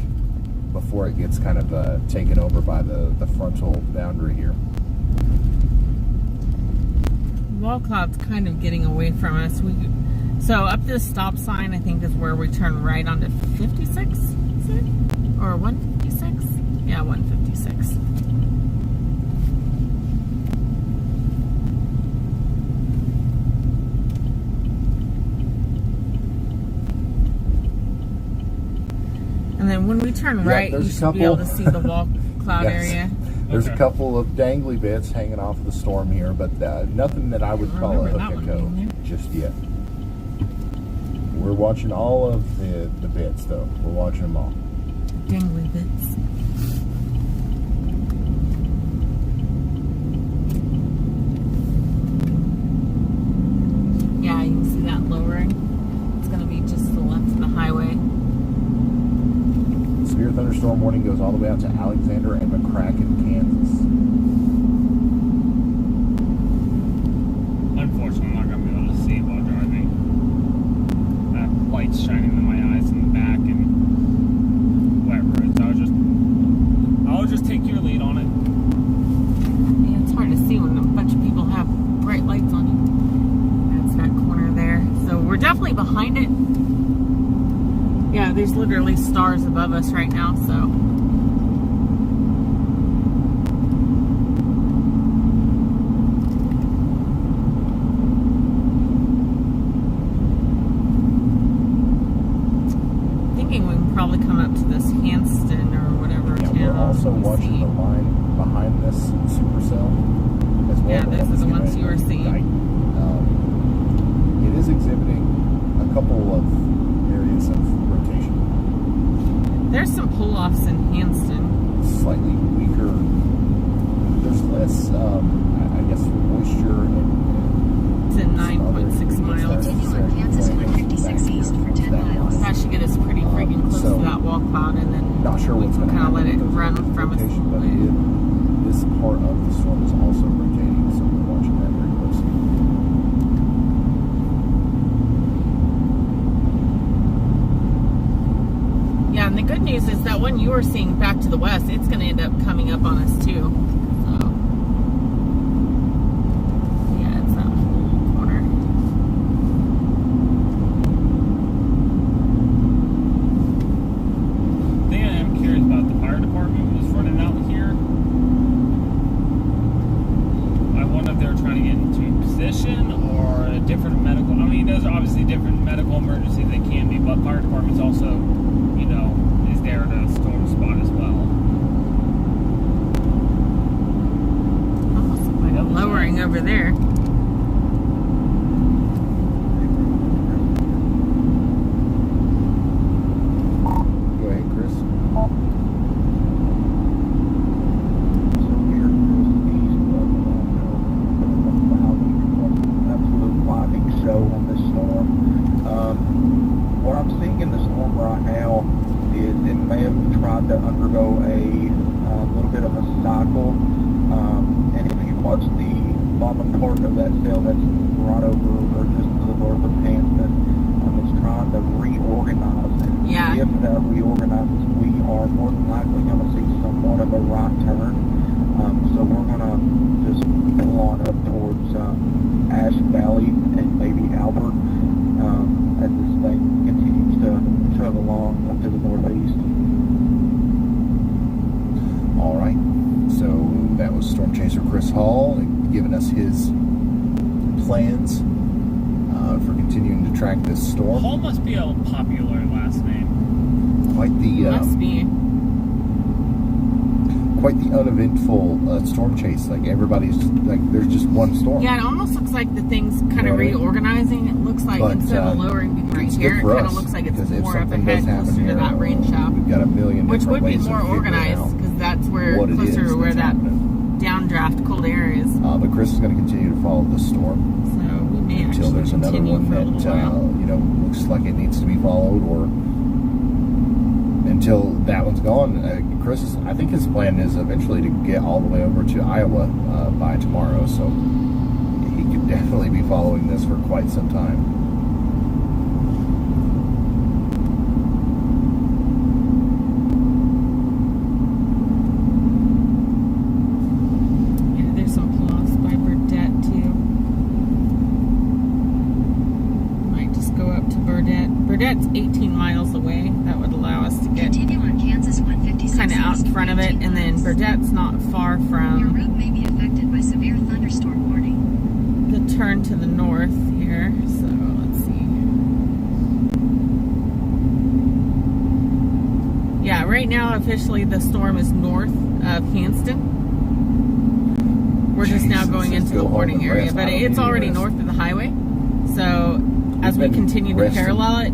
O: before it gets kind of taken over by the frontal boundary here.
A: Wall cloud's kind of getting away from us. So up this stop sign, I think, is where we turn right onto 56, is it? Or 156? Yeah, 156. And then when we turn right, you should be able to see the wall cloud area.
O: There's a couple of dangly bits hanging off of the storm here, but nothing that I would call a hook and go just yet. We're watching all of the bits, though. We're watching them all.
A: Dangly bits. Yeah, you can see that lowering. It's going to be just to the left of the highway.
O: Severe thunderstorm warning goes all the way out to Alexander and McCracken, Kansas.
B: Unfortunately, I'm not going to be able to see while driving. I have lights shining in my eyes in the back and wet roads. I'll just take your lead on it.
A: Yeah, it's hard to see when a bunch of people have bright lights on you. That's that corner there. So we're definitely behind it. Yeah, there's literally stars above us right now, so. Thinking we can probably come up to this Hanston or whatever town.
O: We're also watching the line behind this supercell as well.
A: Yeah, those are the ones you were seeing.
O: It is exhibiting a couple of areas of rotation.
A: There's some pull-offs in Hanston.
O: Slightly weaker. There's less, I guess, moisture and
A: it's in 9.6 miles. That should get us pretty freaking close to that wall cloud, and then
O: not sure what's going to
A: kind of let it run from us.
O: But this part of the storm is also rotating, so we're watching that very closely.
A: Yeah, and the good news is that one you were seeing back to the west, it's going to end up coming up on us too. So, yeah, it's that whole corner.
B: The thing I am curious about, the fire department was running out here. I wonder if they're trying to get into position or a different medical. I mean, those are obviously different medical emergencies they can be, but fire department's also, is there at a storm spot as well.
A: Almost like a lowering over there.
N: part of that cell that's right over or just to the north of Hampton. It's trying to reorganize. And
A: Yeah.
N: if that reorganizes, we are more than likely going to see somewhat of a right turn. So we're going to just pull on up towards Ash Valley and maybe Albert as this thing continues to chug along up to the northeast.
O: All right. So that was Storm Chaser Chris Hall giving us his plans for continuing to track this storm.
B: Hall must be a popular last name.
O: Quite the
A: Must be.
O: quite the uneventful storm chase. Like everybody's like, there's just one storm.
A: Yeah, it almost looks like the thing's kind of reorganizing. It looks like instead of lowering being right here, it kind of looks like it's more up ahead, closer to that rain shaft.
O: We've got a million
A: Which
O: different
A: would be
O: ways
A: more
O: of figuring
A: organized
O: out
A: because that's where
O: what it
A: closer
O: is
A: to where
O: that's
A: that
O: happening.
A: downdraft cold air is.
O: But Chris is going to continue to follow the storm
A: So we may
O: until
A: actually
O: there's another
A: continue
O: one
A: for a
O: that
A: little while.
O: looks like it needs to be followed, or until that one's gone. Chris, I think his plan is eventually to get all the way over to Iowa by tomorrow, so he could definitely be following this for quite some time.
A: Yeah, there's some pull-offs by Burdett too. Might just go up to Burdett. Burdett's 18 miles away. That would allow us to get kind of out in front of it, and then Burdett's not far from
P: Your route may be affected by severe thunderstorm warning.
A: the turn to the north here. So let's see. Yeah, right now officially the storm is north of Hanston. We're just now going into the warning area, but it's already north of the highway. So as we continue to parallel it,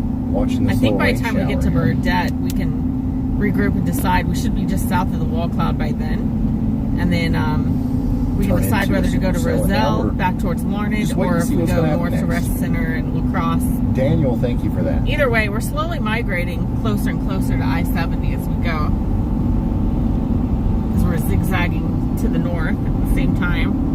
A: I think by the time we get to Burdett, we can regroup and decide. We should be just south of the wall cloud by then, and then we can decide whether to go to Roselle, back towards Larned, or if we go north to Rest Center and La Crosse.
O: Daniel, thank you for that.
A: Either way, we're slowly migrating closer and closer to I-70 as we go, because we're zigzagging to the north at the same time.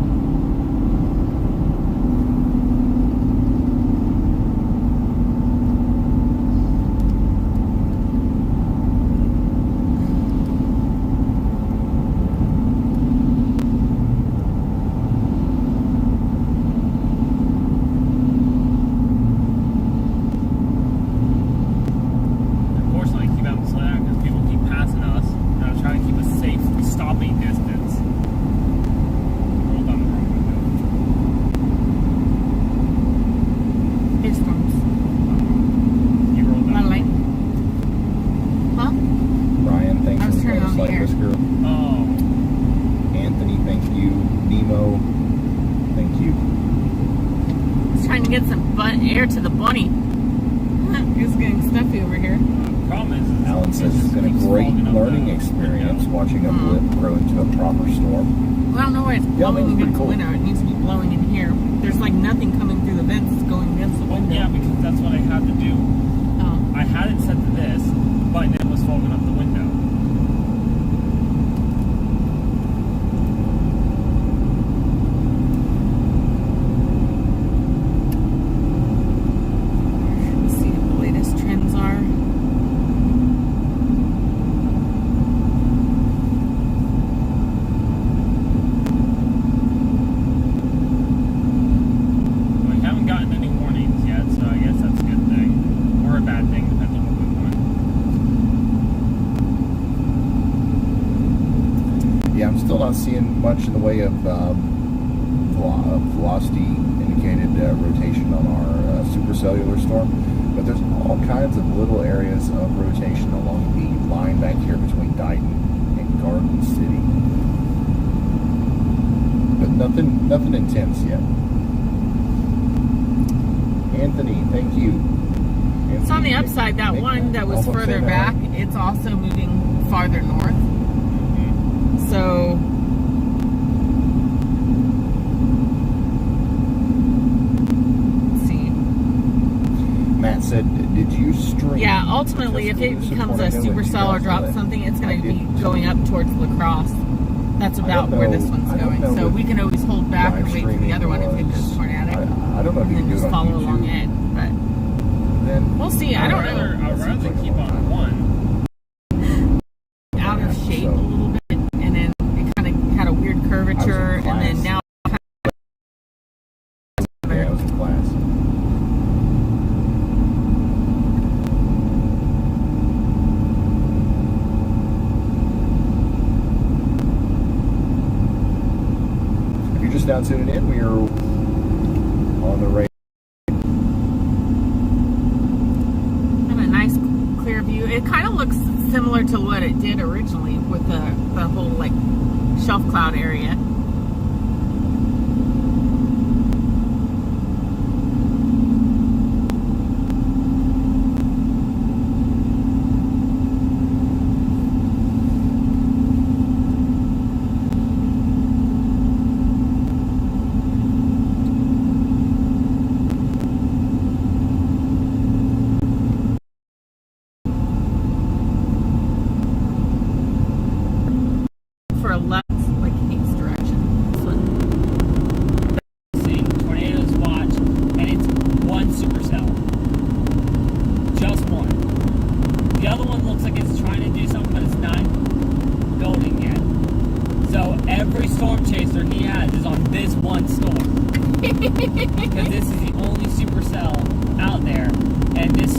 A: Get some air to the bunny. He's getting stuffy over here.
O: Alan says it's been a great learning experience watching a blip grow into a proper storm.
A: Well, I don't know why it's blowing against the window. It needs to be blowing in here. There's like nothing coming through the vents. It's going against the window.
B: Yeah, because that's what I had to do.
A: Oh.
B: I had it set to this, but then it was fogging up the window.
O: Seeing much in the way of velocity indicated rotation on our supercellular storm, but there's all kinds of little areas of rotation along the line back here between Dighton and Garden City, but nothing intense yet. Anthony, thank you. Anthony,
A: so on the upside, that one that was further back, it's also moving farther north. So
O: Matt said, did you stream?
A: Yeah, ultimately, if it becomes a supercell or drops something, it's going to be going up towards La Crosse. That's about where this one's going. So we can always hold back and wait for the other one if it goes tornadic.
O: I don't know if you can do it
A: just
O: on
A: follow
O: YouTube.
A: along it, but we'll see. I don't know.
B: I'd rather keep on one.
A: Out of shape a little bit, and then it kind of had a weird curvature, and then now.
O: Yeah, I was in class. If you're just now tuning in, we are on the right.
A: And a nice clear view. It kind of looks similar to what it did originally with the whole like shelf cloud area. For a left, like east direction. This one.
B: See, tornadoes watch, and it's one supercell. Just one. The other one looks like it's trying to do something, but it's not building yet. So every storm chaser he has is on this one storm. Because this is the only supercell out there, and this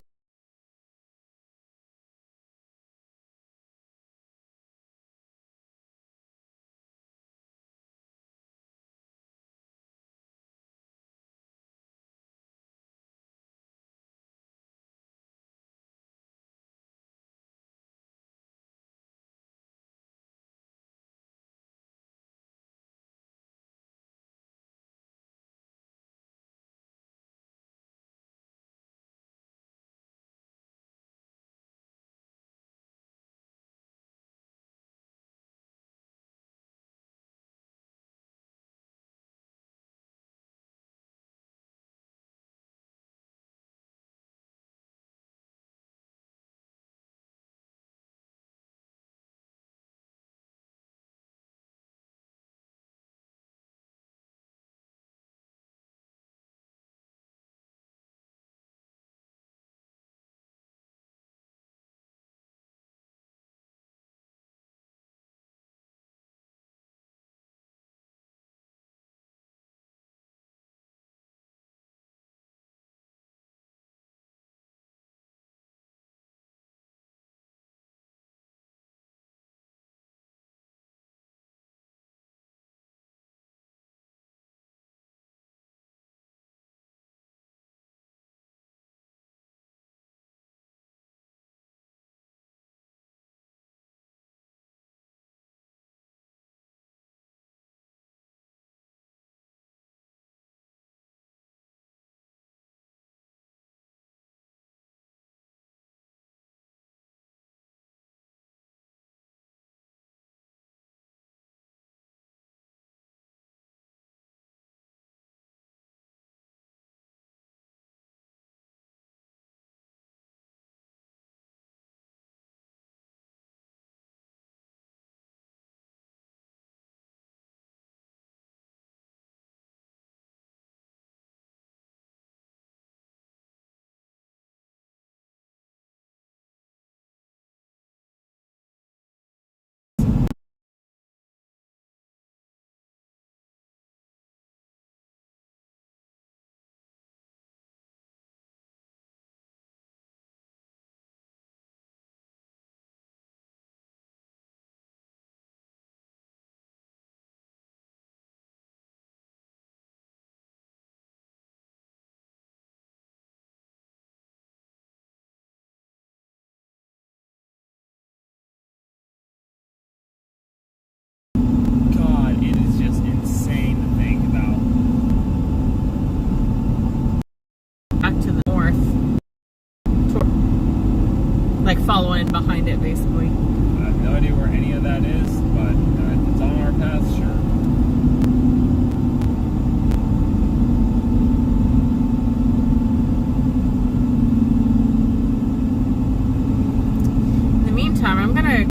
A: like following behind it, basically.
B: I have no idea where any of that is.